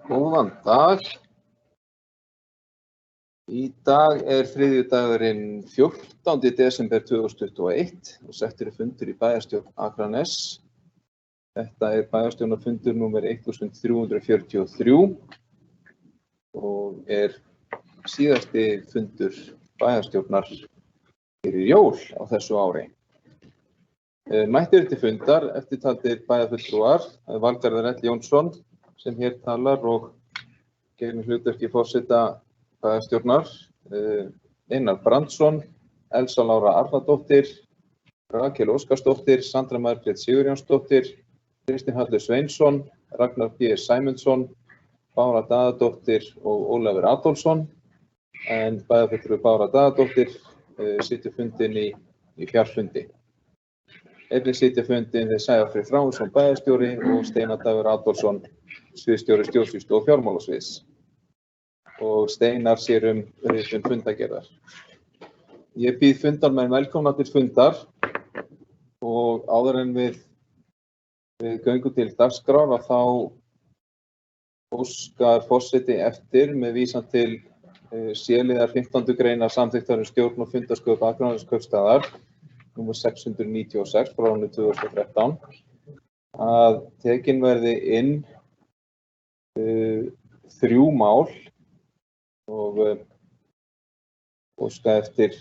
Góðan dag. Í dag þriðjudagurinn 14. desember 2021 og settur fundur í bæjarstjórn Akraness. Þetta bæjarstjórnarfundur númer 1343 og síðasti fundur bæjarstjórnar fyrir jól á þessu ári. Mættir til fundar eftirtaldir bæjarfulltrúar, Valgarður L. Jónsson sem hér talar og gegnir hlutverki forseta bæjarstjórnar, Einar Brandsson, Elsa Lára Arnardóttir, Rakel Óskarsdóttir, Sandra Margrét Sigurjónsdóttir, Kristinn Hallur Sveinsson, Ragnar P. Sæmundsson, Bára Daðadóttir og Ólafur Adolfsson. En bæjarfulltrúi Bára Daðadóttir situr fundinn í fjarfundi. Einnig sitja fundinn þeir Sævar Freyr Þráinsson bæjarstjóri og Steinar Dagur Adolfsson, sviðsstjóri stjórnsýslu og fjármálasviðs. Og Steinar sér ritun fundargerðar. Ég býð fundarmenn velkomna til fundar og áður en við göngum til dagskrár að þá óskar forseti eftir með vísan til C-liðar 15. greinar samþykktar stjórn og fundarsköp Akraneskaupstaðar númer 696 frá árinu 2013 að tekin verði inn 3 mál og óska eftir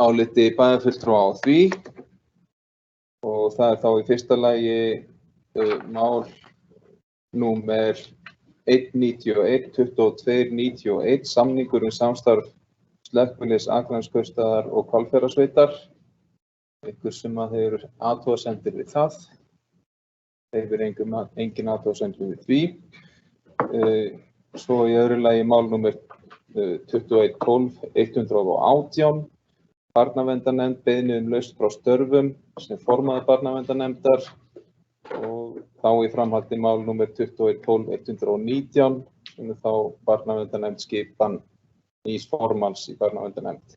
áliti bæjarfulltrúa á því og það þá í fyrsta lagi mál númer 191 2291 samningur samstarf slökkviliðs Akraneskaupstaðar og Hvalfjarðarsveitar. Einhver sem hefur athugasemdir við það. Hefur engin athugasemdir við því. Svo í öðru lagi mál númer 2112 118 barnaverndarnefnd beiðni lausn frá störfum sem formaður barnaverndarnefndar og þá í framhaldi mál númer 2112 119 sem þá barnaverndarnefnd skipan nýs formanns í barnaverndarnefnd.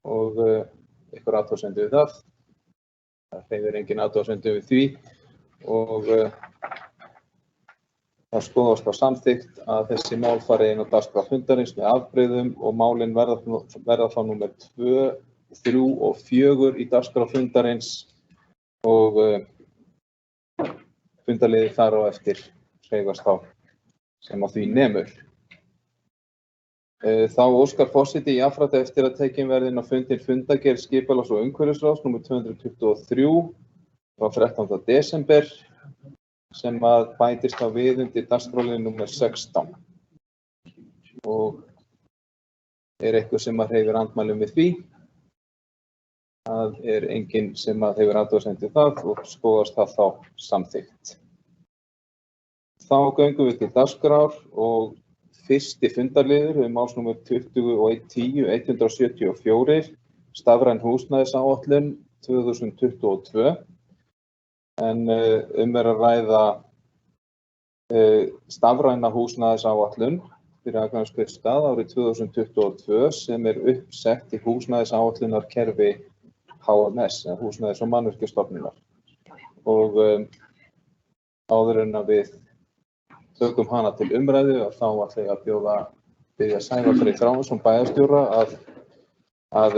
Og einhver athugasemdir við það. Það hefur engin athugasemdir við því og það skoðast á samþykkt að þessi mál fari inn á dagskrá fundarins með afbrigðum og málin verða þá númer 2, 3 og 4 í dagskrá fundarins og fundarliðið þar á eftir hreyfast þá sem á því nemur. Þá óskar forseti jafnframt eftir að tekin verði inn á fundinn fundargerð skipulags- og umhverfisráðs númer 223 frá 13. desember sem að bætist á við undir dagskrárlið númer 16. Og eitthvað sem að hreyfir andmælum við því. Það enginn sem að hefur athugasemdir það og skoðast það þá samþykkt. Þá göngum við til dagskrár og fyrsti fundarliður málsnúmer 2110 174 stafræn húsnæðisáætlun 2022 en að ræða stafræna húsnæðisáætlun fyrir Akraneskaupstað árið 2022 sem uppsett í húsnæðisáætlunarkerfi HMS, Húsnæðis- og mannvirkjastofnunar. Og áður en að við tökum hana til umræðu og þá ætla ég að biðja Sævar Freyr Þráinsson bæjarstjóra að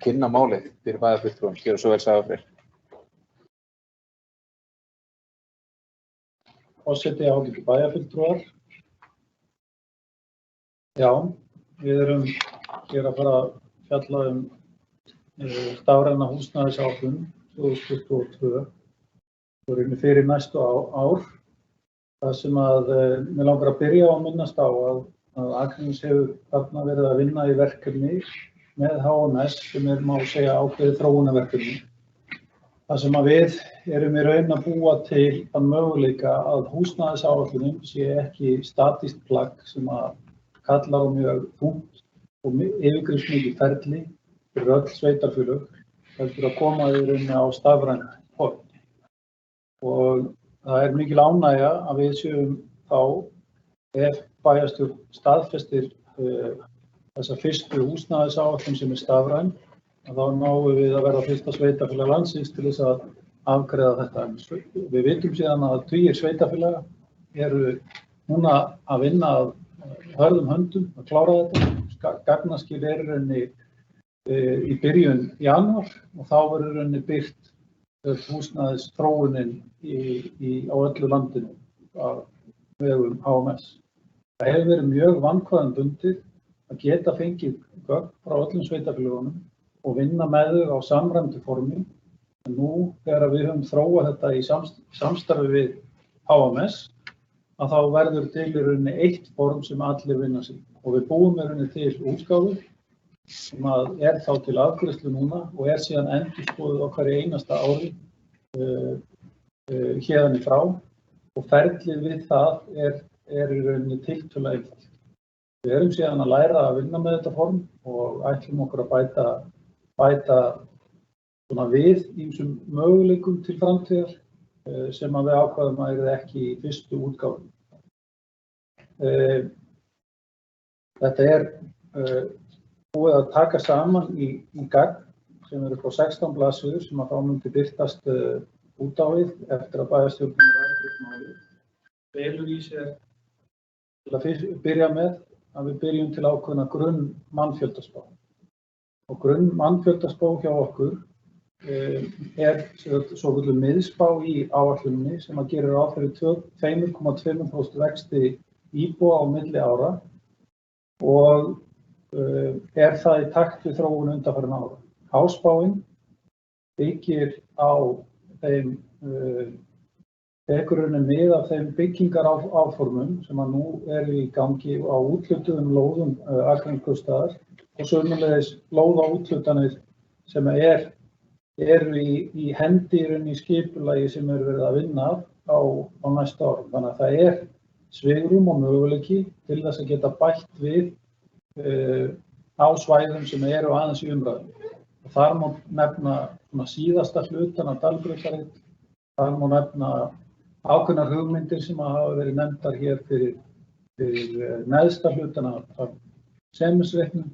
kynna málið fyrir bæjarfulltrúum. Gjörðu svo vel, Sævar Freyr. Forseti, ágætu bæjarfulltrúar. Já, við erum hér að fara að fjalla stafræna húsnæðisáætlun 2022 og fyrir næstu ár. Það sem mig langar að byrja á að minnast á að Akranes hefur þarna verið að vinna í verkefni með HMS sem má segja ákveðið þróunarverkefni. Það sem við erum í raun að búa til þann möguleika að húsnæðisáætlunin sé ekki statískt plagg sem kallar á mjög þungt og yfirgripsmikið ferli fyrir öll sveitarfélög heldur að koma í rauninni á stafrænt form. Og það mikil ánægja að við séum þá, ef bæjarstjórn staðfestir þessa fyrstu húsnæðisáætlun sem stafræn, þá náum við að verða fyrsta sveitarfélag landsins til þess að afgreiða þetta. Við vitum síðan að tugir sveitarfélaga eru núna að vinna að hörðum höndum að klára þetta. Gagnaskil er í rauninni í byrjun janúar og þá verður í rauninni birt húsnæðisþróunin á öllu landinu af vegum HMS. Það hefur verið mjög vandkvæðum bundið að geta fengið gögn frá öllum sveitarfélögunum og vinna með þau á samræmdu formi. En nú þegar við höfum þróað þetta í samstarfi við HMS, að þá verður til í rauninni eitt form sem allir vinna sig. Og við búum í rauninni til útgáfu sem er þá til afgreiðslu núna og er síðan endurskoðuð á hverju einasta ári héðan í frá. Og ferlið við það er í rauninni tiltölulega einfalt. Við erum síðan að læra að vinna með þetta form og ætlum okkur að bæta við ýmsum möguleikum til framtíðar sem við ákváðum að yrði ekki í fyrstu útgáfu. Þetta er búið að taka saman í gagn sem eru upp á 16 blaðsíður sem að þá myndi birtast út á við eftir að bæjarstjórnin afgreitt málið. Felur í sér til að byrja með að við byrjum til ákveðna grunn mannfjöldaspá. Og grunn mannfjöldaspá hjá okkur er svokölluð miðspá í áætluninni sem að gerir ráð fyrir 2,2% vexti íbúa á milli ára og er það í takt við þróun undanfarin ára. Háspáin byggir á þeim tekur rauninni mið af þeim byggingaráformum sem að nú eru í gangi á úthlutuðum lóðum Akranskautsstaðar og sömuleiðis lóðaúthlutanir sem eru í hendi í skipulagi sem verið að vinna á næsta árum. Þannig að það er svigrúm og möguleiki til þess að geta bætt við á svæðum sem eru aðeins í umræðum. Og þar má nefna síðasta hlutan af Dalbrautarrit, þar má nefna ákveðnar hugmyndir sem hafa verið nefndar hér fyrir neðsta hlutan af Semensreitnum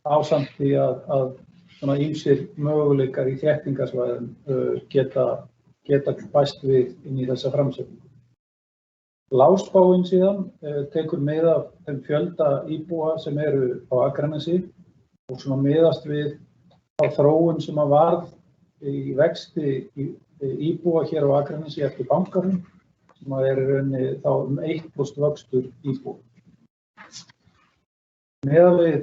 ásamt því að ýmsir möguleikar í þéttingarsvæðum geta bæst við inn í þessa framsetningu. Lágspáin síðan tekur mið af þeim fjölda íbúa sem eru á Akranesi og miðast við þá þróun sem að varð í vexti íbúa hér á Akranesi eftir bankahrun sem að er í rauninni þá 1% vöxtur íbúa. Miðað við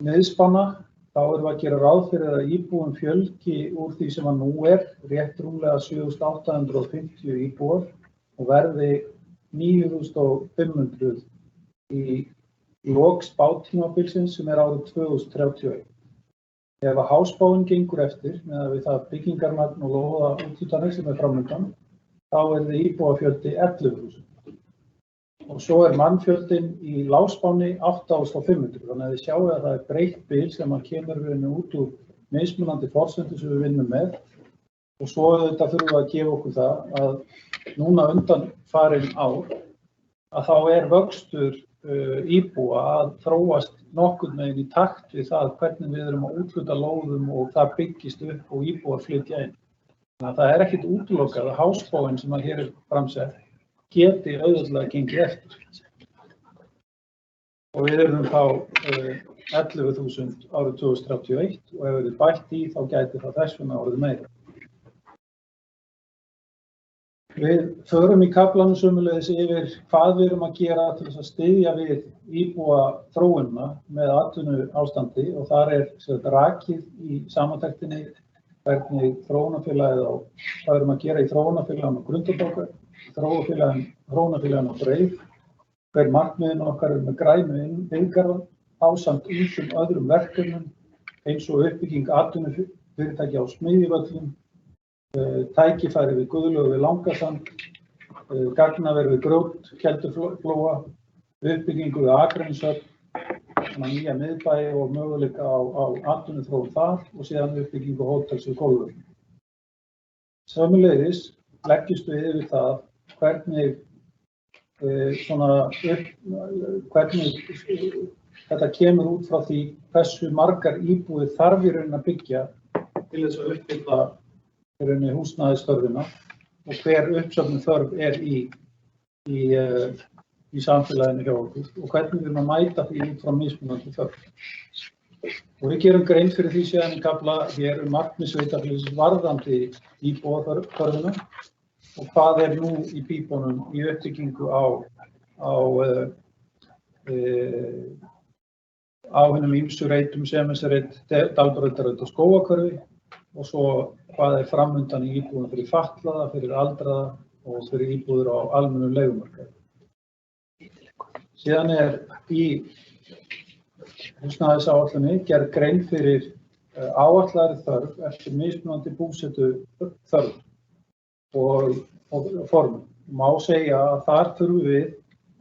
miðspána þá erum við að gera ráð fyrir að íbúum fjölgi úr því sem að nú er rétt rúmlega 7.850 íbúar og verði 9.500 í lok spátímabilsins sem er árið 2031. Ef að háspáin gengur eftir með við það byggingarmagn og lóðaúthlutanir sem er framundan, þá verði íbúafjöldi 11.000. Og svo er mannfjöldin í lágspánni 8.500, þannig að þið sjáu að það er breytt bil sem að kemur við út úr mismunandi forsendum sem við vinnum með. Og svo auðvitað þurfum við að gefa okkur það að núna undanfarin ár að þá er vöxtur íbúa að þróast nokkurn veginn í takt við það hvernig við erum að úthluta lóðum og það byggist upp og íbúar flytja inn. Þannig að það er ekkert útilokað að háspáin sem að hér er framsett geti auðvitað gengið eftir. Og við erum þá 11.000 árið 2031 og ef við bætt í þá gæti það þess vegna orðið meira. Við förum í kaflanum sömuleiðis yfir hvað við erum að gera til þess að styðja við íbúa þróunina með atvinnuástandi og þar er rakið í samantektinni hvernig þróunarfélagið á hvað við erum að gera í þróunarfélaginu á Grundarborgar, þróunarfélaginu á Dreif, hver markmiðin okkar með grænu iðngarða ásamt ýmsum öðrum verkefnum eins og uppbygging atvinnufyrirtækja á Smiðjuvöllum, tækifæri við Guðlaugu við Langasand, gagnaver við Grjótkelduflóa, uppbyggingu við Akraneshöfn, nýja miðbæi og möguleika á atvinnuþróun þar og síðan uppbyggingu hótels við Golfvöllum. Sömuleiðis leggjumst við yfir það hvernig þetta kemur út frá því hversu margar íbúðir þarf í raun að byggja til þess að uppfylla húsnæðisþörfina og hver uppsöfnuð þörf í samfélaginu hjá okkur og hvernig við erum að mæta því út frá mismunandi þörf. Og við gerum grein fyrir því síðan í kafla hér markmið sveitarfélagsins varðandi íbúaþörfina og hvað nú í pípunum í uppbyggingu á hinum ýmsu reitum sem þessi reit, Dalbrautarreit og Skógarhverfi og svo hvað framundan í íbúðum fyrir fatlaða, fyrir aldraða og fyrir íbúður á almennum leigumarkaði. Síðan í húsnæðisáætluninni gerð grein fyrir áætlaðri þörf eftir mismunandi búsetu þörf og formum. Má segja að þar þurfum við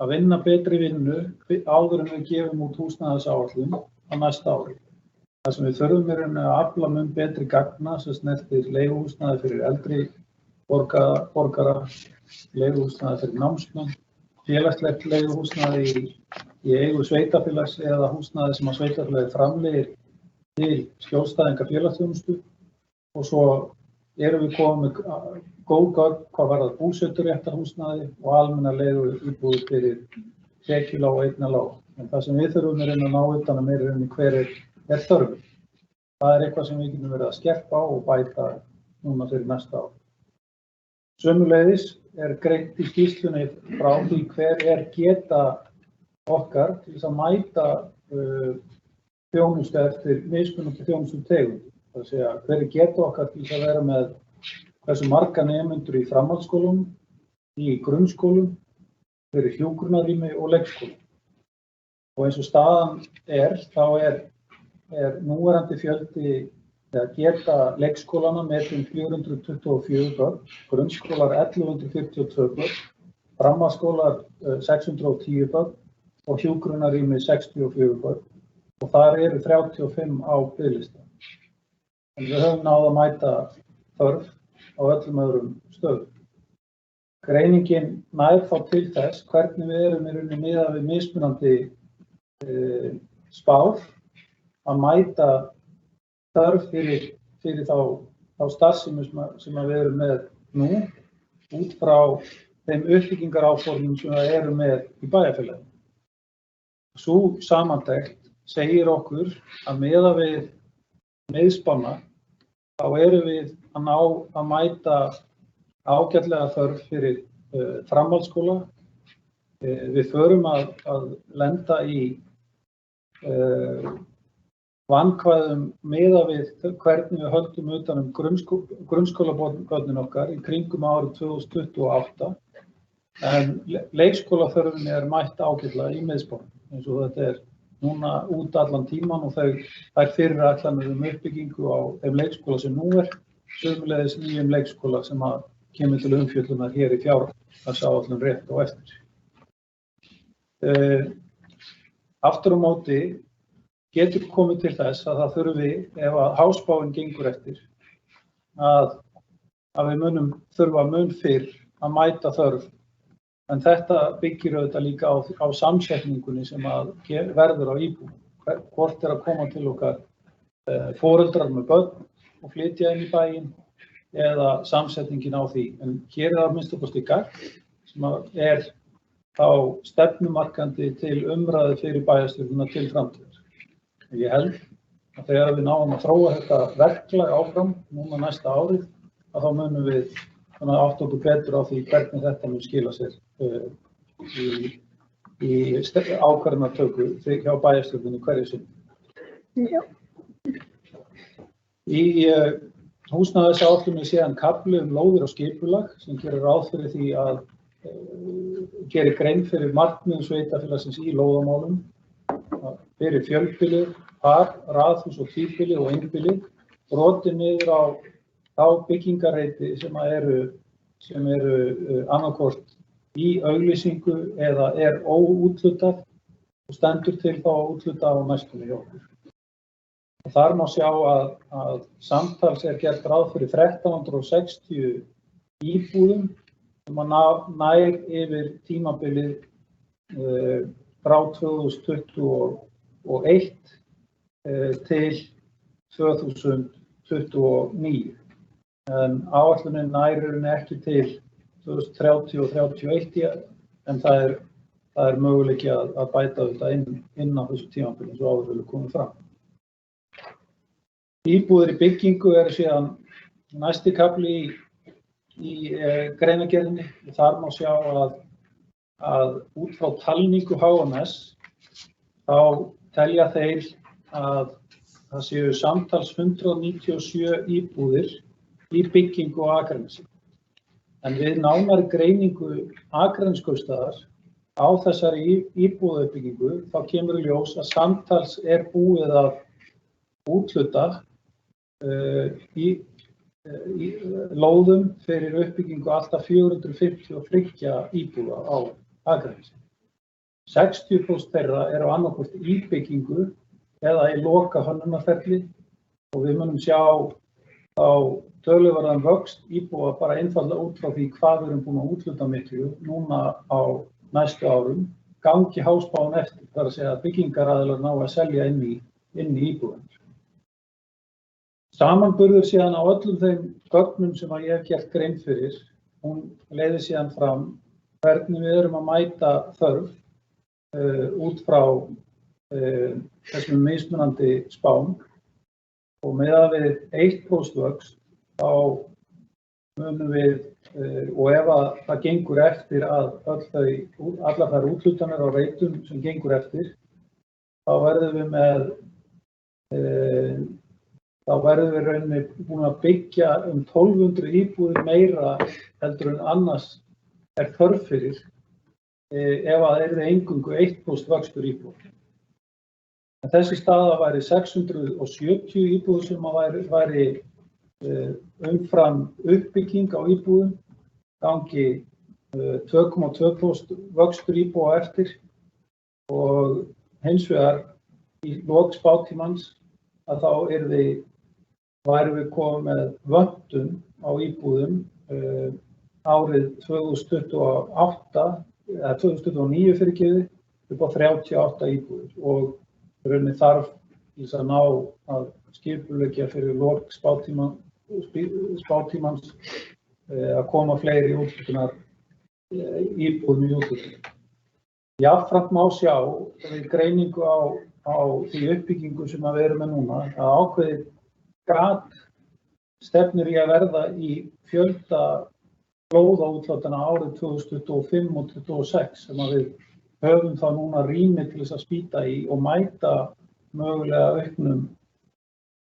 að vinna betri vinnu áður en við gefum út húsnæðisáætlun á næsta ári. Það sem við þurfum að afla mun betri gagna sem snertir leiguhúsnæði fyrir eldri borgara, leiguhúsnæði fyrir námsmenn, félagslegt leiguhúsnæði í eigu sveitarfélags eða húsnæði sem að sveitarfélagið framleiðir til skjólstæðinga félagsþjónustu og svo erum við komið með góð gögn hvað varðar búseturéttarhúsnæði og almenna leiguíbúðir fyrir tekjulág og eignalág. En það sem við þurfum að ná utan um hver þörfin. Það eitthvað sem við getum verið að skerpa á og bæta núna fyrir næsta ár. Sömuleiðis greint í skýrslunni frá því hver geta okkar til þess að mæta þjónustu eftir mismunandi þjónustutegund. Það segja hver geta okkar til þess að vera með hversu marga nemendur í framhaldsskólum, í grunnskólum, fyrir hjúkrunarrými og leikskólum. Og eins og staðan þá núverandi fjöldi geta leikskólana metin 424 börn, grunnskólar 1142 börn, framhaldsskólar 610 börn og hjúkrunarrými 64 börn og þar 35 á biðlista. En við höfum náð að mæta þörf á öllum öðrum stöðum. Greiningin nær þá til þess hvernig við erum í rauninni miðað við mismunandi spár að mæta þörf fyrir þá starfsemi sem við erum með nú út frá þeim uppbyggingaráformum sem við erum með í bæjarfélaginu. Sú samantekt segir okkur að miðað við miðspána þá erum við að ná að mæta ágætlega þörf fyrir framhaldsskóla. Við förum að lenda í vandkvæðum miðað við hvernig við höldum utan grunnskólabörnin okkar í kringum árið 2028 en leikskólaþörfin mætt ágætlega í miðspánum eins og þetta núna út allan tíman og þær fyrirætlanir uppbyggingu á þeim leikskóla sem nú sömuleiðis nýjum leikskóla sem kemur til umfjöllunar hér í fjárhagsáætlun rétt og eftir. Aftur á móti getur komið til þess að það þurfi, ef að háspáin gengur eftir, að við munum þurfa mun fyrr að mæta þörf. En þetta byggir auðvitað líka á samsetningunni sem verður á íbúðum. Hvort að koma til okkar foreldrar með börn og flytja inn í bæinn eða samsetningin á því. En hér að minnsta kosti gagn sem þá stefnumarkandi til umræðu fyrir bæjarstjórnina til framtíðar. Ég held að þegar við náum að þróa þetta verklag áfram núna næsta árið að þá munum við átta okkur betur á því hvernig þetta mun skila sér í ákvarðanatöku hjá bæjarstjórninni hverju sinni. Já. Í húsnæðisáætluninni síðan kafli lóðir og skipulag sem gerir ráð fyrir því að gerir grein fyrir markmiðum sveitarfélagsins í lóðamálum fyrir fjölbýli, par, raðhús og tvíbýli og einbýli brotið niður á þá byggingarreiti sem eru annaðhvort í auglýsingu eða óúthlutað og stendur til þá að úthluta á næstunni hjá okkur. Og þar má sjá að samtals gert ráð fyrir 1360 íbúðum sem nær yfir tímabilið frá 2021 til 2029. en áætlunin nær ekki til 2030 og 31 en það er möguleiki að bæta þetta inn á þessu tímabili eins og áður hefur komið fram. Íbúðir í byggingu eru síðan næsti kafli í greinargerðinni. Þar má sjá að út frá talningu HMS þá telja þeir að það séu samtals 197 íbúðir í byggingu á Akranesi. En við nánari greiningu Akraneskaupstaðar á þessari íbúðauppbyggingu þá kemur í ljós að samtals er búið að úthluta lóðum fyrir uppbyggingu alltaf 453 íbúða á Akranesi. 60% þeirra eru annaðhvort í byggingu eða í loka hönnunarferli og við munum sjá þá töluverðan vöxt íbúða bara einfaldlega út frá því hvað við erum búin að úthluta miklu núna á næstu árum, gangi háspáin eftir, þar að segja að byggingaraðilar ná að selja inn í íbúðum. Samanburður síðan á öllum þeim gögnum sem ég hef gert grein fyrir, hún leiðir síðan fram hvernig við erum að mæta þörf út frá þessum mismunandi spám og meðan við 1% vöxt þá munum við og ef að það gengur eftir að allar þær úthlutanir á reitum sem gengur eftir þá verðum við rauninni búin að byggja 1200 íbúðir meira heldur en annars þörf fyrir ef að yrði eingöngu 1% vöxtur íbúð. En þessi staða væri 670 íbúðir sem væri umfram uppbygging á íbúðum, gangi 2,2% vöxtur íbúða eftir og hins vegar í lok spátímans að þá værum við komið með vöntun á íbúðum árið 2029 fyrirgefið upp á 38 íbúðir og rauninni þarf í þess að ná að skipuleggja fyrir lok spátímans að koma fleiri úthlutunar íbúðum í úthlutun. Jafnframt má sjá við greiningu á því uppbyggingu sem við erum með núna að ákveðið grat stefnir í að verða í fjölda lóðaúthlutana árið 2025 og 2026 sem að við höfum þá núna rými til þess að spýta í og mæta mögulega auknum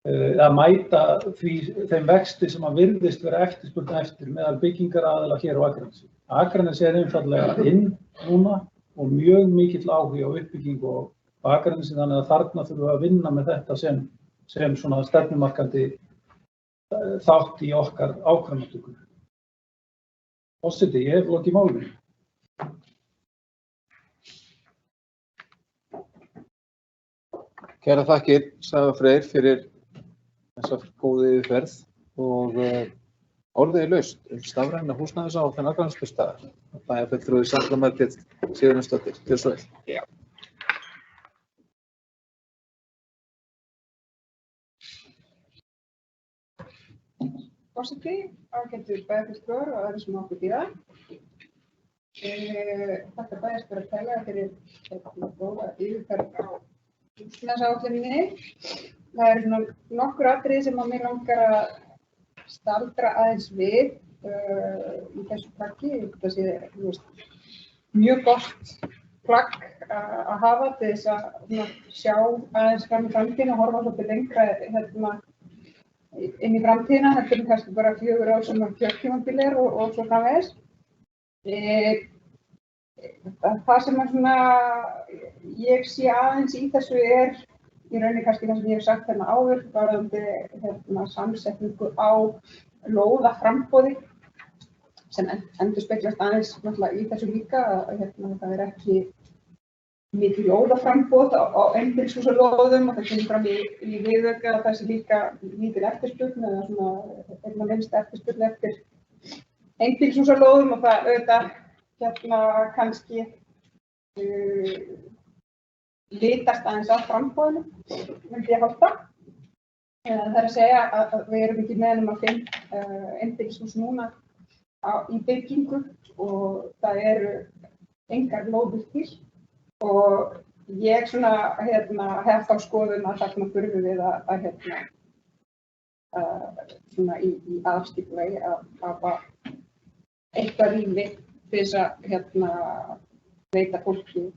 að mæta þeim vexti sem að virðist vera eftirspurn eftir meðal byggingaraðila hér á Akranesi. Akranesi einfaldlega inn núna og mjög mikill áhugi á uppbyggingu á Akranesi þannig að þarna þurfum við að vinna með þetta sem svona stefnumarkandi þátt í okkar ákvarðanatöku. Forseti, ég hef lokið máli mínu. Kærar þakkir, Sævar Freyr, fyrir þessa góðu yfirferð og orðið er laust stafræna húsnæðisáætlun Akraneskaupstaðar. Bæjarfulltrúi Sandra Margrét Sigurjónsdóttir. Gjörðu svo vel. Já. Forseti, ágætu bæjarfulltrúar og aðrir sem okkur bíða. Þetta bæjarst bara að tala fyrir góða yfirferð á húsnæðisáætluninni. Það eru nokkur atriði sem að mér langar að staldra aðeins við í þessu plaggi. Það sé mjög gott plagg að hafa til þess að sjá aðeins fram í framtíðina og horfa svolítið lengra inn í framtíðina. Þetta er kannski bara 4 ár sem kjörtímabili og svo framvegis. Það sem ég sé aðeins í þessu í rauninni kannski það sem ég hef sagt hérna áður, varðandi samsetningu á lóðaframboði sem endurspeglast aðeins náttúrulega í þessu líka að það er ekki mikið lóðaframboð á einbýlishúsalóðum og það kemur fram í viðauka að það sé líka lítil eftirspurn eða svona einna minnst eftirspurn eftir einbýlishúsalóðum og það auðvitað kannski litast aðeins á framboðinu, myndi ég halda. Það að segja að við erum ekki með nema 5 einbýlishús núna í byggingu og það eru engar lóðir til og ég svona hef þá skoðun að þarna þurfum við að svona í aðskipulagi að hafa eitthvað rými til þess að veita fólki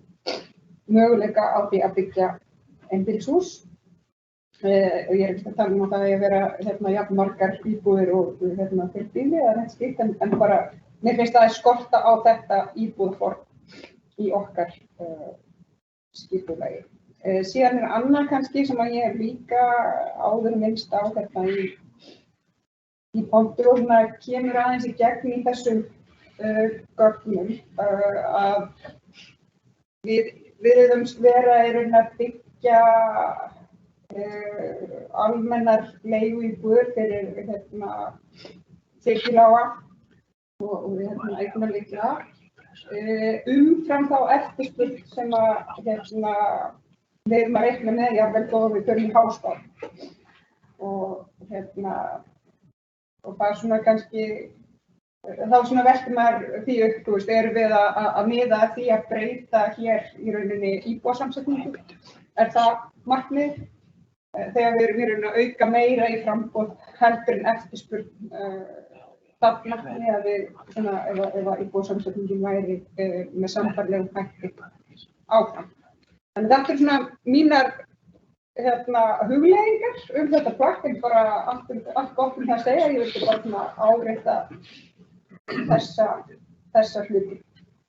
möguleika á því að byggja einbýlishús. Og ég er ekki að tala um að það er að vera jafn margar íbúðir og fjölbýli eða neitt slíkt, en bara mér finnst það skorta á þetta íbúðaform í okkar skipulagi. Síðan er annað kannski sem að ég hef líka áður minnst á í pontu og svona kemur aðeins í gegn í þessum gögnum að við virðumst vera í rauninni að byggja almennar leiguíbúðir fyrir tekjulága og eignarlitla umfram þá eftirspurn sem að við erum að reikna með jafnvel þó að við förum í háspár og það er svona kannski þá svona veltir maður því upp, erum við að miða að því að breyta hér í rauninni íbúasamsetningu, er það markmið? Þegar við erum að auka meira í framboð heldur en eftirspurn þarna eða ef íbúasamsetningin væri með sambærilegum hætti áfram. Þannig þetta er svona mínar hugleiðingar þetta plagg, en bara allt gott það að segja, ég vildi bara svona árétta þessa hluti.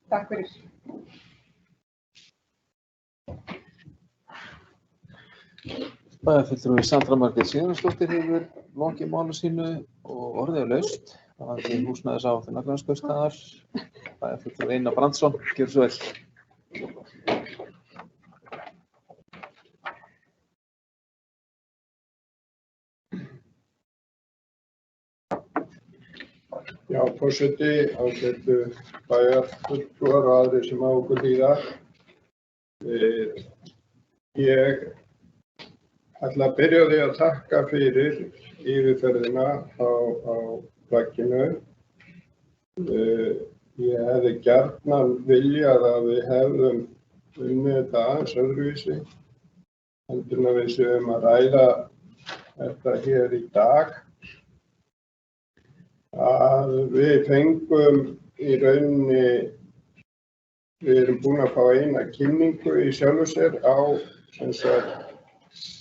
Takk fyrir. Bæjarfulltrúi Sandra Margrét Sigurjónsdóttir hefur lokið máli sínu og orðið laust varðandi húsnæðisáætlun Akraneskautsstaðar. Bæjarfulltrúi Einar Brandsson, gjörðu svo vel. Já, forseti, ágætu bæjarfulltrúar og aðrir sem á okkur hlýða. Ég ætla að byrja á því að þakka fyrir yfirferðina á plagginu. Ég hefði gjarnan viljað að við hefðum unnið þetta aðeins öðruvísi heldur en að við séum að ræða þetta hér í dag. Að við fengum í rauninni, við erum búin að fá eina kynningu í sjálfu sér á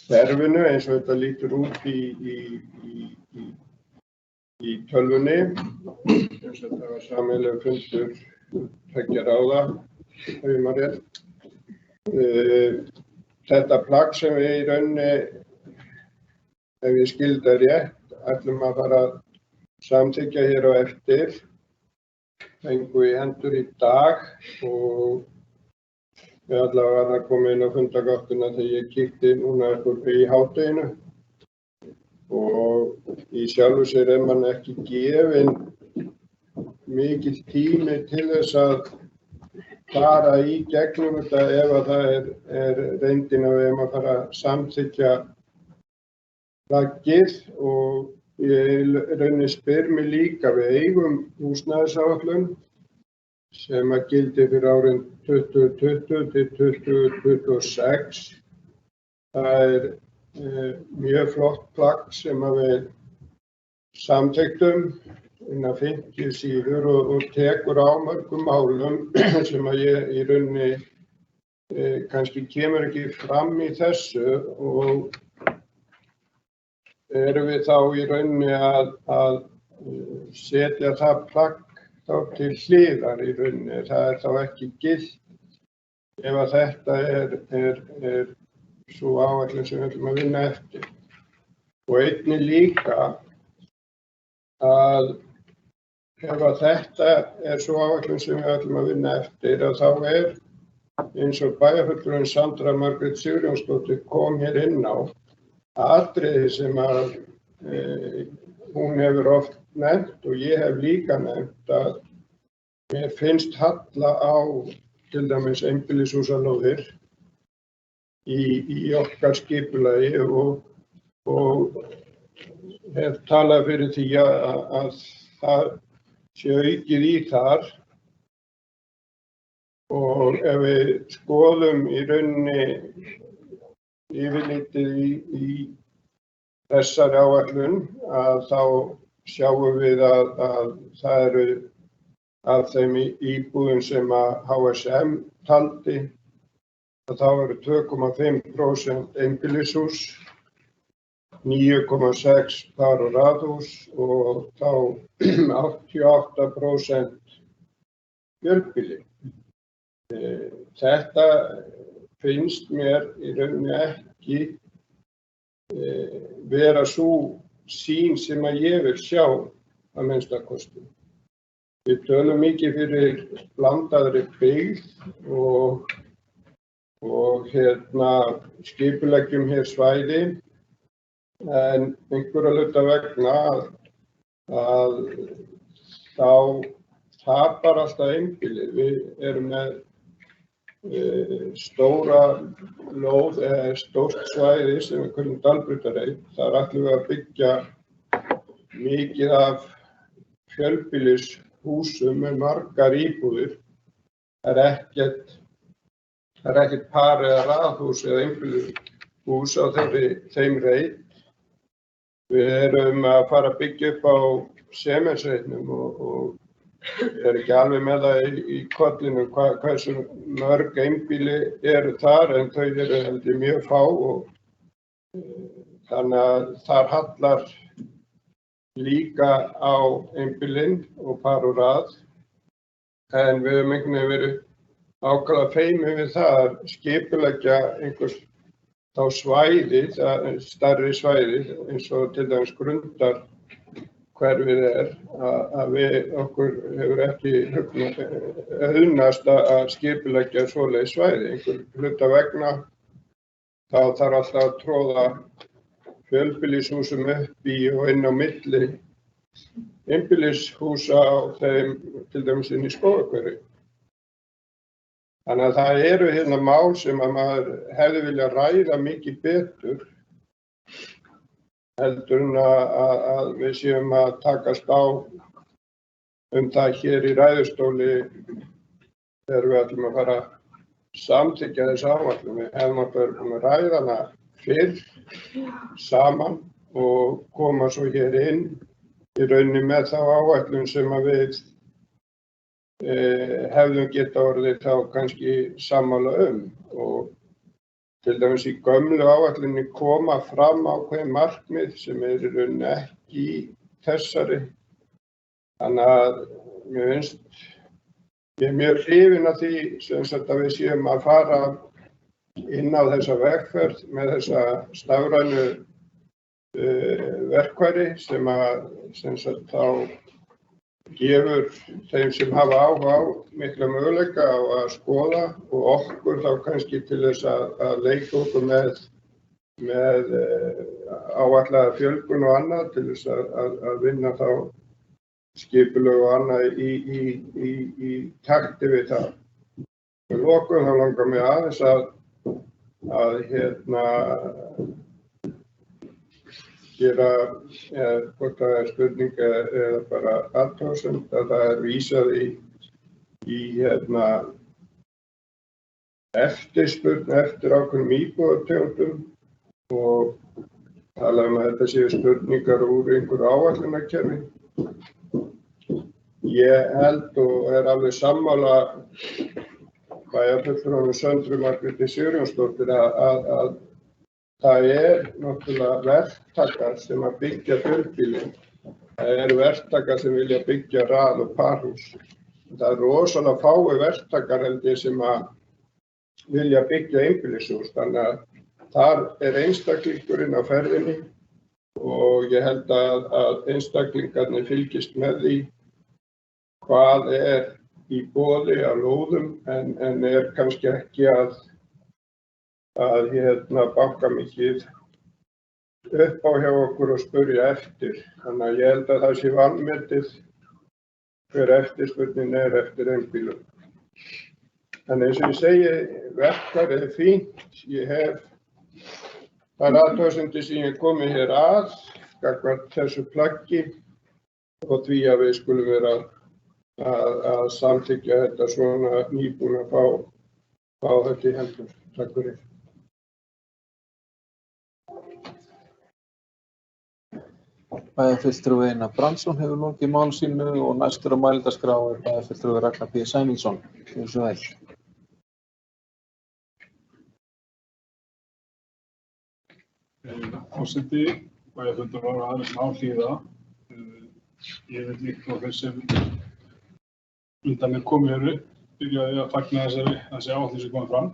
ferfinu eins og þetta lítur út í tölvunni. Þetta var sameiginlegur fundur tveggja ráða, ef ég man rétt. Þetta plagg sem við í rauninni, ef ég skil það rétt, ætlum að fara að samþykkja hér á eftir, fengu í hendur í dag og við allavega var að koma inn á fundagáttina þegar ég kíkti núna í hádeginu og í sjálfu sér mann ekki gefinn mikill tími til þess að fara í gegnum þetta ef að það er reyndin að við að fara að samþykkja plaggið og ég rauninni spyr mig líka, við eigum húsnæðisáætlun sem að gildi fyrir árin 2020 til 2026. Það er mjög flott plagg sem að við samþykktum inn á 50 síður og tekur á mörgum málum sem að ég í rauninni kannski kemur ekki fram í þessu og erum við þá í rauninni að setja það plagg þá til hliðar í rauninni. Það er þá ekki gilt ef að þetta er sú áætlun sem við ætlum að vinna eftir. Og einnig líka að ef að þetta er sú áætlun sem við ætlum að vinna eftir, að þá er eins og bæjarfulltrúin Sandra Margrét Sigurjónsdóttir kom hér inn á atriði sem að hún hefur oft nefnt og ég hef líka nefnt að mér finnst halla á til dæmis einbýlishúsalóðir í okkar skipulagi og og hef talað fyrir því að það sé aukið í þar. Og ef við skoðum í rauninni yfirlitið í þessari áætlun að þá sjáum við að það eru af þeim íbúðum sem að HSM taldi að þá eru 2,5% einbýlishús, 9,6 par- og raðhús og þá 88% fjölbýli. Þetta finnst mér í rauninni ekki vera sú sýn sem að ég vil sjá að minnsta kosti. Við tölum mikið fyrir blandaðri byggð og skipuleggjum hér svæði en einhverra hluta vegna að þá tapar alltaf einbýlið. Við erum með stóra lóð eða stórt svæði sem við köllum Dalbrautarreit. Þar ætlum við að byggja mikið af fjölbýlishúsum með margar íbúðir. Það er ekkert par- eða raðhús eða einbýlishús á þeim reit. Við erum að fara að byggja upp á Sementsreitnum og er ekki alveg með það í kollinu hversu mörg einbýli eru þar en þau eru heldur mjög fá og þannig að þar hallar líka á einbýlin og par- og rað en við höfum einhvern veginn verið ákaflega feimið við það að skipuleggja einhvers þá svæði, stærri svæði eins og til dæmis Grundar hverfið að okkur hefur ekki auðnast að skipuleggja svoleiðis svæði. Einhver hluta vegna þá þarf alltaf að tróða fjölbýlishúsum upp í og inn á milli einbýlishúsa á þeim til dæmis inn í Skógarhverfi. Þannig að það eru hérna mál sem að maður hefði viljað ræða mikið betur heldur en að við séum að takast á það hér í ræðustóli þegar við ætlum að fara að samþykkja þessa áætlun. Við hefðum átt að vera búin að ræða hana fyrr saman og koma svo hér inn í rauninni með þá áætlun sem að við hefðum geta orðið þá kannski sammála og til dæmis í gömlu áætlunni koma fram ákveðin markmið sem í rauninni ekki í þessari. Þannig að ég er mjög hrifinn af því sem sagt að við séum að fara inn á þessa vegferð með þessa stafrænu verkfæri sem sagt þá gefur þeim sem hafa áhuga á mikla möguleika á að skoða og okkur þá kannski til þess að leika okkur með áætlaða fjölgun og annað til þess að vinna þá skipulag og annað í takti við það. Við lokum þá langar mig aðeins að gera hvort það er spurning eða bara athugasemd að það er vísað í eftirspurn eftir ákveðnum íbúðartegundum og tala að þetta séu spurningar úr einhverju áætlunarkerfi. Ég held og er alveg sammála bæjarfulltrúanum Söndru Margréti Sigurjónsdóttur að það náttúrulega verktakar sem að byggja fjölbýli. Það verktakar sem vilja byggja rað- og parhús. Það rosalega fáir verktakar held ég sem að vilja byggja einbýlishús. Þannig að þar einstaklingurinn á ferðinni og ég held að einstaklingarnir fylgist með því hvað í boði á lóðum en kannski ekki að banka mikið upp á hjá okkur og spurja eftir. Þannig að ég held að það sé vanmetið hver eftirspurnin eftir einbýlum. Þannig eins og ég segi, verkfærið fínt. Ég hef Það athugasemdir sem ég komið hér gagnvart þessu plaggi og því að við skulum vera að samþykkja þetta svona nýbúin að fá þetta í hendur. Takk fyrir. Bæjarfulltrúi Einar Brandsson hefur lokið máli sínu og næstur á mælendaskrá bæjarfulltrúi Ragnar P. Sæmundsson. Gjörðu svo vel. Forseti, bæjarfundur var aðeins áhlýða. Ég veit líkt á þeir sem undan mér komið hér upp, byrjaði að fagna þessi áætlun sem komið fram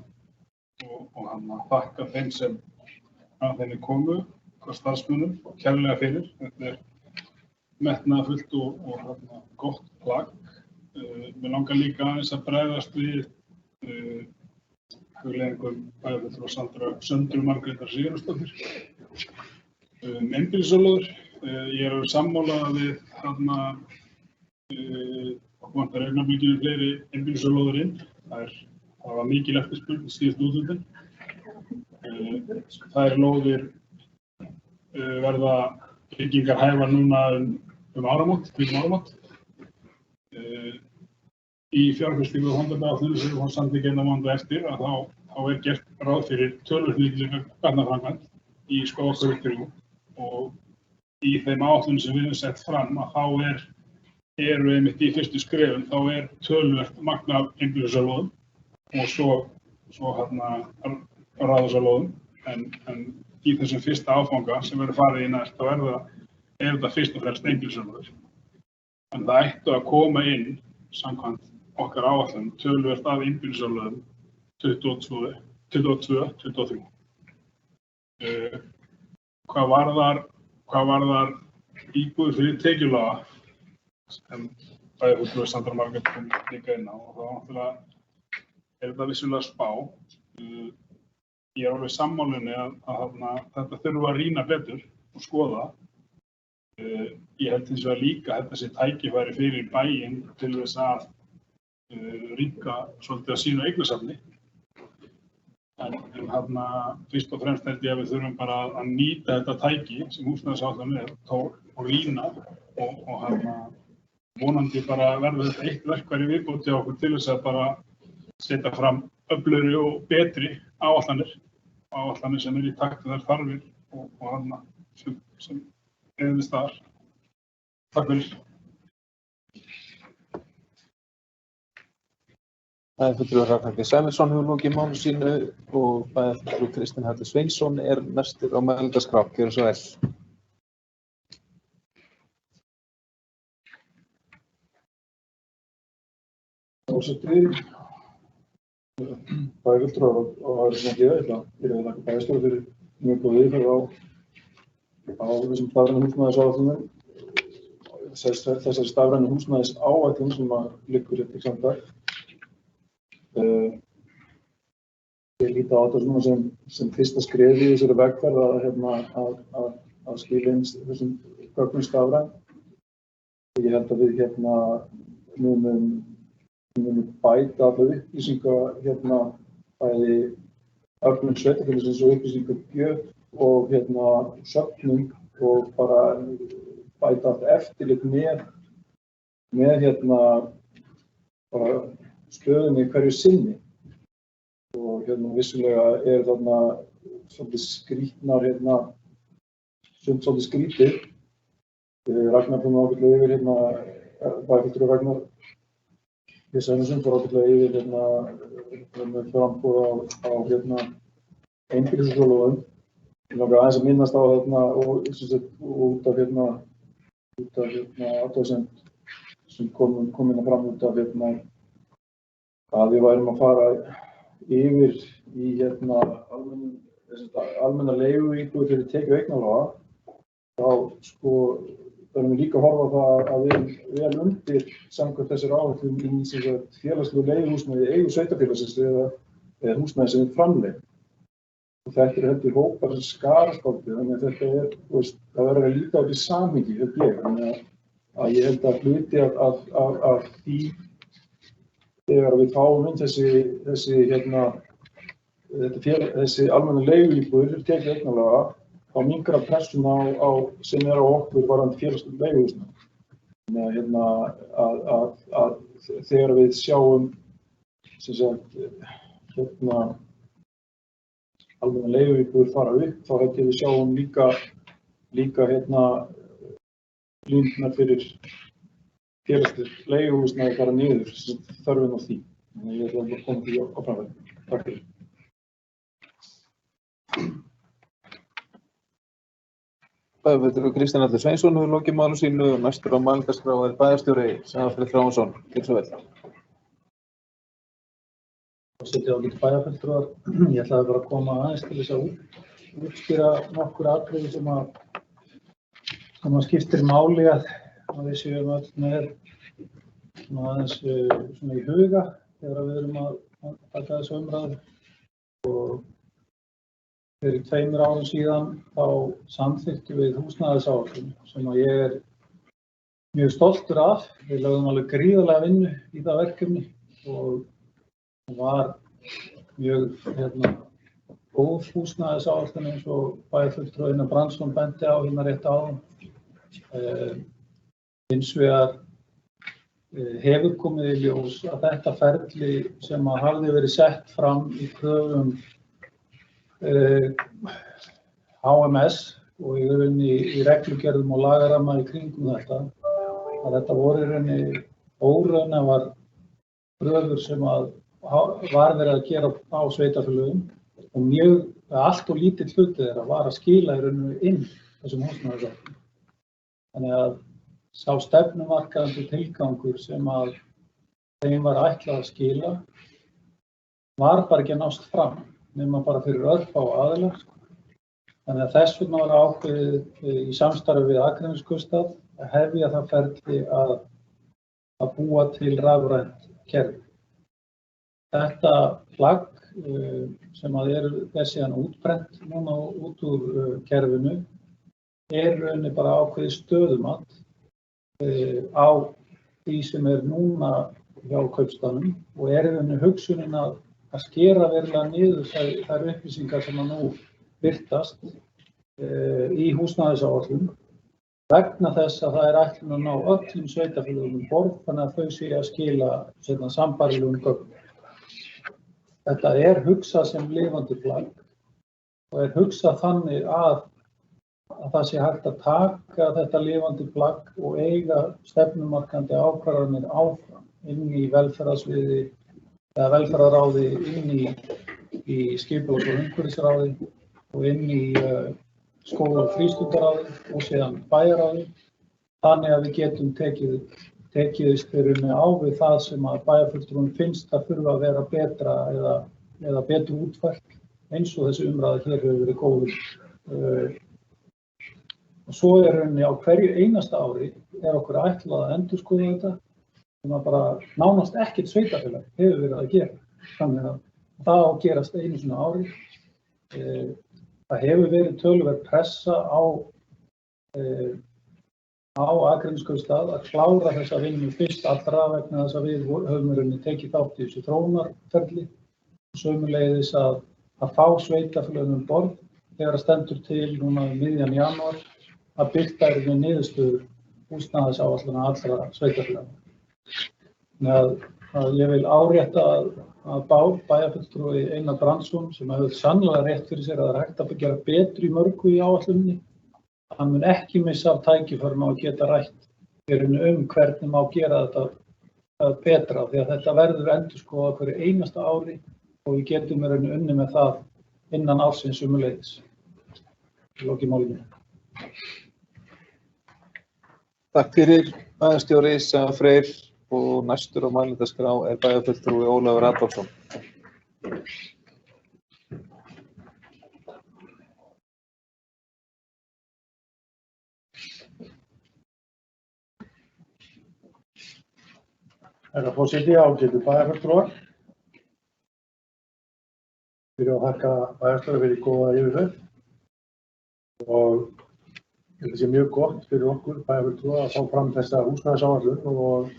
og hann að þakka þeim sem að þeirri komu, starfsmönnum, kærlega fyrir. Þetta metnaðarfullt og gott plagg. Mér langar líka aðeins að bregðast við hugleiðingum bæjarfulltrúa Söndru Margrétar Sigurðardóttur. Einbýlisorlóðir. Ég alveg sammála við okkur vantar augnablikinu fleiri einbýlisorlóðir inn. Það var mikil eftirspurn síðustu úthlutun. Þær lóðir verða byggingar hæfar núna áramót, kringum áramót. Í fjárfestingu og hóndabáðaáætlun sem við samþykkja eina mánuð eftir að þá gert ráð fyrir töluvert mikilli gatnaframkvæmd í Skógarhverfi og í þeim áætlunum sem við höfum sett fram að þá eru einmitt í fyrstu skrefum, þá töluvert magn af einbýlisorlóðum og svo ráðhúsalóðum en í þessum fyrsta áfanga sem verður farið í næst þá þetta fyrst og fremst einbýlisorlóðir. En það ættu að koma inn samkvæmt okkar áætlun töluvert af einbýlisorlóðum 22-23. Hvað varðar íbúðir fyrir tekjulága sem bæjarfulltrúi Sandra Margrét kom líka inn á og þá náttúrulega þetta vissulega spá. Ég alveg sammálinni að þetta þurfa að rýna betur og skoða. Ég held hins vegar líka að þetta sé tækifæri fyrir bæinn til þess að rýmka svolítið að sínu eignasafni. En fyrst og fremst held ég að við þurfum bara að nýta þetta tæki sem húsnæðisáætlunin og rýna og vonandi bara verður þetta eitt verkfæri viðbót hjá okkur til þess að bara setja fram öflugri og betri áætlanir sem í takt við þær þarfir og sem við staðar. Takk fyrir. Bæjarfulltrúi Ragnar P. Sæmundsson hefur lokið máli sínu og bæjarfulltrúi Kristinn Helgi Sveinsson næstur á mælendaskrá. Gjörðu svo vel. Forseti, bæjarfulltrúar og aðrir sem ég ætla að byrja að þakka bæjarstjóra fyrir mjög góð yfirferð á þessum stafrænu húsnæðisáætlunum. Þessari stafrænu húsnæðisáætlun sem liggur til samdag. Ég líti á þetta sem fyrsta skref í þessari vegferð að skila inn þessum gögnum stafræn. Ég held að við munum bæta alla upplýsinga bæði öflun sveitarfélagsins og upplýsingagjöf og söfnun og bara bæta allt eftirlit með bara stöðunni hverju sinni. Og vissulega þarna svolítið skrítnar sumt svolítið skrítið. Ragnar kom ágætlega yfir bæjarfulltrúi Ragnar P. Sæmundsson fór ágætlega yfir með framboð á einbýlisorlóðum. Ég langar aðeins að minnast á og út af athugasemd sem kom inn fram út af að við værum að fara yfir í almenna leiguíbúðir fyrir tekju- og eignarlága. Þá verðum við líka að horfa á það að við erum vel undir samkvæmt þessari áætlun í félagslegu leiguhúsnæði í eigu sveitarfélagsins eða húsnæði sem við framleiðum. Og þetta heldur hópar sem skarast dálítið, þannig að þetta það verður að líta á því samhengi, held ég. Þannig að ég held að hluti af því þegar við fáum inn þessi þessi almennu leiguíbúðir tekið eignarlega, þá minnkar pressuna sem á okkur varðandi félagslega leiguhúsnæði. Þannig að þegar við sjáum almennu leiguíbúðir fara upp, þá held ég við sjáum líka línurnar fyrir félagslega leiguhúsnæði fara niður, þörfin á því. Þannig ég ætla að koma því á framfæri. Takk fyrir. Bæjarfulltrúi Kristján Atli Sveinsson hefur lokið máli sínu og næstur á mælendaskrá er bæjarstjóri Sævar Þráinsson. Gjörðu svo vel. Forseti ágætu bæjarfulltrúar, ég ætlaði bara að koma aðeins til þess að útskýra nokkur atriði sem að skiptir máli að við séum öll með aðeins svona í huga þegar við erum að taka þessu umræðu. Og fyrir 2 árum síðan þá samþykktum við húsnæðisáætlun sem að ég er mjög stoltur af. Við lögðum alveg gríðarlega vinnu í það verkefni og var mjög góð húsnæðisáætlun eins og bæjarfulltrúi Einar Brandsson benti á hérna rétt áðan. Hins vegar hefur komið í ljós að þetta ferli sem að hafði verið sett fram í kröfum HMS og í reglugerðum og lagaramma í kringum þetta, að þetta voru í rauninni óraunhæfar kröfur sem að var verið að gera á sveitarfélögum og allt og lítill hluti þeirra var að skila í rauninni inn þessum húsnæðisáætlunum. Þannig að sá stefnumarkandi tilgangur sem að þeim var ætlað að skila var bara ekki að nást fram, nema bara fyrir örfáa aðila. Þannig að þess vegna var ákveðið í samstarfi við Akraneskaupstað að hefja það ferli að búa til rafrænt kerfi. Þetta plagg sem að er síðan útbrennt núna út úr kerfinu er rauninni bara ákveðið stöðumat á því sem er núna hjá kaupstaðnum og er rauninni hugsunin að skera verulega niður þær upplýsingar sem að nú birtast í húsnæðisáætlun vegna þess að það er ætlun að ná öllum sveitarfélögum borð þannig að þau séu að skila sambærilegum gögnum. Þetta er hugsað sem lifandi plagg og er hugsað þannig að það sé hægt að taka þetta lifandi plagg og eiga stefnumarkandi ákvarðanir áfram inn í velferðarsviði eða velferðarráði, inn í skipulags- og umhverfisráði og inn í skóla- og frístundaráði og síðan bæjarráði. Þannig að við getum tekið styrunni á við það sem að bæjarfulltrúum finnst að þurfa að vera betra eða betur útfært eins og þessi umræða hér hefur verið góður. Og svo er rauninni á hverju einasta ári okkur ætlað að endurskoða þetta sem að bara nánast ekkert sveitarfélag hefur verið að gera. Þannig að það á að gerast einu sinni á ári. Það hefur verið töluverð pressa á Akraneskaupstað að klára þessa vinnu fyrst allra vegna þess að við höfum rauninni tekið þátt í þessu þróunarferli og sömuleiðis að fá sveitarfélögum borð þegar það stendur til núna miðjan janúar að birta niðurstöður húsnæðisáætlana allra sveitarfélaga. Að ég vil árétta að bæjarfulltrúi Einar Brandsson sem hefur sannlega rétt fyrir sér að það er hægt að gera betur í mörgu í áætlunni. Hann mun ekki missa af tækifærum á að geta rætt hvernig má gera þetta betra því að þetta verður endurskoðað hverju einasta ári og við getum unnið með það innan ársins sömuleiðis. Lokið máli mínu. Takk fyrir bæjarstjóri Sævar Freyr og næstur á mælendaskrá er bæjarfulltrúi Ólafur Adolfsson. Herra forseti, ágætu bæjarfulltrúar. Fyrir að þakka bæjarstjóra fyrir góða yfirferð og þetta sé mjög gott fyrir okkur bæjarfulltrúa að fá fram þessa húsnæðisáætlun og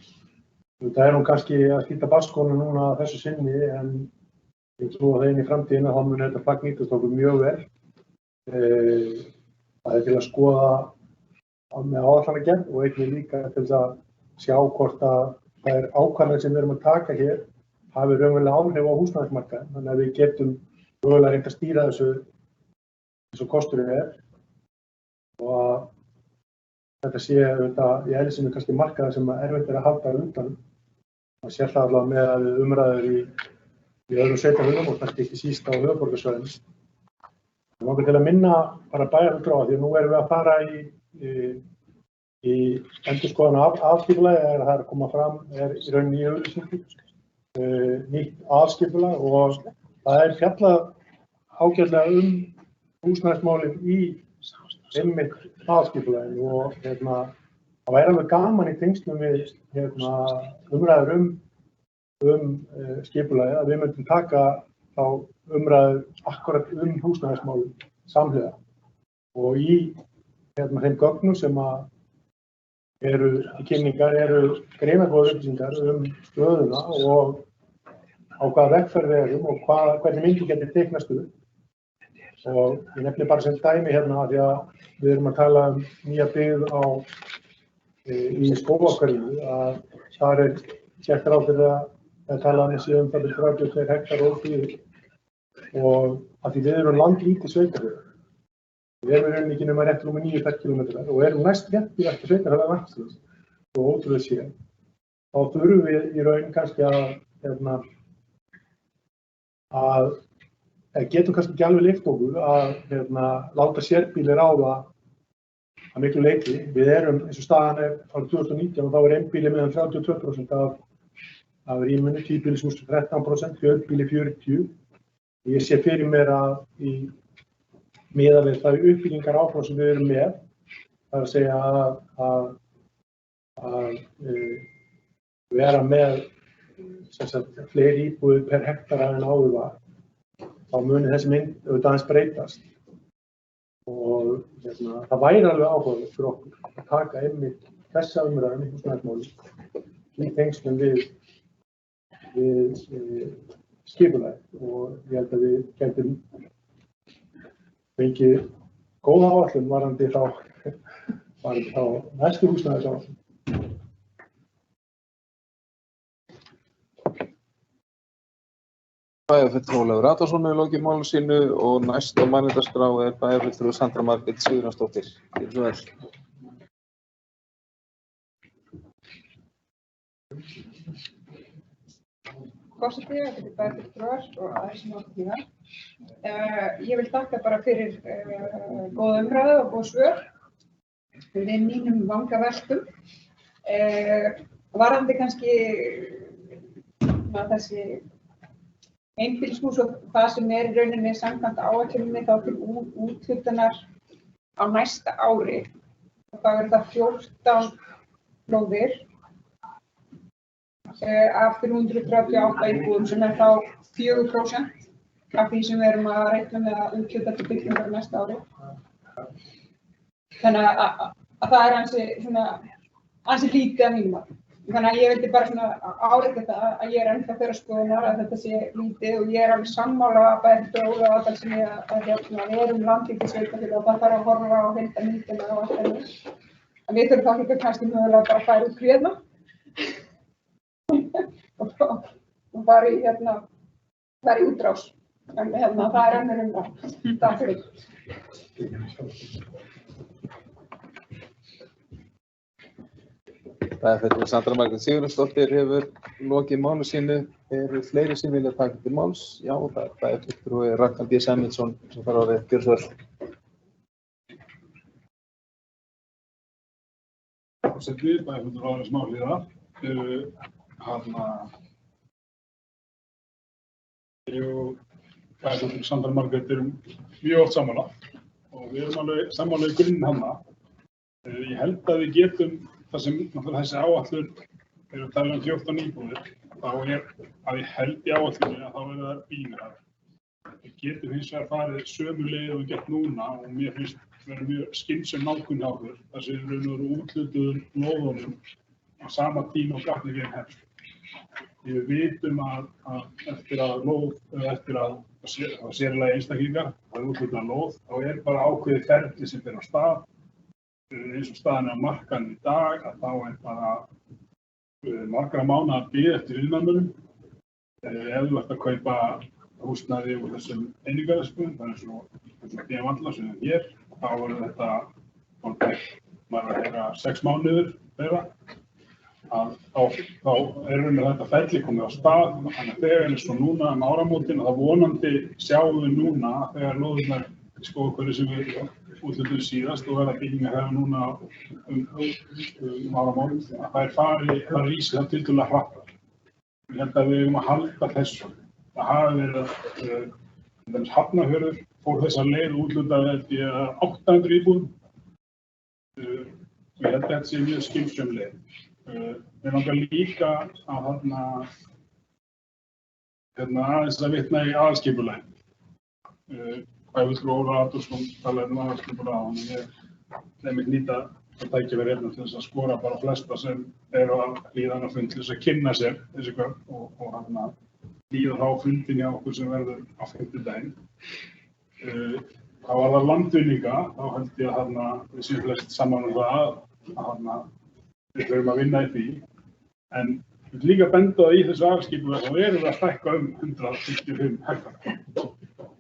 það er kannski að skipta barnsskónum núna þessu sinni en Ég trúi að það inn í framtíðina þá muni þetta plagg nýtast okkur mjög vel. Það til að skoða með áætlanagerð og einnig líka til þess að sjá hvort að þær ákvarðanir sem við erum að taka hér hafi raunverulega áhrif á húsnæðismarkaðinn. Þannig að við getum mögulega reynt að stýra þessu eins og kosturinn og að þetta sé auðvitað í eðli sínu kannski markaðar sem erfitt að halda undan. Það sé það allavega með að við umræður í öðrum sveitarfélögum og kannski ekki síst á höfuðborgarsvæðinu. Mig langar til að minna bara bæjarfulltrúa því að nú erum við að fara í endurskoðun aðskipulag, það er að koma fram, í rauninni nýja auglýsingu, nýtt aðskipulag og það er fjallað ágætlega húsnæðismálin í einmitt aðskipulaginu og það væri alveg gaman í tengslum við umræður skipulagið að við myndum taka þá umræður akkurat húsnæðismálin samhliða og í þeim gögnum sem eru kynningar eru greinargóðar upplýsingar stöðuna og á hvaða vegferð við erum og hvernig myndi getur teiknast upp og ég nefni bara sem dæmi því að við erum að tala nýja byggð í Skógarhverfi að þar gert ráð fyrir að tala síðan það 32 hektar óbyggð og að því við erum landlítið sveitarfélag. Við erum í rauninni ekki nema rétt rúmlega 9 ferkílómetrar og erum næst réttilegasta sveitarfélag landsins og ótrúlega séð. Þá þurfum við í raun kannski að getum kannski ekki alveg leyft okkur að láta sérbýli ráða að miklu leyti. Við erum, eins og staðan frá 2019 og þá einbýli meðan 32% af rýminu, tvíbýlishús 13%, fjölbýli 40%. Ég sé fyrir mér að miðað við það uppbyggingar áfram sem við erum með, það er að segja að vera með fleiri íbúðir per hektara en áður var, þá muni þessi mynd auðvitað aðeins breytast. Og það væri alveg áhugavert fyrir okkur að taka einmitt þessa umræðu í húsnæðismálum í tengslum við skipulagið og ég held að við gætum fengið góða áætlun varðandi þá næstu húsnæðisáætlun. Bæjarfulltrúi Ólafur Adolfsson hefur lokið máli sínu og næst á mælendaskrá bæjarfulltrúi Sandra Margrét Sigurjónsdóttir. Gjörðu svo vel. Forseti, þetta er bæjarfulltrúar og aðrir sem áttu tíma. Ég vil þakka bara fyrir góða umræðu og góð svör við mínum vangaveltum. Varðandi kannski þessi einbýlishús og það sem í rauninni samkvæmt áætluninni þá til úthlutunar á næsta ári. Og þá eru það 14 lóðir af 338 íbúðum sem þá 4% af því sem við erum að reikna með að úthluta til byggingar næsta ári. Þannig að það ansi lítið af mínum að. Þannig að ég vildi bara árétta það að ég ennþá þeirra skoðunar að þetta sé lítið og ég alveg sammála bæjarfulltrúa Ólafur Adolfssyni að við erum landlítið sveitarfélag og það þarf að horfa á heildarmyndina og allt þannig. En við þurfum þá líka kannski mögulega bara að færa út hérna og bara í útrás. En það er önnur umræða. Takk fyrir. Bæjarfulltrúi Sandra Margrét Sigurjónsdóttir hefur lokið máli sínu. Eru fleiri sem vilja taka til máls? Já, það er bæjarfulltrúi Ragnar B. Sæmundsson sem fær orðið. Gjörðu svo vel. Forseti, bæjarfulltrúar Smáhlíðar. Ég og bæjarfulltrúi Sandra Margrét erum mjög oft sammála og við erum alveg sammála í grunninn hana. Ég held að við getum það sem þessi áætlun að tala 14 íbúðir, þá að ég held í áætlunni að þá verður það bílar. Við getum hins vegar farið sömu leið og við gert núna og mér finnst vera mjög skynnsöm nálgun hjá okkur þar sem við erum úthlutuðum lóðunum á sama tíma og gatningin hefst. Við vitum að eftir að sérlega einstaklingar hafa úthlutað lóð, þá bara ákveðið ferli sem fer af stað. Eins og staðan á markaðnum í dag, að þá bara margra mánaða bið eftir iðnaðarmönnum. Ef þú ert að kaupa húsnæði úr þessum einingarverksmiðjum, það eins og D-Valla sem hér, þá verður þetta, maður að heyra 6 mánuður þeirra, þá þetta ferli komið á stað, þannig að þegar eins og núna áramótin, þá vonandi sjáum við núna þegar lóðirnar í Skógarhverfi sem við úthlutuðum síðast og verða byggingar hefur núna áramót, að þær fari rísi það tiltölulega hratt. Ég held að við eigum að halda þessu. Það hafi verið Hafnarfjörður fór þessa leið úthlutaði 800 íbúðum. Ég held að þetta sé mjög skilsöm leið. Við langar líka að aðeins að vitna í aðalskipulagið. Bæjarfulltrúi Ólafur Halldórsson talaði aðalskipulag og ég mig nýta að tækifæri hérna til þess að skora bara flesta sem eru að hlýða á fund til þess að kynna sér þessi gögn og hlýða á fundin hjá okkur sem verður á fimmtudaginn. Hvað varðar landvinninga, þá held ég að við séum flest saman það að við þurfum að vinna í því. En við viljum líka benda í þessu aðalskipulagi og erum við að stækka 155 hektar.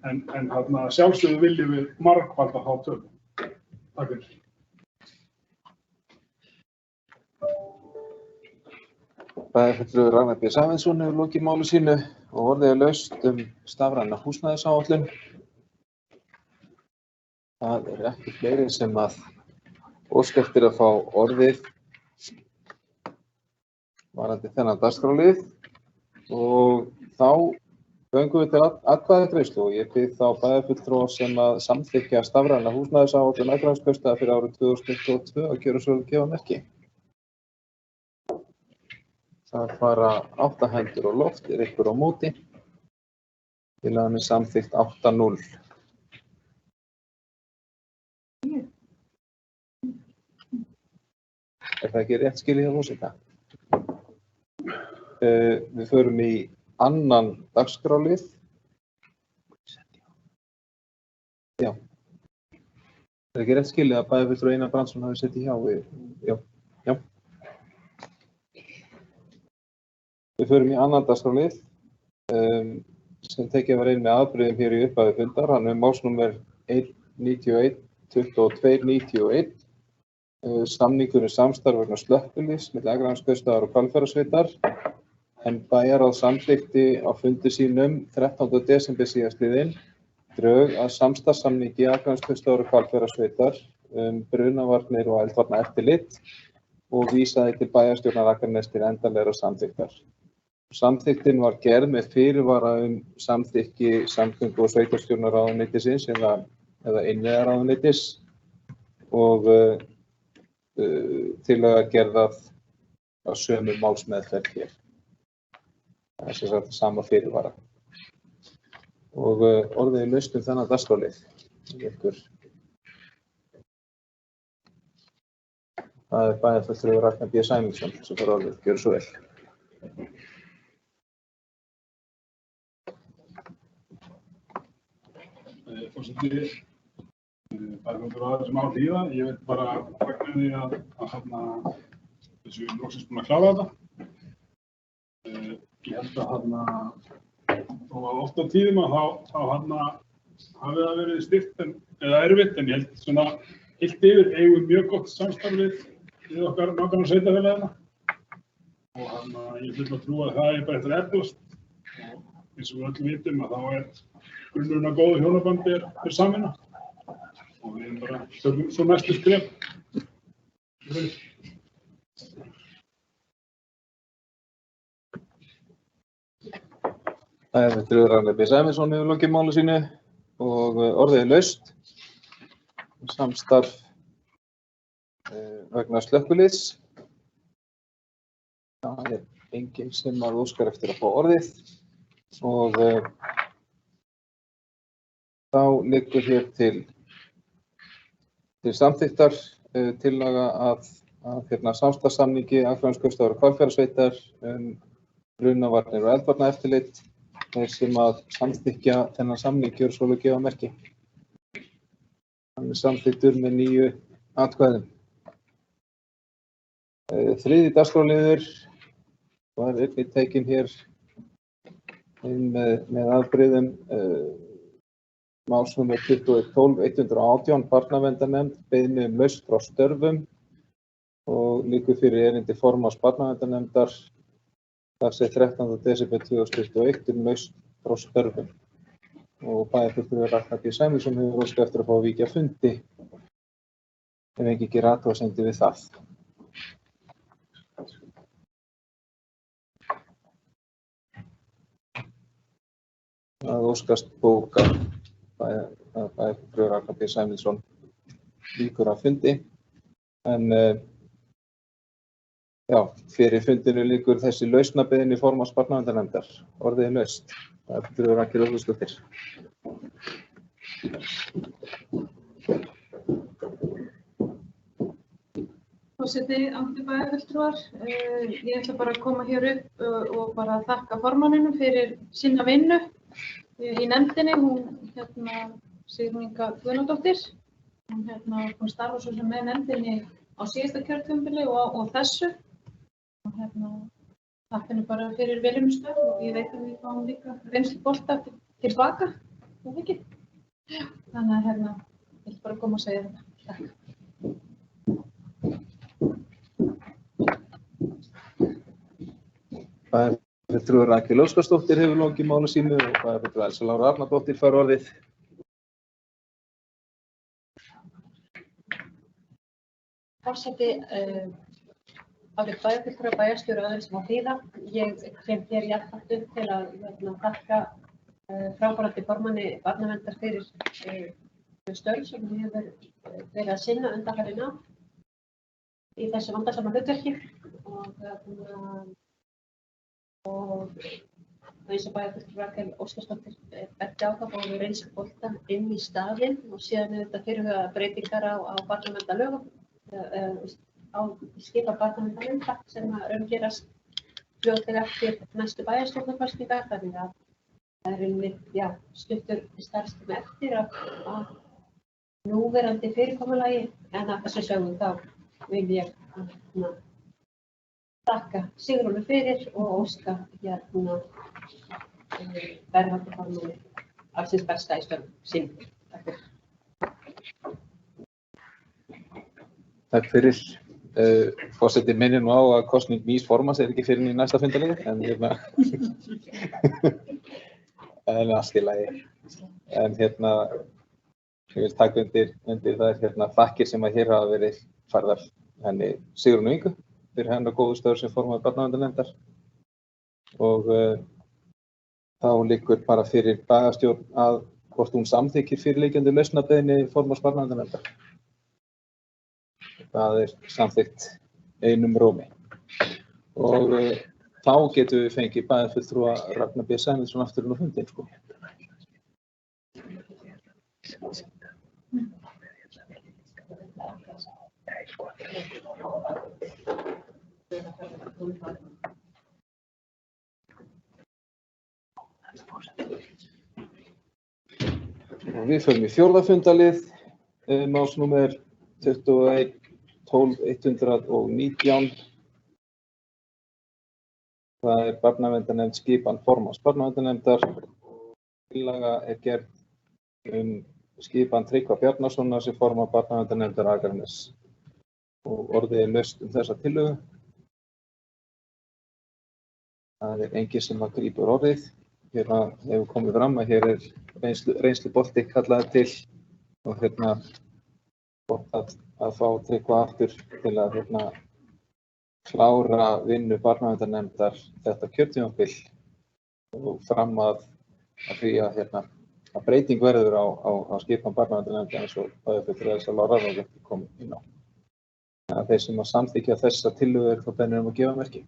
En sjálfsögðu viljum við margfalda þá tölu. Takk fyrir. Bæjarfulltrúi Ragnar B. Sæmundsson hefur lokið máli sínu og orðið laust stafræna húsnæðisáætlun. Það ekki fleiri sem að óska eftir að fá orðið varðandi þennan dagskrárlið og þá göngum við til atkvæðagreiðslu og ég bið þá bæjarfulltrúa sem að samþykkja stafræna húsnæðisáætlun Akraneskautsstaðar fyrir árið 2022 að gjöra svo gefa merki. Það fara 8 hendur á loft, ykkur á móti. Tillagan samþykkt 8-0. Það ekki rétt skilið hjá forseta? Við förum í annan dagskrárlið. Já. Ekki rétt skilið að bæjarfulltrúi Einar Brandsson hafi sett í hjá við? Já. Við förum í annan dagskrárlið sem tekið var inn með afbrigðum hér í upphafi fundar. Hann málsnúmer 191 2291. Samningurinn samstarf vegna slökkviliðs milli Akraneskautsstaðar og Hvalfjarðarsveitar. En bæjarráð samþykkti á fundi sínum 13. desember síðastliðinn drög að samstarfssamningi Akraneskautsstaðar og Hvalfjarðarsveitar brunavarnir og eldvarnaeftirlit og vísaði til bæjarstjórnar Akraness til endanlegrar samþykktar. Samþykktin var gerð með fyrirvara samþykki samgöngu- og sveitarstjórnarráðuneytisins eða innviðaráðuneytis og tillaga gerð að sömu málsmeðferð hér. Það sem sagt sama fyrirvara. Og orðið laust þennan dagskrárlið. Það bæjarfulltrúi Ragnar B. Sæmundsson sem fær orðið. Gjörðu svo vel. Forseti, bæjarfulltrúi aðeins sem á hlýða. Ég veit bara fagna því að þessu loksins búin að klára þetta. Ég held að oft á tíðum að þá hafi það verið styrt eða erfitt, en ég held svona heilt yfir eigum mjög gott samstarf við okkar nágranna sveitarfélagina og ég vil að trúa að það bara eftir að eflast og eins og við öll vitum að þá grunnurinn að góðu hjónabandi samvinna og við bara tökum svo næstu skref. Bæjarfulltrúi Ragnar B. Sæmundsson hefur lokið máli sínu og orðið laust. Samstarf vegna slökkviliðs. Það enginn sem að óskar eftir að fá orðið og þá liggur hér til samþykktar tillaga að samstarfssamningi Akraneskautsstaðar og Hvalfjarðarsveitar brunavarnir og eldvarnaeftirlit. Þeir sem að samþykkja þennan samning gjöra svo vel gefa merki. Hann er samþykktur með 9 atkvæðum. Þriðji dagskrárliður var einnig tekinn hér inn með afbrigðum málsnúmer 2112-118 barnaverndarnefnd beiðni lausn frá störfum og liggur fyrir erindi formanns barnaverndarnefndar dagsett 13. desember 2021 lausn frá störfum. Og bæjarfulltrúi Ragnar B. Sæmundsson hefur óskað eftir að fá að víkja fundi ef enginn gerir athugasemdir við það. Það óskast bóka að bæjarfulltrúi Ragnar B. Sæmundsson víkur af fundi. En já, fyrir fundinu liggur þessi lausnabeiðni formanns barnaverndarnefndar. Orðið er laust. Bæjarfulltrúi Rakel Ólafsdóttir. Forseti, ágætu bæjarfulltrúar, ég ætla bara að koma hér upp og bara þakka formanninum fyrir sína vinnu í nefndinni. Hún Sigrún Inga Guðnadóttir, hún starfar svo sem með nefndinni á síðasta kjörtímabili og þessu. Takk henni bara fyrir viljumstörf og ég veit að við fáum líka reynslubolta tilbaka. Þannig að ég vil bara koma og segja þetta. Takk. Bæjarfulltrúi Rakel Óskarsdóttir hefur lokið máli sínu og bæjarfulltrúi Elsa Lára Arnardóttir fær orðið. Forseti, ágætu bæjarfulltrúar, bæjarstjóri og aðrir sem á hlýða. Ég kem hér jafnframt upp til að þakka fráfarandi formanni barnaverndar fyrir störf sem hún hefur verið að sinna undanfarin ár í þessu vandasama hlutverki og eins og bæjarfulltrúi Rakel Óskarsdóttir benti á það fáum við reynslubolta inn í staðinn og síðan þetta fyrirhugaðar breytingar á barnaverndarlögum á skipa barnaverndarnefnda sem raungerast fljótlega eftir næstu bæjarstjórnarkosningar, þannig að það er stuttur starfstími eftir að núverandi fyrirkomulagi, en að þessu sögðu þá vil ég þakka Sigrúnu fyrir og óska verðandi formanni alls hins besta í störfum sínum. Takk fyrir. Takk fyrir. Forseti minnir nú á að kosning nýs formanns ekki fyrir í næsta fundarlið, en en allt í lagi. En ég vil taka undir þær þakkir sem að hér hafa verið færðar henni Sigrúnu Ingu fyrir hennar góðu störf sem formaður barnaverndarnefndar. Og þá liggur bara fyrir bæjarstjórn að hvort hún samþykkir fyrirliggjandi lausnabeiðni formanns barnaverndarnefndar. Það er samþykkt einum rómi. Og þá getum við fengið bæjarfulltrúa Ragnar B. Sæmundsson aftur inn á fundinn. Og við förum í fjórða fundalið, málsnúmer 2112-119. Það er barnaverndarnefnd skipan formanns barnaverndarnefndar. Tillaga er gerð skipan Tryggva Bjarnasonar sem formann barnaverndarnefndar Akraness. Og orðið er laust þessa tillögu. Það er enginn sem að grípur orðið. Hér hefur komið fram að hér er reynslubolti kallaður til og gott að fá Tryggva aftur til að klára vinnu barnaverndarnefndar þetta kjörtímabil og fram að því að breyting verður á skipan barnaverndarnefndar eins og bæjarfulltrúi Elsa Lára Arnardóttir kom inn á. Þeir sem að samþykkja þessa tillögu er þá beðnir að gefa merki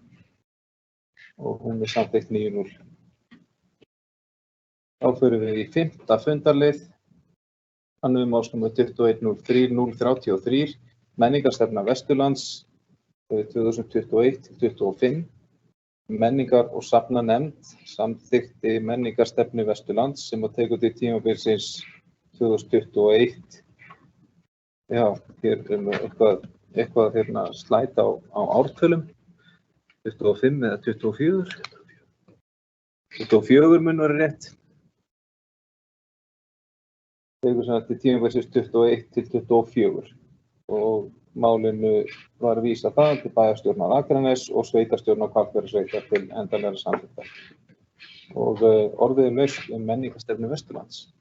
og hún er samþykkt 9-0. Þá förum við í 5. fundarlið. Annað málsnúmer 2103-033, menningarstefna Vesturlands 2021-2025. Menningar- og safnanefnd samþykkti menningarstefnu Vesturlands sem að tekur til tímabilsins 2021. Já, hér eitthvað hérna slæta á ártölum, 25 eða 24. 24 mun vera rétt. Tekur sem til tímabilsins 21 til 24 og málinu var vísað þaðan til bæjarstjórnar Akraness og sveitarstjórnar Hvalfjarðarsveitar til endanlegrar samþykktar. Og orðið laust menningarstefnu Vesturlands.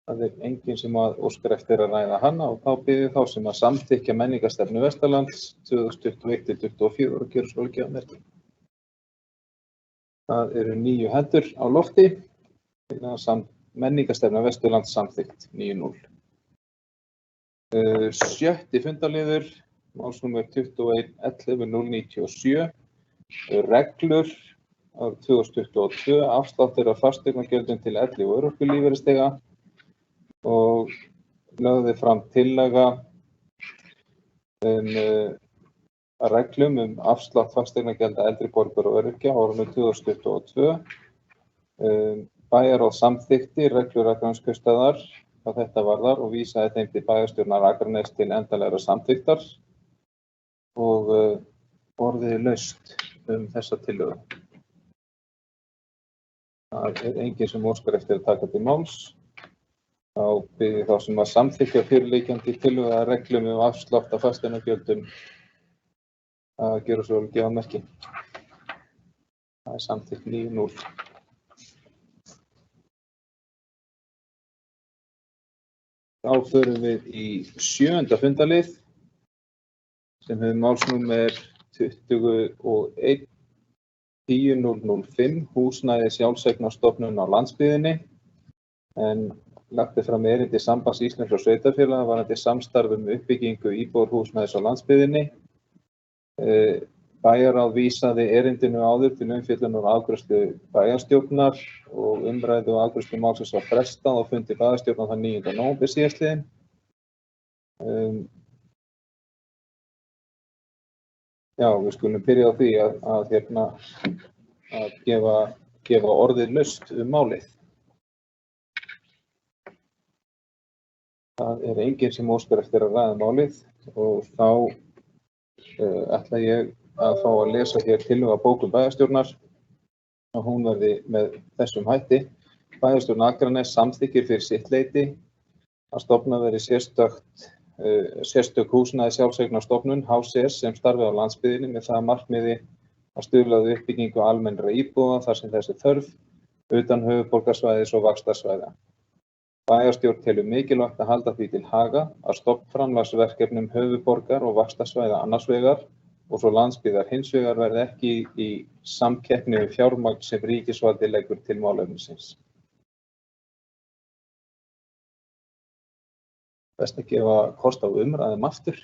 Það enginn sem óskar eftir að ræða hana og þá bið ég þá sem að samþykkja menningarstefnu Vesturlands 2021 til 2024 og gera svo ekki að merki. Það eru 9 hendur á lofti. Menningarstefna Vesturlands samþykkt 9-0. 7. fundarliður, málsnúmer 21.11.097, reglur árið 2022, afsláttur af fasteignagjöldum til elli- og örorkulífeyrisþega og lögði fram tillaga reglum afslátt fasteignagjalda eldri borgara og öryrkja á árinu 2022. Bæjarráð samþykkti reglur Akraneskaupstaðar hvað þetta varðar og vísaði þeim til bæjarstjórnar Akraness til endanlegrar samþykktar og orðið laust þessa tillögu. Það enginn sem óskar eftir að taka til máls. Þá bið ég þá sem að samþykkja fyrirliggjandi tillögu að reglum afslátt af fasteignagjöldum að gera svo vel gefa merki. Það samþykkt 9-0. Þá förum við í 7. fundarlið sem hefur málsnúmer 21.10.005 húsnæði sjálfseignarstofnun á landsbyggðinni en lagt fram erindi Sambands íslenskra sveitarfélaga varðandi samstarf uppbyggingu íbúðarhúsnæðis á landsbyggðinni. Bæjarráð vísaði erindinu áður til umfjöllunar og afgreiðslu bæjarstjórnar og umræðu og afgreiðslu málsins var frestað á fundi bæjarstjórnar þann 9. nóvember síðastliðinn. Já, við skulum byrja á því að gefa orðið laust málið. Það enginn sem óskar eftir að ræða málið og þá ætla ég að fá að lesa hér tillögu að bókun bæjarstjórnar og hún verði með þessum hætti. Bæjarstjórn Akraness samþykkir fyrir sitt leyti að stofnað verði sérstök húsnæði sjálfseignarstofnun HCS sem starfi á landsbyggðinni með það markmiði að stuðla að uppbyggingu almennra íbúða þar sem þessi þörf utan höfuðborgarsvæðis og vaxtarsvæða. Bæjarstjórn telur mikilvægt að halda því til haga að stofnframlagsverkefnum höfuðborgar og vaxtarsvæða annars vegar og svo landsbyggðar hins vegar verði ekki í samkeppni við fjármagn sem ríkisvaldi leggur til málefnisins. Best að gefa kost á umræðum aftur.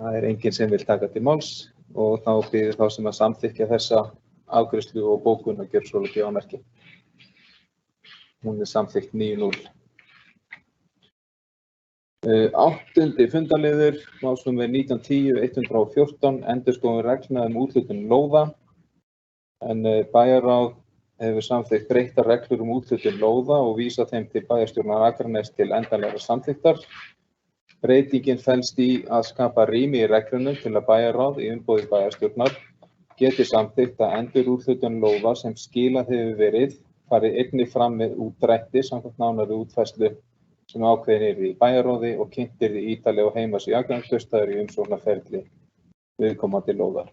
Það enginn sem vil taka til máls og þá bið þá sem að samþykkja þessa afgreiðslu og bókun að gera svo vel gefa merki. Hún samþykkt 9-0. 8. fundarliður, málsnúmer 1910-114, endurskoðun reglna úthlutun lóða. En bæjarráð hefur samþykkt breyttar reglur úthlutun lóða og vísa þeim til bæjarstjórnar Akraness til endanlegrar samþykktar. Breytingin felst í að skapa rými í reglunum til að bæjarráð í umboði bæjarstjórnar geti samþykkt að endurúthlutun lóða sem skilað hefur verið farið einnig fram með útdrætti samkvæmt nánari útfærslu sem ákveðin yrði í bæjarráði og kynnt yrði ítarlega á heimasíðu Akraneskaupstaðar í umsóknarferli viðkomandi lóðar.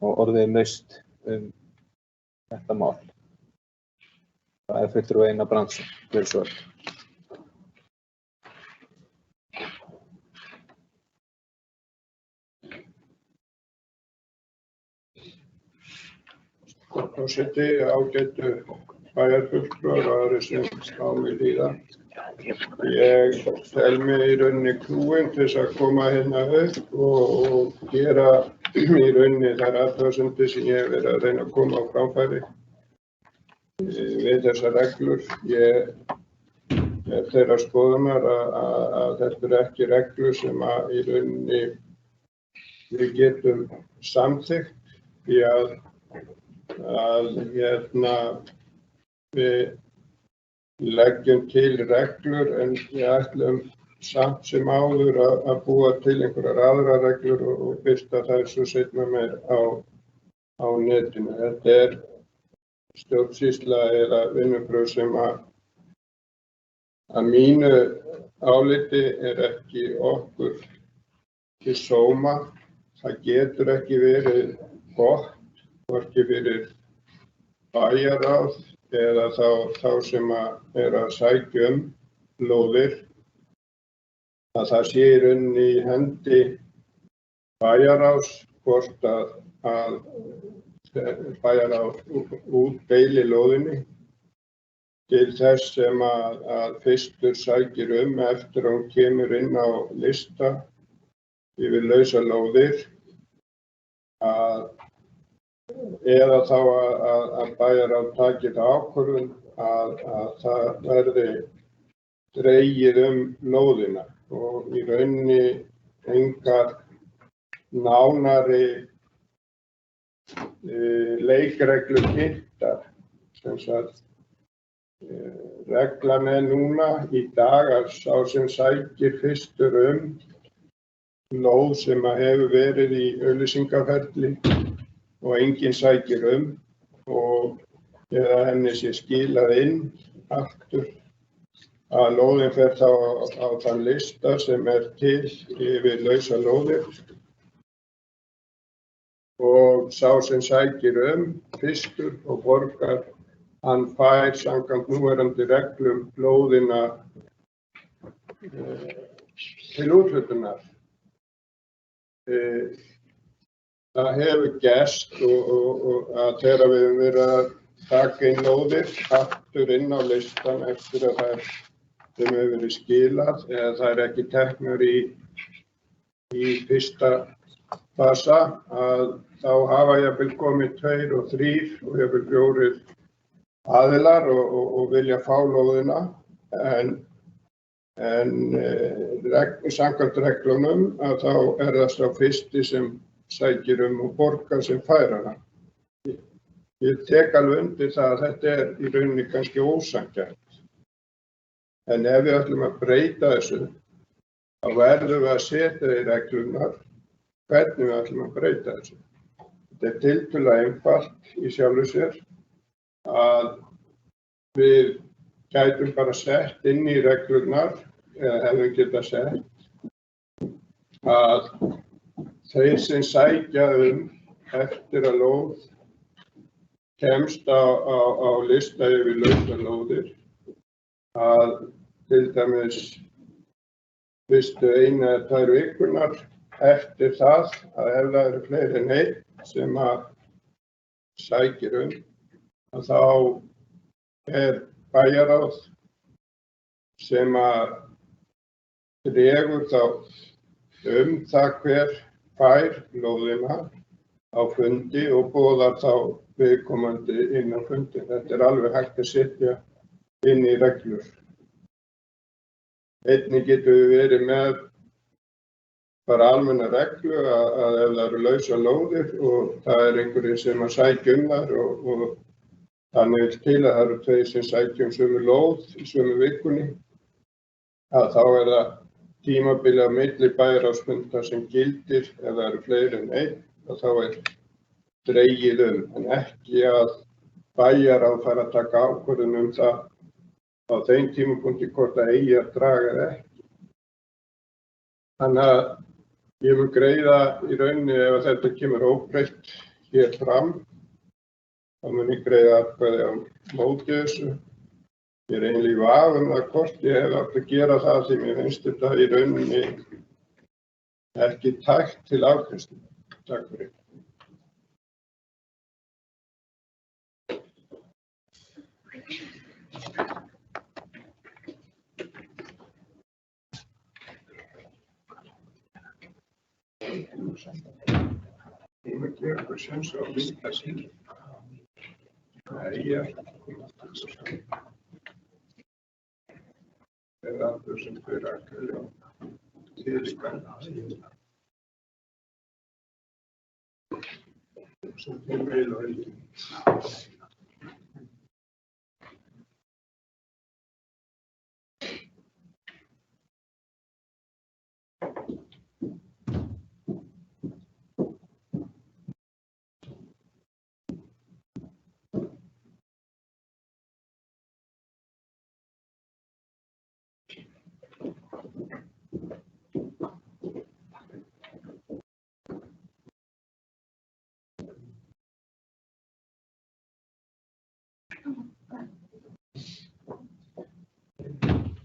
Og orðið laust þetta mál. Það fulltrúi Einar Brandsson. Gjörðu svo vel. Forseti, ágætu bæjarfulltrúar og aðrir sem á mig líða. Ég tel mig í rauninni knúinn til þess að koma hérna upp og gera í rauninni þær athugasemdir sem ég hef verið að reyna að koma á framfæri við þessar reglur. Ég er þeirrar skoðunar að þetta eru ekki reglur sem að í rauninni við getum samþykkt því að við leggjum til reglur en við ætlum samt sem áður að búa til einhverjar aðrar reglur og birta þær svo seinna meir á netinu. Þetta er stjórnsýsla eða vinnubrögð sem að mínu áliti er ekki okkur til sóma. Það getur ekki verið gott, hvorki fyrir bæjarráð eða þá sem að sækja lóðir, að það sé í rauninni í hendi bæjarráðs hvort að bæjarráð útdeili lóðinni til þess sem að fyrstur sækir eftir að hún kemur inn á lista yfir lausar lóðir, eða þá að bæjarráð taki það ákvörðun að það verði dregið lóðina og í rauninni engar nánari leikreglur kynntar. Sem sagt, reglan er núna í dag að sá sem sækir fyrstur lóð sem að hefur verið í auglýsingaferli og enginn sækir og eða henni sé skilað inn aftur, að lóðin fer þá á þann lista sem er til yfir lausar lóðir og sá sem sækir fyrstur og borgar, hann fær samkvæmt núverandi reglum lóðina til úthlutunar. Það hefur gerst og að þegar við höfum verið að taka inn lóðir aftur inn á listan eftir að þeim hefur verið skilað eða það er ekki teknar í fyrsta fasa, að þá hafa jafnvel komið 2 og 3 og jafnvel 4 aðilar og vilja fá lóðina en samkvæmt reglunum að þá er það sá fyrsti sem sækir og borgar sem fær hana. Ég tek alveg undir það að þetta er í rauninni kannski ósanngjarnt. En ef við ætlum að breyta þessu, þá verðum við að setja í reglurnar hvernig við ætlum að breyta þessu. Þetta er tiltölulega einfalt í sjálfu sér að við gætum bara sett inn í reglurnar, eða hefum getað sett, að þeir sem sækja eftir að lóð kemst á lista yfir lausar lóðir, að til dæmis fyrstu 1 eða 2 vikurnar eftir það að ef það eru fleiri en 1 sem að sækir að þá er bæjarráð sem að dregur þá það hver fær lóðina á fundi og boðar þá viðkomandi inn á fundi. Þetta er alveg hægt að setja inn í reglur. Einnig getum við verið með bara almenna reglu að ef það eru lausar lóðir og það er einhverjir sem að sækja þar og þannig til að það eru 2 sem sækja sömu lóð í sömu vikunni, að þá er það tímabili á milli bæjarráðsfunda sem gildir ef það eru fleiri en 1 og þá er dregið en ekki að bæjarráð fara að taka ákvörðun það á þeim tímapunkti hvort það eigi að draga eða ekki. Þannig að ég mun greiða í rauninni ef þetta kemur óbreytt hér fram, þá mun ég greiða atkvæði á móti þessu. Ég er eiginlega í vafa það hvort ég hef átt að gera það því mér finnst þetta í rauninni ekki tækt til afgreiðslu. Takk fyrir. Ég mun gefa ykkur sjans á að vinna sín. Nei, ég er allur sem fyrir að kæla til í gang. sem þeir vil og vilji.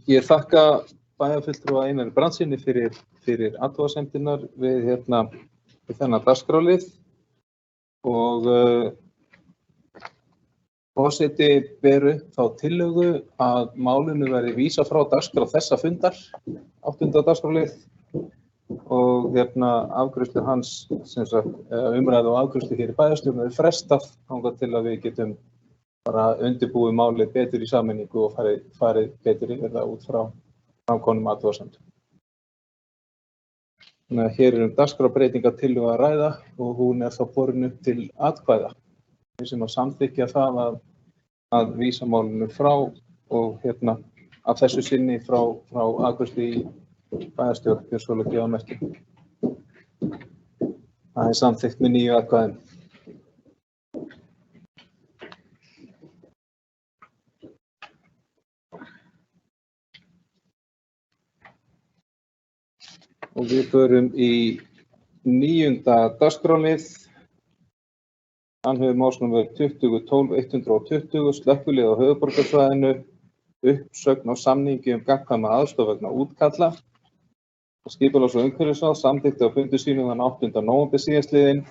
Ég þakka bæjarfulltrúa Einari Brandssyni fyrir athugasemdirnar við þennan dagskrárlið og forseti ber upp þá tillögu að málinu verði vísað frá dagskrá þessa fundar, 8. dagskrárlið, og afgreiðslu hans, sem sagt, umræðu og afgreiðslu hér í bæjarstjórn er frestað þangað til að við getum bara undirbúið málið betur í sameiningu og farið betur yfir það út frá framkomnum athugasemdum. Þannig að hér er dagskrárbreytingartillögu að ræða og hún er þá borin upp til atkvæða. Þeir sem að samþykkja það að vísa málinu frá og af þessu sinni frá afgreiðslu í bæjarstjórn Björnsvölu og gefa merki. Það er samþykkt með 9 atkvæðum. Og við förum í 9. dagskrárlið. Hann hefur málsnúmer 2012-120, slökkvilið á höfuðborgarsvæðinu, uppsögn á samningi gagnkvæma aðstoð vegna útkalla. Skipulags- og umhverfisráð samþykkti á fundi sínum þann 8. nóvember síðastliðinn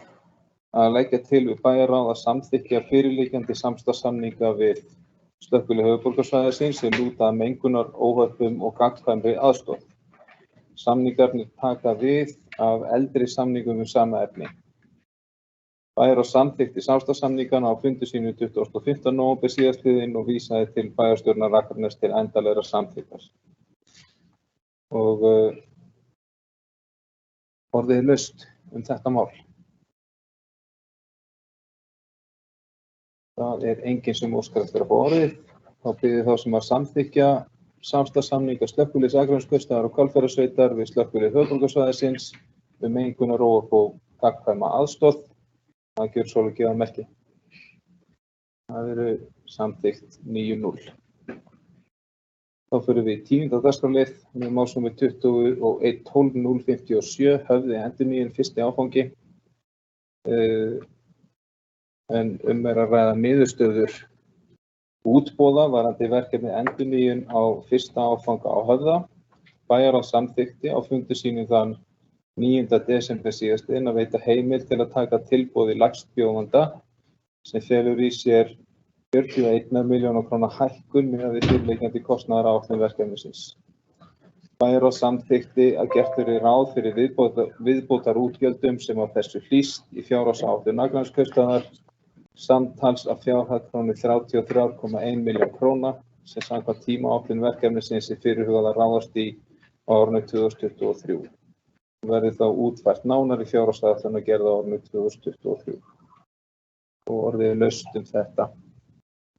að leggja til við bæjarráð að samþykkja fyrirliggjandi samstarfssamninga við slökkvilið höfuðborgarsvæðisins sem lúta að mengunar, óhöppum og gagnkvæmri aðstoð. Samningarnir taka við af eldri samningum sama efni. Bæjarráð samþykkti samstarfssamningana á fundi sínu 25. nóvember síðastliðinn og vísaði til bæjarstjórnar Akraness til endanlegrar samþykktar. Og orðið er laust þetta mál. Það er enginn sem óskar eftir að fá orðið. Þá biður þá sem að samþykkja samstarfssamninga slökkviliðs Akraneskaupstaðar og Hvalfjarðarsveitar við slökkvilið höfuðborgarsvæðisins mengunar og gagnkvæma aðstoð að Björnsvölu og gefa merki. Það eru samþykkt 9-0. Þá förum við í 10. dagskrárlið með málsnúmer 21-12-057 höfði endurnýjun 1. áfangi. En er að ræða niðurstöður útboða varðandi verkefni endurnýjun á 1. áfanga á Höfða. Bæjarráð samþykkti á fundi sínum þann 9. desember síðastliðinn að veita heimild til að taka tilboð í lægstbjóðanda sem felur í sér 41 milljóna króna hækkun miðað við fyrirliggjandi kostnaðaráætlun verkefnisins. Bæjarráð samþykkti að gert verði ráð fyrir viðbótarútgjöldum sem af þessu hlýst í fjárhagsáætlun Akraneskaupstaðar samtals af fjárhæð krónu 33,1 milljón króna sem samkvæmt tímaáætlun verkefnisins er fyrirhugað að ráðast í á árinu 2023. Verði þá útfært nánar í fjárhagsáætlun að gerða á árinu 2023. Og orðið er laust þetta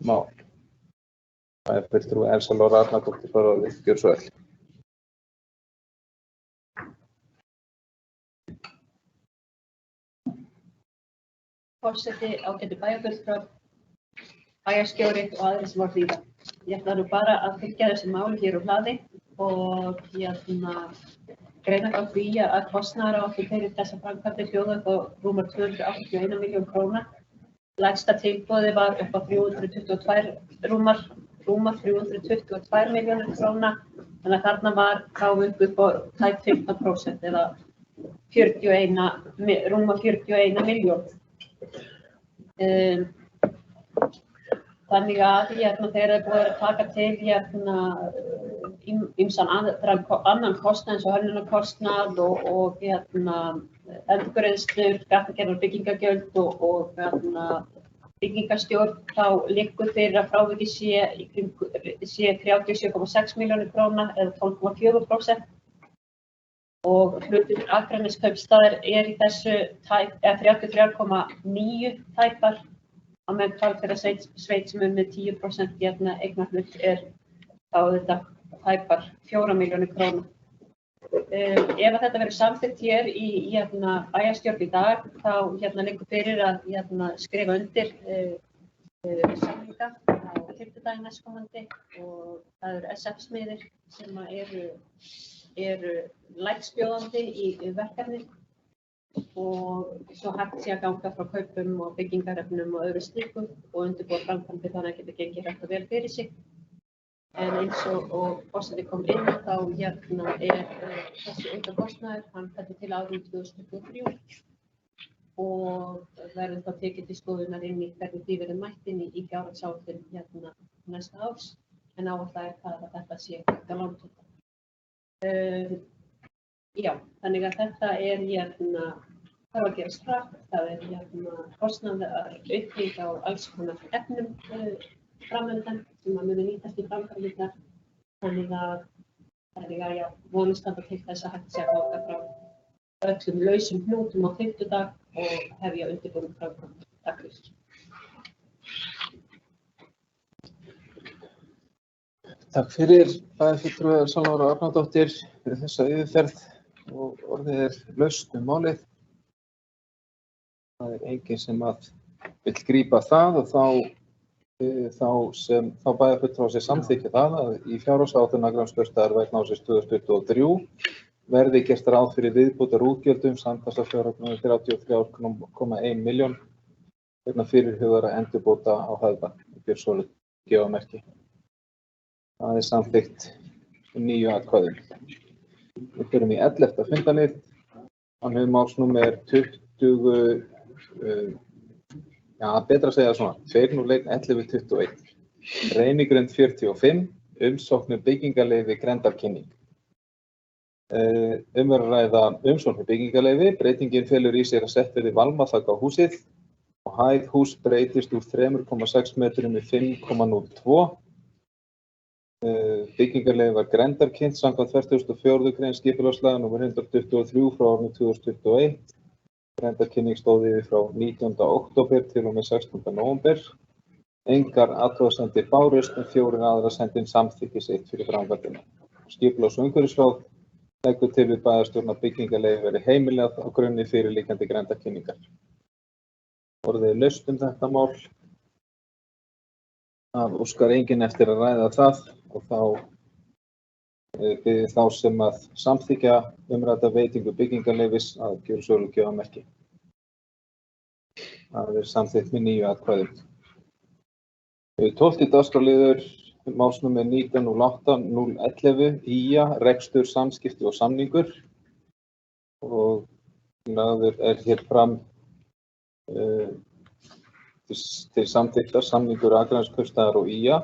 mál. Það er fulltrúi Elsa Lára Arnardóttir frá ráðið, gjörðu svo vel. Forseti, ágætu bæjarfulltrúar, bæjarstjóri og aðrir sem var hlýða. Ég ætla nú bara að fylgja þessi máli hér úr hlaði og greina frá því að kostnaðaráætlun fyrir þessa framkvæmdir hljóðar þá rúmar 281 milljón króna. Lægsta tilboði var upp á rúmar 322 milljónir króna, þannig að þarna var frávik upp á tæp 15% eða rúma 41 milljón. Þannig að þegar það er búið að taka til ýmsan annan kostnað eins og hönnunarkostnað og endurgreiðslur, gatnagerðar og byggingargjöld og byggingarstjórn, þá liggur fyrir að frávikið sé 37,6 milljónir króna eða 12,4%. og hlutur Akraneskaupstaðar í þessu 33,9 tæpar á meðan Hvalfjarðarsveit sem með 10% eignarhlut þá þetta tæpar 4 milljónir króna. Ef þetta verður samþykkt hér í bæjarstjórn í dag þá liggur fyrir að skrifa undir samninga á fimmtudaginn næstkomandi og það eru SF-smiðir sem eru lægstbjóðandi í verkefni og svo hægt sé að ganga frá kaupum og byggingarefnum og öðru slíku og undirbúa framkvæmdir þannig að geta gengið hægt og vel fyrir sig. En eins og forseti kom inn þá þessi aukakostnaður, hann fellur til árið 2023 og verður þá tekið til skoðunar inn í hvernig því verður mætt inn í fjárhagsáætlun næsta árs en áætlað það að þetta sé ekki að lántöku. Já, þannig að þetta þarf að gerast hratt, það kostnaðar aukning á alls konar efnum framöndan sem að muni nýtast í framkvæmdirnar, þannig að vonast standa til þess að hægt sé að ganga frá öllum lausum hnútum á fimmtudag og hefja undirbúning framkvæmd. Takk fyrir. Takk fyrir bæjarfulltrúi Sólveig Lára Árnadóttir fyrir þessa yfirferð og orðið laust málið. Það enginn sem vill grípa það og þá bæjarfulltrúar sem samþykkja það að í fjárhagsáætlun Akraneskaupstaðar vegna ársins 2023 verði gert ráð fyrir viðbótarútgjöldum samtals af 433,1 milljón vegna fyrirhugaðra endurbóta á Höfða í Björnsstöðum. Það samþykkt 9 atkvæðum. Við förum í 11. fundarlið. Hann hefur málsnúmer 20, betra að segja svona, 2011121. Reynigrund 45, umsókn byggingarleyfi Grendarkynning. Er að ræða umsókn byggingarleyfi, breytingin felur í sér að sett verði valmaþak á húsið og hæð hús breytist úr 3,6 metrum í 5,02. Byggingarleyfi var Grendarkynnt samkvæmt 44. grein skipulagslaga nr. 123 frá árinu 2021. Grendarkynning stóð yfir frá 19. október til og með 16. nóvember. Engar athugasemdir bárust en 4 aðrar sendu inn samþykki sitt fyrir framkvæmdina. Skipulags- og umhverfisráð leggur til við bæjarstjórn að byggingarleyfi verði heimilað á grunni fyrirliggjandi Grendarkynningar. Orðið laust þetta mál. Það óskar enginn eftir að ræða það og þá biður þá sem að samþykkja umrædda veitingu byggingarleyfis að gjöra sölugjafmerki. Það samþykkt með 9 atkvæðum. 12. dagskrárliður málsnúmer 1908-011 IA, rekstur, samskipti og samningur og lagður hér fram til samþykktar samningur Akraneskaupstaðar og IA.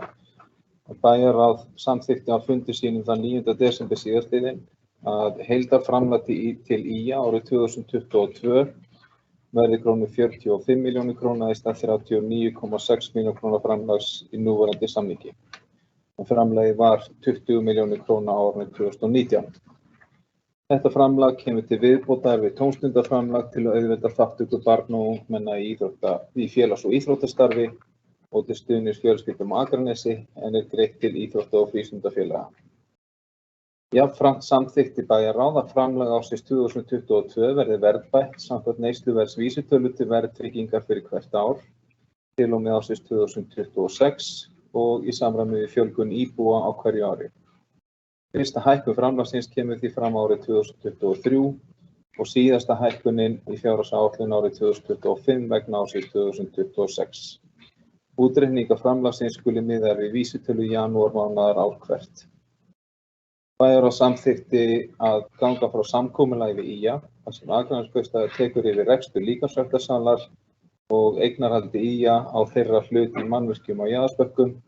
Bæjarráð samþykkti á fundi sínum þann 9. desember síðastliðinn að heildarframlag til IA árið 2022 verði 45 milljónir króna í stað 39,6 milljónir króna framlags í núverandi samningi. Framlagið var 20 milljónir króna á árinu 2019. Þetta framlag kemur til viðbótar við tómstundaframlag til að auðvelda þátttöku barna og ungmenna í félags- og íþróttastarfi og til stuðnings fjölskyldum á Akranesi en greitt til íþrótta- og frístundafélaga. Jafnframt samþykkti bæjarráð að framlag ársins 2022 verði verðbætt samkvæmt neysluverðsvísitölu til verðtryggingar fyrir hvert ár til og með ársins 2026 og í samræmi við fjölgun íbúa á hverju ári. Fyrsta hækkun framlagsins kemur því fram árið 2023 og síðasta hækkunin í fjárhagsáætlun árið 2025 vegna ársins 2026. Útreikningar framlagsins skuli miðaðar við vísitölu janúarmánaðar ár hvert. Bæjarráð samþykkti að ganga frá samkomulagi við IA þar sem Akraneskaupstaður tekur yfir rekstur líkamsræktarsalar og eignarhaldi IA á þeirra hlut í mannvirkjum á Jaðarsbökkum.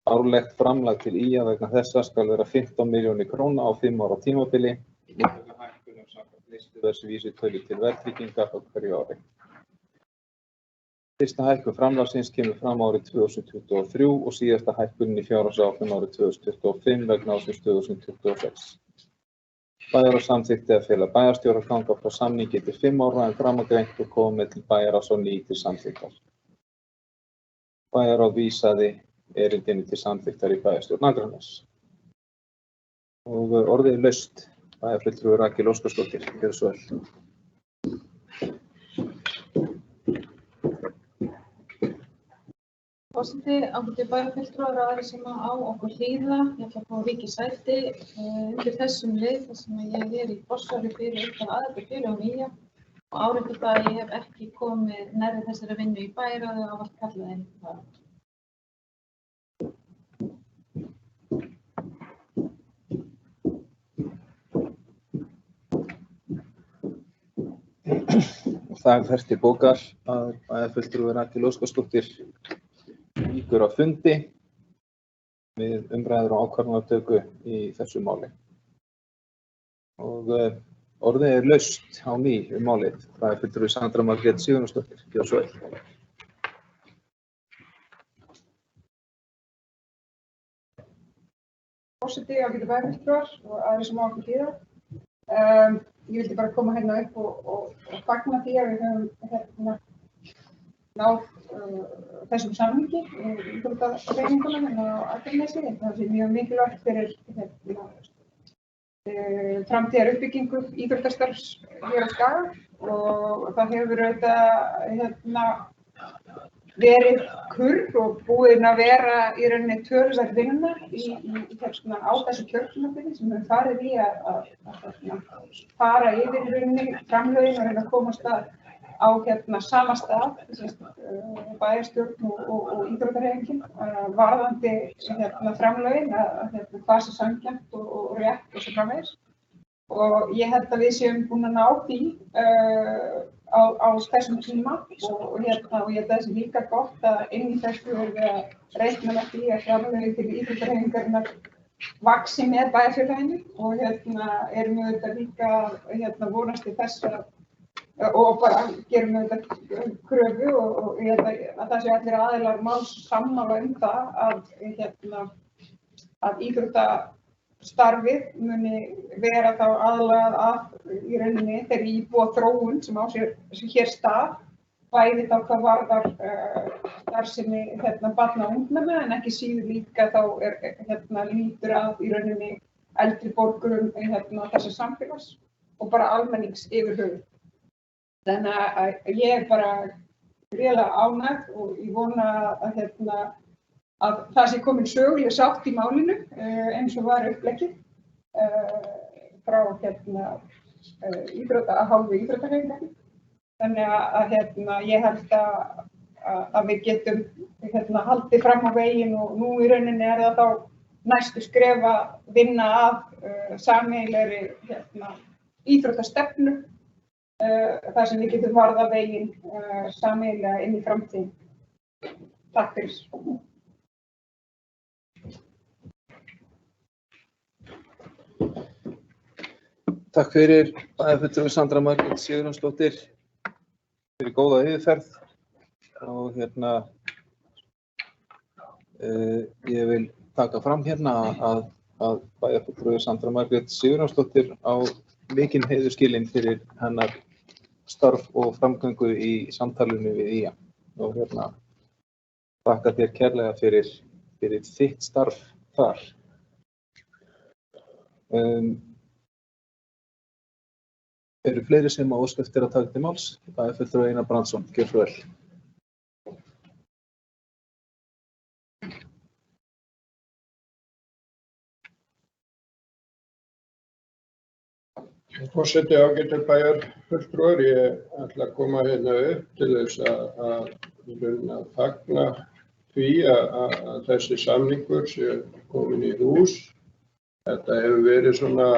Árlegt framlag til IA vegna þessa skal vera 15 milljónir króna á 5 ára tímabili með hækkunum samkvæmt neysluverðsvísitölu til verðtryggingar á hverju ári. Fyrsta hækkun framlagsins kemur fram árið 2023 og síðasta hækkunin í fjárhagsáætlun árið 2025 vegna ársins 2026. Bæjarráð samþykkti að fela bæjarstjóra að ganga frá samningi til 5 ára en framangreint og komið til bæjarráðs á ný til samþykktar. Bæjarráð vísaði erindinu til samþykktar í bæjarstjórn Akraness. Og orðið er laust. Bæjarfulltrúi Rakel Óskarsdóttir, gjörðu svo vel. Forseti, ágætu bæjarfulltrúar og aðrir sem á okkur hlýða, ég ætla að fá að víkja í sæti undir þessum lið þar sem ég er í forsvari fyrir eitthvað aðildarfélögum nýja og árétta það að ég hef ekki komið nærri þessari vinnu í bæjarráði og ávallt kallað inn það. Það er þess til bókar að bæjarfulltrúi Rakel Óskarsdóttir víkur á fundi við umræður og ákvarðanatöku í þessu máli. Og orðið er laust á ný málið. Bæjarfulltrúi Sandra Margrét Sigurjónsdóttir, gjörðu svo vel. Forseti, ágætu bæjarfulltrúar og aðrir sem á okkur hlýða. Ég vildi bara koma hérna upp og fagna því að við höfum náð þessum samningi íþróttahreyfinguna hérna á Akranesi. Það sé mjög mikilvægt fyrir framtíðar uppbyggingu íþróttastarfs hér á Skaga og það hefur auðvitað verið kurr og búin að vera í rauninni tölusverð vinna á þessu kjörtímabili sem við farið í að fara yfir í rauninni framlögin og reyna að komast á sama stað, bæjarstjórn og íþróttahreyfingin varðandi framlögin hvað sé sanngjarnt og rétt og svo framvegis. Og ég held að við séum búin að ná því á þessum tíma og ég held að það sé líka gott að inn í þessu erum við að reikna með því að framlögin til íþróttahreyfingarinnar vaxi með bæjarfélaginu og erum við auðvitað líka vonast til þess og bara gerum við þetta kröfu og ég held að það sé allir aðilar máls sammála það að íþróttastarfið muni vera þá aðlagað að í rauninni þeirri íbúaþróun sem á sér hér stað, bæði þá hvað varðar starfsemi barna og ungmenna en ekki síður líka þá lítur að í rauninni eldri borgurum þessa samfélags og bara almennings yfir höfuð. Þannig að ég er bara gríðarlega ánægð og ég vona að það sé komin söguleg sátt í málinu eins og var uppleggið frá hálfu íþróttahreyfingarinnar. Þannig að ég held að við getum haldið fram á veginn og nú í rauninni er það þá næstu skref að vinna að sameiginlegri íþróttastefnu þar sem við getum varðað veginn sameiginlega inn í framtíðin. Takk fyrir. Takk fyrir bæjarfulltrúi Sandra Margrét Sigurjónsdóttir fyrir góða yfirferð og ég vil taka fram að bæjarfulltrúi Sandra Margrét Sigurjónsdóttir á mikinn heiður skilinn fyrir hennar starf og framgöngu í samtalinu við IA og þakka þér kærlega fyrir þitt starf þar. Eru fleiri sem óska eftir að taka til máls? Bæjarfulltrúi Einar Brandsson, gjörðu svo vel. Forseti, ágætu bæjarfulltrúar, ég ætla að koma hérna upp til þess að fagna því að þessi samningur sé komin í hús. Þetta hefur verið svona,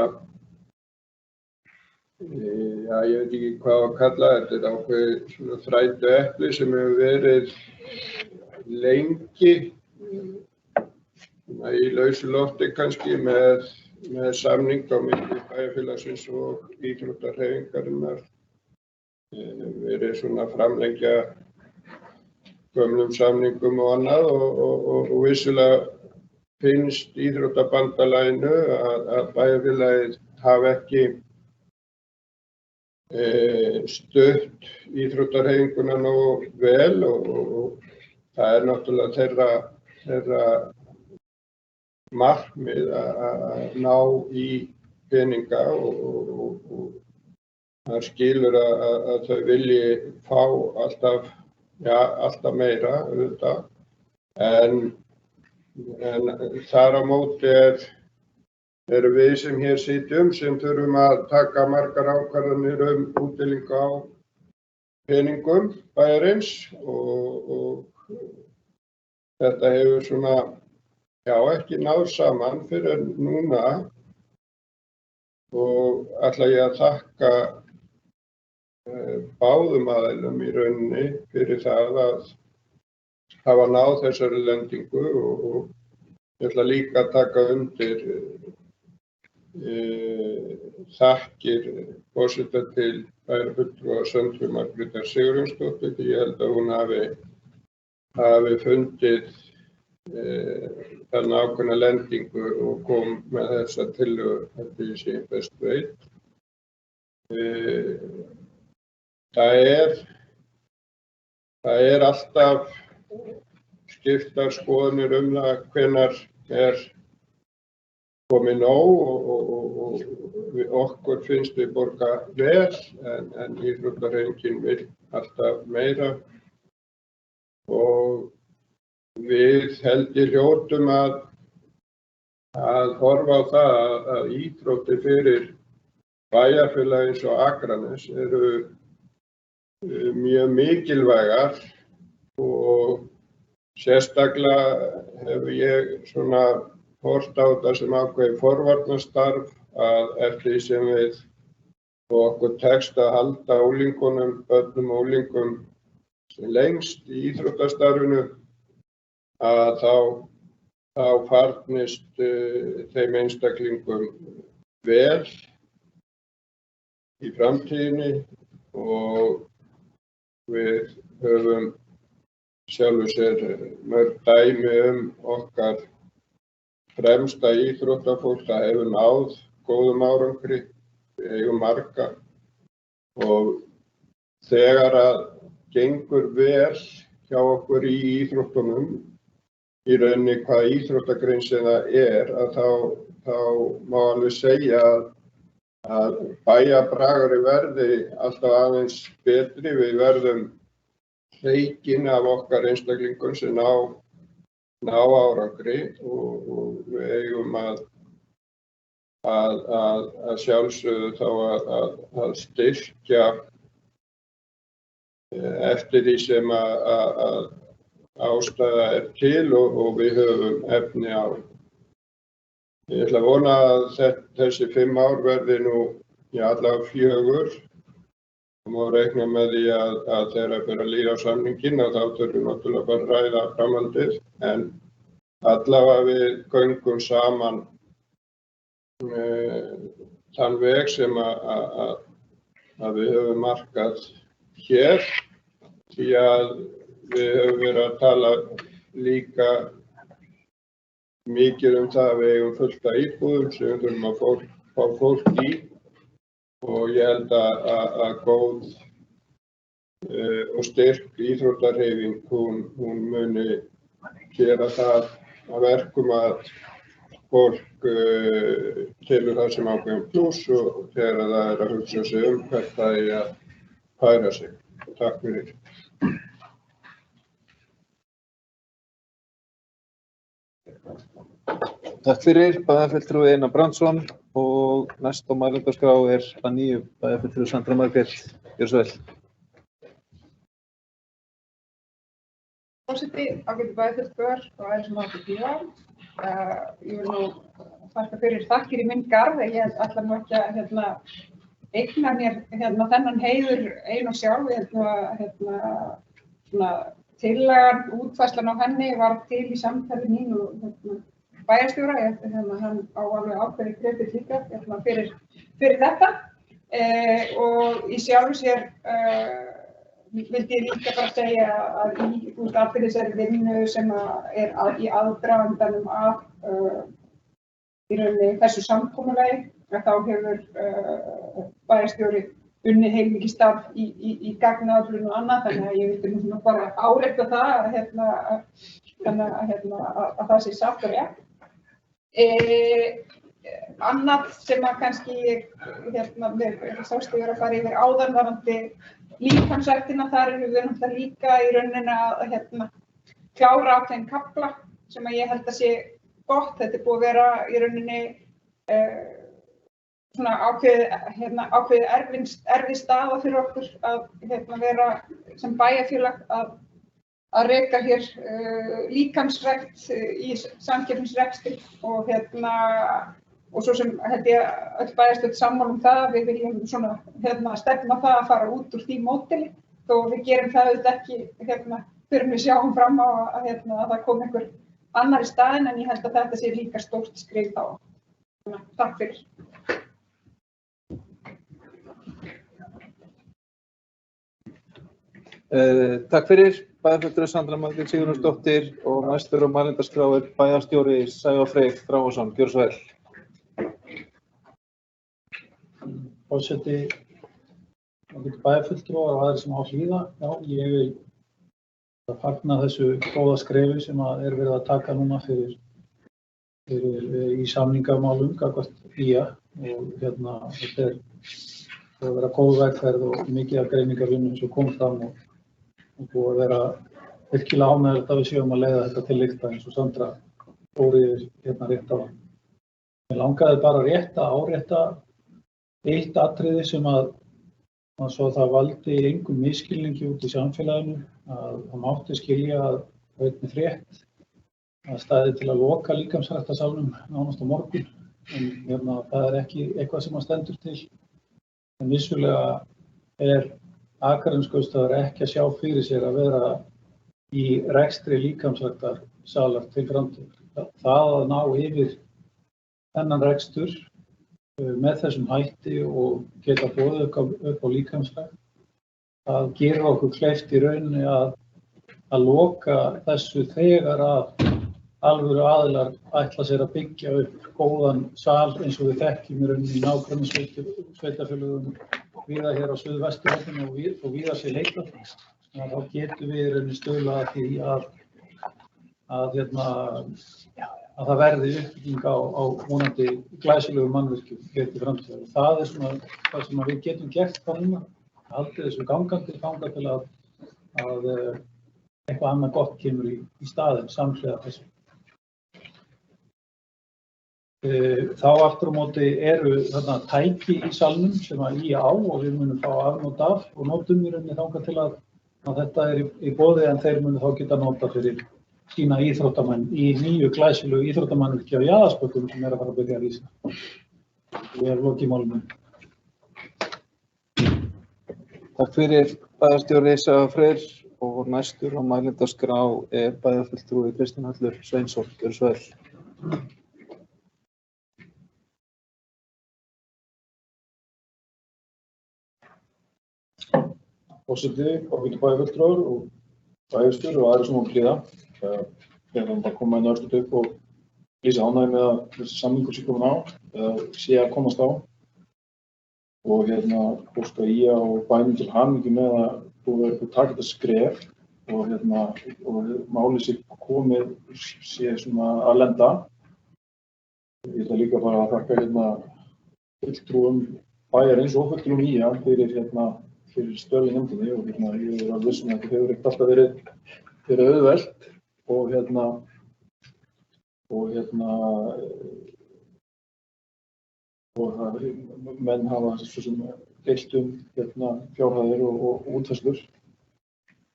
já ég veit ekki hvað að kalla þetta, er ákveðið svona þrætu epli sem hefur verið lengi í lausu lofti kannski með samning á milli bæjarfélagsins og íþróttahreyfingarinnar. Verið svona framlengja gömlum samningum og annað og vissulega finnst íþróttabandalaginu að bæjarfélagið hafa ekki stutt íþróttahreyfinguna nógu vel og það náttúrulega þeirra markmið að ná í peninga og það skilur að þau vilji fá alltaf meira auðvitað. En þar á móti eru við sem hér sitjum sem þurfum að taka margar ákvarðanir útdeilingu á peningum bæjarins og þetta hefur svona, ekki náð saman fyrir núna og ætla ég að þakka báðum aðilum í rauninni fyrir það að hafa náð þessari lendingu og ég ætla líka að taka undir þakkir forseta til bæjarfulltrúa Söndru Margrétar Sigurjónsdóttur því ég held að hún hafi fundið þarna ákveðna lendingu og kom með þessa tillögu eftir því sem ég best veit. Það er alltaf skiptar skoðanir það hvenær komið nóg og okkur finnst við borga vel en íþróttahreyfingin vill alltaf meira og við held ég hljótum að horfa á það að íþróttir fyrir bæjarfélag eins og Akranes eru mjög mikilvægar og sérstaklega hefur ég svona hort á þetta sem ákveðið forvarnastarf að eftir því sem við og okkur tekst að halda börnum og úlingum sem lengst í íþróttastarfinu að þá farnist þeim einstaklingum vel í framtíðinni og við höfum sjálfu sér mörg dæmi okkar fremsta íþróttafólk það hefur náð góðum árangri, við eigum marga og þegar að gengur vel hjá okkur í íþróttunum í rauninni hvað íþróttagrein sem það að þá má alveg segja að bæjarbragari verði alltaf aðeins betri, við verðum hreykin af okkar einstaklingum sem ná árangri og við eigum að sjálfsögðu þá að styrkja eftir því sem að ástæða til og við höfum efni á. Ég ætla að vona að þessi 5 ár verði nú allavega 4. Það má reikna með því að þegar fyrir að líða á samninginn þá þurfum við náttúrulega bara að ræða framhaldið en allavega við göngum saman þann veg sem að við höfum markað hér því að við höfum verið að tala líka mikið það að við eigum fullt af íbúðum sem við þurfum að fá fólk í og ég held að góð og styrk íþróttahreyfing hún muni gera það að verkum að fólk telur það sem ákveðin plús og þegar það að hugsa sig hvert það að færa sig. Takk fyrir. Takk fyrir, bæjarfulltrúi Einar Brandsson og næst á mælendaskrá að nýju bæjarfulltrúi Sandra Margrét. Gjörðu svo vel. Forseti, ágætu bæjarfulltrúar og aðeins sem átti bíða. Ég vil nú þakka fyrir þakkir í minn garð, ég ætla nú ekki að eigna mér þennan heiður ein og sjálf. Ég svona tillagan, útfærslan á henni var til í samtali mín og bæjarstjóra, hann á alveg ákveðið kredit líka fyrir þetta og í sjálfu sér vildi ég líka bara segja að í allir þessari vinnu sem í aðdragandanum af í rauninni þessu samkomulagi, að þá hefur bæjarstjóri unnið heilmikið starf í gagnaöflun og annað, þannig að ég vildi nú bara árétta það að það sé satt og rétt. Annað sem að kannski mér sást ég vera að fara yfir áðan varðandi líkamsræktina, þar erum við náttúrulega líka í rauninni að klára ákveðinn kafla sem að ég held að sé gott. Þetta er búið að vera í rauninni svona ákveðið erfið staða fyrir okkur að vera sem bæjarfélag að reka hér líkamsrækt í samkeppnisrekstri og svo sem held ég öll bæjarstjórn sammála það, við viljum svona stefna það að fara út úr því módeli, þó við gerum það auðvitað ekki fyrir við sjáum fram á að það kom einhver annar í staðinn, en ég held að þetta sé líka stórt skrif þá. Takk fyrir. Takk fyrir, bæjarfulltrúi Sandra Margrét Sigurjónsdóttir og næstur á mælendaskrá bæjarstjóri Sævar Freyr Þráinsson. Gjörðu svo vel. Forseti, bæjarfulltrúar og aðrir sem á hlýða, já, ég vil fagna þessu góða skrefi sem er verið að taka núna fyrir í samningamálum gagnvart IA og þetta er að vera góð vegferð og mikið af greiningarvinnu sem kom fram og búið að vera virkilega ánægjulegt að við séum að leiða þetta til lykta eins og Sandra fór yfir rétt á. Mér langaði bara rétt að árétta eitt atriði sem að svo það valdi engum misskilningi út í samfélaginu, að það mátti skilja að einni frétt að stæði til að loka líkamsræktarsalnum nánast á morgun, en það er ekki eitthvað sem að stendur til. En vissulega Akraneskaupstaður ekki að sjá fyrir sér að vera í rekstri líkamsræktarsalar til framtíðar. Það að ná yfir þennan rekstur með þessum hætti og geta boðið upp á líkamsrækt, það gerir okkur kleift í rauninni að loka þessu þegar að alvöru aðilar ætla sér að byggja upp góðan sal eins og við þekkjum í rauninni í nágrannasveitarfélögum víða hér á suðvesturhorninu og víða sé leitað. Þá getum við í rauninni stuðlað að því að það verði uppbygging á vonandi glæsilegum mannvirkjum hér til framtíðar. Það er svona það sem við getum gert það núna, haldið þessu gangandi þangað til að eitthvað annað gott kemur í staðinn samhliða þessu. Þá aftur á móti eru þarna tæki í salnum sem að IA á og við munum fá afnót af og notum í rauninni þangað til að þetta er í boði, en þeir munu þá geta nota fyrir sína íþróttamenn í nýju glæsilegu íþróttamannvirki á Jaðarsbökkum sem að fara að byrja að rísa. Ég lokið málinu. Takk fyrir, bæjarstjóri Sævar Freyr, og næstur á mælendaskrá bæjarfulltrúi Kristinn Hallur Sveinsson. Gjörðu svo vel. Forseti, bæjarfulltrúar og bæjarstjóri og aðrir sem á hlýða. Ég ætla bara að koma inn örstuð upp og lýsa ánægju með að þessi samningur sé komin á, sé að komast á. Og óska IA og bænum til hamingju með að búið að taka þetta skref og málið sé komið sé svona að lenda. Ég ætla líka bara að þakka fulltrúum bæjarins og fulltrúum IA fyrir störf í nefndinni og ég alveg viss að þetta hefur ekkert alltaf verið auðvelt og menn hafa svo sem deilt fjárhæðir og útfærslur.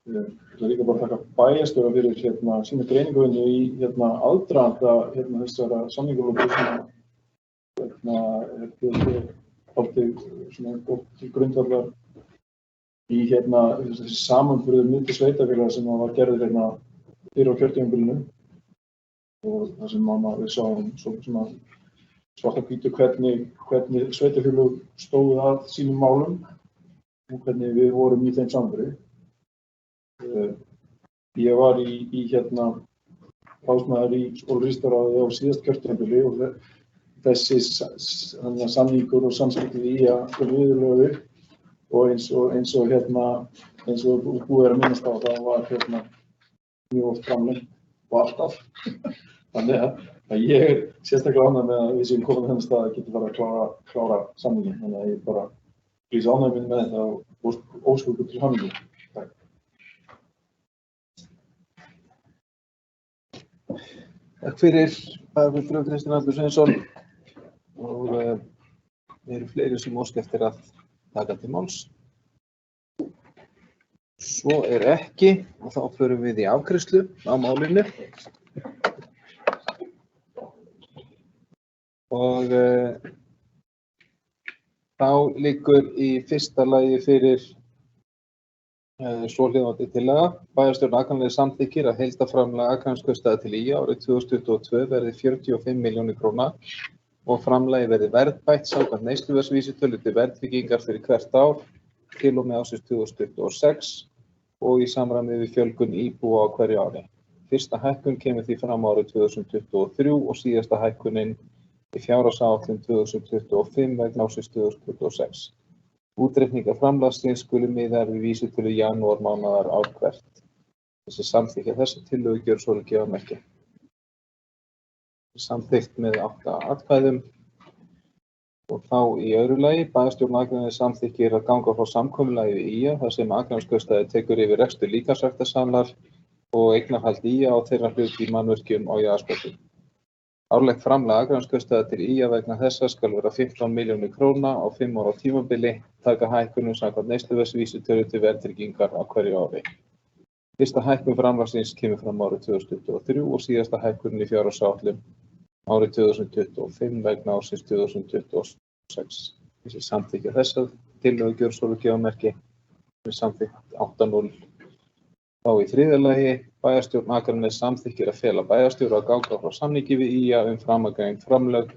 Ég ætla líka bara að þakka bæjarstjóra fyrir sína greiningavinnu í aðdraganda þessara samningalópa sem alltaf svona gott til grundvallar í þessi samanburður milli sveitarfélaga sem var gerður fyrr á kjörtímabilinu og það sem við sáum svona svart á hvítu hvernig sveitarfélög stóðu að sínum málum og hvernig við vorum í þeim samanburði. Ég var í ráðsmaður í skólaríkisráði á síðasta kjörtímabili og þessi samningur og samskipti við IA viðurlögu og eins og búið að minnast á það var mjög oft framlengt og alltaf. Þannig að ég sérstaklega ánægður með að við séum komin á þennan stað að geta bara að klára samninginn. Þannig að ég bara lýsi ánægður minn með þetta og óska ykkur til hamingju. Takk. Takk fyrir, bæjarfulltrúi Kristinn Aldur Sveinsson og eru fleiri sem óska eftir að taka til máls. Svo ekki og þá förum við í afgreiðslu á málinu. Og þá liggur í fyrsta lagi fyrir svohljóðandi tillaga. Bæjarstjórn Akraness samþykkir að heildarframlag Akraneskaupstaðar til IA árið 2022 verði 45 milljónir króna og framlagi verði verðbætt samkvæmt neysluverðsvísitölu til verðtryggingar fyrir hvert ár til og með ársins 2026 og í samræmi við fjölgun íbúa á hverju ári. Fyrsta hækkun kemur því fram árið 2023 og síðasta hækkunin í fjárhagsáætlun 2025 vegna ársins 2026. Útreikningar framlagsins skulu miðaðir við vísitölu janúarmánaðar ár hvert. Þessi samþykkja þessa tillögu gjör svo að gefa merki. Samþykkt með 8 atkvæðum og þá í öðru lagi bæjarstjórn Akraness samþykkir að ganga frá samkomulagi við IA þar sem Akraneskaupstaður tekur yfir rekstur líkamsræktarsalar og eignarhald IA á þeirra hlut í mannvirkjum á Jaðarsgötu. Árlegt framlag Akraneskaupstaðar til IA vegna þessa skal vera 15 milljónir króna á 5 ára tímabili, taka hækkunum samkvæmt neysluverðsvísitölu til verðtryggingar á hverju ári. Fyrsta hækkun framlagsins kemur fram árið 2023 og síðasta hækkunin í fjárhagsáætlun árið 2025 vegna ársins 2026. Þessi samþykkja þessa tillögu gjör svo að gefa merki. Samþykkt 8-0. Þá í þriðja lagi bæjarstjórn Akraness samþykkir að fela bæjarstjóra að ganga frá samningi við IA framangreind framlög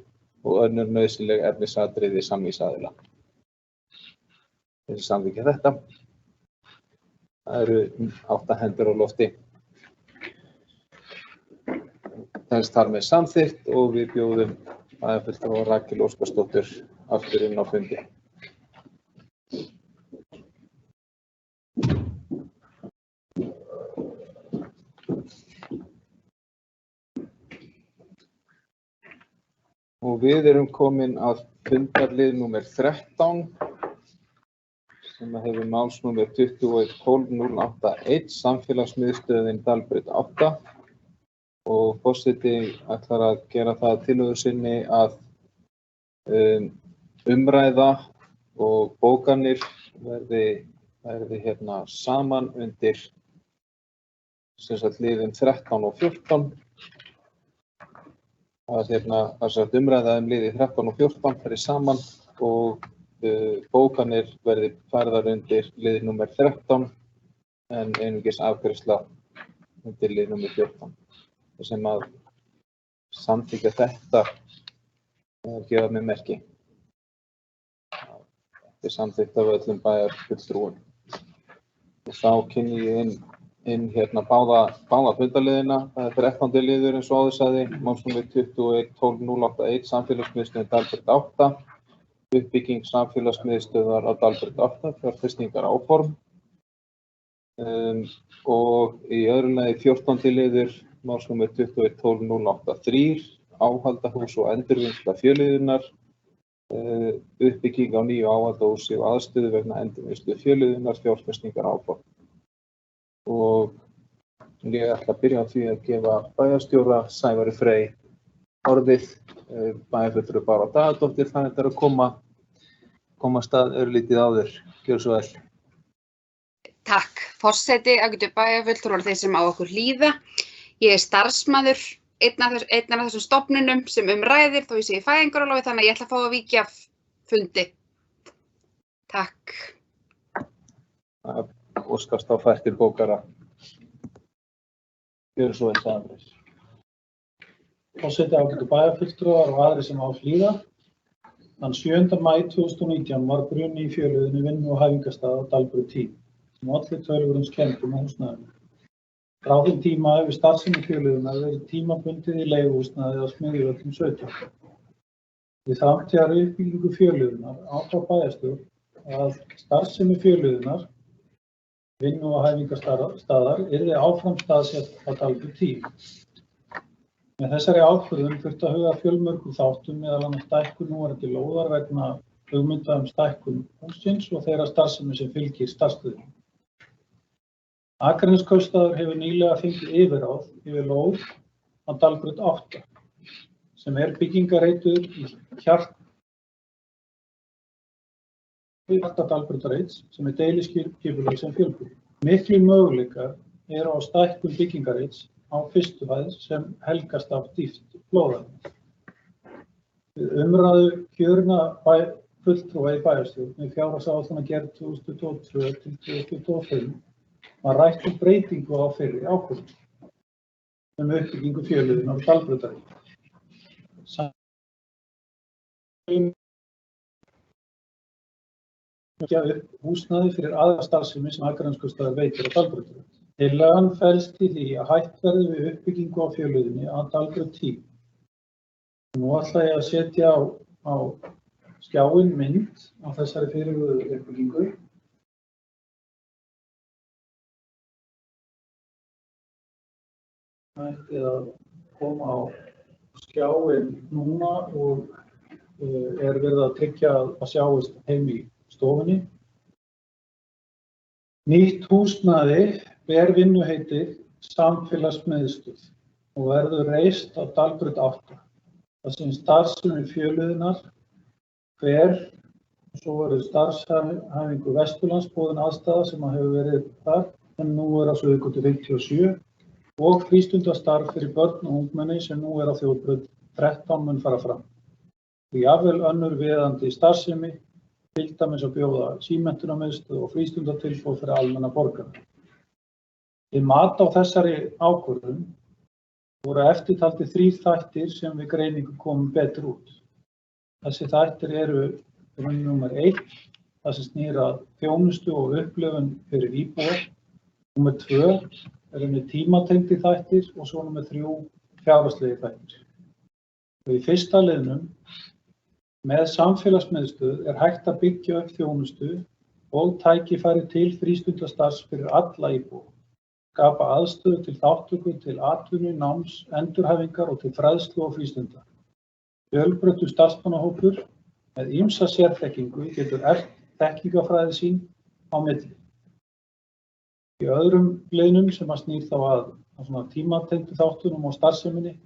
og önnur nauðsynleg efnisatriði samningsaðila. Þessi samþykkja þetta. Það eru 8 hendur á lofti. Telst þar með samþykkt og við bjóðum bæjarfulltrúa Rakel Óskarsdóttur aftur inn á fundi. Og við erum komin að fundarlið númer 13 sem hefur málsnúmer 2112-081 samfélagsmiðstöðin Dalbraut 8 og forseti ætlar að gera það tillögu sinni að umræða og bókanir verði saman undir liðum 13 og 14. Umræða liði 13 og 14 verði saman og bókanir verði færðar undir lið númer 13 en einungis afgreiðsla undir lið númer 14. Það sem að samþykkja þetta gefa mig merki. Þetta er samþykkt af öllum bæjarfulltrúum. Og þá kynni ég inn báða fundarliðina. Það er 13. liður eins og áður sagði, málsnúmer 2112-081 samfélagsmiðstöðin Dalbraut 8. Uppbygging samfélagsmiðstöðvar á Dalbraut 8, fjárfestingar áform. Og í öðru lagi 14. liður, málsnúmer 2112-083, áhaldahús og endurvinnsla fjölliðunnar, uppbygging á nýju áhaldahúsi og aðstöðu vegna endurvinnslu fjölliðunnar, fjárfestingar áform. Og ég ætla að byrja á því að gefa bæjarstjóra Sævari Frey orðið. Bæjarfulltrúi Bára Daðadóttir þannig að koma stað örlítið áður. Gjörðu svo vel. Takk. Forseti, ágætu bæjarfulltrúar þeir sem á okkur hlýða. Ég er starfsmaður einn af þessum stofnunum sem ræðir þó ég sé í fæðingarorlofi þannig að ég ætla að fá að víkja fundi. Takk. Óskast á fært til bókara. Gjörðu svo vel, Sævari. Forseti, ágætu bæjarfulltrúar og aðrir sem á hlýða. Þann 7. maí 2019 var bruni í fjölliðunni vinnu- og hæfingarstað á Dalbraut 10 sem olli töluverðum skemmdum á húsnæðinu. Frá þeim tíma hefur starfsemi fjölliðunnar verið tímabundið í leiguhúsnæði á Smiðjuvöllum 17. Við framtíðar uppbyggingu fjölliðunar ákvað bæjarstjórn að starfsemi fjölliðunar, vinnu- og hæfingarstaðar, yrði áfram staðsett á Dalbúð 10. Með þessari ákvörðun þurfti að huga að fjölmörgum þáttum, meðal annars stækkun núverandi lóðar vegna hugmynda stækkun hússins og þeirra starfsemi sem fylgir starfsstöðinni. Akraneskaupstaður hefur nýlega fengið yfirráð yfir lóð á Dalbraut 8, sem byggingarreitur í hjarta Dalbrautarreits, sem deiliskipulag sem fjölbýli. Miklir möguleikar eru á stækkun byggingarreits á fyrstu hæð sem helgast af dýpt lóðarinnar. Við umræðu kjörinna fulltrúa í bæjarstjórn með fjárhagsáætlanagerð 2022 til 2025 var rætt breytingu á fyrri ákvörðun uppbyggingu fjölliðunar á Dalbrautarreit. Byggja upp húsnæði fyrir aðra starfsemi sem Akraneskaupstaður veitir á Dalbrautarreit. Tillagan felst í því að hætt verði við uppbyggingu á fjölliðunni á Dalbraut 10. Nú ætla ég að setja á skjáinn mynd á þessari fyrirhuguðu uppbyggingu. Ætti að koma á skjáinn núna og verið að tryggja að sjáist heim í stofunni. Nýtt húsnæði ber vinnuheitið Samfélagsmiðstöð og verður reist á Dalbraut 8. Það sem starfsemi fjölliðunar hver, og svo verður starfshæfingu Vesturlands boðin aðstaða sem hefur verið þar, en nú á Suðurgötu 57, og frístundastarf fyrir börn og ungmenni sem nú á Þjóðbraut 13 mun fara fram. Jafnvel önnur viðeigandi starfsemi, til dæmis að bjóða símenntunarmiðstöð og frístundatilboð fyrir almenna borgara. Við mat á þessari ákvörðun voru eftirtaldir 3 þættir sem við greiningu komum betur út. Þessi þættir eru númer 1, það sem snýr að þjónustu og upplifun fyrir íbúa. Númer 2 með tímatengdir þættir og svo númer 3 fjárhagslegi þættir. Og í fyrsta liðnum með samfélagsmiðstöð hægt að byggja upp þjónustu og tækifæri til frístundastarfs fyrir alla íbúa. Skapa aðstöðu til þátttöku til atvinnu, náms, endurhæfingar og til fræðslu og frístundar. Fjölbreyttur starfsmannahópur með ýmsa sérþekkingu getur eflt þekkingafræði sín á milli. Í öðrum liðnum sem að snýr þá að tímatengdu þáttunum og starfseminni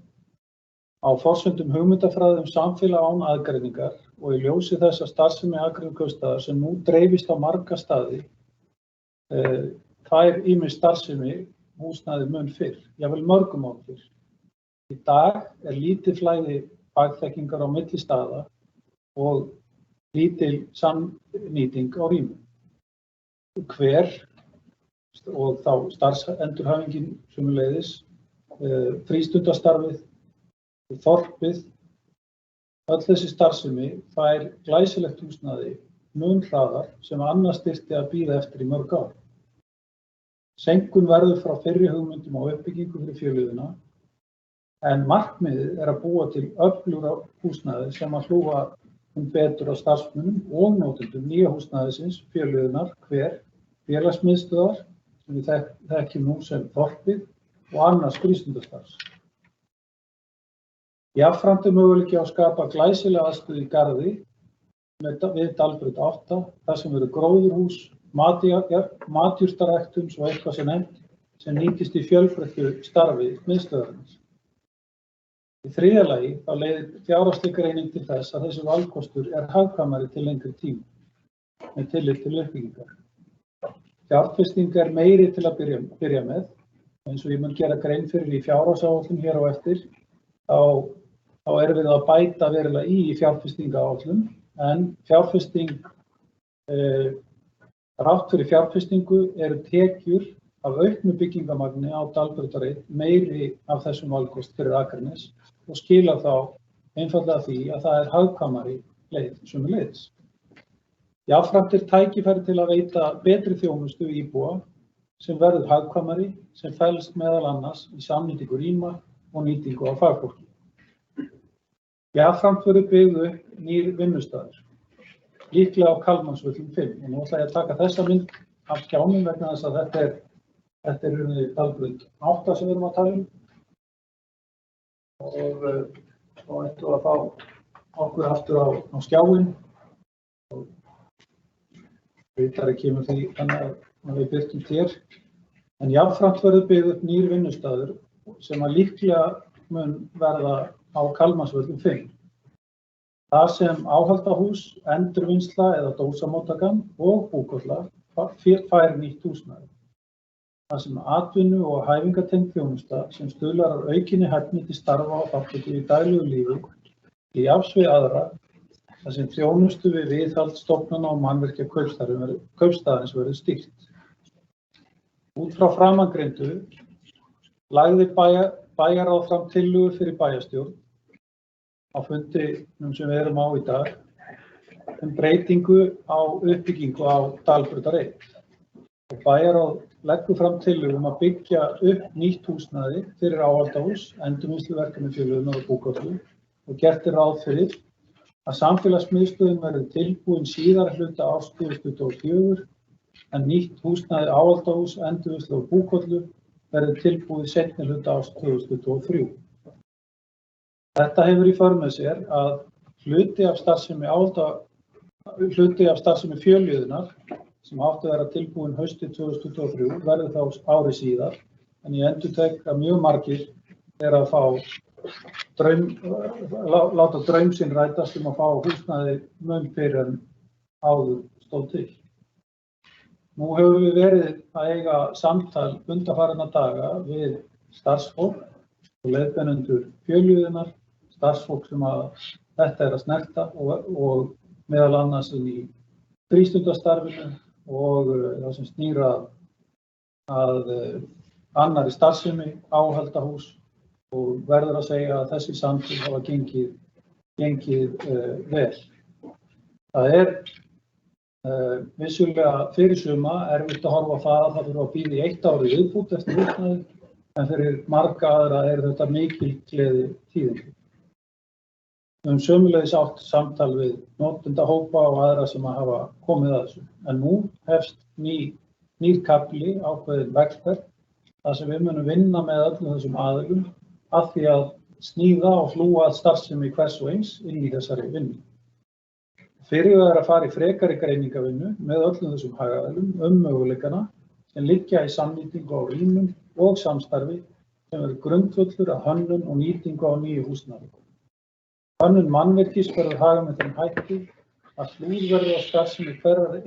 á forsendum hugmyndafræði samfélag án aðgreiningar og í ljósi þess að starfsemi Akraneskaupstaðar sem nú dreifist á marga staði þær ýmis starfsemi húsnæði mun fyrr, jafnvel mörgum árum fyrr. Í dag lítið flæði fagþekkingar á milli staða og lítil samnýting á rýmum. Hver og þá starfsendurhæfingin sömuleiðis, frístundastarfið, þorpið, öll þessi starfsemi fær glæsilegt húsnæði mun hraðar sem annars þyrfti að bíða eftir í mörg ár. Seinkun verður frá fyrri hugmyndum á uppbyggingu fyrir fjölliðuna, en markmiðið að búa til öflugra húsnæði sem að hlúa betur á starfsmönnum og notendum nýja húsnæðisins, fjölliðunar, félagsmiðstöðvar, sem við þekkjum nú sem þorpið, og annars frístundastarfs. Jafnframt möguleiki á að skapa glæsilega aðstöðu í garði við Dalbraut 8, þar sem eru gróðurhús, matjurtaræktun, svo eitthvað sem nefnt, sem nýtist í fjölbreyttu starfi miðstöðvarins. Í þriðja lagi þá leiðir fjárhagsleg greining til þess að þessi valkostur hagkvæmari til lengri tíma með tillit til uppbyggingar. Fjárfesting meiri til að byrja með, eins og ég mun gera grein fyrir í fjárhagsáætlun hér á eftir, þá við að bæta verulega í fjárfestingaáætlun, en fjárfesting rátt fyrir fjárfestingu eru tekjur af auknu byggingamagni á Dalbrautarreit meiri af þessum valkost fyrir Akranes og skila þá einfaldlega því að það hagkvæmari leið sömuleiðis. Jafnframt tækifæri til að veita betri þjónustu íbúa sem verður hagkvæmari, sem felst meðal annars í samnýtingu rýma og nýtingu á fagfólki. Jafnframt verður byggður upp nýr vinnustaður, líklega á Kalmansvöllum 5. Og nú ætla ég að taka þessa mynd af skjánum vegna þess að þetta er í rauninni Dalbraut 8 sem við erum að tala um. Og þá ættum við að fá okkur aftur á skjáinn. Og ritari kemur því þannig að við birtum hér. En jafnframt verður byggður upp nýr vinnustaður sem að líklega mun verða á Kalmansvöllum 5. Það sem áhaldahús, endurvinnsla eða dósamóttakan og búkolla fær nýtt húsnæði. Það sem atvinnu- og hæfingatengd þjónusta sem stuðlar að aukinni hæfni til starfa og þátttöku í daglegu lífi í jafns við aðra, þar sem þjónustu við viðhald stofnana og mannvirkja kaupstaðarins verður stýrt. Út frá framangreindu lagði bæjarráð fram tillögu fyrir bæjarstjórn á fundinum sem við erum á í dag breytingu á uppbyggingu á Dalbrautar 1. Og bæjarráð leggur fram tillögu að byggja upp nýtt húsnæði fyrir áhaldahús, endurvinnslufélögum og búkollu og gert ráð fyrir að samfélagsmiðstöðin verður tilbúin síðari hluta árs 2024 en nýtt húsnæði áhaldahús, endurvinnslu og búkollu verður tilbúið seinni hluta árs 2023. Þetta hefur í för með sér að hluti af starfsemi Fjölliðunnar sem átti að vera tilbúin haustið 2023 verður þá ári síðar, en ég endurtek að mjög margir að láta draum sinn rætast að fá húsnæði mun fyrr en áður stóð til. Nú hefur við verið að eiga samtal undanfarinna daga við starfsfólk og leiðbeinendur Fjölliðunnar, starfsfólk sem að þetta að snerta og meðal annars inn í frístundastarfinu og það sem snýr að annarri starfsemi, áhaldahús, og verður að segja að þessi samtal hafa gengið vel. Það vissulega fyrir suma erfitt að horfa á það að það þurfa að bíða í 1 ár í viðbót eftir húsnæði, en fyrir marga aðra þetta mikil gleði tíðindi. Við höfum sömuleiðis átt samtal við notendahópa og aðra sem hafa komið að þessu. En nú hefst nýr kafli ákveðin vegferð þar sem við munum vinna með öllum þessum aðilum að því að sníða og hlúa að starfsemi hvers og eins inn í þessari vinnu. Fyrirhugað að fara í frekari greiningavinnu með öllum þessum hagaðilum möguleikana sem liggja í samnýtingu á rýmum og samstarfi sem eru grundvöllur að hönnun og nýtingu á nýju húsnæði. Hönnun mannvirkis verður hagað með þeim hætti að hlúð verður á starfsemi hverrar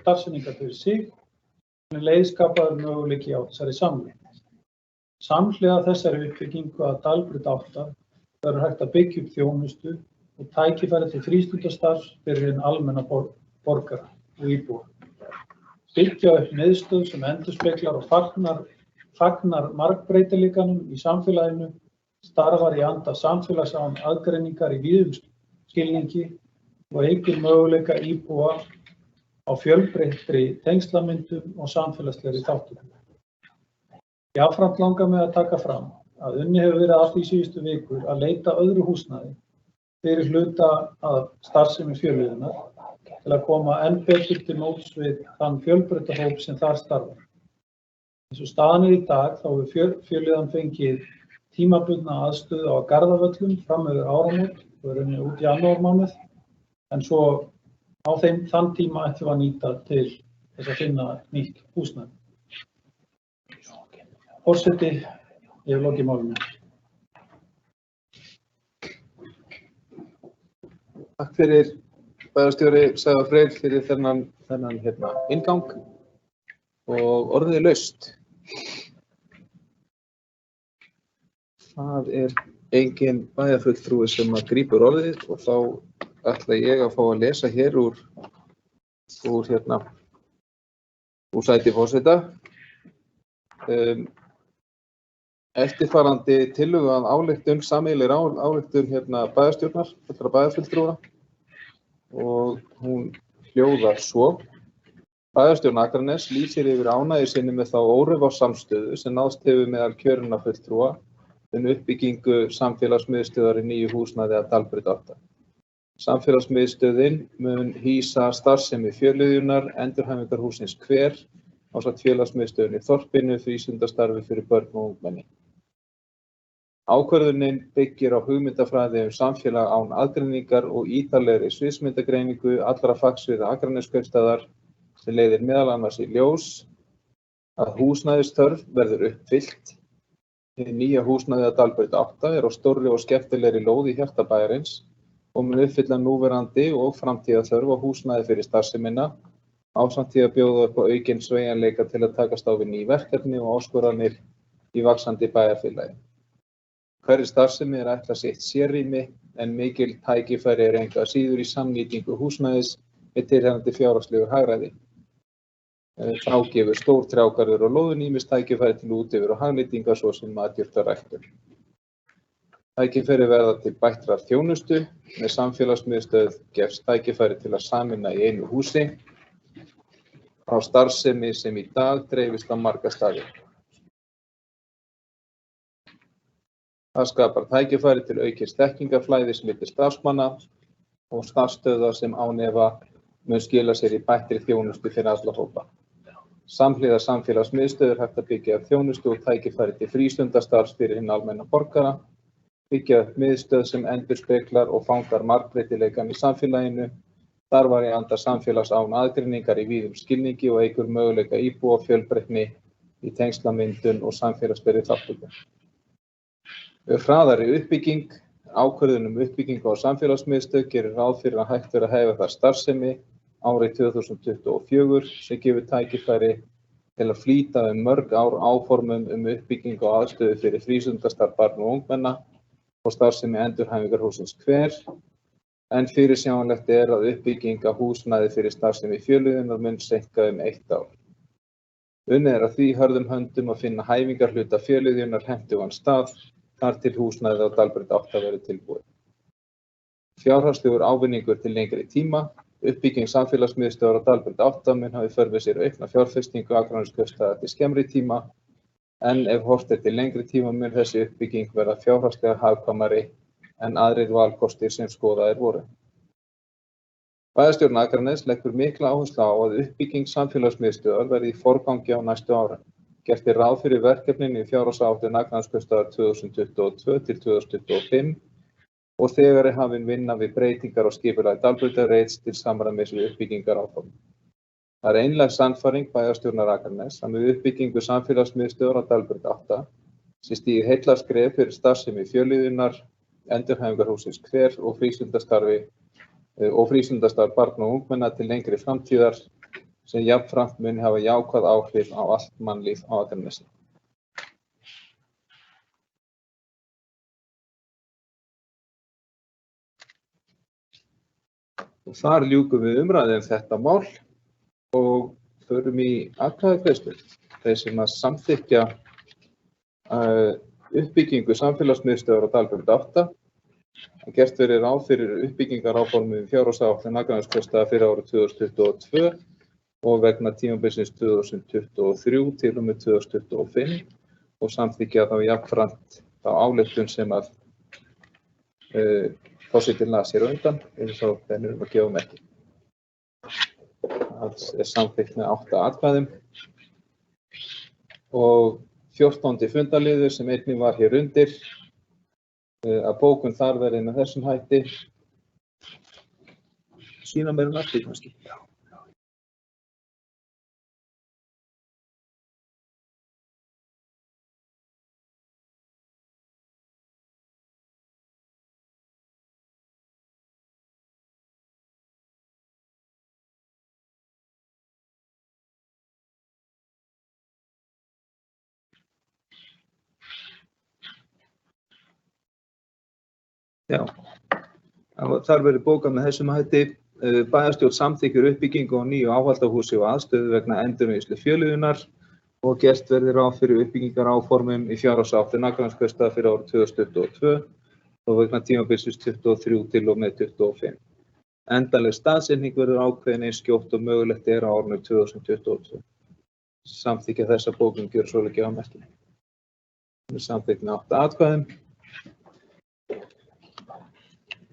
starfseiningar fyrir sig en leiðskapaður möguleiki á þessari samvinnu. Samhliða þessari uppbyggingu að Dalbraut 8 verður hægt að byggja upp þjónustu og tækifæri til frístundastarfs fyrir hinn almenna borgara og íbúa. Byggja upp miðstöð sem endurspeglar og fagnar margbreytileikanum í samfélaginu, starfar í anda samfélagsán aðgreiningar í víðum skilningi og eykur möguleika íbúa á fjölbreyttri tengslamyndum og samfélagslegri þátttöku. Jafnframt langar mig að taka fram að unnið hefur verið að því síðustu vikur að leita öðru húsnæði fyrir hluta að starfsemi Fjölliðunnar til að koma enn betur til móts við þann fjölbreyttahóp sem þar starfar. Eins og staðan í dag þá hefur Fjölliðan fengið tímabundna aðstöðu á Garðavöllum fram yfir áramót og er út í janúarmánuð, en svo á þann tíma ætlum við að nýta til þess að finna nýtt húsnæði. Forseti, ég hef lokið málinu. Takk fyrir bæjarstjóri Sævar Freyr fyrir þennan inngang og orðið laust. Það engin bæjarfulltrúi sem að grípur orðið og þá ætla ég að fá að lesa hér úr sæti forseta. Eftirfarandi tillögu að ályktun, sameiginlegri ályktun bæjarstjórnar, allra bæjarfulltrúa, og hún hljóðar svo. Bæjarstjórn Akraness lýsir yfir ánægju sinni með þá órofa samstöðu sem náðst hefur meðal kjörinna fulltrúa uppbyggingu samfélagsmiðstöðvar í nýju húsnæði að Dalbraut 8. Samfélagsmiðstöðin mun hýsa starfsemi Fjölliðjunnar, endurhæfingarhússins Hver, ásamt félagsmiðstöðinni í þorpinu, frístundastarfi fyrir börn og ungmenni. Ákvörðunin byggir á hugmyndafræði samfélag án aðgreiningar og ítarlegri sviðsmyndagreiningu allra fagsviða Akraneskaupstaðar sem leiðir meðal annars í ljós að húsnæðisþörf verður uppfyllt. Hið nýja húsnæði að Dalbraut 8 á stórri og skemmtilegri lóð í hjarta bæjarins og mun uppfylla núverandi og framtíðarþörf á húsnæði fyrir starfsemina, ásamt því að bjóða upp á aukinn sveigjanleika til að takast á við ný verkefni og áskoranir í vaxandi bæjarfélagi. Hverri starfsemi ætlað sitt sérrými en mikil tækifæri engu að síður í samnýtingu húsnæðis með tilheyrandi fjárhagslegu hagræði. Þá gefur stór trjágarður og lóðin ýmis tækifæri til útifur og hagnýtingar svo sem matjurtaræktun. Tækifæri verða til bættrar þjónustu, með samfélagsmiðstöð gefst tækifæri til að sameina í einu húsi frá starfsemi sem í dag dreifist á marga staði. Það skapar tækifæri til aukins þekkingarflæðis milli starfsmanna og starfsstöðva sem án efa mun skila sér í bættri þjónustu fyrir alla hópa. Samhliða samfélagsmiðstöð hægt að byggja upp þjónustu og tækifæri til frístundastarfs fyrir hinn almenna borgara, byggja upp miðstöð sem endurspeglar og fangar margbreytileikann í samfélaginu, starfar í anda samfélags án aðgreiningar í víðum skilningi og eykur möguleika íbúa fjölbreytni í tengslamyndun og samfélagslegri þátttöku. Hraðari uppbygging, ákvörðun uppbyggingu á samfélagsmiðstöð gerir ráð fyrir að hægt verði að hefja þar starfsemi árið 2024 sem gefur tækifæri til að flýta mörg ár áformum uppbyggingu á aðstöðu fyrir frístundastarf barna og ungmenna og starfsemi endurhæfingarhússins Hver, en fyrirsjáanlegt að uppbygging á húsnæði fyrir starfsemi Fjölliðjunnar mun seinka 1 ár. Unnið að því hörðum höndum að finna hæfingarhluta Fjölliðjunnar hentugan stað þar til húsnæðið á Dalbraut 8 verður tilbúið. Fjárhagslegur ávinningur til lengri tíma, uppbygging samfélagsmiðstöðvar á Dalbraut 8 mun hafa í för með sér aukna fjárfestingu Akraneskaupstaðar til skemmri tíma, en ef horft til lengri tíma mun þessi uppbygging verða fjárhagslega hagkvæmari en aðrir valkostir sem skoðaðir voru. Bæjarstjórn Akraness leggur mikla áherslu á að uppbygging samfélagsmiðstöðvar verði í forgangi á næstu árum. Gert ráð fyrir verkefnin í fjárhagsáætlun Akraneskaupstaðar 2022 til 2025 og þegar hafin vinna við breytingar á skipulagi Dalbrautar til samræmis við uppbyggingaráform. Það einlæg sannfæring bæjarstjórnar Akraness að með uppbyggingu samfélagsmiðstöðvar á Dalbraut 8 sé stigið heillaskref fyrir starfsemi Fjölliðjunnar, endurhæfingarhússins Hver og frístundastarf barna og ungmenna til lengri framtíðar sem jafnframt mun hafa jákvæð áhrif á allt mannlíf á Akranesi. Og þar ljúkum við umræðu þetta mál og förum í atkvæðagreiðslu. Þeir sem að samþykkja uppbyggingu samfélagsmiðstöðvar á Dalbraut 8 gert verið ráð fyrir uppbyggingaráformum fjárhagsáætlun Akraneskaupstaðar fyrir árið 2022 og vegna tímabilsins 2023 til og með 2025 og samþykkja þá jafnframt þá ályktun sem að forsetinn las hér á undan, eins og þeir eru að gefa merki. Það samþykkt með 8 atkvæðum og 14. fundarliður sem einnig var hér undir að bókun þar verði með þessum hætti. Sýna mér aftur kannski. Já, þar verður bókað með þessum hætti. Bæjarstjórn samþykkir uppbyggingu á nýju áhaldahúsi og aðstöðu vegna endurvinnslu Fjölliðjunnar og gert verður ráð fyrir uppbyggingaráformum í fjárhagsáætlun Akraneskaupstaðar fyrir árið 2022 og vegna tímabilsins 23 til og með 25. Endanleg staðsetning verður ákveðin eins skjótt og mögulegt á árinu 2022. Samþykkja þessa bókun gjör svo ekki á merkinu. Hún er samþykkt með 8 atkvæðum.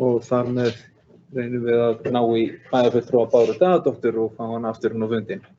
Og þar með reynum við að ná í bæjarfulltrúa Báru Daðadóttur og fá hana aftur inn á fundinn.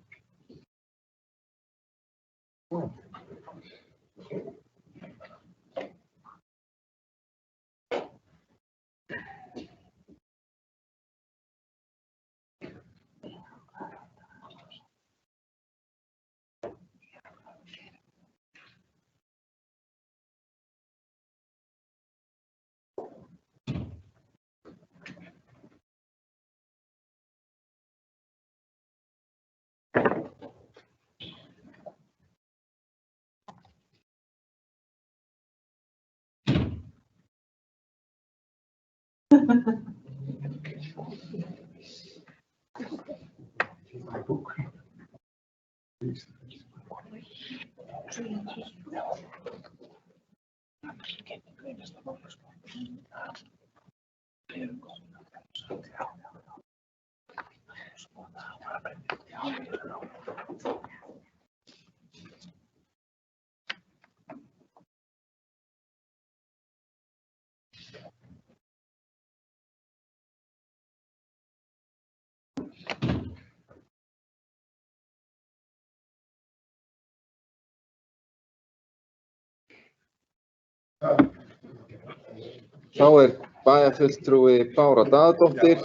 Þá er bæjarfulltrúi Bára Daðadóttir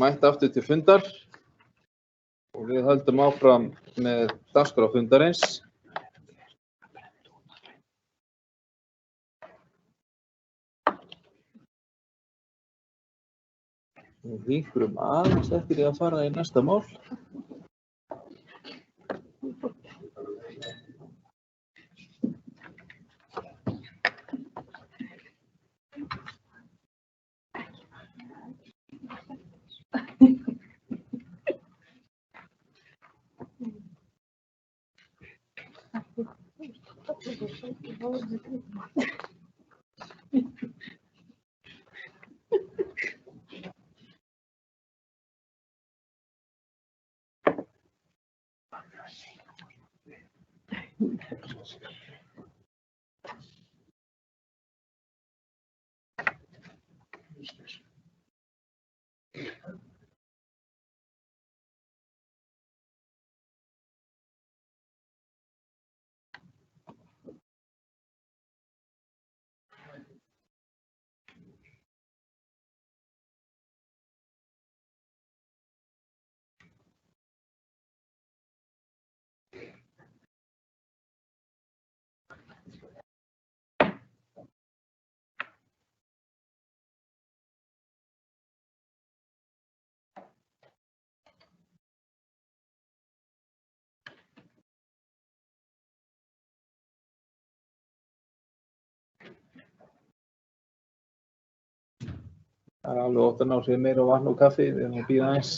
mætt aftur til fundar og við höldum áfram með dagskrá fundarins. Við híkurum aðeins eftir því að fara í næsta mál. Það er alveg ótt að ná sér meira vatn og kaffi, við erum að bíða aðeins.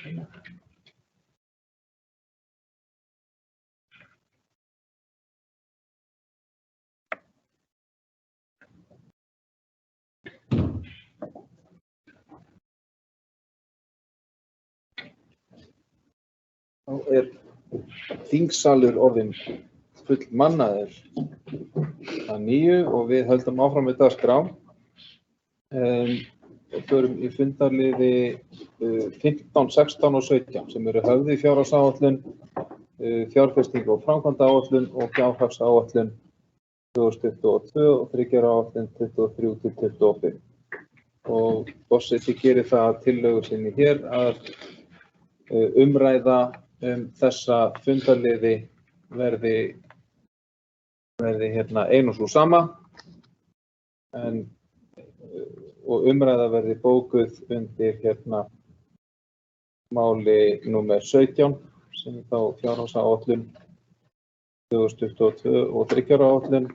Þá þingsalur orðinn fullmannaður að nýju og við höldum áfram með dagskrá. Og förum í fundarliði 15, 16 og 17 sem eru höfði fjárhagsáætlun, fjárfesting og framkvæmdaáætlun og fjárhagsáætlun 2022 og þriggjaáætlun 23 til 25. Og forseti gerir það að tillögu sinni hér að umræða þessa fundarliði verði ein og sú sama og umræða verði bókuð undir máli númer 17 sem er þá fjárhagsáætlun 2022 og þriggjaáætlun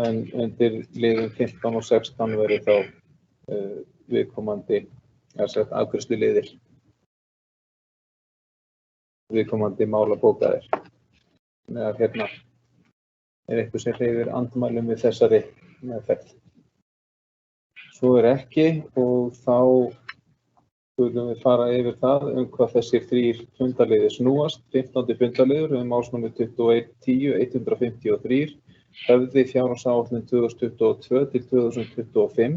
en undir liðum 15 og 16 verði þá viðkomandi afgreiðsluliðir viðkomandi málabókaðir. Þannig að er eitthvað sem hreyfir andmælum við þessari meðferð. Svo er ekki og þá skulum við fara yfir það hvað þessir þrír fundarliðir snúast. 15. fundarliður málsnúmer 21.10.153 höfði fjárhagsáætlun 2022 til 2025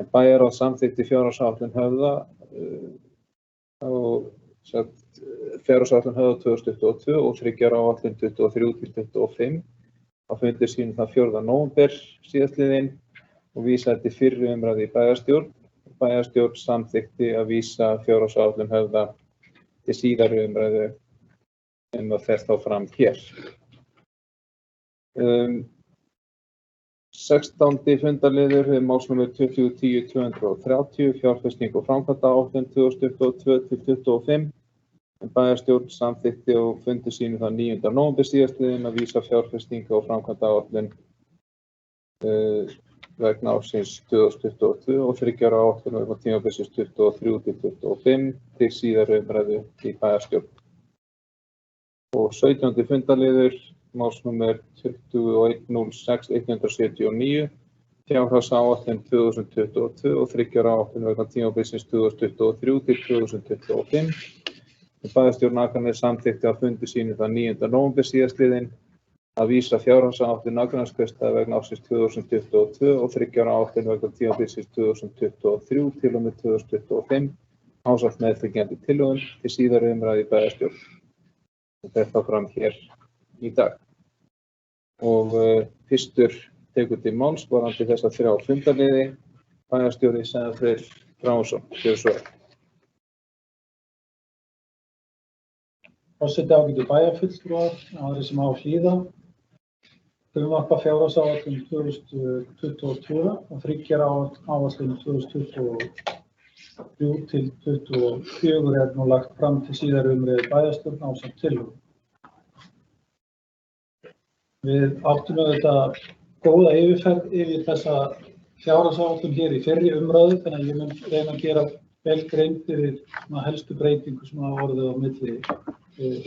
en bæjarráð samþykkti fjárhagsáætlun höfða fjárhagsáætlun höfða 2022 og þriggjaáætlun 23 til 25 á fundi sínum þann 4. nóvember síðastliðinn og vísaði til fyrri umræðu í bæjarstjórn. Bæjarstjórn samþykkti að vísa fjárhagsáætlun höfða til síðari umræðu en það fer þá fram hér. 16. fundarliður málsnúmer 2010-230 fjárfesting og framkvæmdaáætlun 2022 til 25 en bæjarstjórn samþykkti á fundi sínu þann 9. nóvember síðastliðinn að vísa fjárfestinga og framkvæmdaáætlun vegna ársins 2022 og þriggjaáætlun vegna tímabilsins 23 til 25 til síðari umræðu í bæjarstjórn. Og 17. fundarliður málsnúmer 21.06.179 fjárhagsáætlun 2022 og þriggjaáætlun vegna tímabilsins 2023 til 2025. Bæjarstjórn Akraness samþykkti á fundi sínu þann 9. nóvember síðastliðinn að vísa fjárhagsáætlun Akranesskaupstaðar vegna ársins 2022 og þriggjaáætlun vegna tímabilsins 2023 til og með 2025 ásamt meðfylgjandi tillögum til síðari umræðu í bæjarstjórn. Þetta þá fram hér í dag. Og fyrstur tekur til máls varðandi þessa þrjá fundarliði bæjarstjóri Sævar Freyr Bragason. Gjörðu svo vel. Forseti, ágætu bæjarfulltrúar, aðrir sem á að hlýða. Frumvarpa fjárhagsáætlun 2022 og þriggjaáætlun 2023 til 2024 er nú lagt fram til síðari umræðu bæjarstjórn ásamt tillögum. Við áttum auðvitað góða yfirferð yfir þessa fjárhagsáætlun hér í fyrri umræðu, þannig að ég mun reyna að gera vel grein fyrir helstu breytingu sem hafa orðið á milli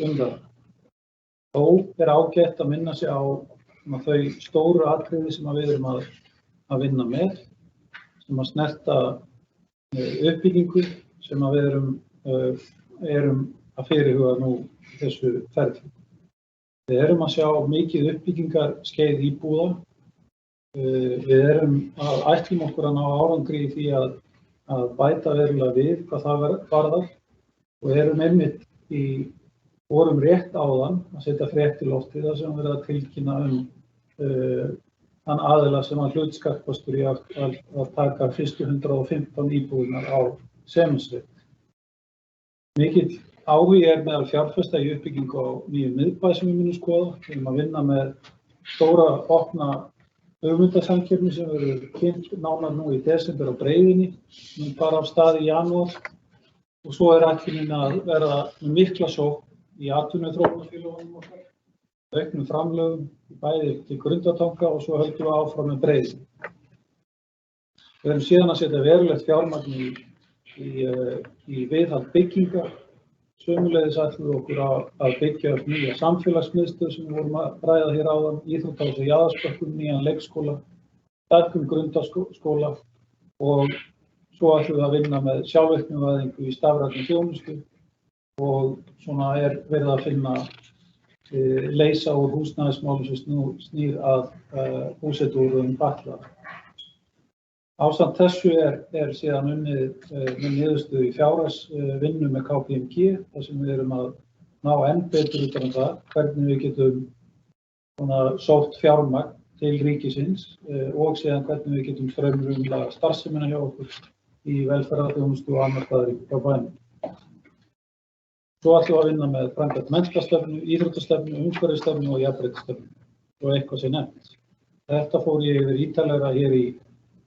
umræða. Þó er ágætt að minna sig á þau stóru atriði sem við erum að vinna með, sem að snerta uppbyggingu sem við erum að fyrirhuga nú í þessu ferli. Við erum að sjá mikið uppbyggingarskeið íbúða. Við erum að ætlum okkur að ná árangri í því að bæta verulega við hvað það varðar og erum einmitt vorum rétt áðan að setja frétt í loftið þar sem verið að tilkynna þann aðila sem að hlutskapastur í að taka fyrstu 115 íbúðirnar á Sementsveit. Mikill áhugi meðal fjárfesta í uppbyggingu á nýjum miðbæ sem við munum skoða. Við erum að vinna með stóra opna hugmyndasamkeppni sem verður kynnt nánar nú í desember á Breiðunni, mun fara af stað í janúar og svo er ætlunin að verða með mikla sókn í atvinnuþróunarfélögunum okkar, auknum framlögum bæði til Grundartanga og svo höldum við áfram með Breiðunni. Við erum síðan að setja verulegt fjármagn í í viðhald bygginga. Sömuleiðis ætlum við okkur að byggja upp nýja samfélagsmiðstöð sem við vorum að ræða hér áðan, íþróttahús á Jaðarsbökkum, nýjan leikskóla, stækkun grundaskóla og svo ætlum við að vinna með sjálfvirknivæðingu í stafrænni þjónustu og svona verið að finna leysa úr húsnæðismálum sem snýr að búsetuúrræðum fatlaðra. Ásamt þessu síðan unnið með niðurstöðu í fjárhagsvinnu með KPMG, þar sem við erum að ná enn betur utan það, hvernig við getum sótt fjármagn til ríkisins og síðan hvernig við getum straumrúmlega starfsemina hjá okkur í velferðarþjónustu og annars staðar hjá bænum. Svo ætlum við að vinna með framkvæmd menntastefnu, íþróttastefnu, umhverfisstefnu og jafnréttisstefnu, og eitthvað sé nefnt. Þetta fór ég yfir ítarlegra hér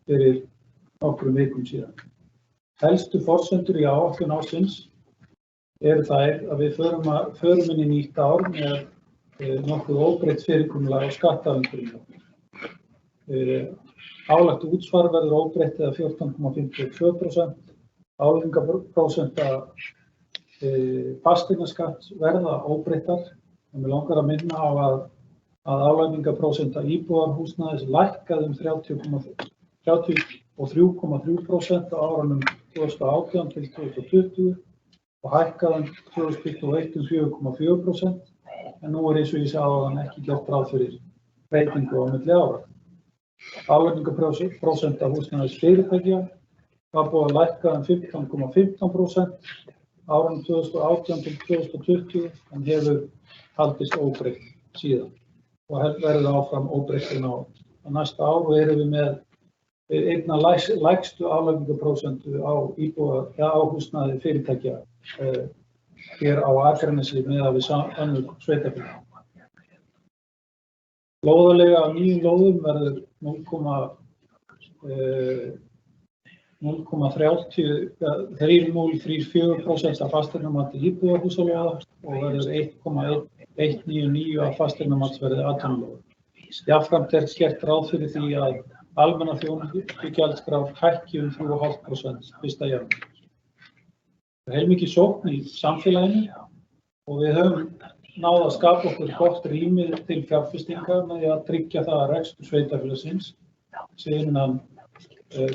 fyrir nokkrum vikum síðan. Helstu forsendur í áætlun ársins eru þær að við förum inn í nýtt ár með nokkuð óbreytt fyrirkomulag á skattaumhverfinu. Álagt útsvar verður óbreytt eða 14,52%, álagningarprósenta fasteignaskatts verða óbreyttar, en mig langar að minna á að álagningarprósenta íbúðarhúsnæðis lækkaði 33,3% á árunum 2018 til 2020 og hækkaði 2021 4,4%, en nú eins og ég sagði áðan ekki gert ráð fyrir breytingu á milli ára. Álagningarprósenta húsnæðis fyrirtækja var búið að lækka 15,15% árunum 2018 til 2020, en hefur haldist óbreytt síðan og verður áfram óbreytt á næsta ár og erum við með einna lægstu álagningarprósentu á húsnæði fyrirtækja hér á Akranesi miðað við önnur sveitarfélög. Lóðarleiga af nýjum lóðum verður 0,34% af fasteignamati íbúðarhúsalóða og verður 1,199 af fasteignamatsverði atvinnulóða. Jafnframt gert ráð fyrir því að almenna þjónustugjaldskrár hækki 3,5% 1. janúar. Það heilmikið sókn í samfélaginu og við höfum náð að skapa okkur gott rými til fjárfestinga með því að tryggja það að rekstur sveitarfélagsins sé innan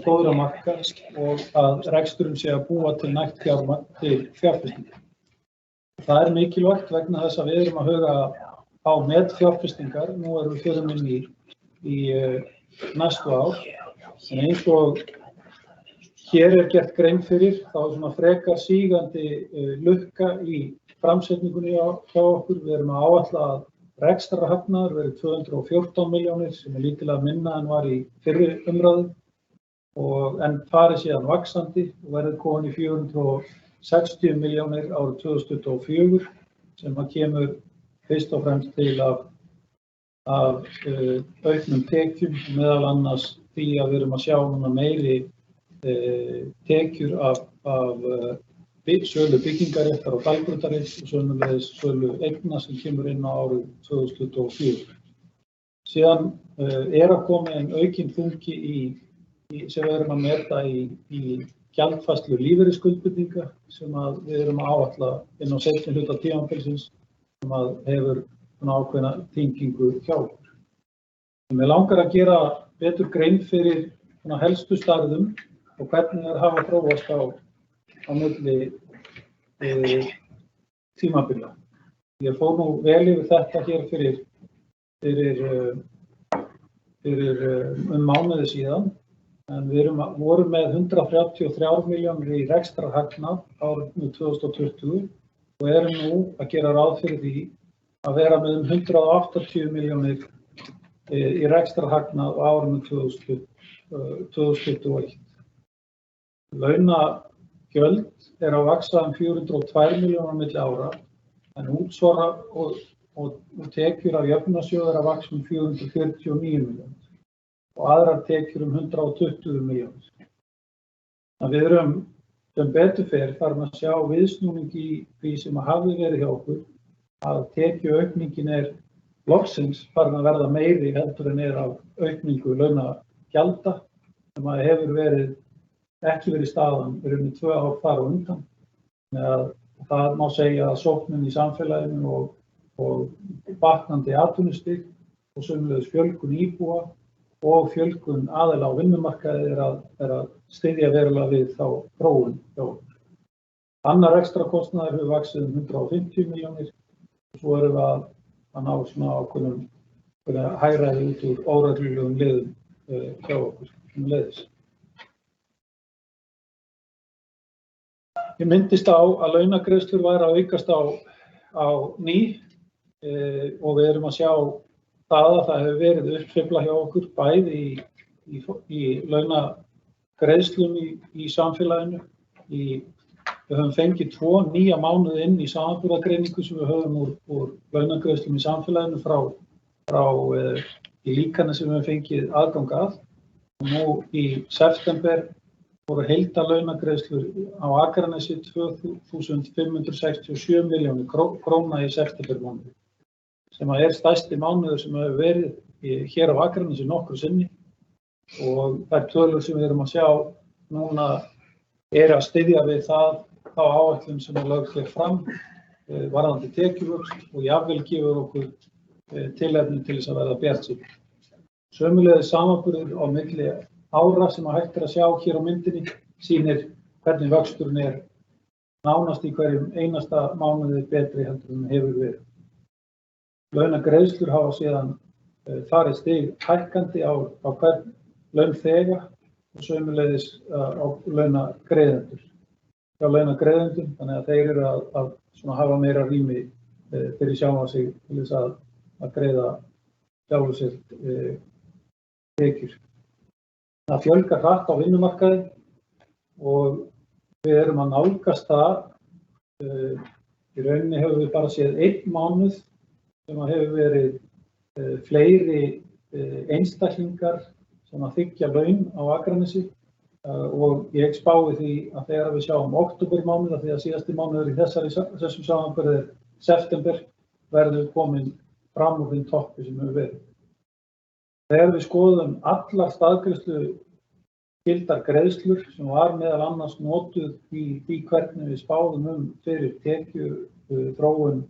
góðra marka og að reksturinn sé að búa til nægt fjármagn til fjárfestinga. Það mikilvægt vegna þess að við erum að huga á metfjárfestingar. Nú erum við förum inn í næstu ár, en eins og hér gert grein fyrir, þá svona frekar sígandi lukka í framsetningunni hjá okkur. Við erum að áætla að rekstrarhagnaður verði 214 milljónir, sem lítillega minna en var í fyrri umræðu, en farið síðan vaxandi og verður komin í 460 milljónir árið 2024, sem kemur fyrst og fremst til af auknum tekjum, meðal annars því að við erum að sjá núna meiri tekjur af sölu byggingaréttar og dalbrutarétt og sömuleiðis sölu eigna sem kemur inn á árið 2024. Síðan að koma en aukinn þungi sem við erum að meta í gjaldfærslu lífeyrisskuldbindinga sem við erum að áætla inn á seinni hluta tímabilsins sem hefur ákveðna tengingu hjá okkur. Mig langar að gera betur grein fyrir helstu stærðum og hvernig þær hafa þróast á milli tímabila. Ég fór nú vel yfir þetta hér fyrir mánuði síðan, en við vorum með 133 milljónir í rekstrarhagnað árið 2020 og erum nú að gera ráð fyrir því að vera með 180 milljónir í rekstrarhagnað á árinu 2021. Launagjöld að vaxa 402 milljónir milli ára, en útsvara og tekjur af jöfnunarsjóði að vaxa 449 milljónir og aðrar tekjur 120 milljónir. Við erum sem betur fer farin að sjá viðsnúning í því sem hafi verið hjá okkur, að tekjuaukningin loksins farin að verða meiri heldur en af aukningu launagjalda sem hefur verið ekki verið staðan í rauninni 2 ár þar á undan. Þannig að það má segja að sóknin í samfélaginu og batnandi atvinnustig og sömuleiðis fjölgun íbúa og fjölgun aðila á vinnumarkaði er að styðja verulega við þá þróun hjá okkur. Annar rekstrarkostnaður hefur vaxið 150 milljónir og svo erum við að ná svona ákveðnum hagræði út úr óreglulegum liðum hjá okkur leiðis. Ég myndist á að launagreiðslur væru að aukast á ný og við erum að sjá það að það hefur verið uppsveifla hjá okkur bæði í launagreiðslum í samfélaginu. Við höfum fengið 2 nýja mánuði inn í samanburðargreiningu sem við höfum úr launagreiðslum í samfélaginu frá í líkani sem við höfum fengið aðgang að. Og nú í september voru heildarlaunagreiðslur á Akranesi 2.567 milljónir króna í septembermánuði, sem er stærsti mánuður sem hefur verið hér á Akranesi nokkru sinni og þær tölur sem við erum að sjá núna að styðja við þá áætlun sem er lögð hér fram varðandi tekjuvöxt og jafnvel gefur okkur tilefni til þess að verða bjartsýn. Sömuleiðis samanburður á milli ára sem hægt að sjá hér á myndinni sýnir hvernig vöxturinn nánast í hverjum einasta mánuði betri heldur en hefur verið. Launagreiðslur hafa síðan farið stig hækkandi á hvern launþega og sömuleiðis á launagreiðendur. Hjá launagreiðendum, þannig að þeir eru að hafa meira rými fyrir sjálfa sig til þess að greiða sjálfu sér tekjur. Það fjölgar hratt á vinnumarkaði og við erum að nálgast það. Í rauninni hefur við bara séð 1 mánuð sem hefur verið fleiri einstaklingar sem að þiggja laun á Akranesi og ég spái því að þegar við sjáum októbermánuð, því að síðasti mánuður í þessum samanburði september, verður komin fram úr þeim toppi sem hefur verið. Þegar við skoðum allar staðgreiðslu gildar greiðslur sem var meðal annars notuð í því hvernig við spáðum fyrir tekjuþróun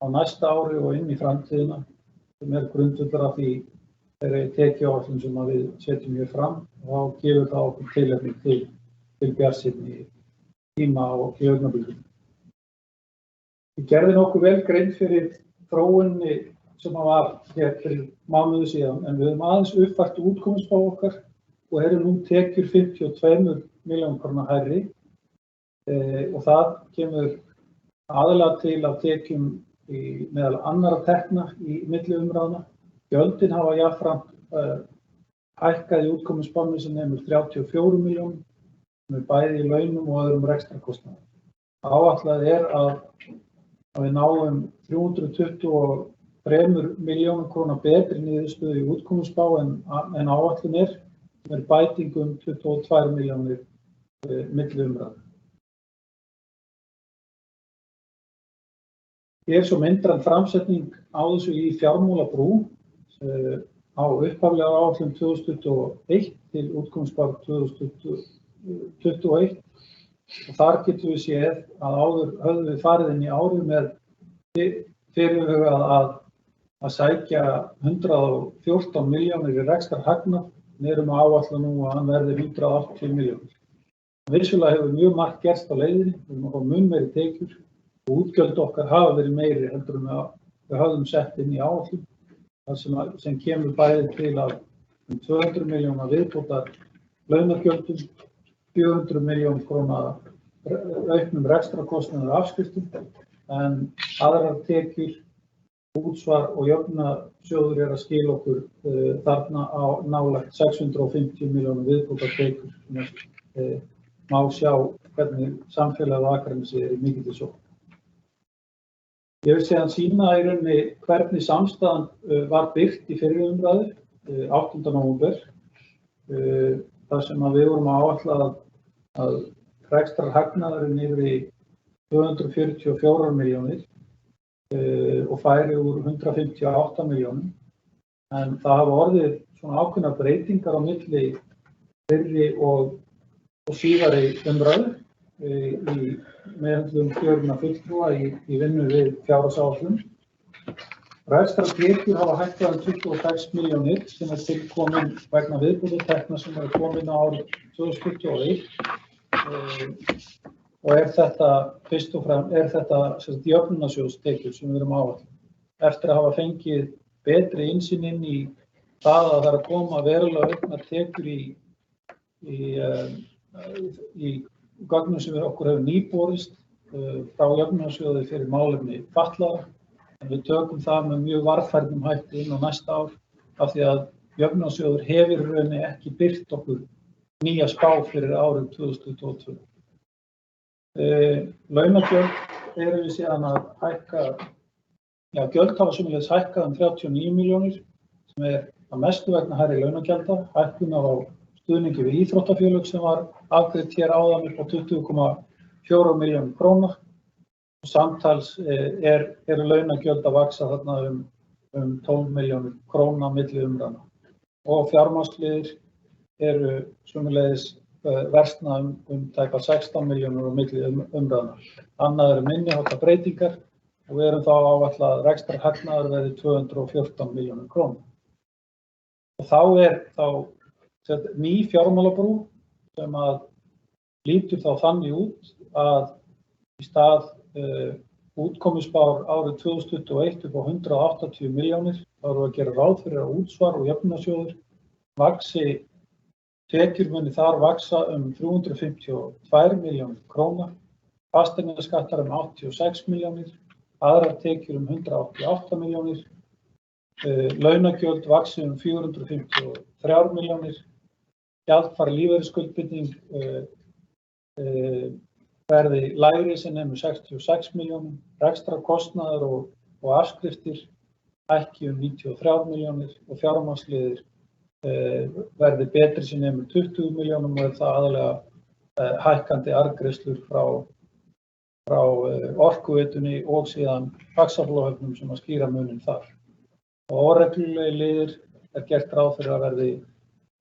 á næsta ári og inn í framtíðina, sem er grundvöllur af því þeirri tekjuáætlun sem við setjum hér fram og þá gefur það okkur tilefni til bjartsýni tíma og í augnablikum. Við gerðum nokkuð vel grein fyrir þróuninni sem var hér fyrir mánuði síðan, en við höfum aðeins uppfært útkomuspá okkar og erum nú tekjur 52 milljónir króna hærri og það kemur aðallega til af tekjum meðal annarra tekna í milli umræðna. Gjöldin hafa jafnframt hækkað í útkomuspánni sem nemur 34 milljónum, sem bæði í launum og öðrum rekstrarkostnaðum. Áætlað að við náum 323 milljónum króna betri niðurstöðu í útkomuspá en áætlun sem bæting 22 milljónir milli umræðna. Hér svo myndræn framsetning á þessu í fjármálabrú á upphaflega áætlun 2021 til útkomuspár 2021 og þar getum við séð að áður höfðum við farið inn í árið með fyrirhugað að sækja 114 milljónir í rekstrarhagnað. Við erum að áætla nú að hann verði 180 milljónir. Vissulega hefur mjög margt gerst á leiðinni, við erum að fá mun meiri tekjur og útgjöld okkar hafa verið meiri heldur en við höfðum sett inn í áætlun. Það sem kemur bæði til að 200 milljóna viðbótar launagjöldum, 400 milljón króna auknum rekstrakostnaði afskriftum, en aðrar tekjur, útsvar og jöfnunarsjóður að skila okkur þarna á nálægt 650 milljónum viðbótar tekjur sem má sjá hvernig samfélagið á Akranesi í mikilli sókn. Ég vil síðan sýna í rauninni hvernig samstaðan var birt í fyrri umræðu 8. nóvember, þar sem við vorum að áætla að rekstrarhagnaðurinn yfir í 244 milljónir og færi úr 158 milljónum. En það hafa orðið svona ákveðnar breytingar á milli fyrri og og síðari umræðu í meðhöndlun kjörinna fulltrúa í vinnu við fjárhagsáætlun. Rekstrartekjur hafa hækkað 26 milljónir sem tilkomin vegna viðbótartekna sem komin á árið 2021 og þetta fyrst og fremst þetta jöfnunarsjóðstekjur sem við erum áætlun. Eftir að hafa fengið betri innsýn inn í það að það að koma verulega auknar tekjur í gögnum sem okkur hefur nýborist frá jöfnunarsjóði fyrir málefni fatlaðra. En við tökum það með mjög varfærnum hætti inn á næsta ár af því að jöfnunarsjóður hefur í rauninni ekki birt okkur nýja spá fyrir árið 2022. Launagjöld eru við síðan að hækka, gjöld hafa sömuleiðis hækkað 39 milljónir sem að mestu vegna hærri launagjalda, hækkunar á stuðningi við íþróttafélög sem var afgreitt hér áðan upp á 20,4 milljónir króna. Samtals eru launagjöld að vaxa þarna um 12 milljónir króna milli umræðna. Og fjármagnsliðir eru sömuleiðis versna tæpa 16 milljónir á milli umræðna. Annað eru minni háttar breytingar og við erum þá áætlað að rekstrarhagnaður verði 214 milljónir króna. Og þá ný fjármálabrú sem að lítur þá þannig út að í stað útkomuspár árið 2021 upp á 180 milljónir, þá erum við að gera ráð fyrir að útsvar og jöfnunarsjóður vaxi, tekjur muni þar vaxa 352 milljónir króna, fasteignaskattar 86 milljónir, aðrar tekjur 188 milljónir, launagjöld vaxi 453 milljónir, gjaldfari lífeyrisskuldbinding verði lægri sem nemur 66 milljónum, rekstrarkostnaður og afskriftir hækki 93 milljónir og fjármagnsliðir verði betri sem nemur 20 milljónum og það aðalega hækkandi arðgreiðslur frá Orkuveitunni og síðan Faxaflóahöfnum sem að skýra muninn þar. Og óreglulegi liðir gert ráð fyrir að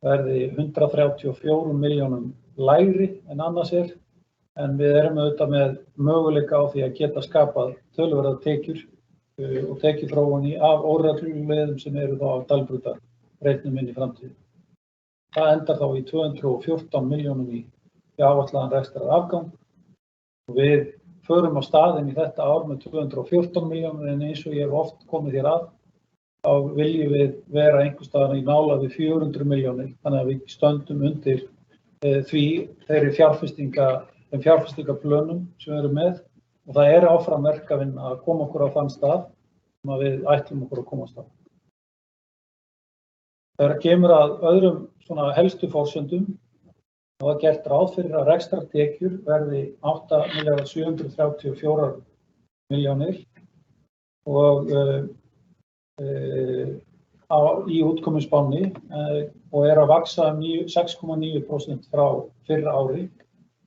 verði 134 milljónum lægri en annars en við erum auðvitað með möguleika á því að geta skapað töluverðar tekjur og tekjuþróun af óreglulegum liðum sem eru þá af Dalbrutarreitnum inn í framtíðinni. Það endar þá í 214 milljónum í áætlaðan rekstrarafgang og við förum á staðinn í þetta ár með 214 milljónum en eins og ég hef oft komið hér að, þá viljum við vera einhvers staðar í nála við 400 milljónir, þannig að við stöndum undir þeirri fjárfestingaplönum sem við erum með og það er áfram verkefni að koma okkur á þann stað sem að við ætlum okkur að komast á. Þegar kemur að öðrum svona helstu forsendum, þá var gert ráð fyrir að rekstrartekjur verði 8.734 milljónir og í útkomuspánni og er að vaxa 6,9% frá fyrra ári.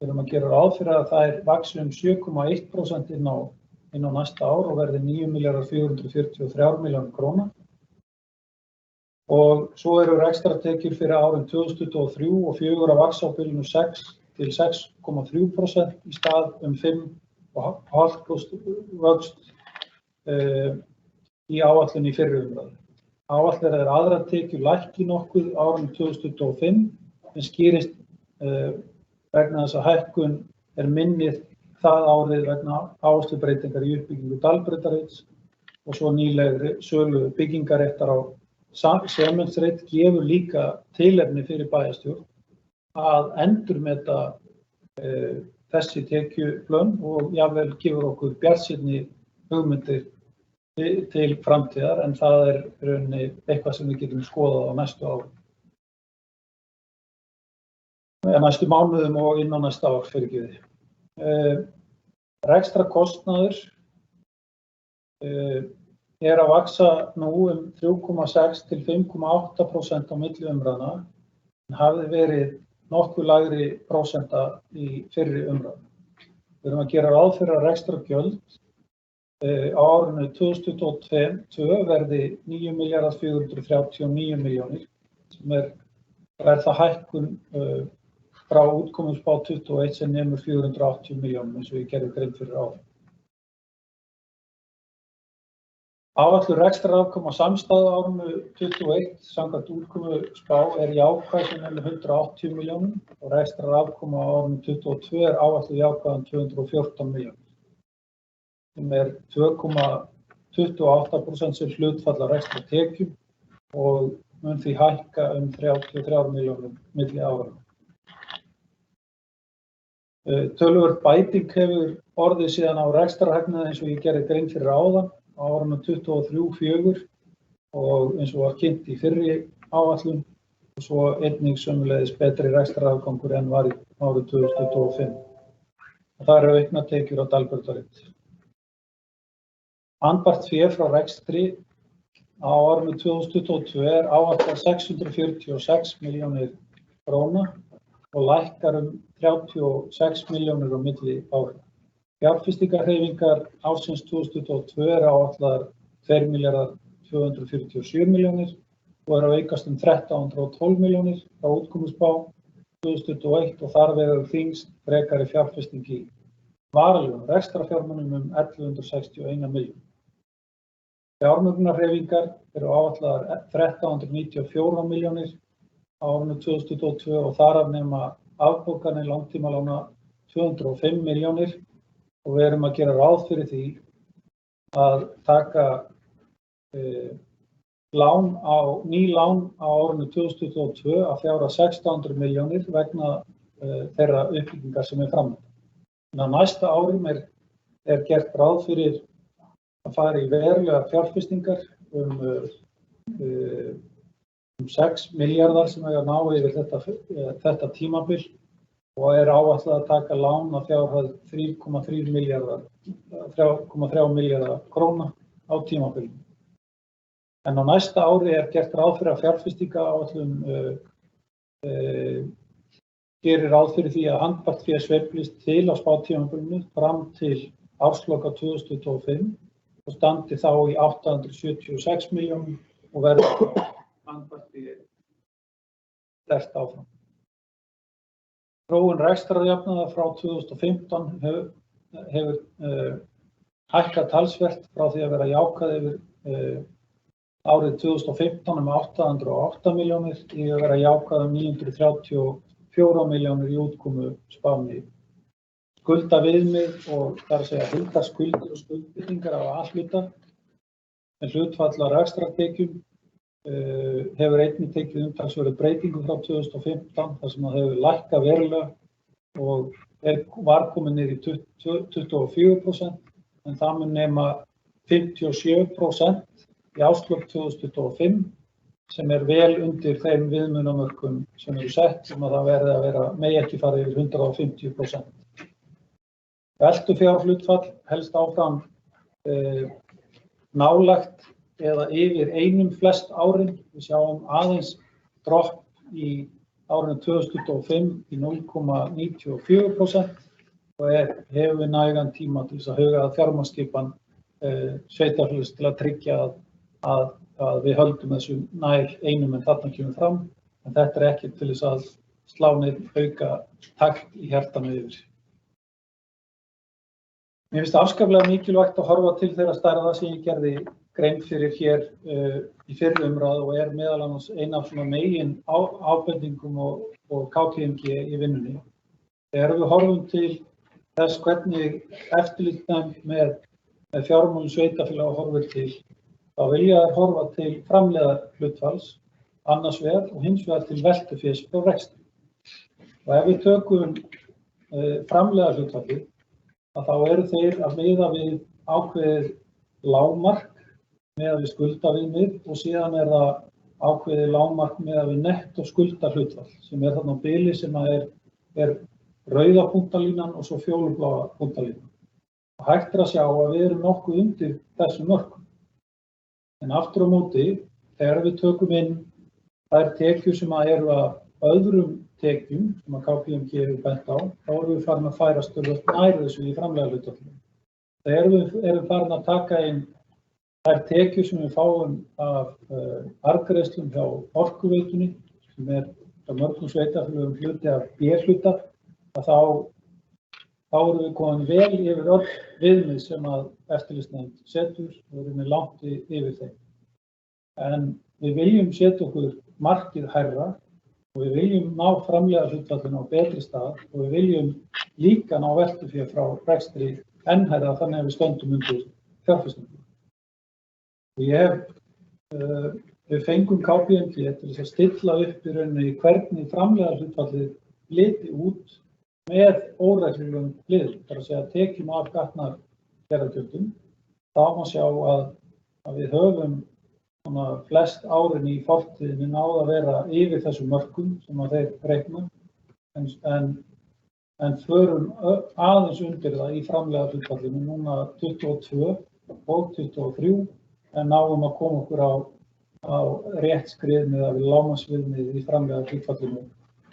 Við erum að gera ráð fyrir að það vaxi 7,1% inn á næsta ár og verði 9.443 milljónir króna. Og svo eru rekstrartekjur fyrir árin 2023 og 2024 að vaxa á bilinu 6 til 6,3% í stað 5,5% vöxt í áætlun í fyrri umræðu. Áætlun er aðrar tekjur lækki nokkuð árinu 2025 en skýrist vegna þess að hækkun minnið það árið vegna áherslubreytingar í uppbyggingu Dalbrautarreits og svo nýlegri sölu byggingaréttar á Sementsreit gefur líka tilefni fyrir bæjarstjórn að endurmeta þessi tekjuplön og jafnvel gefur okkur bjartsýnni hugmyndir til framtíðar en það er í rauninni eitthvað sem við getum skoðað á næstu árum. Næstu mánuðum og inn á næsta ár fyrirgefið. Rekstrarkostnaður er að vaxa nú 3,6 til 5,8% á milli umræðna en hafði verið nokkuð lægri prósenta í fyrri umræðum. Við erum að gera ráð fyrir að rekstrargjöld á árinu 2022 verði 9.439 milljónir sem er það hækkun frá útkomuspá 21 sem nemur 480 milljónum eins og ég gerði grein fyrir áður. Áætluð rekstrarafkoma samstæðu á árinu 21 samkvæmt útkomuspá jákvæð sem nemur 180 milljónum og rekstrarafkoma á árinu 22 áætluð jákvæð 214 milljónum. Sem 2,28% sem hlutfall af rekstrartekjum og mun því hækka 33 milljónum milli ára. Töluvert bæting hefur orðið síðan á rekstrarhagnaði eins og ég gerði grein fyrir áðan á árinu 23-24 og eins og var kynnt í fyrri áætlun og svo einnig sömuleiðis betri rekstrarafgangur en var í árið 2025. Það eru auknar tekjur á Dalbjargarrit. Andbært fé frá rekstri á árinu 2022 áætlað 646 milljónir króna og lækkar 36 milljónir á milli ára. Fjárfestingarhreyfingar ársins 2022 áætlaðar 2.247 milljónir og að aukast 1312 milljónir frá útkomuspá 2021 og þar vegur þyngst frekari fjárfesting í varanlegum rekstrarfjármunum 1161 milljón. Fjármögnunarhreyfingar eru áætlaðar 1394 milljónir á árinu 2022 og þar af nema afbókanir langtímalána 205 milljónir og við erum að gera ráð fyrir því að taka ný lán á árinu 2022 að fjárhæð 1600 milljónir vegna þeirra uppbyggingar sem framöndan. Á næsta árum gert ráð fyrir að fara í verulegar fjárfestingar 6 milljarðar sem eiga að ná yfir þetta tímabil og áætlað að taka lán að fjárhæð 3,3 milljarða króna á tímabilinu. En á næsta ári gert ráð fyrir að fjárfestingaráætlun gerir ráð fyrir því að handbært fé sveiflist til á spátímabilinu fram til ársloka 2025 og standi þá í 876 milljónum og verður handbært fé sterkt áfram. Þróun rekstrarjafnaðar frá 2015 hefur hækkað talsvert frá því að vera jákvæð yfir árið 2015 808 milljónir í að vera jákvæð 934 milljónir í útkomu spánni. Skuldaviðmið og þar að segja heildarskuldir og skuldbindingar á A-hluta með hlutfall af rekstrartekjum hefur einnig tekið umtalsverðu breytingu frá 2015 þar sem það hefur lækkað verulega og var komin niður í 24% en það mun nema 57% í árslok 2025 sem vel undir þeim viðmiðunarmörkum sem eru sett sem að það verði að megi ekki fara yfir 150%. Veltufjárhlutfall helst áfram nálægt eða yfir einum flest árin. Við sjáum aðeins dropp í árinu 2025 í 0,94% og hefur við nægan tíma til þess að huga að fjármagnsskipan sveitarfélags til að tryggja að við höldum þessu nær einum en þarna kemur fram, en þetta ekki til þess að slá neinn auka takt í hjartanu yfir. Mér finnst afskaplega mikilvægt að horfa til þeirra stærða sem ég gerði grein fyrir hér í fyrri umræðu og meðal annars ein af svona megin ábendingum og KPMG í vinnunni. Þegar við horfum til þess hvernig eftirlitsnefnd með fjármálum sveitarfélaga horfir til, þá vilja þær horfa til framleiðarhlutfalls annars vegar og hins vegar til veltufés frá rekstri. Og ef við tökum framleiðarhlutfallið, þá eru þeir að miða við ákveðið lágmark miðað við skuldaviðmið og síðan það ákveðið lágmark miðað við nettó skuldahlutfall sem þarna á bili sem rauða punktalínan og svo fjólubláa punktalínan. Og hægt að sjá að við erum nokkuð undir þessum mörkum. En aftur á móti, þegar við tökum inn þær tekjur sem eru að öðrum tekjum sem að KPMG hefur bent á, þá erum við farin að færast nær þessu í framleiðarhlutfallinu. Þegar við erum farin að taka inn þær tekjur sem við fáum af arðgreiðslum hjá Orkuveitunni sem mörgum sveitarfélögum hluti af B-hluta, að þá erum við komin vel yfir öll viðmið sem að eftirlitsnefnd setur og erum við langt yfir þeim. En við viljum setja okkur markið hærra og við viljum ná framleiðarhlutfallinu á betri stað og við viljum líka ná veltufé frá rekstri enn hærra þannig að við stöndum undir fjárfestingu. Við fengum KPMG til þess að stilla upp í rauninni hvernig framleiðarhlutfallið liti út með óreglulegum liðum, þar að segja tekjum af gatnagerðargjöldum. Þá má sjá að við höfum flest árin í fortíðinni náð að vera yfir þessum mörkum sem að þeir reikna, en förum aðeins undir það í framleiðarhlutfallinu núna 22 og 23, en náum að koma okkur á rétt skrið með að við lágmarksviðmið í framleiðarhlutfallinu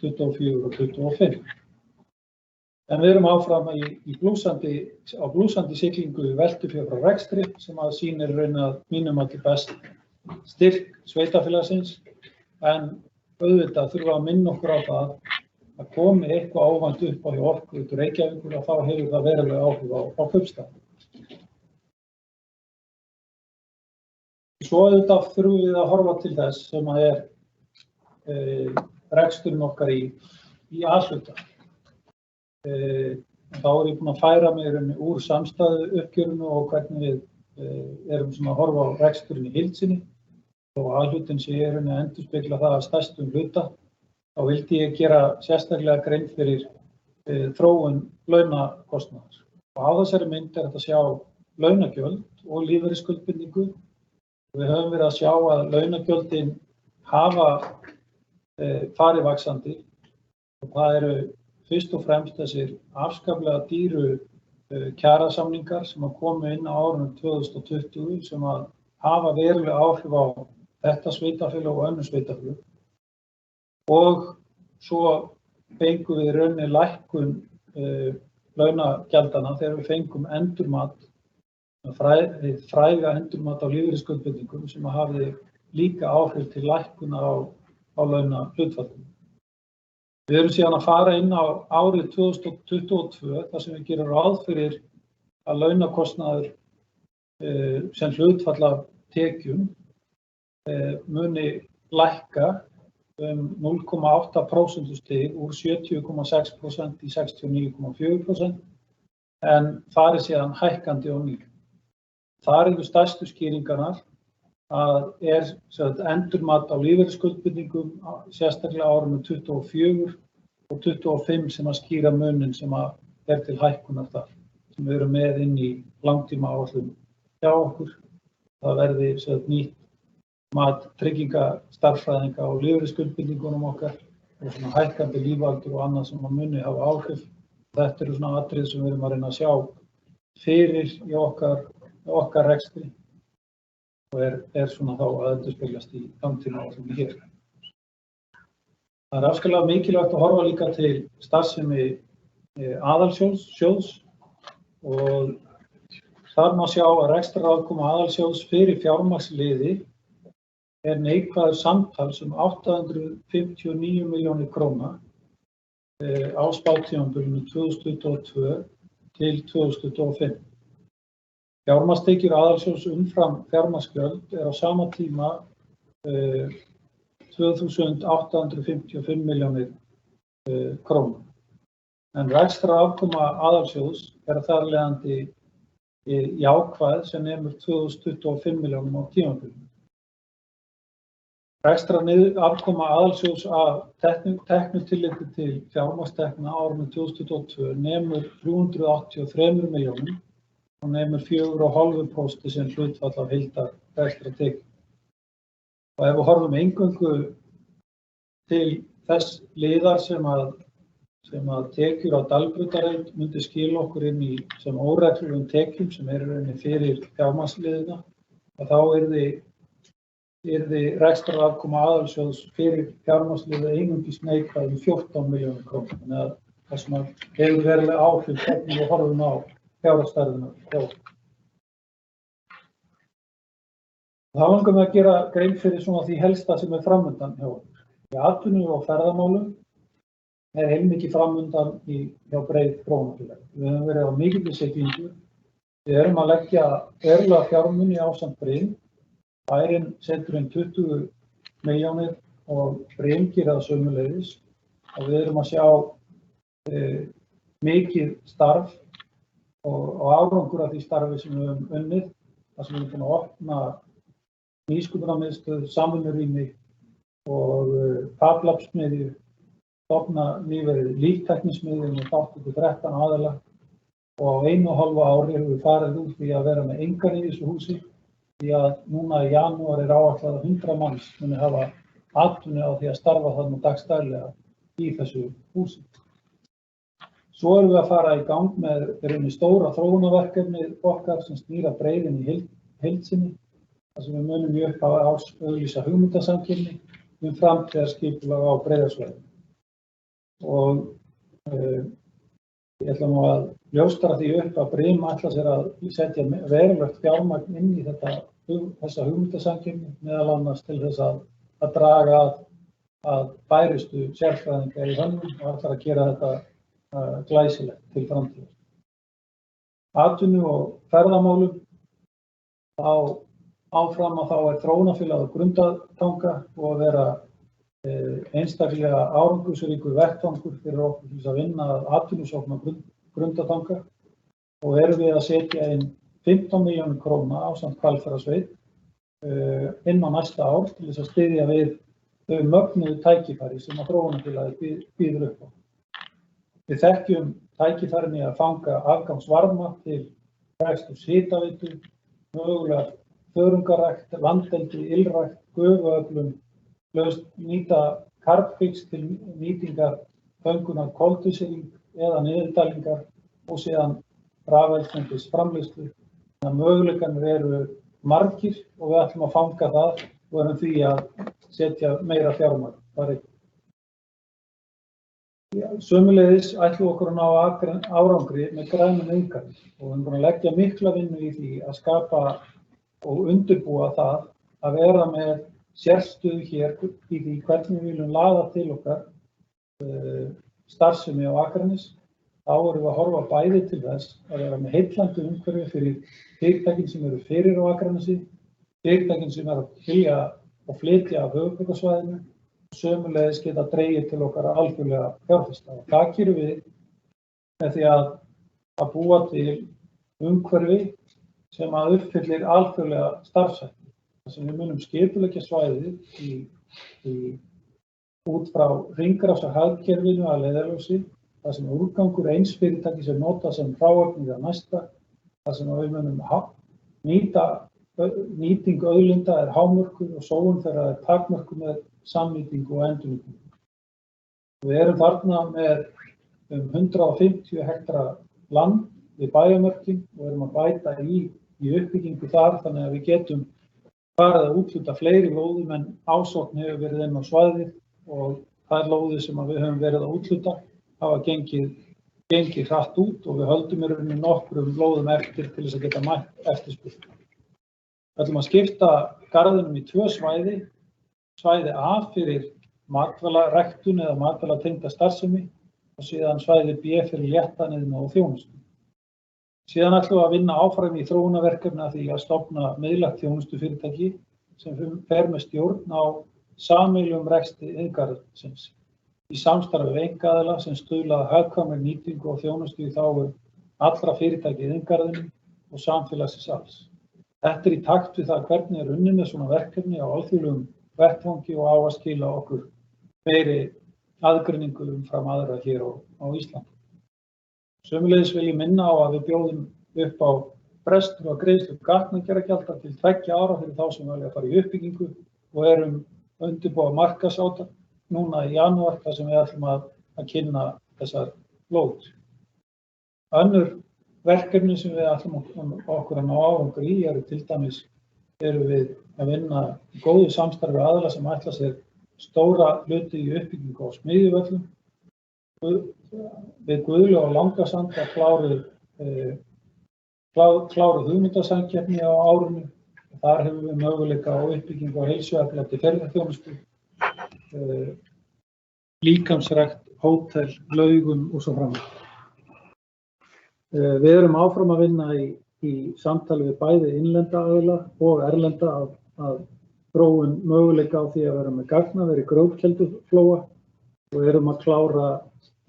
24 og 25. En við erum áfram á blúsandi siglingu veltufé frá rekstri sem að sýnir raun að mínum að til best styrk sveitafélagsins, en auðvitað þurfa að minna okkur á það að komi eitthvað óvænt upp á hjá Orkuveitu Reykjavíkur og þá hefur það verulega áhrif á kaupstað. Svo auðvitað þurfum við að horfa til þess sem að reksturinn okkar í A-hluta. Þá ég búinn að færa mig úr samstæðu uppgjörinu og hvernig við erum að horfa á reksturinn í heild sinni og A-hlutin sé að endurspegla það að stærstum hluta. Þá vildi ég gera sérstaklega grein fyrir þróun launakostnaðar. Og á þessari mynd hægt að sjá launagjöld og lífeyrisskuldbindingu. Við höfum verið að sjá að launagjöldin hafa farið vaxandi og það eru fyrst og fremst þessir afskaplega dýru kjarasamningar sem að komu inn á árunum 2020 sem að hafa verulega áhrif á þetta sveitafélag og önnur sveitafélög. Og svo fengum við rauninni lækkun launagjaldanna þegar við fengum endurmat, fræga endurmat á lífeyrisskuldbindingum sem að hafði líka áhrif til lækkunar á launahlutfallinu. Við erum síðan að fara inn á árið 2022 þar sem við gerum ráð fyrir að launakostnaður sem hlutfall af tekjum muni lækka 0,8% stig úr 70,6% í 69,4% en fari síðan hækkandi á ný. Þar eru stærstu skýringarnar að endurmat á lífeyrisskuldbindingum sérstaklega árunum 24 og 25 sem að skýra munin sem að til hækkunar þar sem við erum með inn í langtímaáætlun hjá okkur. Það verði nýtt mat tryggingastarfræðinga á lífeyrisskuldbindingunum okkar og hækkandi lífaldur og annað sem að muni hafa áhrif. Þetta eru atriði sem við erum að reyna að sjá fyrir í okkar rekstri og þá að endurspeglast í langtímaáætlunni hér. Það afskaplega mikilvægt að horfa líka til starfsemi aðalsjóðs og þar má sjá að rekstrarafkoma aðalsjóðs fyrir fjármagnsliði neikvæður samtals 859 milljónir króna á spátímabilinu 2022 til 2025. Fjármagnstekjur aðalsjóðs umfram fjármagnsgjöld á sama tíma 2.855 milljónir króna. En rekstrarafkoma aðalsjóðs þar af leiðandi jákvæð sem nemur 2.025 milljónum á tímabilinu. Rekstrarafkoma aðalsjóðs af teknu tilliti til fjármagnstekna á árinu 2022 nemur 383 milljónum og nemur 4,5% sem hlutfall af heildarrekstrartekjum. Og ef við horfum eingöngu til þess liðar sem að tekjur á Dalbrutarreit myndi skila okkur inn í sem óreglulegum tekjum sem rauninni fyrir fjármagnsliðina, og þá yrði rekstrarafkoma aðalsjóðs fyrir fjármagnsliðið einungis neikvæð 14 milljónir króna. Þannig að það sem hefur verulega áhrif hvernig við horfum á fjárhagsstærðina hjá okkur. Þá langar við að gera grein fyrir því helsta sem framundan hjá okkur. Í atvinnu og ferðamálum heilmikið framundan hjá Breið Þróunarfélagi. Við höfum verið á mikilli siglingu. Við erum að leggja verulega fjármuni ásamt Brim. Bærinn setur inn 20 milljónir og Brim gerir það sömuleiðis. Og við erum að sjá mikið starf og árangur af því starfi sem við höfum unnið. Það sem við erum búin að opna nýsköpunarmiðstöð, samvinnurými og faglabsmiðju, stofna nýverið líftæknismiðju með 13 aðila og á 1,5 ári hefur við farið úr því að vera með engan í þessu húsi því að núna í janúar áætlað að 100 manns muni hafa atvinnu á því að starfa þarna dagsdaglega í þessu húsi. Svo erum við að fara í gang með stóra þróunarverkefni okkar sem snýr að Breiðinni í heild sinni. Það sem við munum í upphafi árs auglýsa hugmyndasamkeppni framtíðarskipulag á Breiðasvæðinu. Og ég ætla nú að ljóstra því upp að Brim ætlar sér að setja verulegt fjármagn inn í þessa hugmyndasamkeppni, meðal annars til þess að draga að bærustu sérfræðinga í hönnun og ætlar að gera þetta glæsilegt til framtíðar. Atvinnu og ferðamálum áfram að þá þróunarfélag á Grundartanga og að vera einstaklega árangursríkur vettvangur fyrir okkur til þess að vinna að atvinnusókn á Grundartanga og erum við að setja inn 15 milljónir króna ásamt Hvalfjarðarsveit inn á næsta ár til þess að styðja við þau mögnuðu tækifæri sem að þróunarfélagið býður upp á. Við þekkjum tækifærin í að fanga afgangsvarma til reksturs hitaveitu, mögulegar þörungarækt, landeldi, ylrækt, gufuöflun, nýta carbfix til nýtingar föngunar koltvísýring eða niðurdælingar og síðan rafeldsneytis framleiðslu. Þannig að möguleikarnir eru margir og við ætlum að fanga það og erum því að setja meira fjármagn þar inn. Sömuleiðis ætlum við okkur að ná árangri með grænum iðngarði og við erum búin að leggja mikla vinnu í því að skapa og undirbúa það að vera með sérstöðu hér í því hvernig við viljum laða til okkar starfsemi á Akranes. Þá erum við að horfa bæði til þess að vera með heillandi umhverfi fyrir fyrirtækin sem eru fyrir á Akranesi, fyrirtækin sem eru að vilja og flytja af höfuðborgarsvæðinu og sömuleiðis geta dregið til okkar algjörlega fjárfesta. Og það gerum við með því að búa til umhverfi sem að uppfyllir alþjóðlega starfshætti. Það sem við munum skipuleggja svæðið út frá hringrásarhagkerfinu að leiðarljósi, það sem úrgangur eins fyrirtæki sem nota sem hráefni það næsta, það sem við munum nýting auðlinda hámörkuð og sóun þeirra takmörkuð með samnýtingu og endurnýtingu. Við erum þarna með 150 hektara land við bæjarmörkin og erum að bæta í uppbyggingu þar þannig að við getum farið að úthluta fleiri lóðum en ásókn hefur verið inn á svæðið og þær lóðir sem við höfum verið að úthluta hafa gengið hratt út og við höldum í rauninni nokkrum lóðum eftir til þess að geta mætt eftirspurn. Við ætlum að skipta garðinum í 2 svæði. Svæði A fyrir matvælaræktun eða matvælatengda starfsemi og síðan svæði B fyrir léttaniðnað og þjónustu. Síðan ætlum við að vinna áfram í þróunarverkefni að því að stofna miðlægt þjónustufyrirtæki sem fer með stjórn á sameiginlegum rekstri iðngarðsins í samstarfi við einkaaðila sem stuðla að hagkvæmri nýtingu og þjónustu í þágu allra fyrirtækja í iðngarðinum og samfélagsins alls. Þetta í takt við það hvernig unnið með svona verkefni á alþjóðlegum vettvangi og á að skila okkur meiri aðgreiningu umfram aðra hér á Íslandi. Sömuleiðis vil ég minna á að við bjóðum upp á frestun og greiðslu gatnagerðargjalda til 2 ára fyrir þá sem vilja fara í uppbyggingu og erum undirbúa markaðsátak núna í janúar þar sem við ætlum að kynna þessar lóð. Önnur verkefni sem við ætlum okkur að ná árangur í til dæmis erum við að vinna í góðu samstarfi aðila sem ætla sér stóra hluti í uppbyggingu á smiðjuvöllum. Við Guðlaug og Langasand að kláruð hugmyndasamkeppni á árinu. Þar hefur við möguleika á uppbyggingu á heilsueflandi ferðaþjónustu líkamsrækt, hótel, laugum og svo framvegis. Við erum áfram að vinna í samtali við bæði innlenda aðila og erlenda að þróun möguleika á því að vera með gagnaver í grjótkelduflóa og erum að klára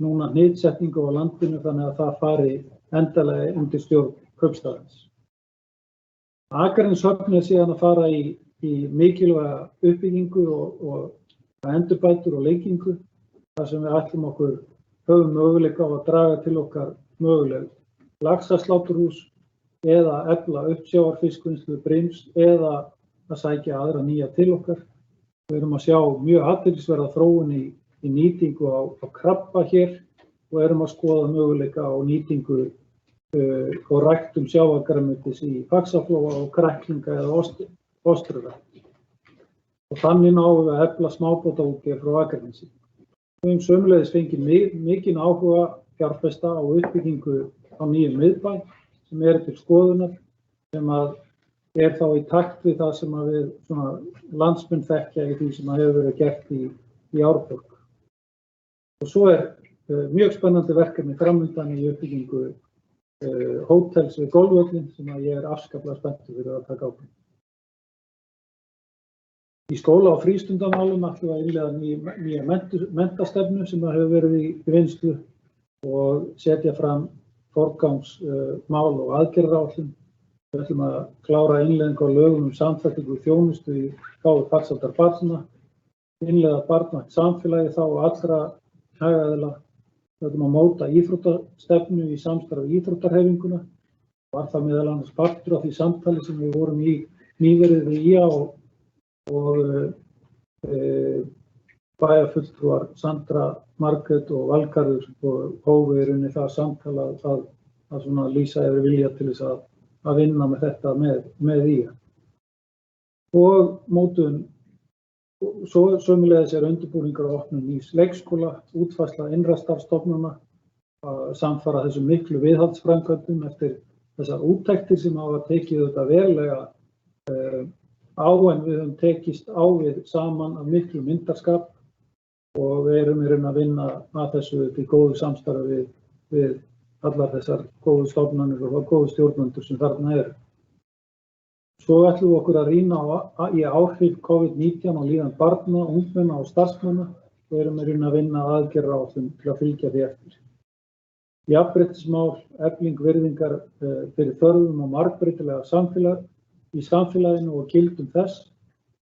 núna hnitsetningu á landinu þannig að það fari endanlega undir stjórn kaupstaðarins. Akraneeshöfn er síðan að fara í mikilvæga uppbyggingu og endurbætur og lengingu þar sem við ætlum okkur höfum möguleika á að draga til okkar möguleg laxasláturhús eða efla uppsjávarfiskvinnslu brims eða að sækja aðra nýja til okkar. Við erum að sjá mjög athyglisverða þróun í nýtingu á krabba hér og erum að skoða möguleika á nýtingu og ræktun sjávargrænmetis í Faxaflóa og kræklinga eða ostrurækt. Og þannig náum við að efla smábátaútgerð frá Akranesi. Við höfum sömuleiðis fengið mikinn áhuga fjárfesta á uppbyggingu á nýjum miðbæ sem eru til skoðunar sem að er þá í takt við það sem að við landsmenn þekkja í því sem að hefur verið gert í Árborg. Og svo mjög spennandi verkefni framundan í uppbyggingu hótels við golfvöllinn sem að ég afskaplega spenntur fyrir að taka ákvörðun. Í skóla- og frístundamálum ætlum við að innleiða nýja menntastefnu sem að hefur verið í vinnslu og setja fram forgangsmál og aðgerðaráætlun. Við ætlum að klára innleiðingu á lögum samþættingu þjónustu í þágu farsældar barna, innleiða barnvænt samfélagi þá allra hagaðila. Við ætlum að móta íþróttastefnu í samstarfi íþróttarhreyfinguna. Var það meðal annars partur af því samtali sem við vorum í nýverið við IA og bæjarfulltrúar Sandra, Margrét og Valgarður og hófu í rauninni það samtala að svona lýsa yfir vilja til þess að vinna með þetta með IA. Og mótun, svo sömuleiðis undirbúningar á opnun nýs leikskóla, útfærsla innra starfsstofnana, samfara þessum miklu viðhaldsframkvæmdum eftir þessar úttektir sem hafa tekið þetta verulega en við höfum tekist á við saman af miklu myndarskap og við erum í raun að vinna að þessu til góðu samstarfi við allar þessar góðu stofnanir og góðu stjórnendur sem þarna eru. Svo ætlum við okkur að rýna í áhrif COVID-19 á líðan barna, ungmenna og starfsmanna og erum í raun að vinna aðgerðaráætlun til að fylgja því eftir. Jafnréttismál, efling virðingar fyrir þörfum og margbreytilega samfélag í samfélaginu og gildum þess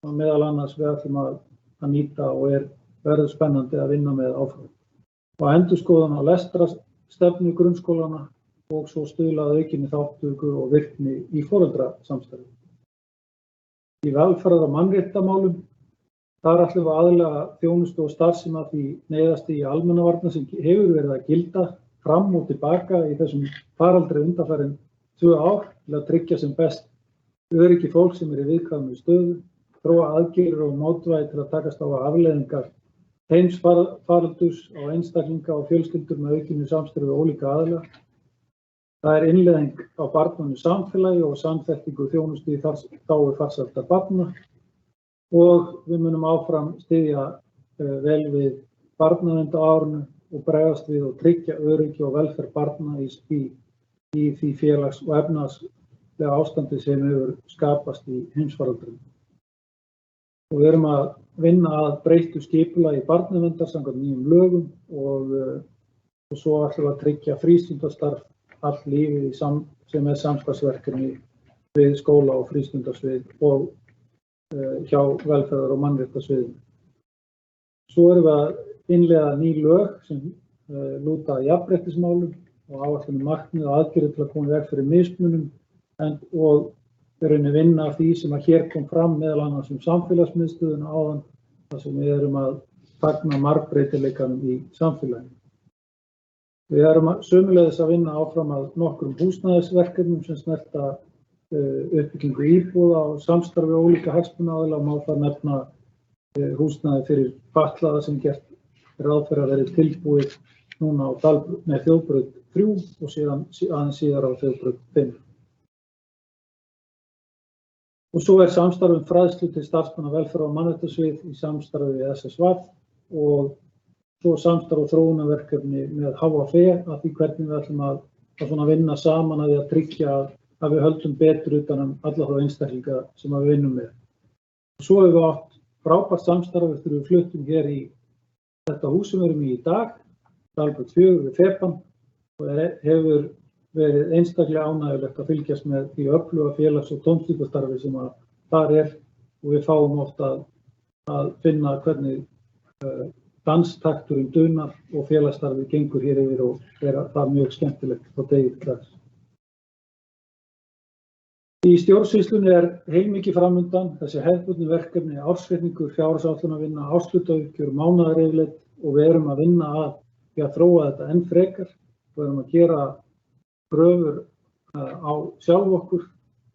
og meðal annars við ætlum að nýta og verður spennandi að vinna með áfram. Og endurskoðun á lestrarstefnu grunnskólana og svo stuðla að aukinni þátttöku og virkni í foreldrasamstarfi. Í velferðar- og mannréttindamálum, þar ætlum við aðlaga þjónustu og starfsemi að því neyðasti í almannavarna sem hefur verið að gilda fram og tilbaka í þessum faraldri undanfarin 2 ár til að tryggja sem best öryggi fólk sem í viðkvæmri stöðu, þróa aðgerðir og mótvægi til að takast á afleiðingar heimsfaraldurs á einstaklinga og fjölskyldur með aukinni samstarfi við ólíka aðila. Það innleiðing á barnvænu samfélagi og samþættingu þjónustu í þágu farsældar barna og við munum áfram styðja vel við barnavernd á árinu og bregðast við og tryggja öryggi og velferð barna í því félags- og efnahagslega ástandi sem hefur skapast í heimsfaraldrinum. Og við erum að vinna að breyttu skipulagi barnaverndar samkvæmt nýjum lögum og svo ætlum við að tryggja frístundastarf allt lífið sem samstarfsverkefni við skóla- og frístundasvið og hjá velferðar- og mannréttindasviðinu. Svo erum við að innleiða ný lög sem lúta að jafnréttismálum og áætlunum markmið og aðgerðir til að koma í veg fyrir mismunum og við erum að vinna af því sem að hér kom fram meðal annars samfélagsmiðstöðuna áðan þar sem við erum að fagna margbreytileikanum í samfélaginu. Við erum sömuleiðis að vinna áfram að nokkrum húsnæðisverkefnum sem snerta uppbyggingu íbúða og samstarfi ólíka hagsmunaaðila og má það nefna húsnæði fyrir fatlaða sem gert ráð fyrir að verið tilbúið núna á þjóðbraut 3 og síðan aðeins síðar á þjóðbraut 5. Og svo samstarf fræðslu til starfsmanna velferðar- og mannréttindasvið í samstarfi við SSV og svo samstarf og þróunarverkefni með HFE að því hvernig við ætlum að svona vinna saman að því að tryggja að við höldum betur utan alla þá einstaklinga sem við vinnum með. Svo hefur við átt frábært samstarf eftir við fluttum hér í þetta hús sem við erum í dag, Dalbraut 4 við FEPAN og hefur verið einstaklega ánægjulegt að fylgjast með því öfluga félags- og tómstundastarfi sem að þar og við fáum oft að finna hvernig danstakturinn dunar og félagsstarfið gengur hér yfir og það mjög skemmtilegt á degi til dags. Í stjórnsýslunni heilmikið framundan, þessi hefðbundnu verkefni, ársreikningur, fjárhagsáætlunarvinna, árshlutauppgjör, mánaðaryfirlit og við erum að vinna að því að þróa þetta enn frekar. Við erum að gera kröfur á sjálf okkur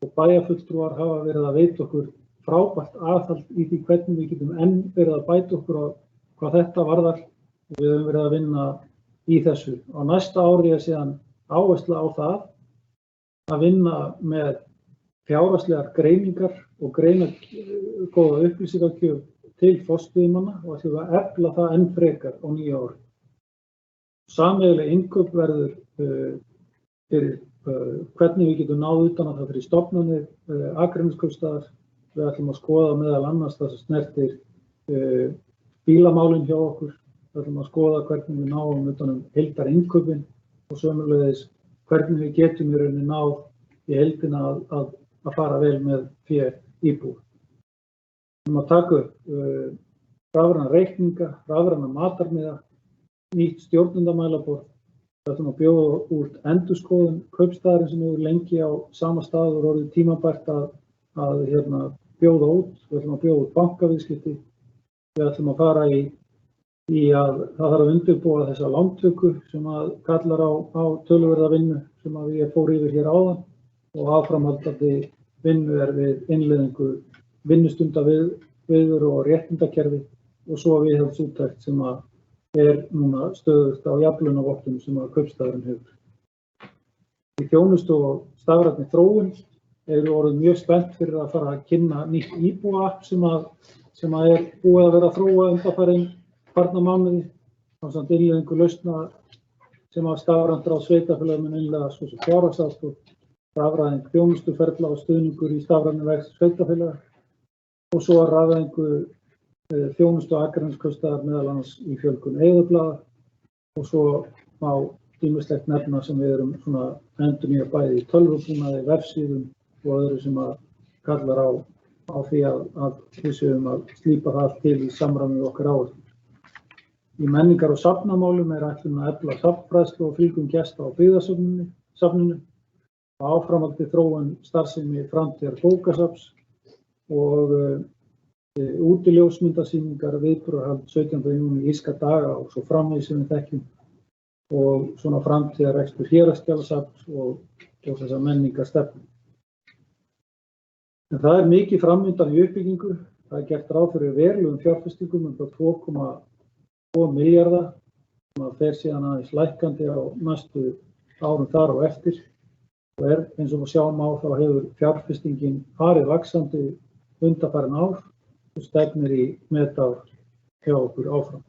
og bæjarfulltrúar hafa verið að veita okkur frábært aðhald í því hvernig við getum enn verið að bæta okkur á hvað þetta varðar og við höfum verið að vinna í þessu. Á næsta ári síðan áhersla á það að vinna með fjárhagslegar greiningar og greina góða upplýsingagjöf til forstöðumanna og ætlum að efla það enn frekar á nýja ári. Sameiginleg innkaup verður fyrir hvernig við getum náð utan að það fyrir stofnanir, Akraneskaupstaðar. Við ætlum að skoða meðal annars það sem snertir bílamálin hjá okkur. Við ætlum að skoða hvernig við náum utan heildarinnkaupen og sömuleiðis hvernig við getum í rauninni náð í heildina að fara vel með fé íbúa. Við ætlum að taka upp rafræna reikninga, rafræna matarmiða, nýtt stjórnendamælaborð. Við ætlum að bjóða út endurskoðun kaupstaðarins sem hefur lengi á sama stað og orðið tímabært að bjóða út. Við ætlum að bjóða út bankaviðskipti. Við ætlum að fara í að það þarf að undirbúa þessa lántöku sem að kallar á töluverða vinnu sem að ég fór yfir hér áðan og áframhaldandi vinnu við innleiðingu vinnustandaviðveru og réttindakerfi og svo viðhaldsúttekt sem að núna stöðugt á jafnlaunavottun sem að kaupstaðurinn hefur. Í þjónustu og stafrænni þróun erum við orðið mjög spennt fyrir að fara að kynna nýtt íbúa-app sem að búið að vera að þróa undanfarin farna mánuði ásamt innleiðingu lausna sem að stafrænt ráð sveitarfélaga mun innleiða svo sem fjárhagsaðstoð, rafræðing þjónustuferla og stuðningur í stafrænni vexti sveitarfélaga og svo rafræðingu þjónustu Akraneskaupstaðar meðal annars í fjölgun eyðublaða og svo má ýmislegt nefna sem við erum svona endurnýja bæði í tölvubúnaði, vefsíðum og öðru sem að kallar á því að við séum að slípa það allt til í samræmi við okkar áherslur. Í menningar- og safnamálum ætlum að efla safnfræðslu og fylgjum gesta á byggðasafninu og áframhaldi þróun starfsemi framtíðar bókasafns og útiljósmyndasýningar viðburðarhald 17. júní írska daga og svo framvegis sem við þekkjum og svona framtíðarrekstur héraðsskjalasafns og þessa menningarstefnu. En það mikið framundan í uppbyggingu. Það gert ráð fyrir verulegum fjárfestingum um 2,2 milljarða sem að fer síðan aðeins lækkandi á næstu árum þar og eftir og eins og við sjáum á þá hefur fjárfestingin farið vaxandi undanfarin ár og stefnir í metár hjá okkur áfram.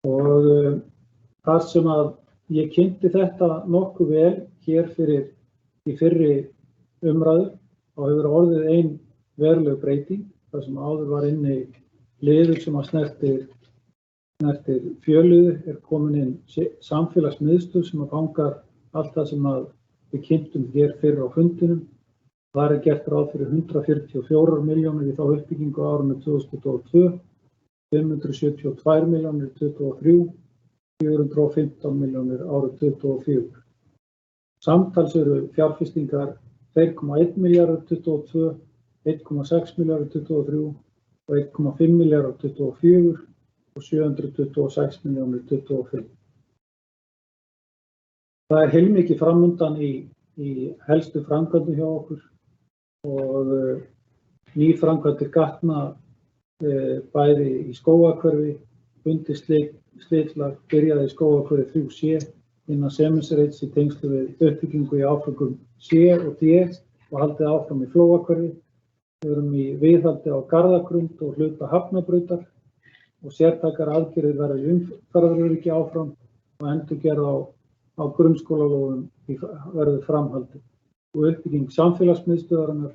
Og þar sem að ég kynnti þetta nokkuð vel hér fyrir í fyrri umræðu þá hefur orðið ein veruleg breyting þar sem áður var inni liður sem að snertir fjölliðu komin inn samfélagsmiðstöð sem að fangar allt það sem að við kynntum hér fyrir á fundinum. Þar gert ráð fyrir 144 milljónir í þá uppbyggingu á árinu 2022, 572 milljónir í 2023, 415 milljónir árið 2024. Samtals eru fjárfestingar 2,1 milljarður 2022, 1,6 milljarður 2023 og 1,5 milljarður 2024 og 726 milljónir 2025. Það heilmikið framundan í helstu framkvæmdum hjá okkur og ný framkvæmdir gatna bæði í skógahverfi, bundið slitlag byrjaði í skógahverfi 3C innan Semensreits í tengslu við uppbyggingu í áföngum C og D og haldið áfram í Flóahverfi Við erum í viðhaldi á Garðagrund og hluta Hafnabrautar og sértækar aðgerðir verða í umferðaröryggi áfram og endurgerð á grunnskólalóðum verður framhaldið. Og uppbygging samfélagsmiðstöðvarinnar,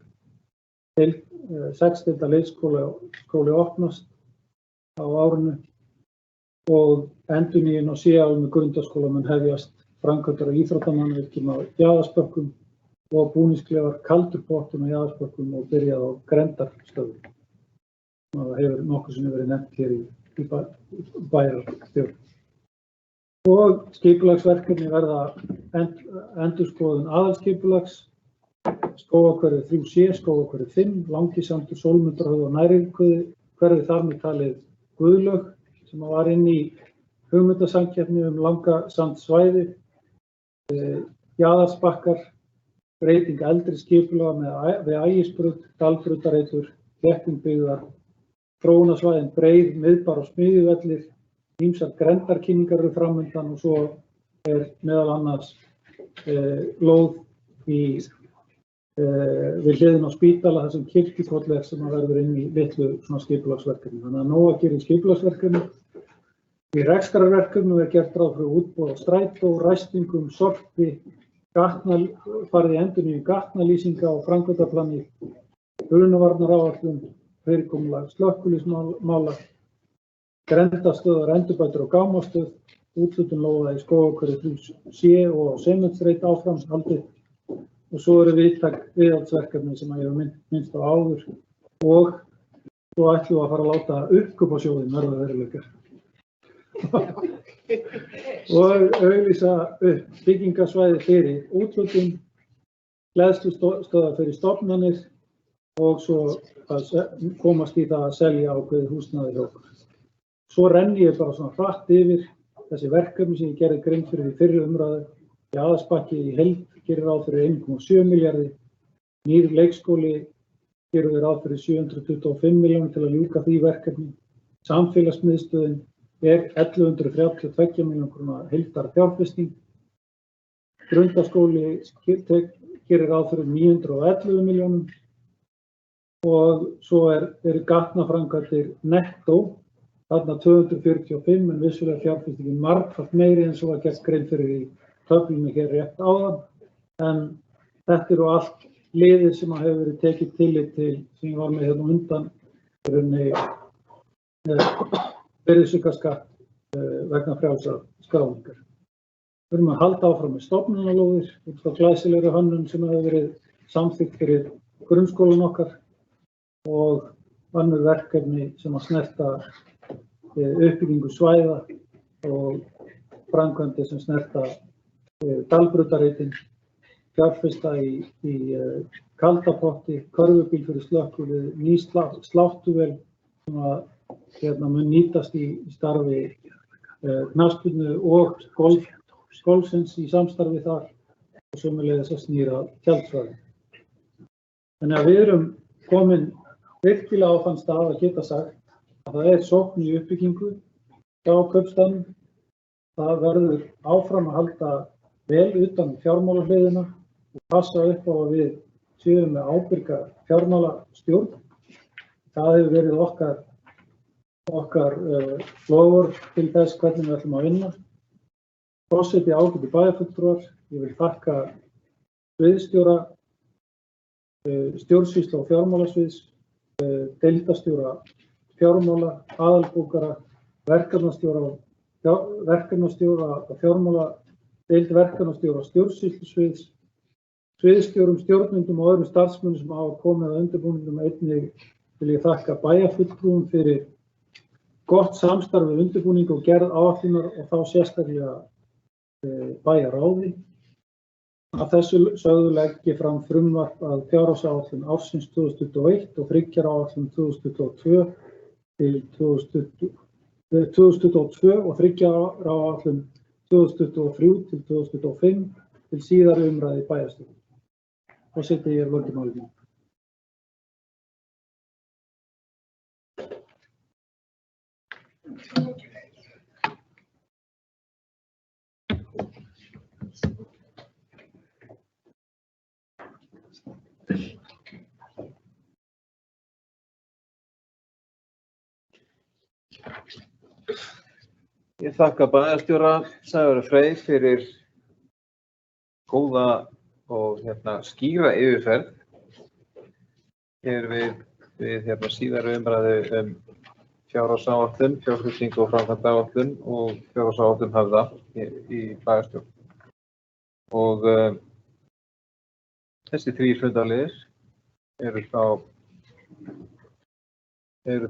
6 deilda leikskóli opnast á árinu og endurnýjun á C-álmu grundaskóla mun hefjast, framkvæmdir á íþróttamannvirkjum á Jaðarsbökkum og búningsklefar kaldur pottum á Jaðarsbökkum og byrjað á Grendarstöðum. Það hefur nokkuð sem verið nefnt hér í bæjarstjórn. Og skipulagsverkefni verða endurskoðun aðalskipulags, Skógahverfi 3C, Skógahverfi 5, Langisandur, Sólmundarhöfði og Nærhverfi þar með talið Guðlaug sem var inn í hugmyndasamkeppni Langasandsvæði, Jaðarsbakkar, breyting eldri skipulaga við Ægisbraut, Dalbrautarreitur, þéttingbyggðar, þróunarsvæðin Breið, Miðbar og Smiðjuvellir, ýmsar grendarkynningar eru framundan og svo meðal annars lóð við hliðina á spítala þar sem kirkjukoll sem verður inn í litlu svona skipulagsverkefni. Þannig að nóg að gera í skipulagsverkefni. Í rekstrarverkefnum gert ráð fyrir útboð á strætó, ræstingum, sorpi, farið í endurnýjun gatnalýsinga og framkvæmdaplani, brunavarnaráætlun, fyrirkomulag slökkviliðsmála, grendastöðvar, endurbætur og gámastöð, úthlutun lóða í Skógahverfi 3C og á Sementsreit áframhaldið og svo eru viðhaldsverkefni sem ég hef minnst á áður og svo ætlum við að fara að láta uppkaupasjóðinn verða veruleika. Og auglýsa upp byggingasvæði fyrir úthlutun, hleðslustöðvar fyrir stofnanir og svo að komast í það að selja ákveðið húsnæði hjá okkur. Svo renni ég bara svona hratt yfir þessi verkefni sem ég gerði grein fyrir í fyrri umræðu. Jaðarsbakki í heild gerir ráð fyrir 1,7 milljarði. Nýr leikskóli gerir við ráð fyrir 725 milljónir til að ljúka því verkefni. Samfélagsmiðstöðin 1132 milljónir króna heildar fjárfesting. Grundaskóli gerir ráð fyrir 911 milljónum og svo eru gatnaframkvæmdir nettó, þarna 245 en vissulega fjárfestingin margfalt meiri en svo var gert grein fyrir í töflunni hér rétt áðan. En þetta eru allt liðir sem hefur verið tekið tillit til sem ég var með hérna undan virðisaukaskatt vegna frjálsrar skráningar. Við erum að halda áfram með stofnunarlóðir út frá glæsilegri hönnun sem hefur verið samþykkt fyrir grunnskólan okkar og önnur verkefni sem að snerta uppbyggingu svæða og framkvæmdir sem snerta Dalbrautarreitin, fjárfesta í kaldapotti, körfubíl fyrir slökkvilið, ný sláttuvél sem mun nýtast í starfi knattspyrnu og golfsins í samstarfi þar og sömuleiðis að snýra tjaldsvæði. Þannig að við erum komin virkilega á þann stað að geta sagt að það sókn í uppbyggingu hjá kaupstaðnum. Það verður áfram að halda vel utan fjármálahliðina og passa upp á að við séum með ábyrga fjármálastjórn. Það hefur verið okkar loforð til þess hvernig við ætlum að vinna. Forseti ágætu bæjarfulltrúar, ég vil þakka sviðsstjóra, stjórnsýslu og fjármálasviðs, deildarstjóra fjármála, aðalbókara, verkefnastjóra og fjármála, deildarverkefnastjóra stjórnsýslusviðs, sviðsstjórum, stjórnendum og öðrum starfsmönnum sem hafa komið að undirbúningnum. Einnig vil ég þakka bæjarfulltrúum fyrir gott samstarf við undirbúning og gerð áætlunar og þá sérstaklega bæjarráði. Að þessu sögðu legg ég fram frumvarp að fjárhagsáætlun ársins 2021 og þriggjaáætlun 2022 til 2022 og þriggjaáætlun 2023 til 2025 til síðari umræðu í bæjarstjórn. Forseti, ég lokið máli mínu. Ég þakka bæjarstjóra Sævari Frey fyrir góða og skýra yfirferð hér við síðari umræðu fjárhagsáætlun, fjárfestingu og framkvæmdaáætlun og fjárhagsáætlun Höfða í bæjarstjórn. Og þessi 3 fundarliðir eru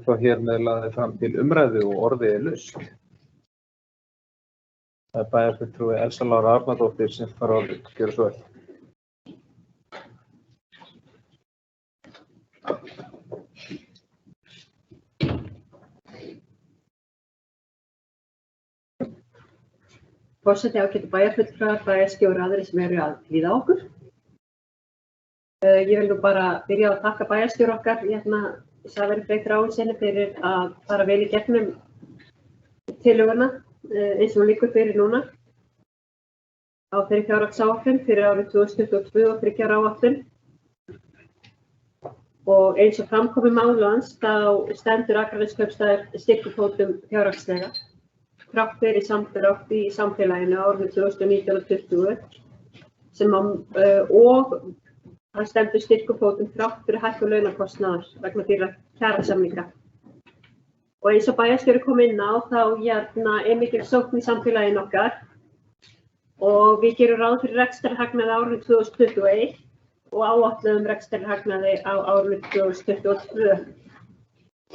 þá hér með lagðir fram til umræðu og orðið er laust. Það er bæjarfulltrúi Elsa Lára Arnardóttir sem fær orðið. Gjörðu svo vel. Forseti, ágætu bæjarfulltrúar, bæjarstjórar og aðrir sem eru að hlýða okkur. Ég vil nú bara byrja á að þakka bæjarstjóra okkar, Sævari Frey Þráinssyni, fyrir að fara vel í gegnum tillöguna eins og hún liggur fyrir núna á þeirri fjárhagsáætlun fyrir árið 2022 og 3 ára áætlun. Og eins og fram kom í máli hans, þá stendur Akraneskaupstaður styrkum fótum fjárhagslega. Þrátt fyrir samdrátt í samfélaginu á árinu 2019 og 2020 og það stendur styrkum fótum þrátt fyrir hækkun launakostnaðar vegna þeirra kjarasamninga. Og eins og bæjarstjóri kom inn á þá er mikil sókn í samfélaginu okkar og við gerum ráð fyrir rekstrarhagnaði á árinu 2021 og áætluðum rekstrarhagnaði á árinu 2022.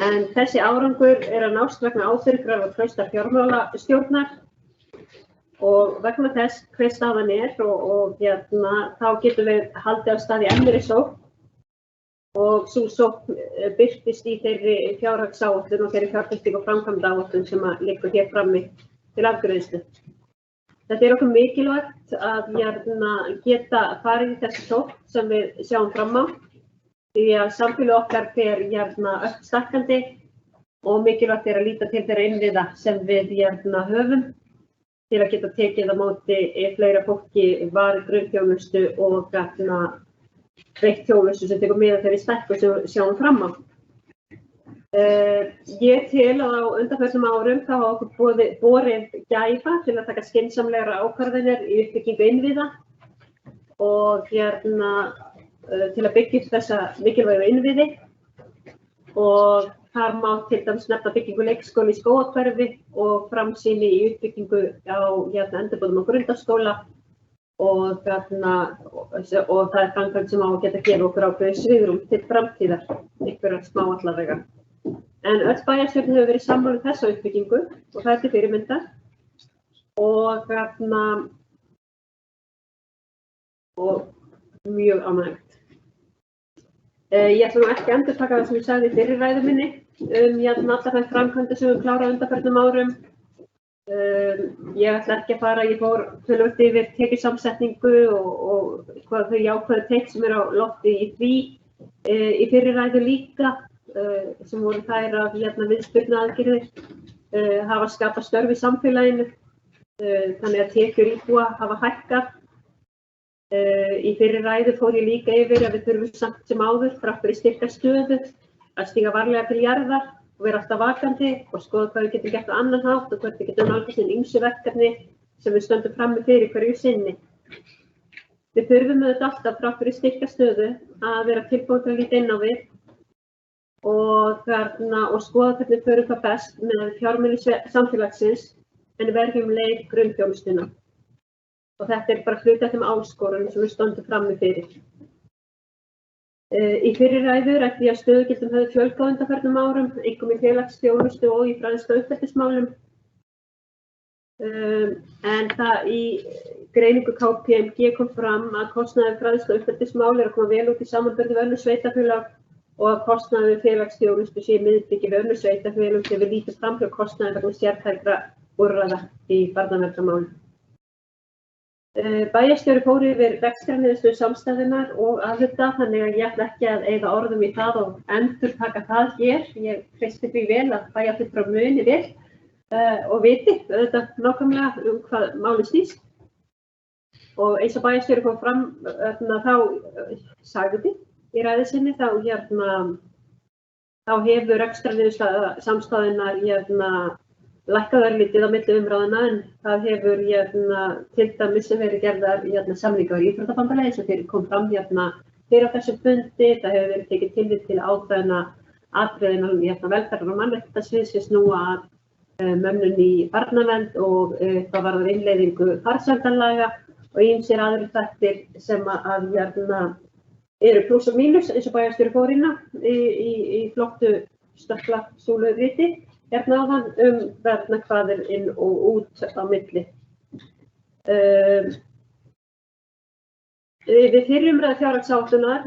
En þessi árangur er að nást vegna ábyrgrar og traustrar fjármálastjórnar og vegna þess hver staðan er og þá getum við haldið af stað í ennri sókn og sú sókn birtist í þeirri fjárhagsáætlun og þeirri fjárfestingu og framkvæmdaáætlun sem liggur hér frammi til afgreiðslu. Þetta er okkur mikilvægt að geta farið í þessi sókn sem við sjáum fram á. Því að samfélag okkar fer öll stækkandi og mikilvægt er að líta til þeirra innviða sem við höfum til að geta tekið á móti fleira fólki varið grunnþjónustu og veitt þjónustu sem tekur mið af þeirri stækkun sem við sjáum fram á. Ég tel að á undanförnum árum þá hafa okkur borið gæfa til að taka skynsamlegar ákvarðanir í uppbyggingu innviða og til að byggja upp þessa mikilvægu innviði og þar má til dæmis nefna byggingu leikskóla í Skógarhverfi og framsýni í uppbyggingu á endurbótum á grundarskóla og það er framkvæmd sem á að geta gefa okkur ákveðið svigrúm til framtíðar, einhverjar smáallavega. En öll bæjarstjórn hefur verið sammála um þessa uppbyggingu og það er til fyrirmyndar og mjög ánægjulegt. Ég ætla nú ekki að endurtaka það sem ég sagði í fyrri ræðu minni allar þær framkvæmdir sem við klára á undanförnum árum. Ég ætla ekki að fara, ég fór töluvert yfir tekjusamsetningu og hvað þau jákvæðu teikn sem eru á lofti í því í fyrri ræðu líka sem voru þær að viðspyrnuaðgerðir hafa skapað störf í samfélaginu þannig að tekjur íbúa hafa hækkað. Í fyrri ræðu fór ég líka yfir að við þurfum samt sem áður þrátt fyrir styrka stöðu að stíga varlega til jarðar og vera alltaf vakandi og skoða hvað við getum gert á annan hátt og hvernig við getum nálgast inn ýmsu verkefni sem við stöndum frammi fyrir hverju sinni. Við þurfum auðvitað alltaf þrátt fyrir styrka stöðu að vera tilbúin til að líta inn á við og skoða hvernig við förum það best með fjármuni samfélagsins en verðum leið grunnþjónustuna. Og þetta er bara hluti af þeim áskorunum sem við stöndum frammi fyrir. Í fyrri ræðu ræddi ég að stöðugildum höfðu fjölgað á undanförnum árum, einkum í félagsþjónustu og í fræðslu- og uppeldismálum. En það í greiningu KPMG kom fram að kostnaður fræðslu- og uppeldismál er að koma vel út í samanburði við önnur sveitarfélög og að kostnaður við félagsþjónustu sé miðbyggi við önnur sveitarfélög þegar við lítum fram hjá kostnaður vegna sértækra úrræða í barnaverndarmálum. Bæjarstjóri fór yfir rekstrarniðurstöðu samstæðunnar og aðhluta þannig að ég ætla ekki að eyða orðum í það og endurtaka það hér. Ég treysti því vel að bæjarfulltrúar muni vel og viti auðvitað nákvæmlega hvað málið snýst. Og eins og bæjarstjóri kom fram þá sagði í ræðu sinni þá þá hefur rekstrarniðurstaða samstæðunnar lækkað örlítið á milli umræðna en það hefur til dæmis verið gerðar samningar í Íþróttabandalagi sem fyrir kom fram fyrir á þessu fundi. Það hefur verið tekið tillit til ákveðinna atriða velferðar- og mannréttindasviðs sem snúa að mönnun í barnavernd og það varðar innleiðingu farsældarlaga og ýmsir aðrir þættir sem að eru pluss og mínus eins og bæjarstjóri fór inn á í flottu stökkla súluriti áðan hvað er inn og út á milli. Við fyrri umræðu fjárhagsáætlunar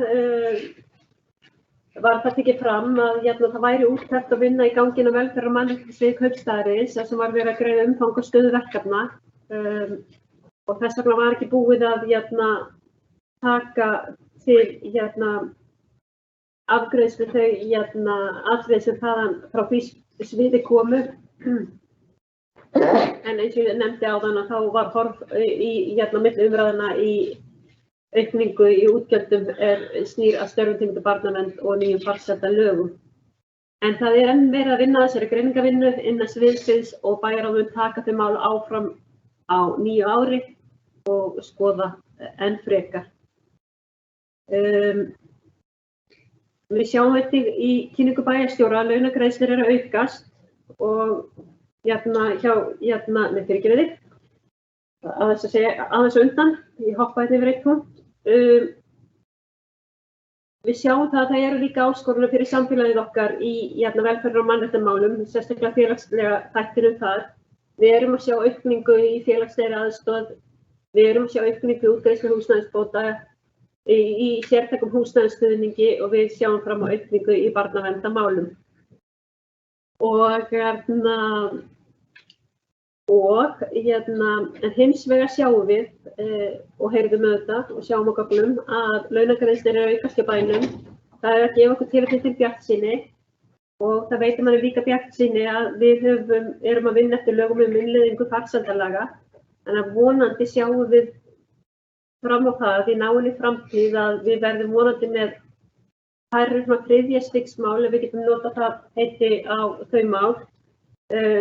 var það tekið fram að það væri úttekt að vinna í ganginn á velferðar- og mannréttindasviði Kaupstaðarins sem var verið að greiða umfang og stöðu verkefna og þess vegna var ekki búið að taka til afgreiðslu þau atriði sem þaðan frá því sviði komu. En eins og ég nefndi áðan að þá var horf í milli umræðna í aukningu í útgjöldum snýr að störfum tengdu barnavernd og nýjum farsældarlögum. En það er enn verið að vinna þessari greiningarvinnu innan sviðsins og bæjarráð mun taka þau mál áfram á nýju ári og skoða enn frekar. Við sjáum einnig í kynningu bæjarstjóra að launagreiðslur eru að aukast og aðeins undan, ég hoppaði yfir eitt punkt. Við sjáum það að það eru líka áskoranir fyrir samfélagið okkar í velferðar- og mannréttindamálum, sérstaklega félagslega þættir þar. Við erum að sjá aukningu í félagslegri aðstoð, við erum að sjá aukningu í útgreiðslu húsnæðisbóta, í sértækum húsnæðisstuðningi og við sjáum fram á aukningu í barnaverndarmálum. En hins vegar sjáum við og heyrðum auðvitað og sjáum á gögnum að launagreiðslur eru að aukast hjá bænum. Það er að gefa okkur tilefni til bjartsýni og það veitir manni líka bjartsýni að við erum að vinna eftir lögum innleiðingu farsældarlaga. En að vonandi sjáum við fram á það að í náinni framtíð að við verðum vonandi með færri þriðja stigs mál, ef við getum notað það heiti á þau mál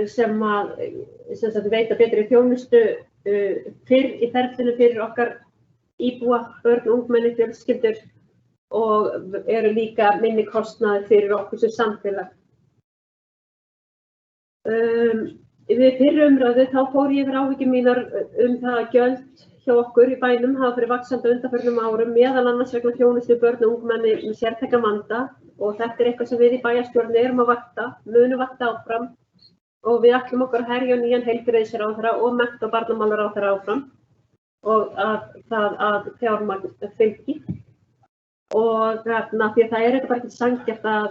sem veita betri þjónustu fyrr í ferlinu fyrir okkar íbúa, börn, ungmenni, fjölskyldur og eru líka minni kostnaður fyrir okkur sem samfélag. Við fyrri umræðu þá fór ég yfir áhyggjur mínar það að gjöld hjá okkur í bænum hafa fyrir vaxandi undanförnum árum, meðal annars vegna þjónustu börn og ungmenni með sértækan vanda og þetta er eitthvað sem við í bæjarstjórn erum að munum vakta áfram og við ætlum okkur að herja nýjan heilbrigðisráðherra og mennta- og barnamálaráðherra áfram og að fjármagn fylgi og því að það er bara ekki sanngjarnt að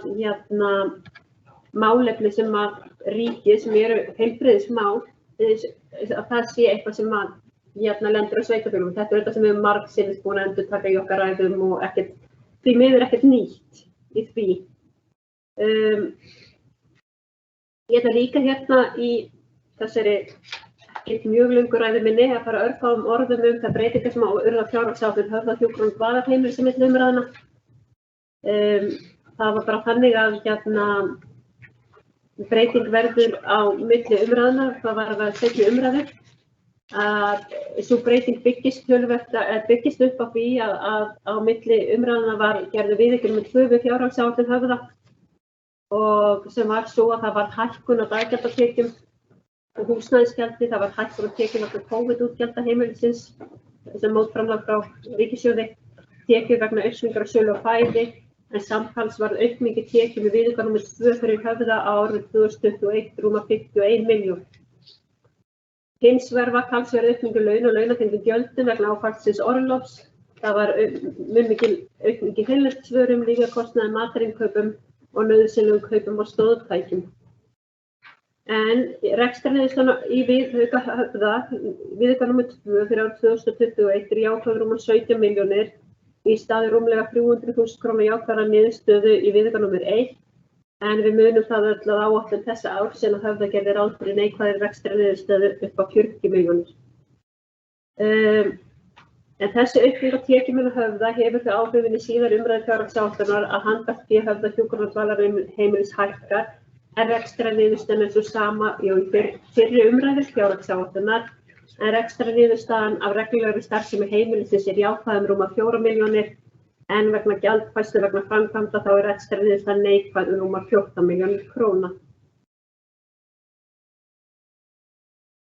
málefni sem að ríkið sem eru heilbrigðismál að það sé eitthvað sem að lendur á sveitarfélögum. Þetta er þetta sem við erum margsinnis búin að endurtaka í okkar ræðum og því miður ekkert nýtt í því. Ég ætla líka í þessari mjög löngu ræðu minni að fara örfáum orðum það breytingar sem urðu á fjárhagsáætlun Höfðahjúkrun dvalarheimilis sem milli umræðna. Það var bara þannig að breyting verður á milli umræðna, það var að vera seinni umræður. Sú breyting byggist upp á því að á milli umræðna var gerður viðauki nr. 2 við fjárhagsáætlun Höfða og sem var svo að það var hækkun á daggjaldatekjum og húsnæðisgjaldi, það var hækkun á tekjum vegna COVID-útgjalda heimilisins sem mótframlag frá ríkissjóði, tekjur vegna aukningar á sölu og fæði, en samtals var aukning í tekjum í viðauka nr. 2 fyrir Höfða á árinu 2021 rúma 51 milljón. Hins vegar var talsverð aukning í laun og launatengdum gjöldum vegna áfallsins orlofs. Það var mun mikil aukning í hreinlætisvörum, lyfjakostnaði, matarinkaupum og nauðsynlegum kaupum á stoðtækjum. En rekstrarniðurstaðan í viðauka Höfða, viðauka nr. 2 fyrir árið 2021 jákvæð rúmar 17 milljónir í staði rúmlega 300.000 kr. jákvæða niðurstöðu í viðauka nr. 1. En við munum það öll að áætlun þessa ár sem að Höfða gerði ráð fyrir neikvæðri rekstrarniðurstöðu upp á 40 milljónir. En þessi aukning á tekjum Höfða hefur þau áhrifin í síðari umræðu fjárhagsáætlunar að handbært Höfða hjúkrunarheimilis hækkar en rekstrarniðurstaðan er sú sama í fyrri umræðu fjárhagsáætlunar en rekstrarniðurstaðan af reglulegri starfsemi heimilisins er jákvæð rúmar 4 milljónir en vegna gjaldfærslu vegna framkvæmda þá er rekstrarniðurstaðan neikvæð rúmar 14 milljónir króna.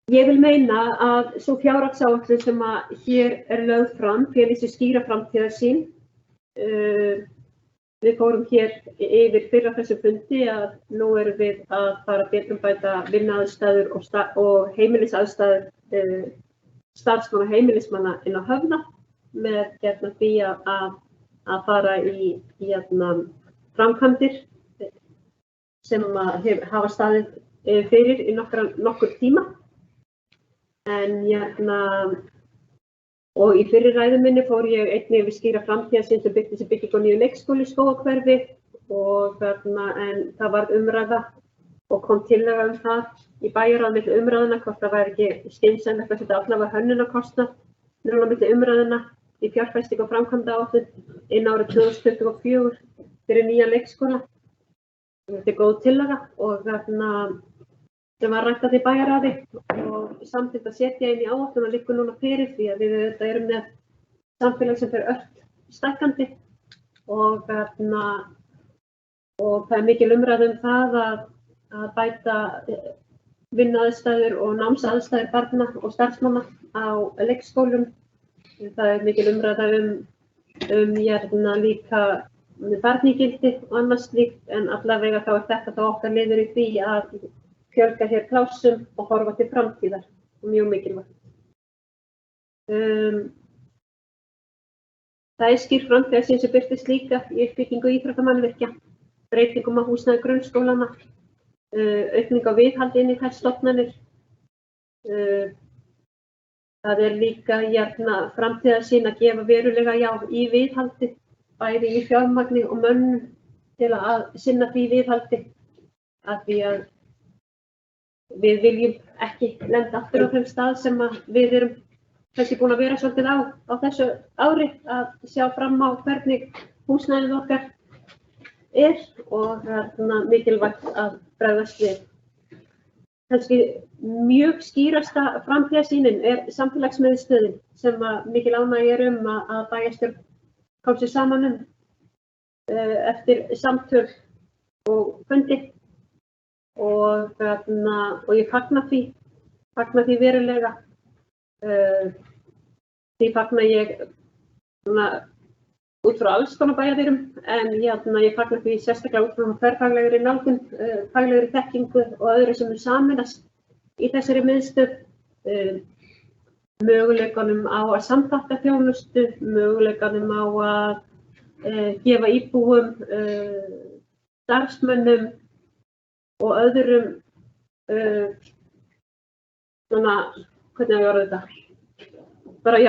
Ég vil meina að sú fjárhagsáætlun sem hér er lögð fram feli í sér skýra framtíðarsýn. Við fórum hér yfir fyrr á þessum fundi að nú erum við að fara að betrumbæta vinnuaðstæður og heimilisaðstæður starfsmanna heimilismanna inn á Höfða með því að fara í framkvæmdir sem hafa staðið fyrir í nokkur tíma. En og í fyrri ræðu minni fór ég einnig yfir skýra framtíðarsýn sem byggði sig byggingu á nýju leikskóla í Skógarhverfi og en það var umræða og kom tillaga það í bæjarráð milli umræðuna hvort það væri ekki skynsamlegt að setja allavega hönnunarkostnað núna milli umræðuna í fjárfestingu og framkvæmdaáætlun inn árið 2024 fyrir nýja leikskóla. Þetta er góð tillaga og sem var rætt að því bæjarráði og samþykkt að setja inn í áætlun og liggur núna fyrir því að við erum með samfélag sem fer ört stækkandi og það er mikil umræða það að bæta vinnuaðstæður og námsaðstæður barna og starfsmanna á leikskólum. Það er mikil umræða líka barnigildi og annað slíkt en allavega þá er þetta þá okkar liður í því að fjölga hér plássum og horfa til framtíðar og mjög mikilvægt. Það er skýr framtíðarsýn sem birtist líka í uppbyggingu íþróttamannvirkja, breytingum á húsnæði grunnskólanna, aukning á viðhaldi inn í þær stofnanir. Það er líka framtíðarsýn að gefa verulega í viðhaldi, bæði í fjármagni og mönnum til að sinna því viðhaldi að því að við viljum ekki lenda aftur á þeim stað sem við erum kannski búin að vera svolítið á þessu ári að sjá fram á hvernig húsnæðið okkar er og mikilvægt að bregðast við. Kannski mjög skýrasta framtíðarsýnin er samfélagsmiðstöðin sem mikil ánægja að bæjarstjórn kom sér saman eftir samtöl og fundi. Og ég fagna því verulega. Því fagna ég út frá alls konar bæjardyrum, en ég fagna því sérstaklega út frá þverfaglegri nálgun, faglegri þekkingu og öðru sem sameinast í þessari miðstöð, möguleikanum á að samþætta þjónustu, möguleikanum á að gefa íbúum, starfsmönnum og öðrum, hvernig á ég orða þetta? Bara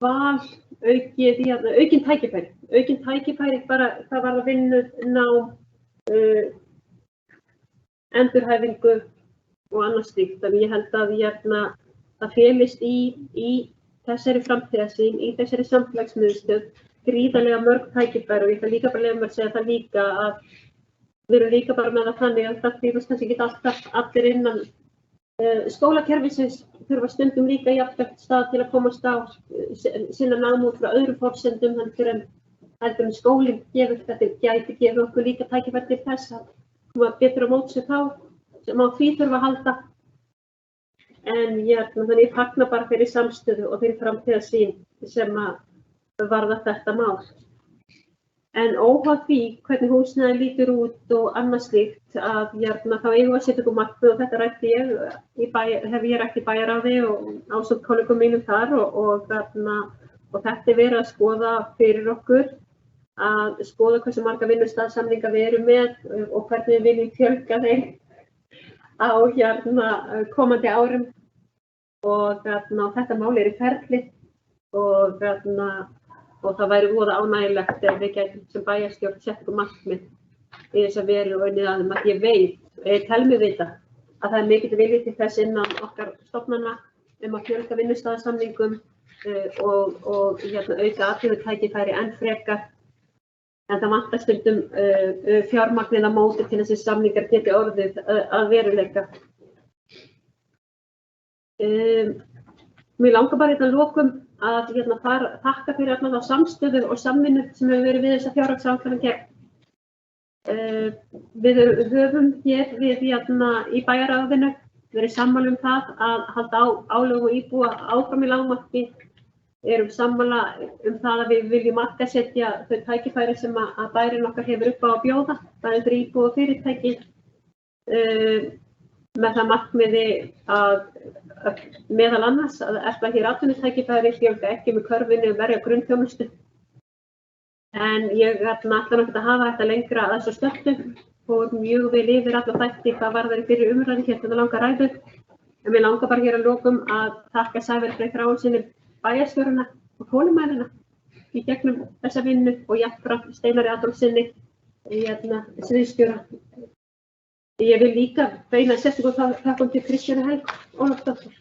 val, aukin tækifæri bara hvað varðar vinnu, nám, endurhæfingu og annað slíkt. Þannig ég held að það felist í þessari framtíðarsýn, í þessari samfélagsmiðstöð gríðarlega mörg tækifæri og ég ætla líka bara að leyfa mér að segja það líka að við erum líka bara með það þannig að það þýðast kannski ekki alltaf allir innan skólakerfisins þurfa stundum líka jafnvægt stað til að komast á sinna nám út frá öðrum forsendum heldur en skólinn gefur. Þetta gæti gefið okkur líka tækifæri til þess að koma betur á móts við þá sem á því þurfa að halda. En þannig ég fagna bara fyrir samstöðu og fyrir framtíðarsýn sem varðar þetta mál. En óháð því hvernig húsnæði lítur út og annað slíkt að þá eigum við að setja okkur markmið og þetta hef ég rætt í bæjarráði og ásamt kollegum mínum þar og þetta er verið að skoða fyrir okkur að skoða hversu marga vinnustaðsamninga við erum með og hvernig við viljum fjölga þeim á komandi árum og þetta mál er í ferli og það væri voða ánægilegt ef við gætum sem bæjarstjórn sett okkur markmið í þessa veru og unnið að þeim að ég tel mig vita að það er mikill vilji til þess innan okkar stofnana að fjölga vinnustaðasamningum og auka atvinnutækifæri enn frekar. En það vantar stundum fjármagnið á móti til þessi samningar geti orðið að veruleika. Mér langar bara að lokum að þakka fyrir alla þá samstöðu og samvinnu sem hefur verið við þessa fjárhagsáætlun gegn. Við höfum hér í bæjarráðinu verið sammála það að halda álögu íbúa áfram í lágmarki. Erum sammála það að við viljum markaðssetja þau tækifæri sem að bærinn okkar hefur upp á að bjóða, bæði fyrir íbúa og fyrirtæki, með það markmiði að meðal annars að efla hér atvinnutækifæri, fjölga ekki með körfunni og verja grunnþjónustu. En ég ætla ekki að hafa þetta lengra að þessu stöttu, fór mjög vel yfir alla þætti hvað varðar fyrir umræðu hér til langa ræðu. En mér langar bara hér að lokum að þakka Sævari Frey Þráinssyni bæjarstjórana og þolinmæðina í gegnum þessa vinnu og jafnframt Steinari Adolfssyni sviðsstjóra. Ég vil líka beina sérstaklega þakkum til Kristjánu Helgu Ólafsdóttur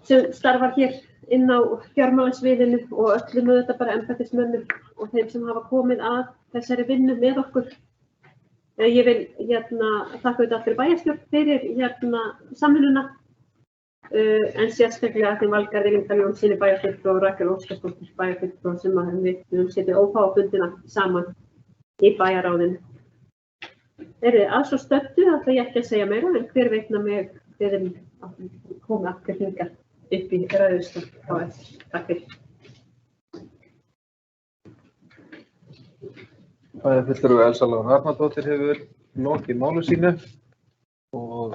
sem starfar hér inn á fjármálasviðinu og öllum auðvitað bara embættismönnum og þeim sem hafa komið að þessari vinnu með okkur. Ég vil þakka auðvitað fyrir bæjarstjórn fyrir samvinnuna. En sérstaklega þeim Valgarði Lyngdal Jónssyni bæjarfulltrúa og Rakel Óskarsdóttur bæjarfulltrúa sem við höfum setið ófáa fundina saman í bæjarráðinu. Að svo stöddu ætla ég ekki að segja meira en hver veitna mig þegar komið aftur hingað upp í ræðustól á eftir. Takk fyrir. Bæjarfulltrúi Elsa Lára Arnardóttir hefur lokið máli sínu og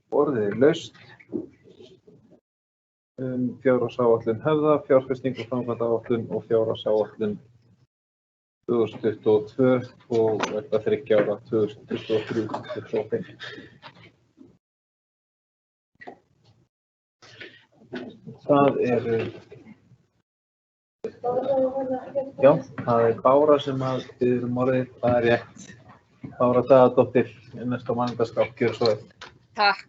orðið er laust. Fjárhagsáætlun Höfða, fjárfestingu og framkvæmdaáætlun og fjárhagsáætlun 2022 og vegna 3 ára 2023-2025. Það er Bára sem að biður orðið, það er rétt. Bára Daðadóttir, næsta mánudagskrá, gjörðu svo vel. Takk.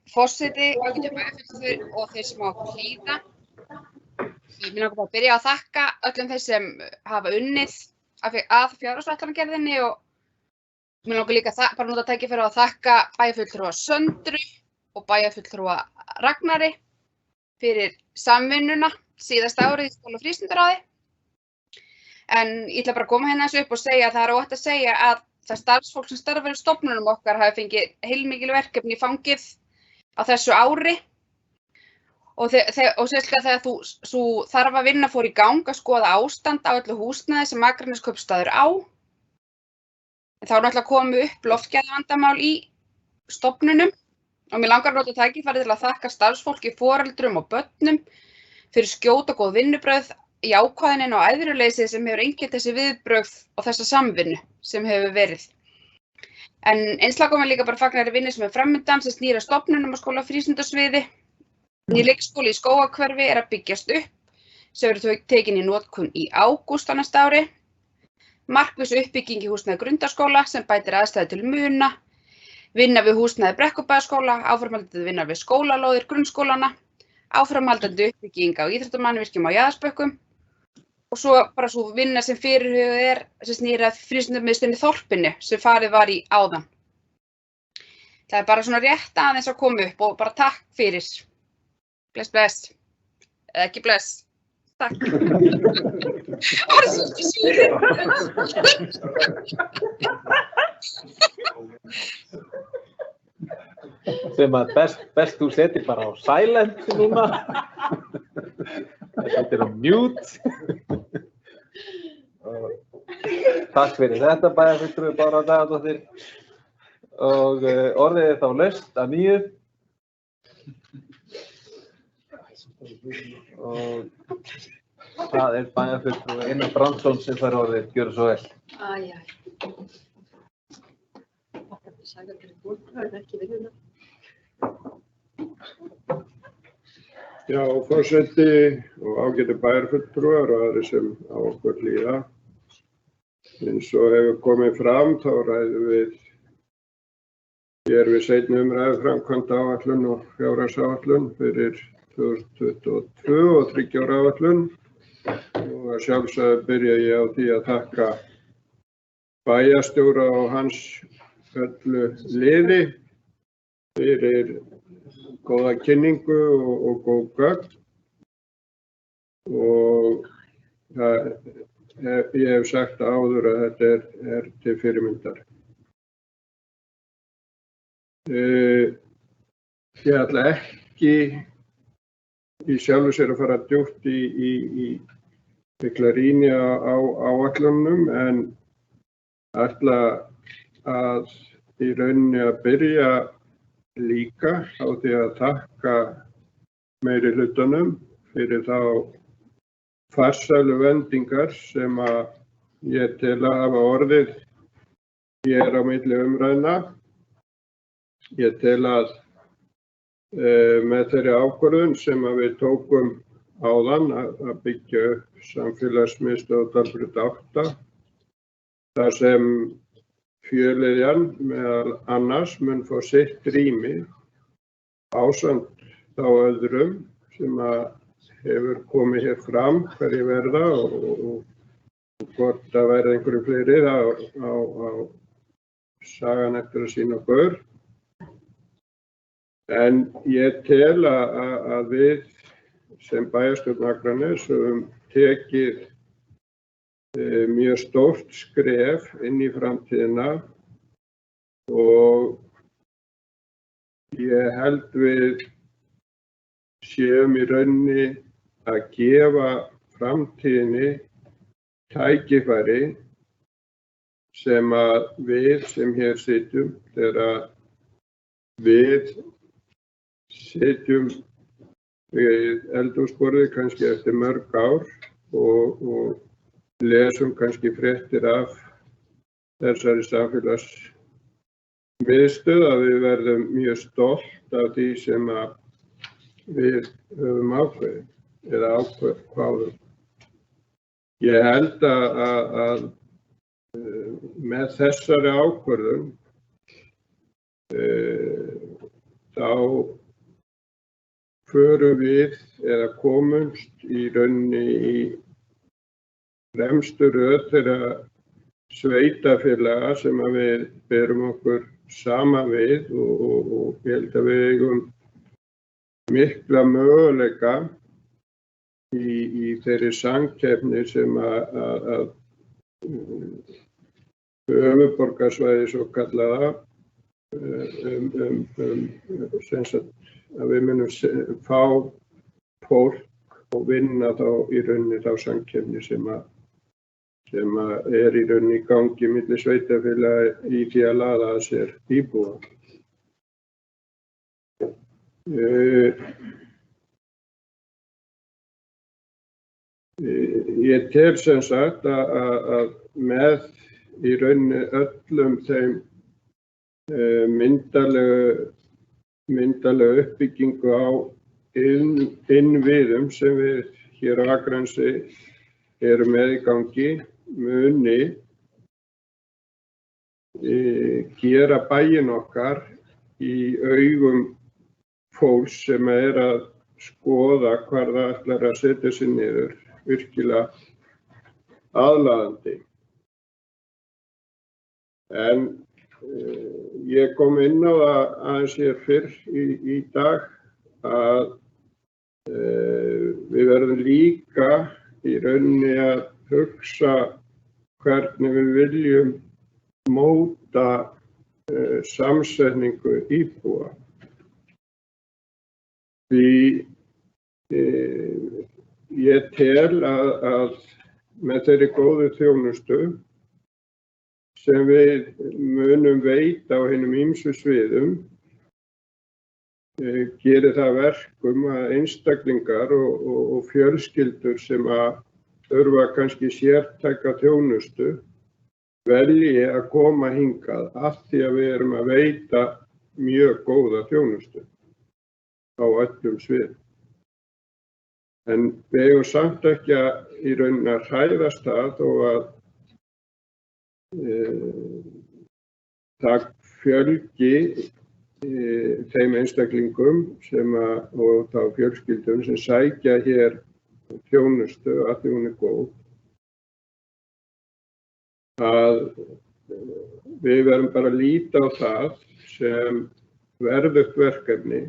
Forseti, bæjarfulltrúar og þeir sem á okkur hlýða. Ég vil bara byrja að þakka öllum þeir sem hafa unnið að fjárhagsáætlanagerðinni og mér langar líka bara nota tækifæri að þakka bæjarfulltrúa Söndru og bæjarfulltrúa Ragnari fyrir samvinnuna síðasta árið í skóla- og frístundaráði. En ég ætla bara að koma hérna þessu upp og segja að það er óhætt að segja að það starfsfólk sem starfar í stofnunum okkar hafi fengið heilmikil verkefni í fangið á þessu ári og sérstaklega þegar þú þarf að vinna fór í gang að skoða ástand á öllu húsnæði sem Akraneskaupstaður á. En þá er náttúrulega komið upp loftgæðavandamál í stofnunum og mér langar að nota tækifæri til að þakka starfsfólki, foreldrum og börnum fyrir skjót og góð vinnubrögð, jákvæðnin og æðruleysi sem hefur einkennt þessi viðbrögð og þessa samvinnu sem hefur verið. En eins langar mér líka bara að fagna þeirri vinnu sem er framundan sem snýr að stofnunum og skóla- og frístundasviði. Nýr leikskóli í Skógarhverfi er að byggjast upp sem verður tekin í notkun í ágúst á næsta ári. Markviss uppbygging í húsnæði Grundaskóla sem bætir aðstæður til muna. Vinna við húsnæði Brekkubæjarskóla, áframhaldandi vinna við skólalóðir grunnskólana, áframhaldandi uppbygging á íþróttamannvirkjum á Jaðarsbökkum og svo bara svo vinna sem fyrirhugað sem snýr að frístundamiðstöðinni Þorpinu sem farið var í áðan. Það er bara svona rétt aðeins að koma upp og bara takk fyrir. Bless, bless. Eða ekki bless. Takk. Það var svolítið svýrið. Sem að best þú setir bara á silent núna. Það setir á mute. Takk fyrir þetta bæjarfulltrúi Bára Daðadóttir. Og orðið er þá laust að nýju. Og það er bæjarfulltrúi Einar Brandsson sem fær orðið, gjörðu svo vel. Já, forseti og ágætu bæjarfulltrúar og aðrir sem á okkur hlýða. Eins og hefur komið fram þá ræðum við Hér við seinni umræðu framkvæmdaáætlun og fjárhagsáætlun fyrir 2022 og 3 ára áætlun. Og að sjálfsögðu byrja ég á því að þakka bæjarstjóra og hans öllu liði fyrir góða kynningu og góð gögn. Og ég hef sagt áður að þetta er til fyrirmyndar. Ég ætla ekki í sjálfu sér að fara djúpt í mikla rýni á áætlunum en ætla að í rauninni að byrja líka á því að þakka meiri hlutanum fyrir þá farsælu vendingar sem að ég tel að hafa orðið hér á milli umræðna. Ég tel að með þeirri ákvörðun sem að við tókum áðan að byggja upp samfélagsmiðstöð Dalbraut 8, þar sem Fjölliðjan meðal annars mun fá sitt rými ásamt þá öðrum sem að hefur komið hér fram hverju verða og hvort það verða einhverju fleiri á sagan eftir að sýna okkur. En ég tel að við sem bæjarstjórn Akraness höfum tekið mjög stórt skref inn í framtíðina og ég held við séum í rauninni að gefa framtíðinni tækifæri sem að við sem hér sitjum, þegar við sitjum við eldhúsborðið kannski eftir mörg ár og lesum kannski fréttir af þessari samfélagsmiðstöð að við verðum mjög stolt af því sem að við höfum ákveðið eða ákveðum. Ég held að með þessari ákvörðun þá förum við eða komumst í rauninni í fremstu röð þeirra sveitarfélaga sem að við berum okkur saman við og ég held að við eigum mikla möguleika í þeirri samkeppni sem að höfuðborgarsvæði svo kallaða sem sagt að við munum fá fólk og vinna þá í rauninni þá samkeppni sem að er í rauninni í gangi milli sveitarfélaga í því að laða að sér íbúa. Ég tel sem sagt að með í rauninni öllum þeim myndarlegu uppbyggingu á innviðum sem við hér á Akranesi erum með í gangi muni gera bæinn okkar í augum fólks sem er að skoða hvar það ætlar að setja sig niður virkilega aðlaðandi. En ég kom inn á það aðeins hér fyrr í dag að við verðum líka í rauninni að hugsa hvernig við viljum móta samsetningu íbúa. Því ég tel að með þeirri góðu þjónustu sem við munum veita á hinum ýmsu sviðum gerir það verkum að einstaklingar og fjölskyldur sem að þurfa kannski sértæka þjónustu velji að koma hingað af því að við erum að veita mjög góða þjónustu á öllum sviðum. En við eigum samt ekki í rauninni að hræðast það og að það fjölgi þeim einstaklingum og þá fjölskyldum sem sækja hér þjónustu að því hún góð, að við verðum bara að líta á það sem verðugt verkefni,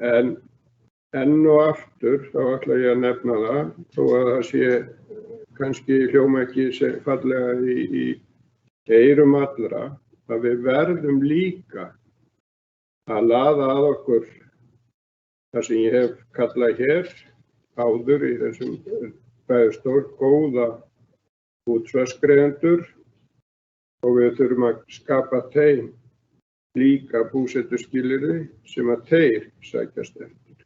en enn og aftur þá ætla ég að nefna það, þó að það sé kannski hljóma ekki fallega í eyrum allra, að við verðum líka að laða að okkur það sem ég hef kallað hér áður í þessum ræðustól góða útsvarsgreiðendur, og við þurfum að skapa þeim líka búsetuskilyrði sem að þeir sækjast eftir.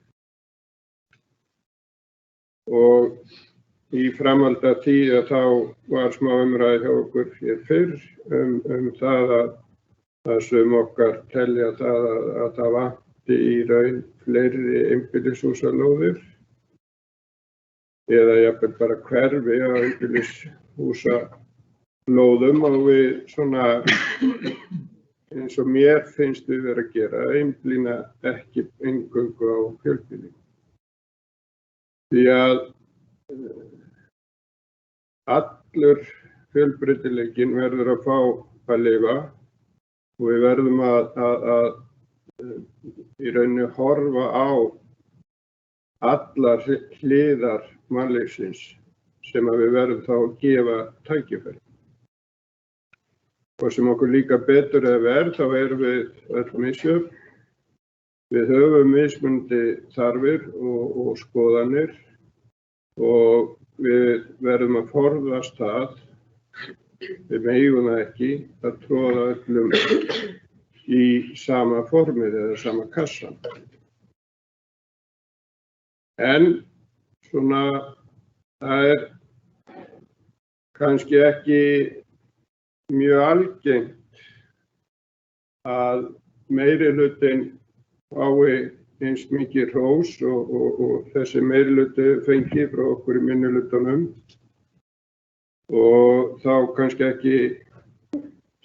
Og í framhaldi af því að þá var smá umræði hjá okkur hér fyrr það að sum okkar telja það að það vanti í raun fleiri einbýlishúsalóðir eða jafnvel bara hverfi á einbýlishúsalóðum, og við svona eins og mér finnst við vera að gera, einblína ekki eingöngu á fjölbýli. Því að allur fjölbreytileikinn verður að fá að lifa, og við verðum að í rauninni horfa á allar hliðar mannlífsins sem að við verðum þá að gefa tækifæri. Og sem okkur líka betur eða verð, þá erum við öll misjöfn. Við höfum mismunandi þarfir og skoðanir, og við verðum að forðast það, við megum það ekki, að troða öllum í sama formið eða sama kassan. En svona, það kannski ekki mjög algengt að meirihlutinn fái eins mikið hrós og þessi meirihluti fengi frá okkur í minnihlutanum, og þá kannski ekki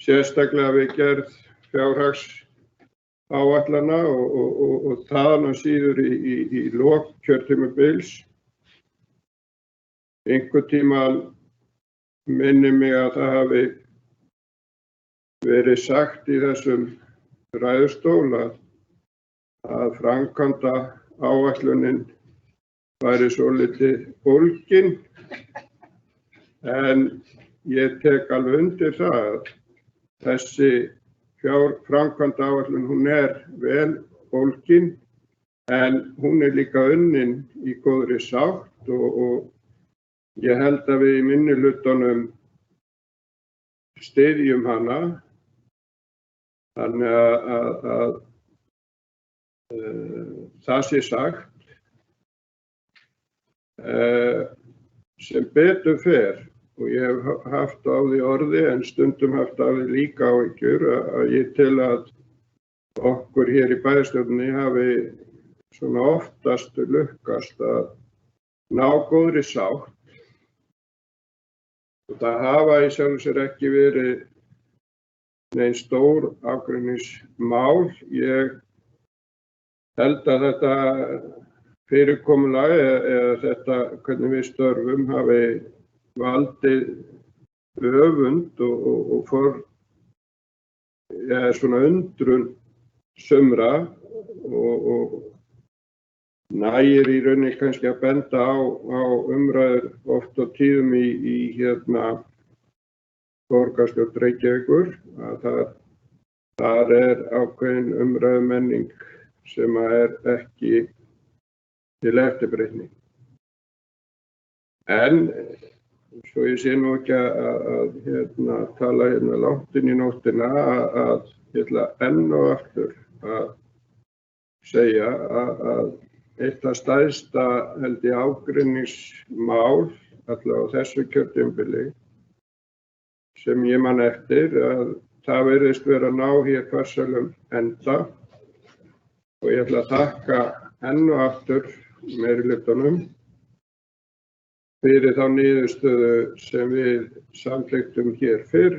sérstaklega við gerð fjárhagsáætlana og þaðan og síður í lok kjörtímabils. Einhvern tímann minnir mig að það hafi verið sagt í þessum ræðustól að framkvæmda áætlunin væri svolítið bólgin, en ég tek alveg undir það að þessi framkvæmda áætlun, hún vel bólgin, en hún líka unnin í góðri sátt, og ég held að við í minnihlutanum styðjum hana, þannig að það sé sagt. Sem betur fer, og ég hef haft á því orði en stundum haft á því líka áhyggjur, að ég tel að okkur hér í bæjarstjórninni hafi svona oftast lukkast að ná góðri sátt. Og það hafa í sjálfu sér ekki verið nein stór ágreiningsmál. Ég held að þetta fyrirkomulag eða þetta hvernig við störfum hafi valdið öfund og svona undrun sumra, og nægir í rauninni kannski að benda á umræður oft og tíðum í borgarstjórn Reykjavíkur, að þar ákveðin umræðumenning sem ekki til eftirbreytni. En svo ég sé nú ekki að tala langt inn í nóttina, að ég ætla enn og aftur að segja að eitt af stærsta held ég ágreiningsmál allavega á þessu kjörtímabili sem ég man eftir, að það virðist vera að ná hér farsælum enda, og ég ætla að þakka enn og aftur meirihlutanum fyrir þá niðurstöðu sem við samþykktum hér fyrr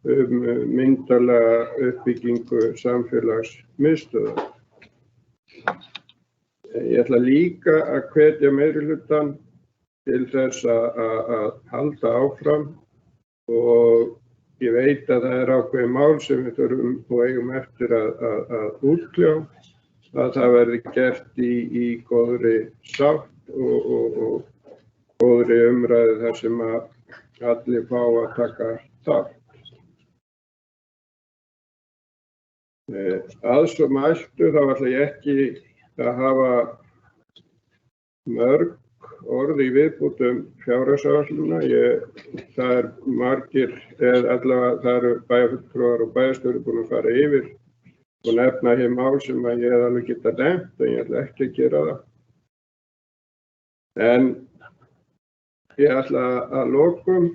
myndarlega uppbyggingu samfélagsmiðstöðvar. Ég ætla líka að hvetja meirihlutann til þess að halda áfram og ég veit að það ákveðin mál sem við þurfum og eigum eftir að útkljá, að það verði gert í góðri sátt og góðri umræðu þar sem að allir fá að taka þátt. Að svo mæltu þá ætla ég ekki að hafa mörg orð í viðbót fjárhagsáætlunina. Það margir, allavega það eru bæjarfulltrúar og bæjarstjóri búin að fara yfir og nefna hér mál sem að ég hef alveg getað nefnt en ég ætla ekki að gera það. En ég ætla að lokum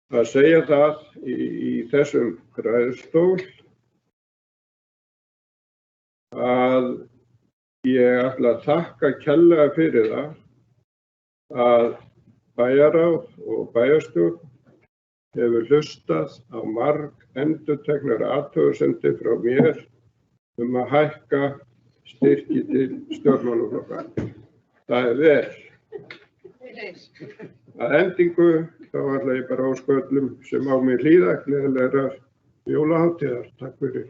að segja það í þessum ræðustól að ég ætla að þakka kærlega fyrir það að bæjarráð og bæjarstjórn hefur hlustað á endurteknar athugasemdir frá mér að hækka styrki til stjórnmálaflokka. Það er vel. Að endingu þá ætla ég bara að óska öllum sem á mig hlýða gleðilegrar jólahátíðar. Takk fyrir.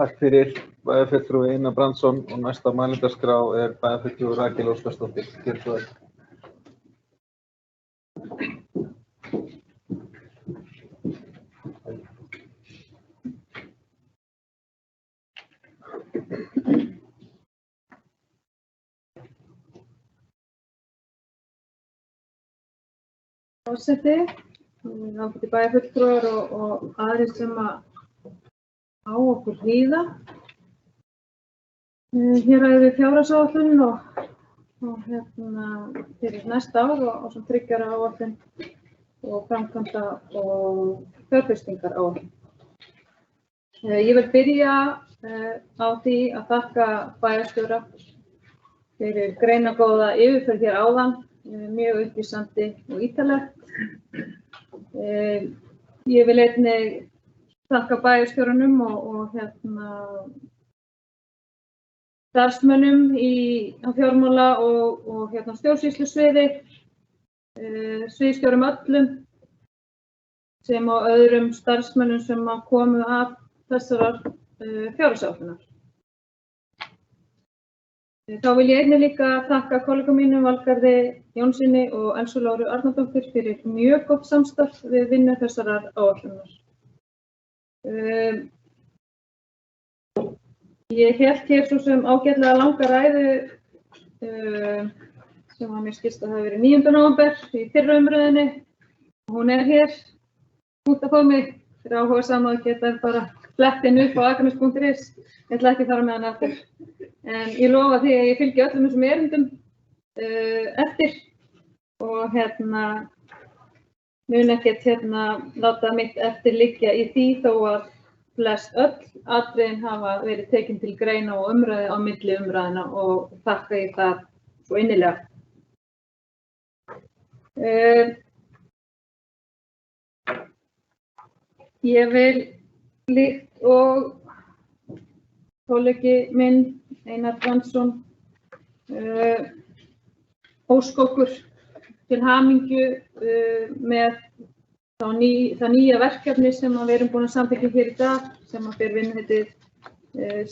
Takk fyrir bæjarfulltrúi Einar Brandsson og næsta mælendaskrá er bæjarfulltrúi Rakel Óskarsdóttir. Gjörðu svo vel. Forseti, ágætir bæjarfulltrúar og aðrir sem á okkur hlýða. Hér ræðum við fjárhagsáætlun og fyrir næsta ár og sem 3 ára áætlun og framkvæmda og fjárfestingaráætlun. Ég vil byrja á því að þakka bæjarstjóra fyrir greinargóða yfirferð hér áðan, mjög upplýsandi og ítarlegt. Ég vil einnig þakka bæjarstjóranum og starfsmönnum á fjármála og stjórnsýslusviði, sviðsstjórum öllum sem og öðrum starfsmönnum sem komu að þessarar fjárhagsáætlunar. Þá vil ég einnig líka þakka kollegum mínum Valgarði Jónssyni og Elsu Láru Arnardóttur fyrir mjög gott samstarf við vinnu þessarar áætlunar. Ég hélt hér svo sem ágætlega langa ræðu sem að mér skilst að hafi verið 9. nóvember í fyrra umræðunni. Hún er hér út að fá mig fyrir áhugasama að geta bara flett inn upp á akranes.is. Ég ætla ekki að fara með hana aftur. En ég lofa því að ég fylgi öllum þessum erindum eftir og mun ekkert láta mitt eftir liggja í því þó að flest öll atriðin hafa verið tekin til greina og umræðu á milli umræðina og þakka ég það svo innilega. Ég vil líkt og kollegi minn Einar Brandsson óska okkur til hamingju með það nýja verkefni sem við erum búin að samþykkja hér í dag sem ber vinnuheitið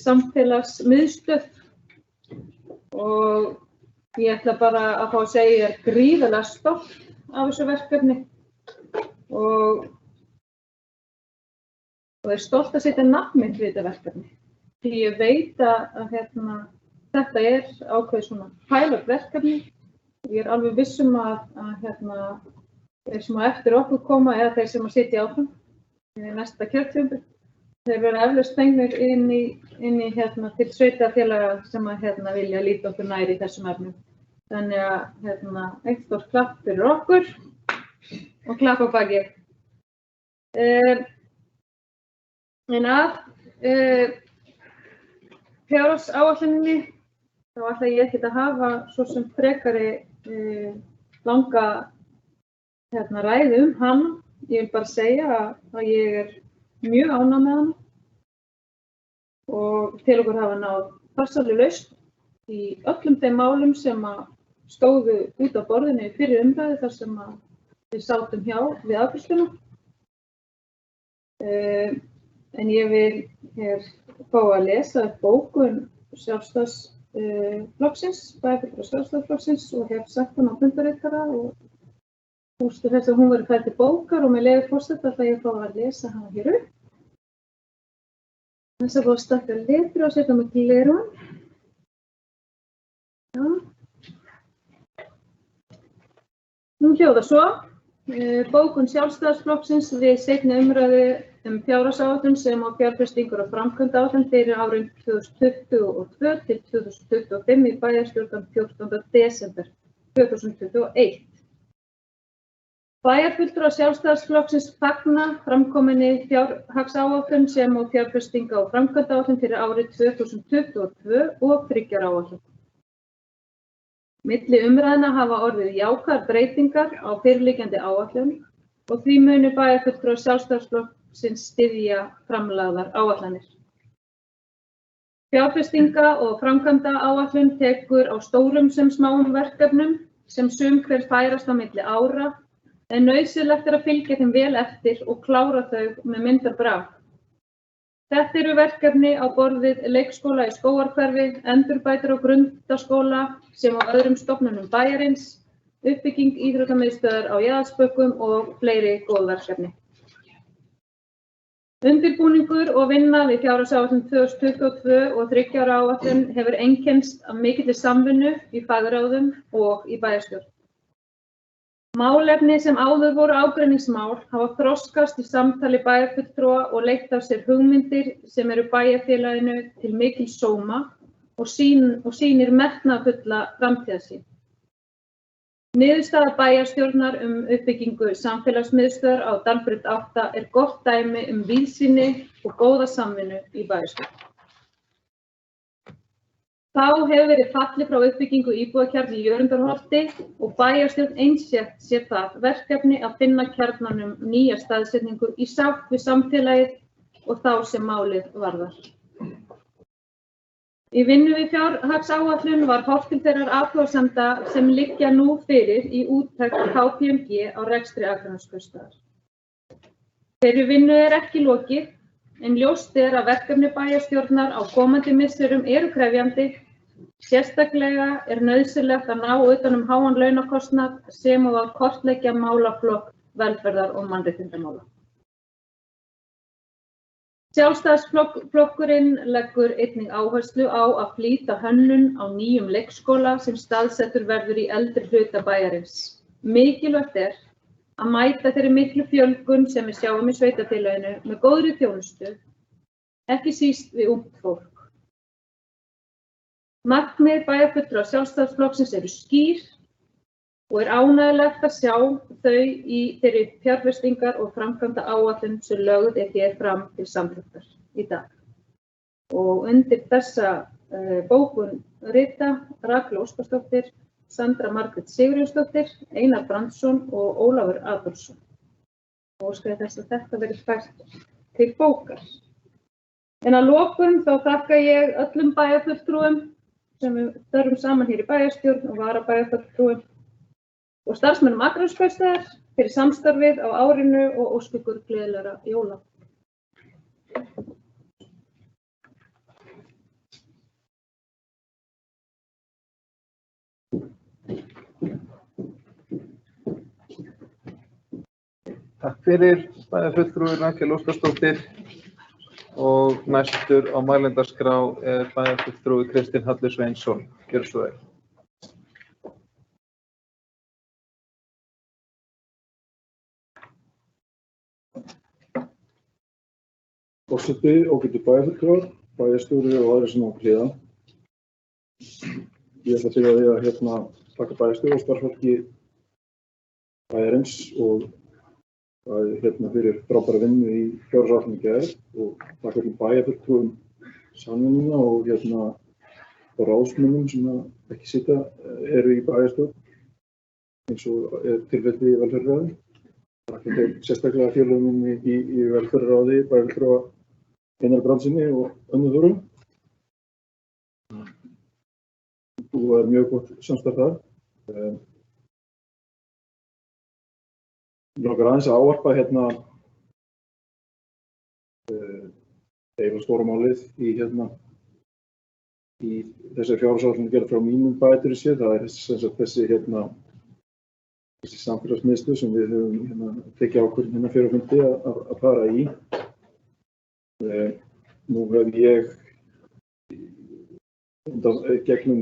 samfélagsmiðstöð og ég ætla bara að fá að segja ég er gríðarlega stolt af þessu verkefni og er stolt að setja nafn mitt við þetta verkefni. Því ég veit að þetta er ákveðið svona pilot verkefni. Ég er alveg viss að þeir sem á eftir okkur koma eða þeir sem að sitja áfram í næsta kjörtímabil, þeir verða eflaust fengnir inn í til sveitarfélaga sem að vilja líta okkur nær í þessum efnum. Þannig að eitt stórt klapp fyrir okkur og klapp á baki. En að fjárhagsáætluninni þá ætla ég ekkert að hafa svo sem frekari langa ræðu hann. Ég vil bara segja að ég er mjög ánægð með hann og til okkur hafa náð farsælli lausn í öllum þeim málum sem stóðu út á borðinu í fyrri umræðu þar sem við sátum hjá við afgreiðsluna. En ég vil hér fá að lesa upp bókun Sjálfstæðisflokksins, bæjarfulltrúa Sjálfstæðisflokksins og hef sett hana á fundarritara og úrstur þess að hún verður færð til bókar og með leyfi forseta ætla ég að fá að lesa hana hér upp. Þess að fá að stakka letri og setja með gleraugun. Já. Nú hljóðar svo. Bókun Sjálfstæðisflokksins við seinni umræðu fjárhagsáætlun sem á fjárfestingar og framkvæmdaáætlun fyrir árin 2022 til 2025 í bæjarstjórn 14. desember 2021. Bæjarfulltrúar Sjálfstæðisflokksins fagna framkominni fjárhagsáætlun sem og fjárfestinga og framkvæmdaáætlun fyrir árið 2022 og 3 ára áætlun. Milli umræðna hafa orðið jákvæðar breytingar á fyrirliggjandi áætlun og því munu bæjarfulltrúar Sjálfstæðisflokksins styðja framlagðar áætlanir. Fjárfestinga og framkvæmdaáætlun tekur á stórum sem smáum verkefnum sem sum hver færast á milli ára en nauðsynlegt að fylgja þeim vel eftir og klára þau með myndarbrag. Þetta eru verkefni á borðið leikskóla í Skógarhverfi, endurbætur á Grundaskóla sem á öðrum stofnunum bæjarins, uppbygging íþróttamiðstöðvar á Jaðarsbökkum og fleiri góð verkefni. Undirbúningur og vinna við fjárhagsáætlun 2022 og 3 ára áætlun hefur einkennst af mikilli samvinnu í fagráðum og í bæjarstjórn. Málefni sem áður voru ágreiningsmál hafa þroskast í samtali bæjarfulltrúa og leitt af sér hugmyndir sem eru bæjarfélaginu til mikils sóma og sýnir metnaðarfulla framtíðarsýn. Niðurstaða bæjarstjórnar uppbyggingu samfélagsmiðstöðvar á Dalbraut 8 er gott dæmi víðsýni og góða samvinnu í bæjarstjórn. Þá hefur verið fallið frá uppbyggingu íbúðakjarna í Jörundarholti og bæjarstjórn einsett sér það verkefni að finna kjarnanum nýja staðsetningu í sátt við samfélagið og þá sem málið varðar. Í vinnu við fjárhagsáætlun var horft til þeirrar athugasemda sem liggja nú fyrir í úttekt KPMG á rekstri Akraneskaupstaðar. Þeirri vinnu er ekki lokið, en ljóst er að verkefni bæjarstjórnar á komandi misserum eru krefjandi. Sérstaklega er nauðsynlegt að ná utan háan launakostnað sem og að kortleggja málaflokk velferðar- og mannréttindamála. Sjálfstæðisflokkurinn leggur einnig áherslu á að flýta hönnun á nýjum leikskóla sem staðsettur verður í eldri hluta bæjarins. Mikilvægt er að mæta þeirri miklu fjölgun sem við sjáum í sveitarfélaginu með góðri þjónustu, ekki síst við ungt fólk. Markmið bæjarfulltrúa Sjálfstæðisflokksins eru skýr og er ánægjulegt að sjá þau í þeirri fjárfestingar og framkvæmdaáætlun sem lögð er hér fram til samþykktar í dag. Og undir þessa bókun rita Rakel Óskarsdóttir, Sandra Margrét Sigurjónsdóttir, Einar Brandsson og Ólafur Adolfsson. Og óskaði þess að þetta verið fært til bókar. En að lokum þá þakka ég öllum bæjarfulltrúum sem við störfum saman hér í bæjarstjórn og varabæjarfulltrúum og starfsmönnum Akraneskaupstaðar fyrir samstarfið á árinu og óska ykkur gleðilegra jóla. Takk fyrir bæjarfulltrúi Rakel Óskarsdóttir og næstur á mælendaskrá er bæjarfulltrúi Kristinn Hallur Sveinsson. Gjörðu svo vel. Forseti, ágætu bæjarfulltrúar, bæjarstjóri og aðrir sem á hliða. Ég ætla að segja því að taka bæjarstjóri og starfsfólki bæjarins og fyrir frábæra vinnu í fjárhagsáætlun í gær og taka til bæjarfulltrúum samvinnuna og ráðsmönnum sem ekki sitja eru í bæjarstjórn, eins og tilfelli í velferðarráði. Þakka sérstaklega félögum í velferðarráði, bæjarfulltrúa Einari Brandtssyni og Önnu Þóru. Og mjög gott samstarf þar. Mig langar aðeins að ávarpa hérna eiginlega stóra málið í þessari fjárhagsáætlun gerð frá mínum bæjarstjóra séð. Það sem sagt þessi samfélagsmiðstöð sem við höfum tekið ákvörðun fyrir fundi að fara í. Nú hef ég gegnum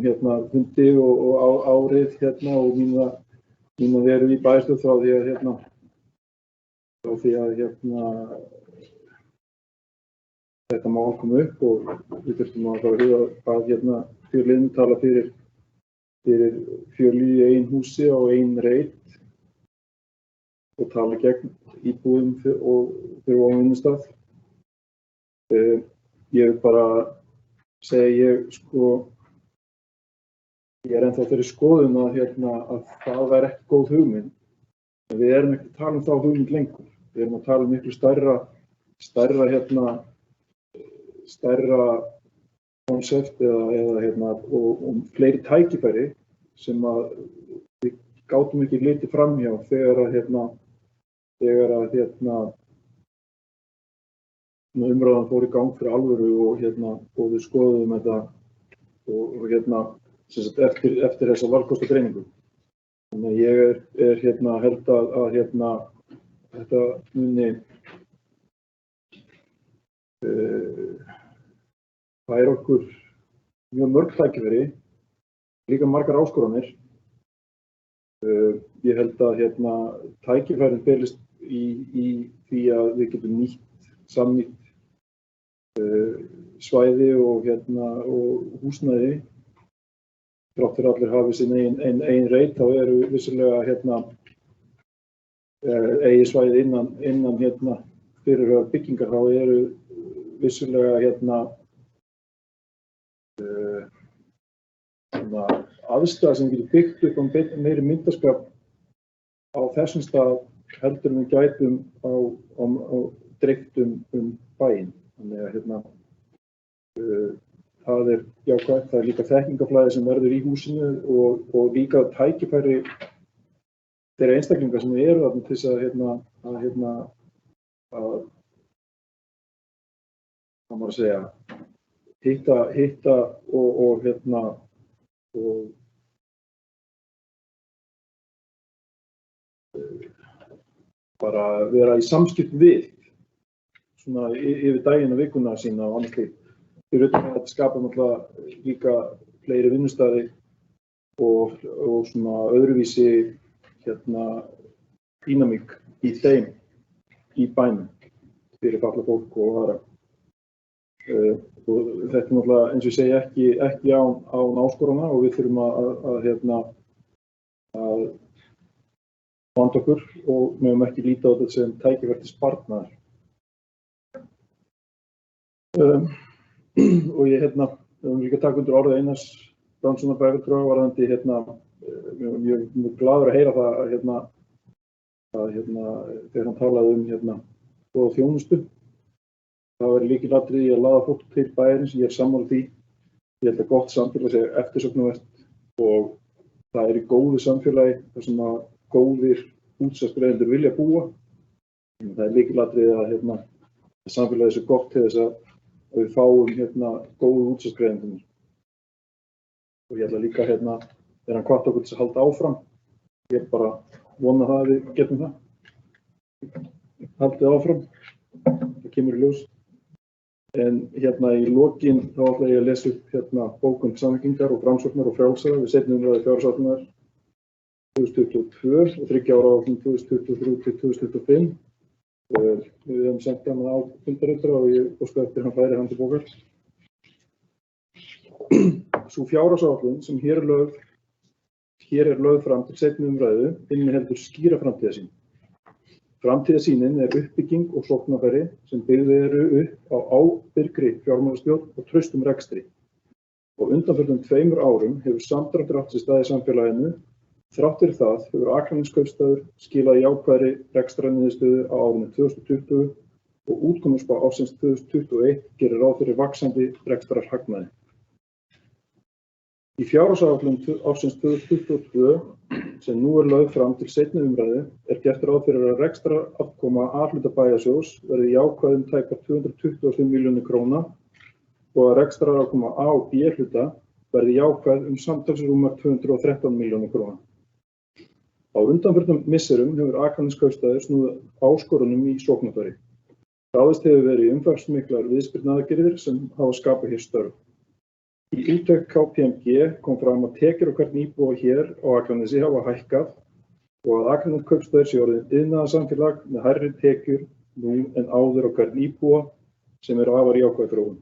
fundi og árið og mína veru í bæjarstjórn frá því að þetta mál kom upp og við þurftum að fara að huga að fjölliðin tala fyrir fjöli í ein húsi á ein reit og tala gegn íbúðum og fyrir ofan vinnustað. Ég vil bara segja ég er ennþá þeirri skoðun að það væri ekki góð hugmynd. En við erum ekki að tala um þá hugmynd lengur. Við erum að tala um miklu stærra konsept og fleiri tækifæri sem að við gátum ekki litið framhjá þegar umræðan fór í gang fyrir alvöru og við skoðum þetta eftir þessa valkostagreiningu. Þannig að ég held að þetta muni færa okkur mjög mörg tækifæri, líka margar áskoranir. Ég held að tækifærin felist í því að við getum samnýtt svæði og húsnæði. Þrátt fyrir allir hafi sín ein reit, þá eru vissulega eigi svæði innan fyrirhugaðar byggingar, þá eru vissulega aðstæða sem getur byggt upp meiri myndarskap á þessum stað heldur en við gætum á dreift bæinn. Þannig að það er jákvætt, það er líka þekkingaflæði sem verður í húsinu og líka tækifæri þeirra einstaklinga sem eru þarna til þess að hitta og bara vera í samskiptum við svona yfir daginn og vikuna sína og annars slíkt. Við veitum að þetta skapar náttúrulega líka fleiri vinnustaði og svona öðruvísi dýnamík í þeim í bænum fyrir fatlað fólk og aðra. Og þetta er náttúrulega eins og ég segi ekki án áskorana og við þurfum að vanda okkur og mögum ekki líta á þetta sem tækifæri til sparnaðar. Og ég vil líka taka undir orðið Einars Brandssonar bæjarfulltrúa varðandi mjög glaður að heyra það að þegar hann talaði góða þjónustu. Það væri lykilatriði að laða fólk til bæjarins, ég er sammála því. Ég held að gott samfélag sé eftirsóknarvert og það er í góðu samfélagi þar sem að góðir útsvarsgreiðendur vilja búa. Það er lykilatriði að samfélagið sé gott til þess að við fáum góðu útsvarsgreiðendur. Og ég ætla líka þegar hann hvatti okkur til að halda áfram. Ég bara vona það að við getum það. Haldið áfram, það kemur í ljós. En í lokin þá ætla ég að lesa upp bókun Samfylkingar og Framsóknar og Frjálsara við seinni umræðu fjárhagsáætlunar 2022 og 3 ára áætlun 2023 til 2025. Við höfum sendt hann á fundarritara og ég óska eftir hann færi hann til bókar. Sú fjárhagsáætlun sem hér er lögð fram til seinni umræðu inniheldur skýra framtíðarsýn. Framtíðarsýnin er uppbygging og sóknarfæri sem byggð eru upp á ábyrgri fjármálastjórn og traustum rekstri. Á undanförnum 2 árum hefur samdráttur átt sér stað í samfélaginu. Þrátt fyrir það hefur Akraneskaupstaður skilað jákvæðri rekstrarniðurstöðu á árinu 2020 og útkomuspá ársins 2021 gerir ráð fyrir vaxandi rekstrarhagnaði. Í fjárhagsáætlun ársins 2022 sem nú lögð fram til seinni umræðu gert ráð fyrir að rekstrarafkoma A-hluta bæjarsjóðs verði jákvæð tæpar 225 milljónir króna og að rekstrarafkoma A- og B-hluta verði jákvæð samtals rúmar 213 milljónir króna. Á undanförnum misserum hefur Akraneskaupstaður snúið áskorunum í sóknarfæri. Ráðist hefur verið í umfangsmiklar viðspyrnuaðgerðir sem hafa skapað hér störf. Í úttekt KPMG kom fram að tekjur á hvern íbúa hér á Akranesi hafa hækkað og að Akraneskaupstaður sé orðinn iðnaðarsamfélag með hærri tekjur nú en áður á hvern íbúa sem afar jákvæð þróun.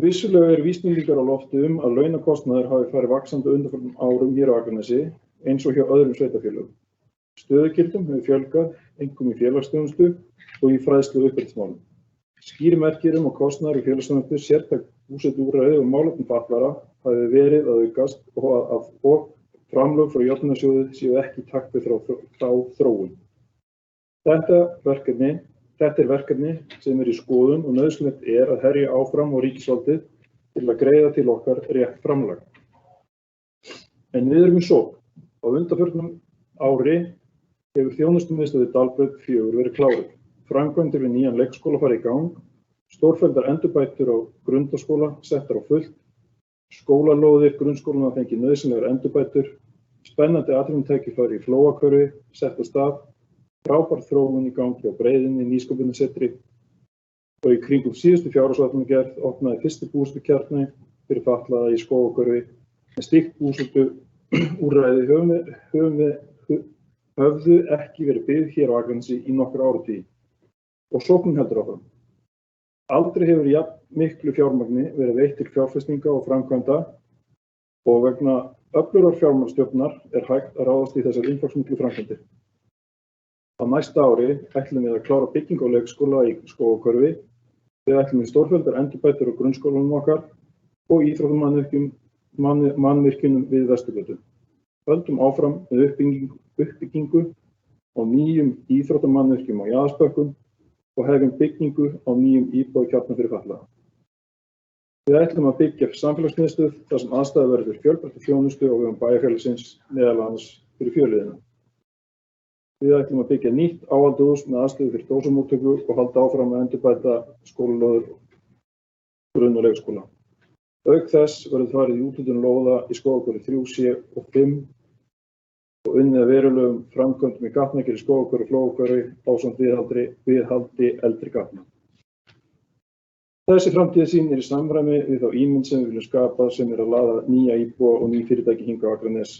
Vissulega vísbendingar á lofti að launakostnaður hafi farið vaxandi á undanförnum árum hér á Akranesi eins og hjá öðrum sveitarfélögum. Stöðugildum hefur fjölgað, einkum í félagsþjónustu og í fræðslu og uppeldismálum. Skýr merki að kostnaður í félagsþjónustu, sértæk búsetuúrræði og málefni fatlaðra hafi verið að aukast og framlög frá jöfnunarsjóði séu ekki í takt við þá þróun. Þetta er verkefni sem í skoðun og nauðsynlegt að herja áfram á ríkisvaldið til að greiða til okkar rétt framlag. En við erum í sókn. Á undanförnum ári hefur þjónustumiðstöð Dalbraut 4 verið kláruð. Framkvæmdir við nýjan leikskóla farið í gang, stórfelldar endurbætur á grundaskóla settar á fullt, skólalóðir grunnskólana fengið nauðsynlegar endurbætur, spennandi atvinnutækifæri í Flóahverfi sett á stað, frábær þróun í gangi á Breiðunni, Nýsköpunarsetri og í kringum síðustu fjárhagsáætlunargerð opnaði fyrsti búsetukjarni fyrir fatlaða í Skógahverfi. En slíkt búsetuúrræði höfðu ekki verið byggð hér á Akranesi í nokkra áratugi og sóknin heldur áfram. Aldrei hefur jafn miklu fjármagni verið veitt til fjárfestinga og framkvæmda og vegna öflugrar fjármagnsstjórnar hægt að ráðast í þessar umfangsmiklu framkvæmdir. Á næsta ári ætlum við að klára byggingu á leikskóla í Skógahverfi. Við ætlum við stórfelldar endurbætur á grunnskólanum okkar og íþróttamannvirkjunum við Vesturgötu. Höldum áfram með uppbyggingu á nýjum íþróttamannvirkjum á Jaðarsbökkum og hefjum byggingu á nýjum íbúðakjarna fyrir fatlaða. Við ætlum að byggja samfélagsmiðstöð þar sem aðstæður verður fyrir fjölbreytta þjónustu á vegum bæjarfélagsins meðal annars fyrir fjölliðina. Við ætlum að byggja nýtt áhaldahús með aðstöðu fyrir dósamóttöku og halda áfram að endurbæta skólalóðir grunn- og leikskóla. Auk þess verður farið í úthlutun lóða í Skógahverfi 3C og 5 og unnið að verulegum framkvæmdum í gatnagerð í Skógahverfi og Flóahverfi ásamt viðhaldi eldri gatna. Þessi framtíðarsýn í samræmi við þá ímynd sem við viljum skapa sem að laða nýja íbúa og ný fyrirtæki hingað á Akranes.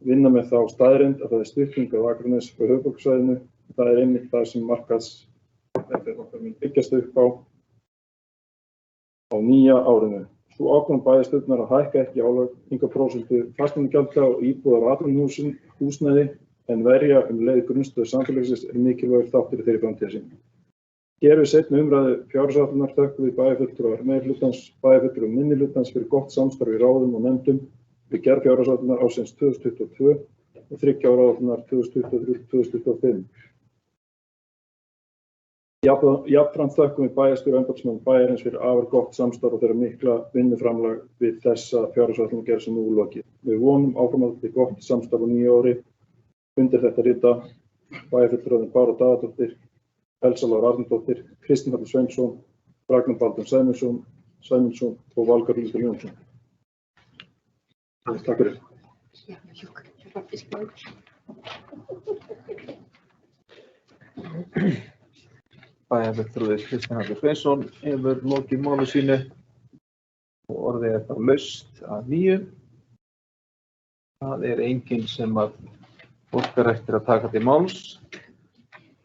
Vinna með þá staðreynd að það stutt hingað á Akranes frá höfuðborgarsvæðinu. Það einmitt það sem markaðseftirlit mun byggjast upp á nýja árinu. Sú ákvörðun bæjarstjórnar að hækka ekki álagningarprósentu fasteignagjalda og íbúðar- og atvinnuhúsnæði en verja leið grunnstöðu samfélagsins mikilvægur þáttur í þeirri framtíðarsýn. Hér við seinni umræðu fjárhagsáætlunar þökkum við bæjarfulltrúar meirihlutans, bæjarfulltrúar minnihlutans fyrir gott samstarf í ráðum og nefndum við gerð fjárhagsáætlunar ársins 2022 og 3 ára áætlunar 2023-2025. Jafnframt þökkum við bæjarstjóra og embættismönnum bæjarins fyrir afar gott samstarf og þeirra mikla vinnuframlag við þessa fjárhagsáætlunargerð sem nú er lokið. Við vonum áframhaldandi gott samstarf á nýju ári. Undir þetta rita bæjarfulltrúarnir Bára Daðadóttir, Elsa Lára Arnardóttir, Kristinn Hallur Sveinsson, Ragnar Baldur Sæmundsson og Valgarður Lýður Jónsson. Takk fyrir. Bæjarfulltrúi Kristinn Hallur Sveinsson hefur lokið máli sínu og orðið þá laust að nýju. Það enginn sem að óskar eftir að taka til máls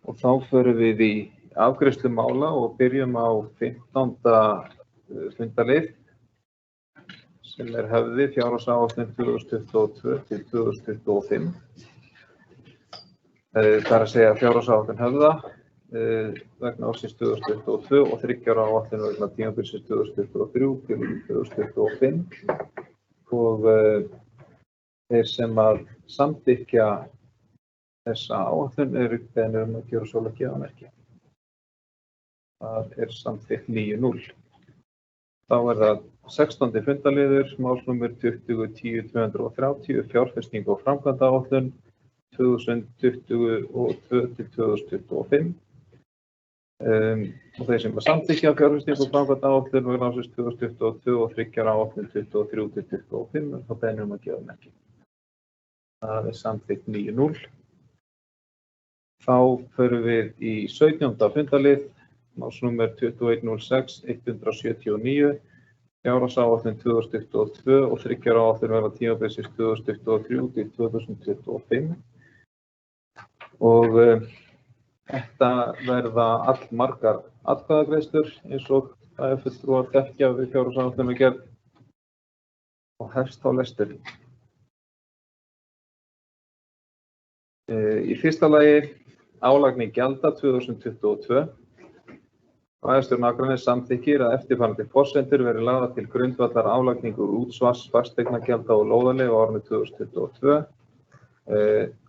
og þá förum við í afgreiðslu mála og byrjum á 15. fundarlið sem höfði fjárhagsáætlun 2022 til 2025. Það að segja fjárhagsáætlun höfða vegna ársins 2022 og 3 ára áætlun vegna tímabilsins 2023 til 2025 og þeir sem að samþykkja þessa áætlun eru beðnir að gjöra svoleiðis gjafamerki. Það samþykkt 9-0. Þá það 16. fundaliður, málsnúmer 20.10.230, fjárfesting og framkvæmdaáætlun 2022 til 2025. Og þeir sem samþykkja fjárfesting og framkvæmdaáætlun vegna ársins 2022 og 3 ára áætlun 23 til 25 þá beðnir að gefa merki. Það samþykkt 9-0. Þá förum við í 17. fundalið, málsnúmer 2106-179, fjárhagsáætlun 2022 og 3 ára áætlun vegna tímabilsins 2023 til 2025. Og þetta verða allmargar atkvæðagreiðslur eins og fulltrúar þekkja við fjárhagsáætlunargerð og hefst þá lesturinn. Í fyrsta lagi álagning gjalda 2022. Bæjarstjórn Akraness samþykkir að eftirfarandi forsendur verði lagðar til grundvallar álagningu útsvars fasteignagjalda og lóðarleigu á árinu 2022.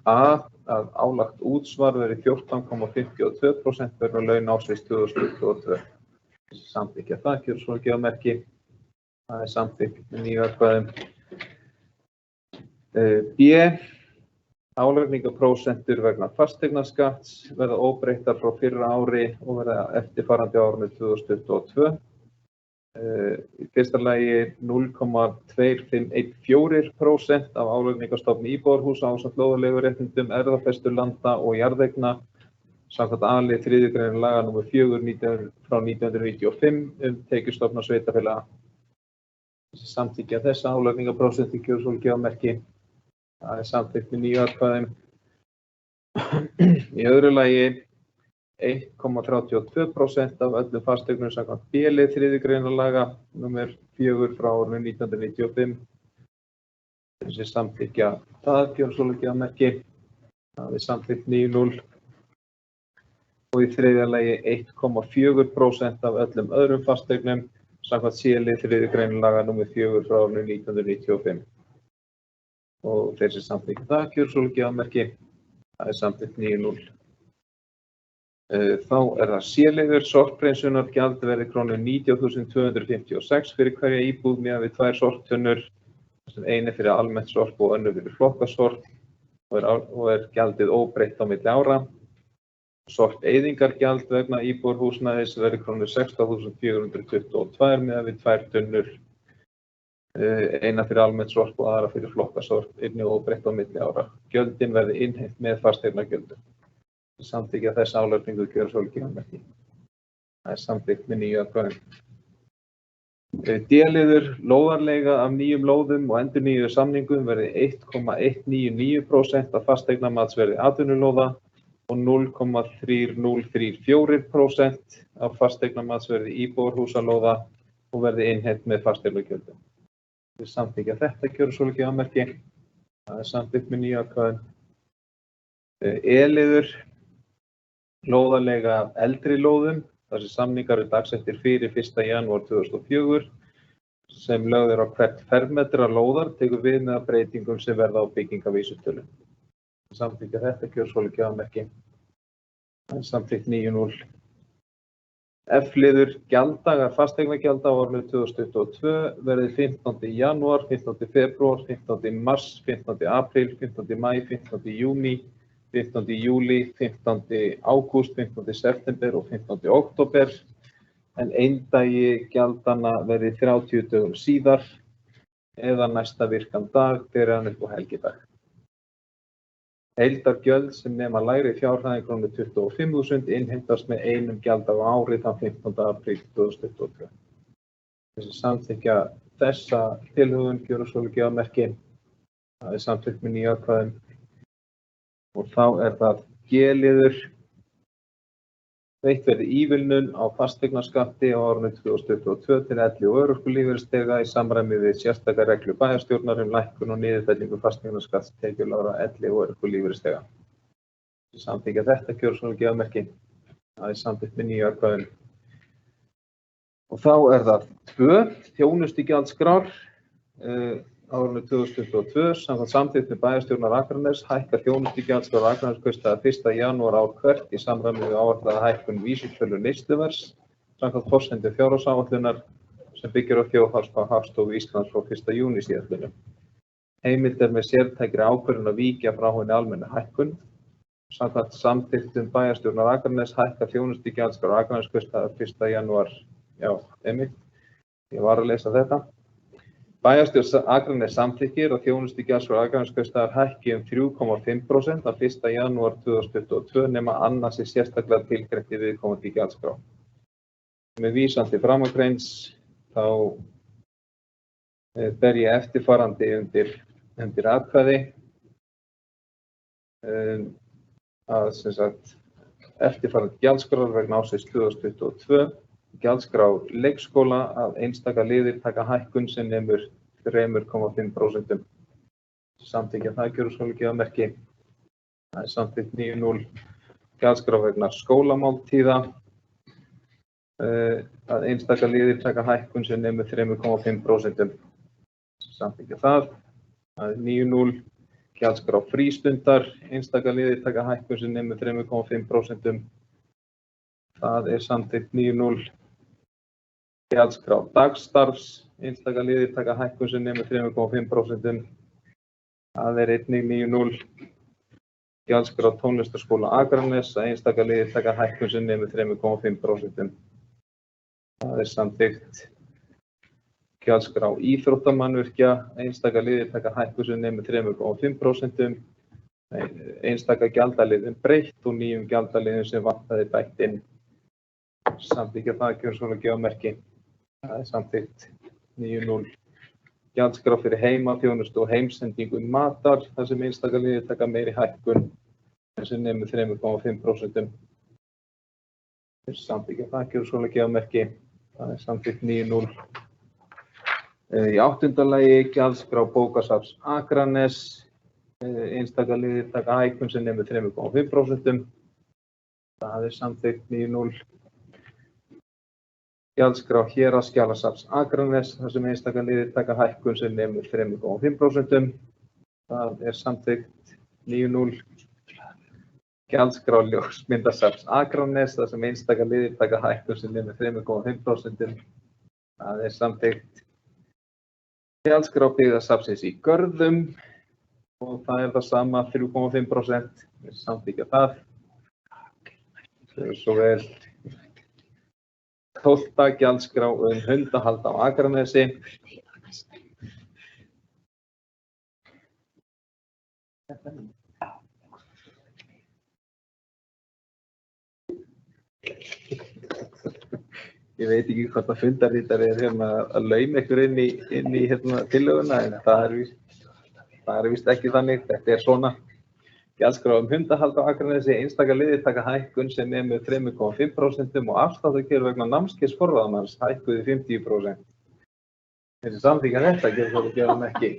Að álagt útsvar verði 14,52% vegna launa ársins 2022. Samþykkja það, gjörðu svo gefa merki. Það samþykkt með 9 atkvæðum. B. Álagningarprósentur vegna fasteignaskatts verða óbreyttar frá fyrra ári og verða eftirfarandi á árinu 2022. Í fyrsta lagi 0,2514% af álagningarstofni íbúðarhúsa ásamt lóðarleiguréttindum, erfðafestu landa og jarðeigna samkvæmt A-lið 3. grein laga nr. 4 frá 1995 tekjustofna sveitarfélaga. Samþykkja þessa álagningarprósentu gjörðu svo gefa merki. Það samþykkt með 9 atkvæðum. Í öðru lagi 1,32% af öllum fasteignum samkvæmt B-lið 3. grein laga nr. 4 frá árinu 1995. Þessi samþykkja það gjörðu svo gefa merki. Það samþykkt 9-0. Og í þriðja lagi 1,4% af öllum öðrum fasteignum samkvæmt C-lið 3. grein laga nr. 4 frá árinu 1995. Og þeir sem samþykkja það gjörðu svo gefa merki. Það samþykkt 9-0. Þá það C-liður, sorphreinsunargjald verði krónur 19.256 fyrir hverja íbúð miðað við 2 sorptunnur, sem ein fyrir almennt sorp og önnur fyrir flokkasorp og gjaldið óbreytt á milli ára. Sorpeyðingargjald vegna íbúðarhúsnæðis verði krónur 16.422 miðað við 2 tunnur, eina fyrir almennt sorp og aðra fyrir flokkasorp, einnig óbreytt á milli ára. Gjöldin verði innheimt með fasteignagjöldum. Samþykkja þessa álagningu gjörðu svo gefa merki. Það samþykkt með 9 atkvæðum. D-liður, lóðarleiga af nýjum lóðum og endurnýjuðum samningum verði 1,199% af fasteignamatsverði atvinnulóða og 0,3034% af fasteignamatsverði íbúðarhúsalóða og verði innheimt með fasteignagjöldum. Samþykkja þetta gjörðu svo gefa merki. Það samþykkt með 9 atkvæðum. E-liður, lóðarleiga af eldri lóðum, þar sem samningar eru dagsettir fyrir 1. janúar 2004, sem lögð á hvert fermetra lóðar tekur við með breytingum sem verða á byggingavísitölu. Samþykkja þetta gjörðu svo gefa merki. Það samþykkt 9-0. F-liður, gjalddagar fasteignagjalda á árinu 2022 verði 15. janúar, 15. febrúar, 15. mars, 15. apríl, 15. maí, 15. júní, 15. júlí, 15. ágúst, 15. september og 15. október, en eindagi gjaldanna verði 30 dögum síðar eða næsta virkan dag þegar hann upp á helgidag. Heildargjöld sem nema lægri fjárhæðin krónur 25.000 innheimtast með einum gjalddag á ári þann 15. apríl 2022. Þessi samþykkja þessa tilhögun gjörðu svo gefa merki. Það samþykkt með 9 atkvæðum. Og þá það G-liður. Veitt verði ívilnun á fasteignaskatti á árinu 2022 til elli- og örorkulífeyrisþega í samræmi við sérstaka reglu bæjarstjórnar lækkun og niðurfellingu fasteignaskatts tekjulágra elli- og örorkulífeyrisþega. Samþykkja þetta gjörðu svo gefa merki. Það er samþykkt með 9 atkvæðum. Og þá er það 2, þjónustugjaldskrár. Árinu 2022, samkvæmt samþykkt með bæjarstjórnar Akraness, hækkar þjónustugjaldskrár Akranesskaupstaðar 1. janúar ár hvert í samræmi við áætlaða hækkun vísitölu neysluverðs, samkvæmt forsendum fjárhagsáætlunar sem byggir á þjóðhagsspá Hagstofu Íslands frá 1. júní síðastliðnum. Heimild er með sértækri ákvörðun að víkja frá henni almennu hækkun. Samkvæmt samþykktum bæjarstjórnar Akraness hækkar þjónustugjaldskrár Akranesskaupstaðar 1. janúar. Já, einmitt. Ég var að lesa þetta. Bæjarstjórn Akraness samþykkir að þjónustugjaldskrár Akranesskaupstaðar hækki 3,5% af 1. janúar 2022 nema annað sé sérstaklega tilgreint í viðkomandi gjaldskrá. Með vísan til framangreinds þá ber ég eftirfarandi undir atkvæði að sem sagt eftirfarandi gjaldskrár vegna ársins 2022. Gjaldskrá leikskóla að einstaka liðir taka hækkun sem nemur 3,5%. Samþykkja það gjörðu svo ekki að merki. Það er samþykkt 9.0. Gjaldskrá vegna skólamáltíða að einstaka liðir taka hækkun sem nemur 3,5%. Samþykkja það. Það er 9.0. Gjaldskrá frístundar, einstaka liðir taka hækkun sem nemur 3,5%. Það er samþykkt 9.0. Gjaldskrá dagstarfs, einstaka liðir taka hækkun sem nemur 3,5%. Það er einnig 9.0. Gjaldskrá tónlistarskóla Akraness, einstaka liðir taka hækkun sem nemur 3,5%. Það er samþykkt. Gjaldskrá íþróttamannvirkja, einstaka liðir taka hækkun sem nemur 3,5%. Einstaka gjaldaliðum breytt og nýjum gjaldaliðum sem vantaði bætt inn. Samþykkja það gjörðu svo ekki að merki. Það er samþykkt 9.0. Gjaldskrá fyrir heimaþjónustu og heimsendingu matar, þar sem einstaka liðir taka meiri hækkun sem nemur 3,5%. Samþykkja það gjörðu svo ekki að merki. Það er samþykkt 9.0. Í 8. lagi gjaldskrá bókasafns Akraness, einstaka liðir taka hækkun sem nemur 3,5%. Það er samþykkt 9.0. Gjaldskrá héraðsskjalasafns Akraness, þar sem einstaka liðir taka hækkun sem nemur 3,5%. Það er samþykkt 9.0. Gjaldskrá ljósmyndasafns Akraness, þar sem einstaka liðir taka hækkun sem nemur 3,5%. Það er samþykkt. Gjaldskrá byggðasafnsins í Görðum og það er það sama 3,5%. Samþykkja það. Svo vel 12. gjaldskrá hundahald á Akranesi. Ég veit ekki hvort að fundarritari er að lauma ykkur inn í tillöguna, en það er víst ekki þannig. Þetta er svona. Gjaldskrá hundahald á Akranesi, einstaka liðir taka hækkun sem nemur 3,5% og afsláttarkjör vegna námskeiðs forráðamanns hækkuð í 50%. Þessi samþykkja þetta gjörðu svo ekki að merki.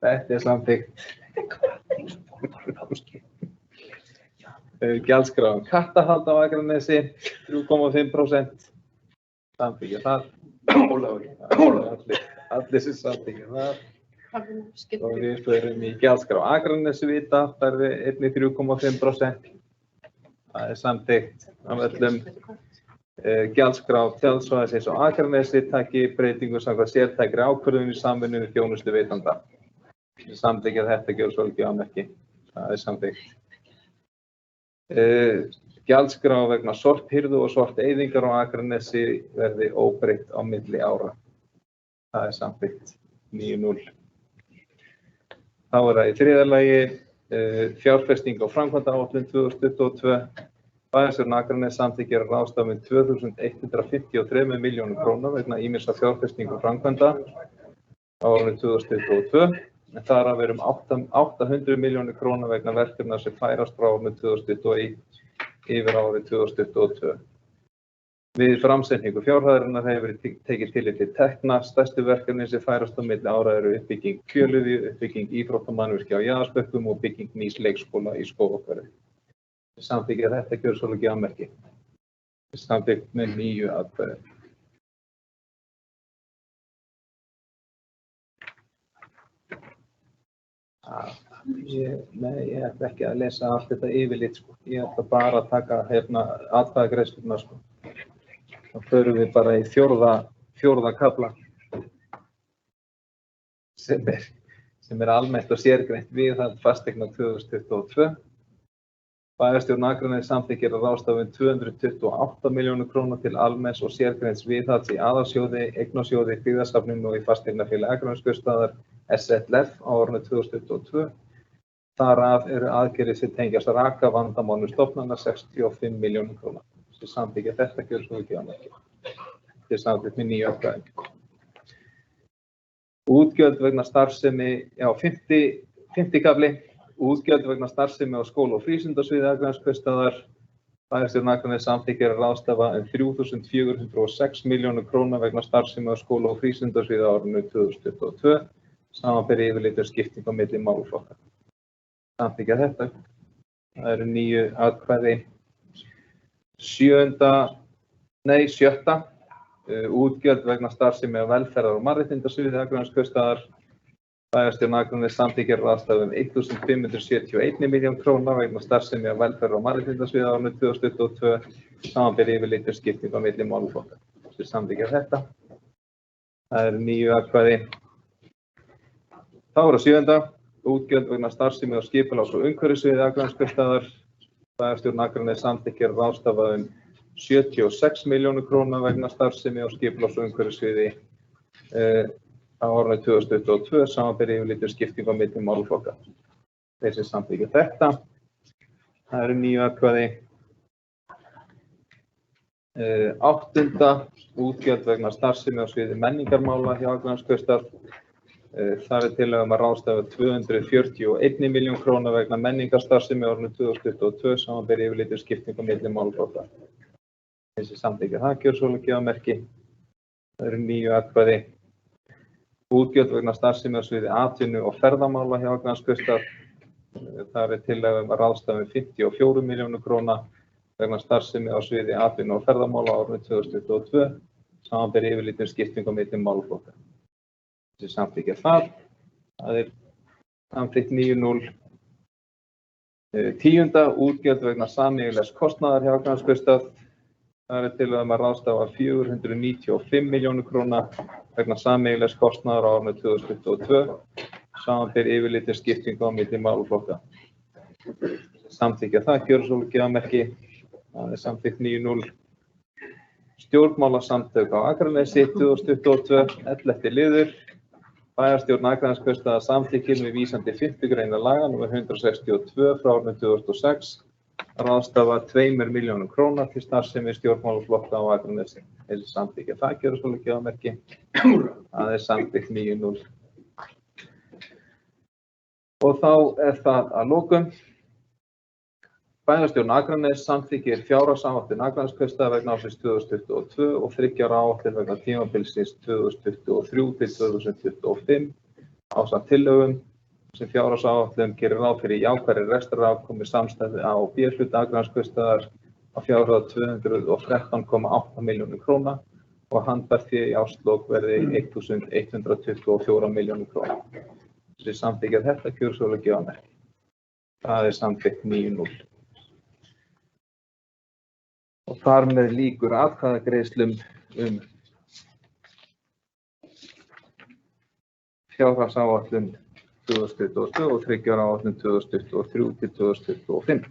Þetta er samþykkt. Gjaldskrá kattahald á Akranesi, 3,5%. Samþykkja það. Allir sem samþykkja það. Og við förum í gjaldskrá Akranesvita, þar er einnig 3,5%. Það er samþykkt af öllum. Gjaldskrá tjaldsvæðisins á Akranesi taki breytingu samkvæmt sértækri ákvörðun í samvinnu við þjónustuveitanda. Samþykkja þetta gjörðu svo ekki að merki. Það er samþykkt. Gjaldskrá vegna sorphirðu og sorteyðingar á Akranesi verði óbreytt á milli ára. Það er samþykkt 9.0. Þá er það í 3. lagi fjárfesting á framkvæmdaáætlun 2022. Bæjarstjórn Akraness samþykkir að ráðstafa 2.153 milljónum króna vegna ýmissa fjárfestingu framkvæmda á árinu 2022. En þar af er 800 milljónir króna vegna verkefna sem færast frá árinu 2021 yfir árið 2022. Við framsetningu fjárhæðarinnar hefur verið tekið tillit til tekna. Stærstu verkefni sem færast á milli ára eru uppbygging kjöluðju, uppbygging íþróttamannvirkja á Jaðarsbökkum og bygging nýs leikskóla í Skógahverfi. Samþykkja þetta kjörsólugjafmerki. Samþykkt með 9 atkvæði. Ég ætla ekki að lesa allt þetta yfirlit, sko. Ég ætla bara að taka atkvæðagreiðslurnar, sko. Þá förum við bara í fjórða kafla sem er almennt og sérgreint viðhald fasteigna 2022. Bæjarstjórn Akraness samþykkir að ráðstafa 228 milljónir króna til almenns og sérgreints viðhalds í aðalsjóði, eignasjóði, byggðasafninu og í fasteignafélagi Akranesskaupstaðar SLF á árinu 2022. Þar af eru aðgerðir sem tengjast raka vandamálum stofnana 65 milljónir króna. Sem samþykkja þetta kjörsólugjafmerki. Þetta er samþykkt með 9 atkvæði. Útgjöld vegna starfsemi, 5. kafli. Útgjöld vegna starfsemi á skóla- og frístundasviði Akranesskaupstaðar. Bæjarstjórn Akraness samþykkir að ráðstafa 3.406 milljónir króna vegna starfsemi á skóla- og frístundasviði á árinu 2022. Samanber yfirlit skipting á milli málaflokka. Samþykkja þetta. Það eru 9 atkvæði. 7. Útgjöld vegna starfsemi á velferðar- og mannréttindasviði Akranesskaupstaðar. Bæjarstjórn Akraness samþykkir að ráðstafa 1.571 milljón króna vegna starfsemi á velferðar- og mannréttindasviði á árinu 2022. Samanber yfirlit skipting á milli málaflokka. Samþykkja þetta. Það eru 9 atkvæði. Þá er að 7. Útgjöld vegna starfsemi á skipulags- og umhverfissviði Akranesskaupstaðar. Bæjarstjórn Akraness samþykkir að ráðstafa 76 milljónir króna vegna starfsemi á skipulags- og umhverfissviði á árinu 2022, samanber yfirlit skipting á milli málaflokka. Þeir sem samþykkja þetta. Það eru 9 atkvæði. 8. Útgjöld vegna starfsemi á sviði menningarmála hjá Akranesskaupstað. Þar er tillaga að ráðstafa 241 milljón króna vegna menningarstarfsemi á árinu 2022, samanber yfirlit skipting á milli málaflokka. Þeir sem samþykkja það kjörsólugjafmerki. Það eru 9 atkvæði. Útgjöld vegna starfsemi á sviði atvinnu- og ferðamála hjá Akranesskaupstað. Þar er tillaga að ráðstafa 54 milljónir króna vegna starfsemi á sviði atvinnu- og ferðamála á árinu 2022, samanber yfirlit skipting á milli málaflokka. Sem samþykkja það. Það er samþykkt 9-0. 10. Útgjöld vegna sameiginlegs kostnaðar hjá Akranesskaupstað. Það er tillaga að ráðstafa 495 milljónir króna vegna sameiginlegs kostnaðar á árinu 2022, samanber yfirlit skipting á milli málaflokka. Samþykkja það kjörsólugjafmerki. Það er samþykkt 9-0. Stjórnmálasamtök á Akranesi 2022, 11. liður. Bæjarstjórn Akranesskaupstaðar samþykkir með vísan til 5. greinar laga nr. 162 frá árinu 2006 að ráðstafa 2 milljónum króna til starfsemi stjórnmálaflokka á Akranesi. Þeir samþykkja það kjörsólugjafmerki. Það er samþykkt 9-0. Og þá er það að lokum. Bæjarstjórn Akraness samþykkir fjárhagsáætlun Akranesskaupstaðar vegna ársins 2022 og 3 ára áætlun vegna tímabilsins 2023 til 2025 ásamt tillögum sem fjárhagsáætlun gerir ráð fyrir jákvæðri rekstrarafkomu samstæðu A og B hluta Akranesskaupstaðar á fjárhæð 213,8 milljónir króna og handbærfé í árslok verði 1.124 milljónir króna. Þessi samþykkja þetta kjörsólugjafmerki. Það er samþykkt 9-0. Og þar með lýkur atkvæðagreiðslum fjárhagsáætlun 2022 og 3 ára áætlun 2023 til 2025.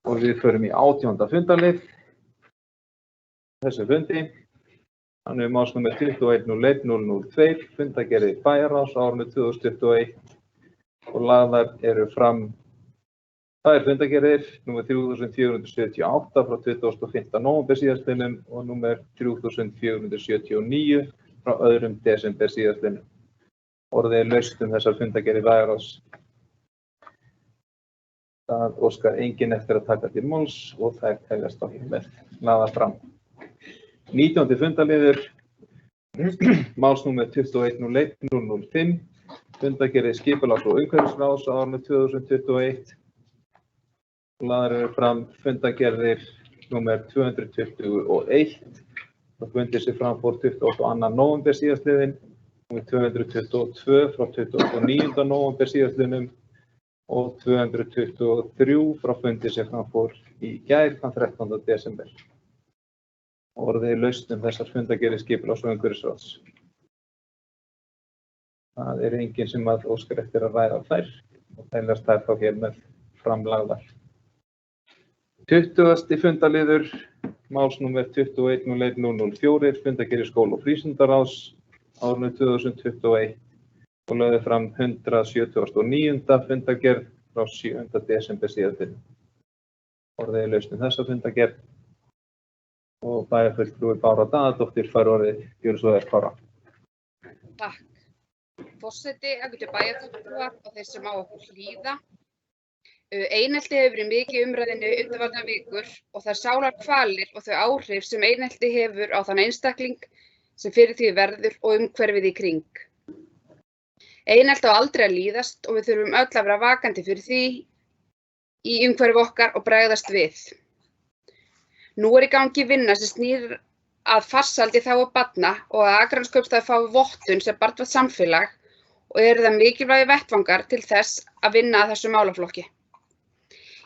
Og við förum í 18. fundarlið þessu fundi. Þannig málsnúmer 21.01.002, fundargerðir bæjarráðs á árinu 2021 og lagðar eru fram þær fundargerðir nr. 3478 frá 25. nóvember síðastliðnum og nr. 3479 frá 2. desember síðastliðnum. Orðið er laust þessar fundargerðir bæjarráðs. Það óskar enginn eftir að taka til máls og þær teljast á hér með lagðar fram. 19. fundarliður, málsnúmer 21.01.005, fundargerðir skipulags- og umhverfisráðs á árinu 2021. Lagðar eru fram fundargerðir númer 221 frá fundi sem fram fór 22. nóvember síðastliðinn, númer 222 frá 29. nóvember síðastliðnum og 223 frá fundi sem fram fór í gær þann 13. desember. Orðið laust þessar fundargerðir skipulags- og umhverfisráðs. Það er enginn sem að óskar eftir að ræða þær og teljast þær þá hér með framlagðar. 20. fundaliður, málsnúmer 21.01.004, fundargerðir skóla- og frístundaráðs árinu 2021 og lögðu fram 179. fundargerð frá 7. desember síðastliðinn. Orðið laust þessa fundargerð og bæjarfulltrúi Bára Daðadóttir fær orðið. Gjörðu svo vel, Bára. Takk. Forseti, bæjarfulltrúar og þeir sem á okkur hlýða. Einelti hefur verið mikið í umræðunni undanfarnar vikur og þær sálar kvalir og þau áhrif sem einelti hefur á þann einstakling sem fyrir því verður og umhverfið í kring. Einelti á aldrei að líðast og við þurfum öll að vera vakandi fyrir því í umhverfi okkar og bregðast við. Nú er í gangi vinna sem snýr að farsældi í þágu barna og að Akraneskaupstað fái vottun sem barnvænt samfélag og eru það mikilvægir vettvangar til þess að vinna að þessum málaflokki.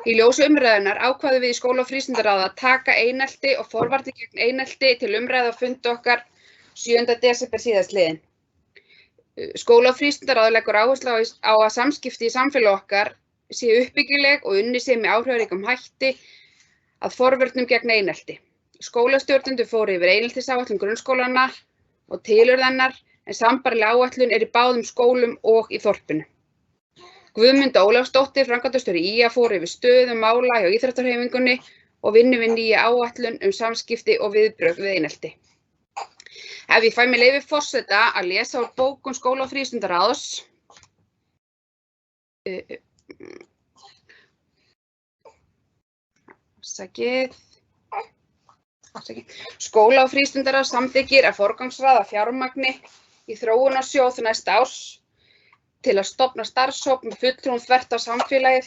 Í ljósi umræðunnar ákváðum við í skóla- og frístundaráði að taka einelti og forvarnir gegn einelti til umræðu á fundi okkar 7. desember síðastliðinn. Skóla- og frístundaráði leggur áherslu á að samskipti í samfélagi okkar séu uppbyggileg og unnið sé með áhrifaríkum hætti að forvörnum gegn einelti. Skólastjórnendur fóru yfir eineltisáætlun grunnskólanna og tilurð hennar en sambærileg áætlun er í báðum skólum og í þorpinu. Guðmunda Ólafsdóttir, framkvæmdastjóri IA, fór yfir stöðu mála hjá íþróttahreyfingunni og vinnur við nýja áætlun samskipti og viðbrögð við einelti. Ef ég fæ mér leyfi forseta að lesa úr bókum skóla- og frístundaráðs. Skóla- og frístundaráð samþykkir að forgangsraða fjármagni í þróunarsjóð næsta árs til að stofna starfshóp með fulltrúum þvert á samfélagið.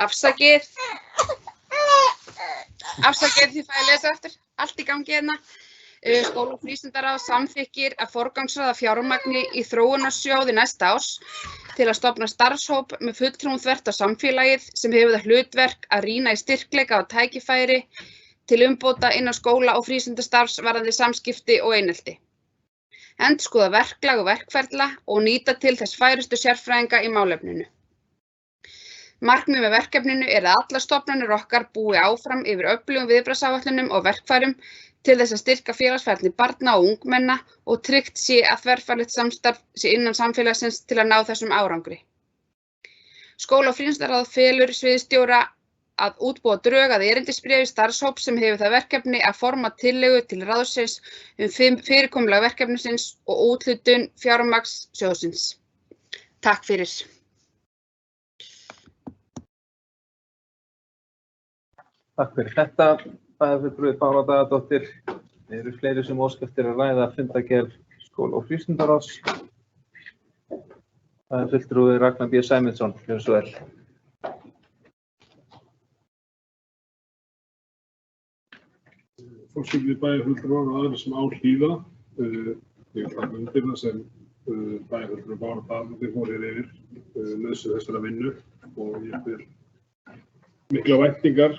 Afsakið því fæ ég lesa eftir, allt í gangi hérna. Skóla- og frístundaráð samþykkir að forgangsraða fjármagni í þróunarsjóði næsta árs til að stofna starfshóp með fulltrúum þvert á samfélagið sem hefur það hlutverk að rýna í styrkleika og tækifæri til umbóta innan skóla- og frístundastarfs varðandi samskipti og einelti. Endurskoða verklag og verkferla og nýta til þess færustu sérfræðinga í málefninu. Markmið með verkefninu er að allar stofnanir okkar búi áfram yfir öflugum viðbragðsáætlunum og verkfærum til þess að styrka félagsfærni barna og ungmenna og tryggt sé að þverfaglegt samstarf sé innan samfélagsins til að ná þessum árangri. Skóla- og frístundaráð felur sviðsstjóra að útbúa drög að erindisbréfi starfshóps sem hefur það verkefni að forma tillögu til ráðsins fyrirkomulag verkefnisins og úthlutun fjármagns sjóðsins. Takk fyrir. Takk fyrir þetta, bæjarfulltrúi Bára Daðadóttir. Eru fleiri sem óska eftir að ræða fundargerð skóla- og frístundaráðs? Bæjarfulltrúi Ragnar B. Sæmundsson, gjörðu svo vel. Forseti, bæjarfulltrúar og aðrir sem á hlýða. Ég vil taka undir það sem bæjarfulltrúi Bára Daðadóttir fór yfir nauðsyn þessara vinnu og ég ber miklar væntingar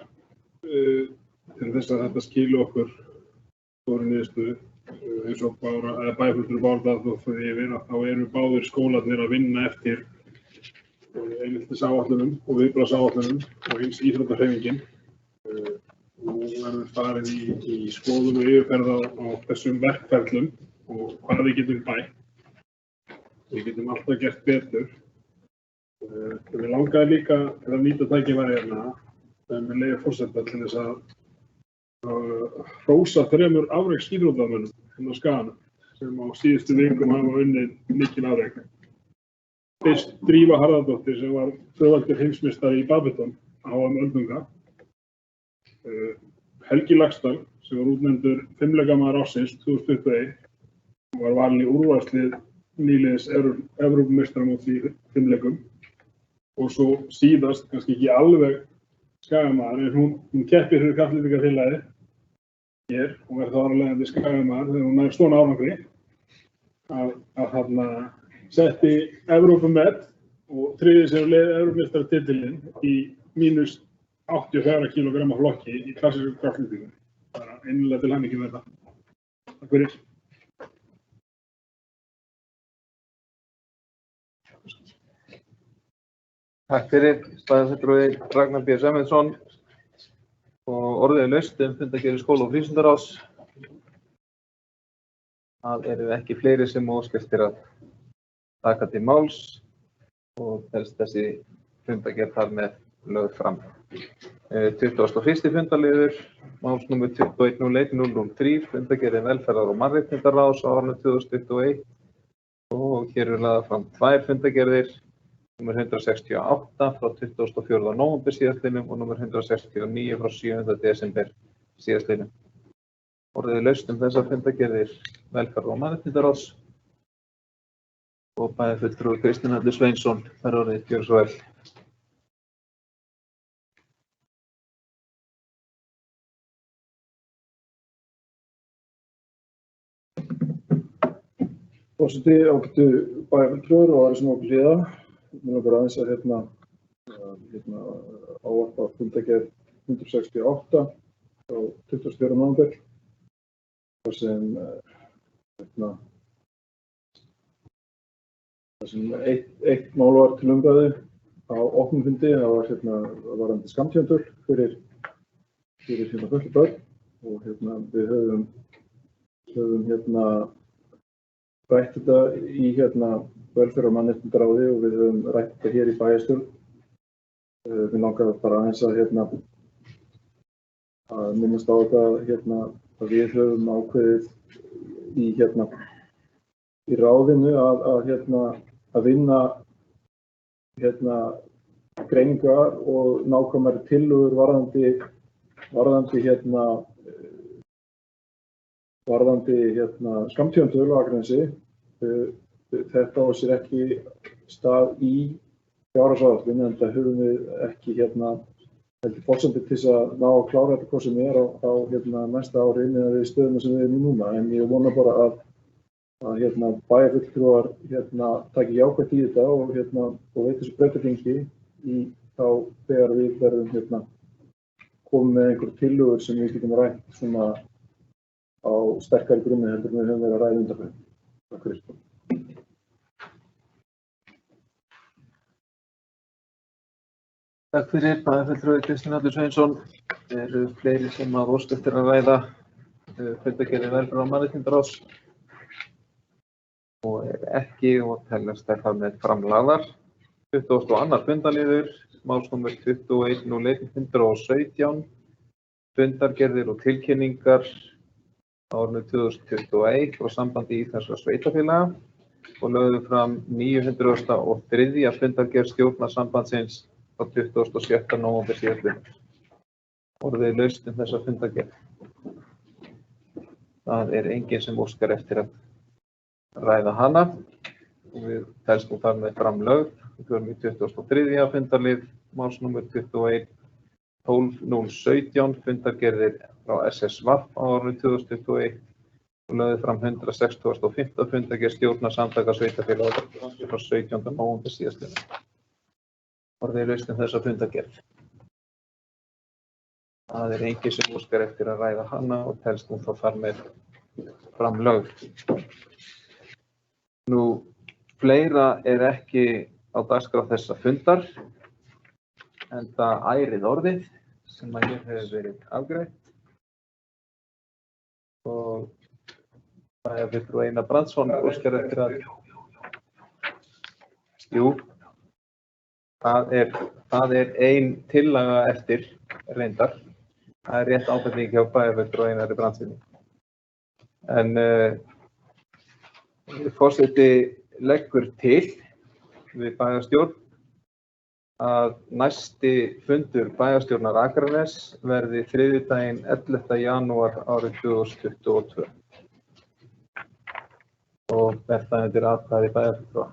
til þess að þetta skilu okkur stóru niðurstöðu. Eins og bæjarfulltrúi Bára Daðadóttir fór yfir að þá eru báðir skólarnir að vinna eftir eineltisáætlunum og viðbragðsáætlunum og eins íþróttahreyfingin. Nú verður farið í skoðun og yfirferð á þessum verkferlum og hvað við getum bætt. Við getum alltaf gert betur. Við langaði líka til að nýta tækifæri hérna með leyfi forseta til þess að hrósa 3 afreksíþróttamönnum hérna á Skaganum sem á síðustu vikum hafa unnið mikil afrek. Fyrst Drífa Harðardóttir sem var tvöfaldur heimsmeistari í badminton á HM öldunga. Helgi Laxdal sem var útnefndur fimleikamaður ársins 2021 og var valinn í úrvalslið nýliðis Evrópumeistaramóts í fimleikum. Og svo síðast, kannski ekki alveg skagamaður, en hún keppir fyrir Kraftlyftingafélagið hér og er þá aðalegandi skagamaður þegar hún nær stóna árangri að þarna setti Evrópumet og tryggði sér Evrópumeistaratitilinn í mínus 84 kg flokki í klassísku kraftlyftingu. Bara innilega til hamingju með þetta. Takk fyrir. Takk fyrir, bæjarfulltrúi Ragnar B. Sæmundsson og orðið er laust fundargerð skóla- og frístundaráðs. Það eru ekki fleiri sem óska eftir að taka til máls og telst þessi fundargerð þar með lögð fram. 21. fundarliður, málsnúmer 2101-003, fundargerð velferðar- og mannréttindaráðs á árinu 2021 og hér eru lagðar fram tvær fundargerðir, númer 168 frá 24. nóvember síðastliðnum og númer 169 frá 7. desember síðastliðnum. Orðið er laust þessar fundargerðir velferðar- og mannréttindaráðs og bæjarfulltrúi Kristinn Atli Sveinsson fær orðið, gjörðu svo vel. Forseti, ágætu bæjarfulltrúar og aðrir sem okkur hlýða. Mér langar aðeins að ávarpa fundargerð 168 frá 24. nóvember þar sem eitt mál var til umræðu á opnum fundi. Það var varðandi skammtímatöl fyrir fötluð börn og við höfum rætt þetta í velferðar- og mannréttindaráði og við höfum rætt þetta hér í bæjarstjórn. Mér langar bara aðeins að minnast á þetta að við höfum ákveðið í ráðinu að vinna greiningar og nákvæmari tillögur varðandi skammtímatöl á Akranesi. Þetta á sér ekki stað í fjárhagsáætlun, en það höfum við ekki heldur forsendur til þess að ná að klára þetta hvað sem er á næsta ári miðað við stöðuna sem við erum í núna. En ég vona bara að bæjarfulltrúar taki jákvætt í þetta og veiti þessu breytingi í þá þegar við verðum komið með einhver tillögur sem við getum rætt svona á sterkari grunni heldur en við höfum verið að ræða undanfarið. Takk fyrir. Takk fyrir, bæjarfulltrúi Kristinn Atli Sveinsson. Eru fleiri sem að óska eftir að ræða fundargerðir velferðar- og mannréttindaráðs? Og ekki og teljast þær með framlagðar. 22. fundarliður, málsnúmer 2101-117, fundargerðir og tilkynningar á árinu 2021 frá Sambandi Íslenskra sveitarfélaga og lögðu fram 903. fundargerð stjórnarsambandsins frá 27. nóvember síðastliðnum. Orðið er laust þessa fundargerð. Það er enginn sem óskar eftir að ræða hana og við telst nú þar með fram lögð. Við förum í 23. fundarlið, málsnúmer 21-12-017, fundargerðir frá SSV á árinu 2021 og lögðu fram 165. fundargerð stjórnarsamtaka sveitarfélaga frá 17. nóvember síðastliðnum. Orðið er laust þessa fundargerð. Það er enginn sem óskar eftir að ræða hana og telst nú þá þar með fram lögð. Nú, fleira er ekki á dagskrá þessa fundar, enda ærið orðið sem að hér hefur verið afgreitt. Og bæjarfulltrúi Einar Brandsson óskar eftir að... Jú, það er ein tillaga eftir reyndar. Það er rétt ábending hjá bæjarfulltrúi Einari Brandsssyni. En forseti leggur til við bæjarstjórn að næsti fundur bæjarstjórnar Akraness verði þriðjudaginn 11. janúar árið 2022. Og þetta undir atkvæði bæjarfulltrúa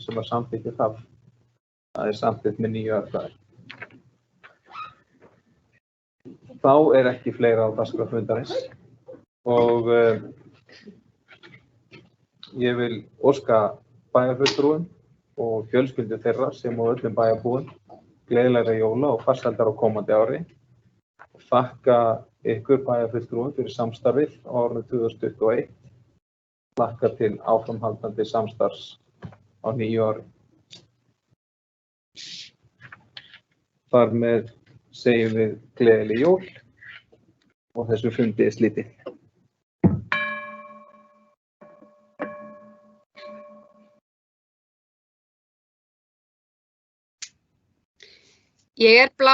sem að samþykkja það. Það er samþykkt með 9 atkvæði. Þá er ekki fleira á dagskrá fundarins og ég vil óska bæjarfulltrúum og fjölskyldu þeirra sem og öllum bæjarbúum gleðilegra jóla og farsældar á komandi ári og þakka ykkur bæjarfulltrúum fyrir samstarfið á árinu 2021. Hlakka til áframhaldandi samstarfs á nýju ári. Þar með segjum við gleðileg jól og þessu fundi er slitið. Ég er blá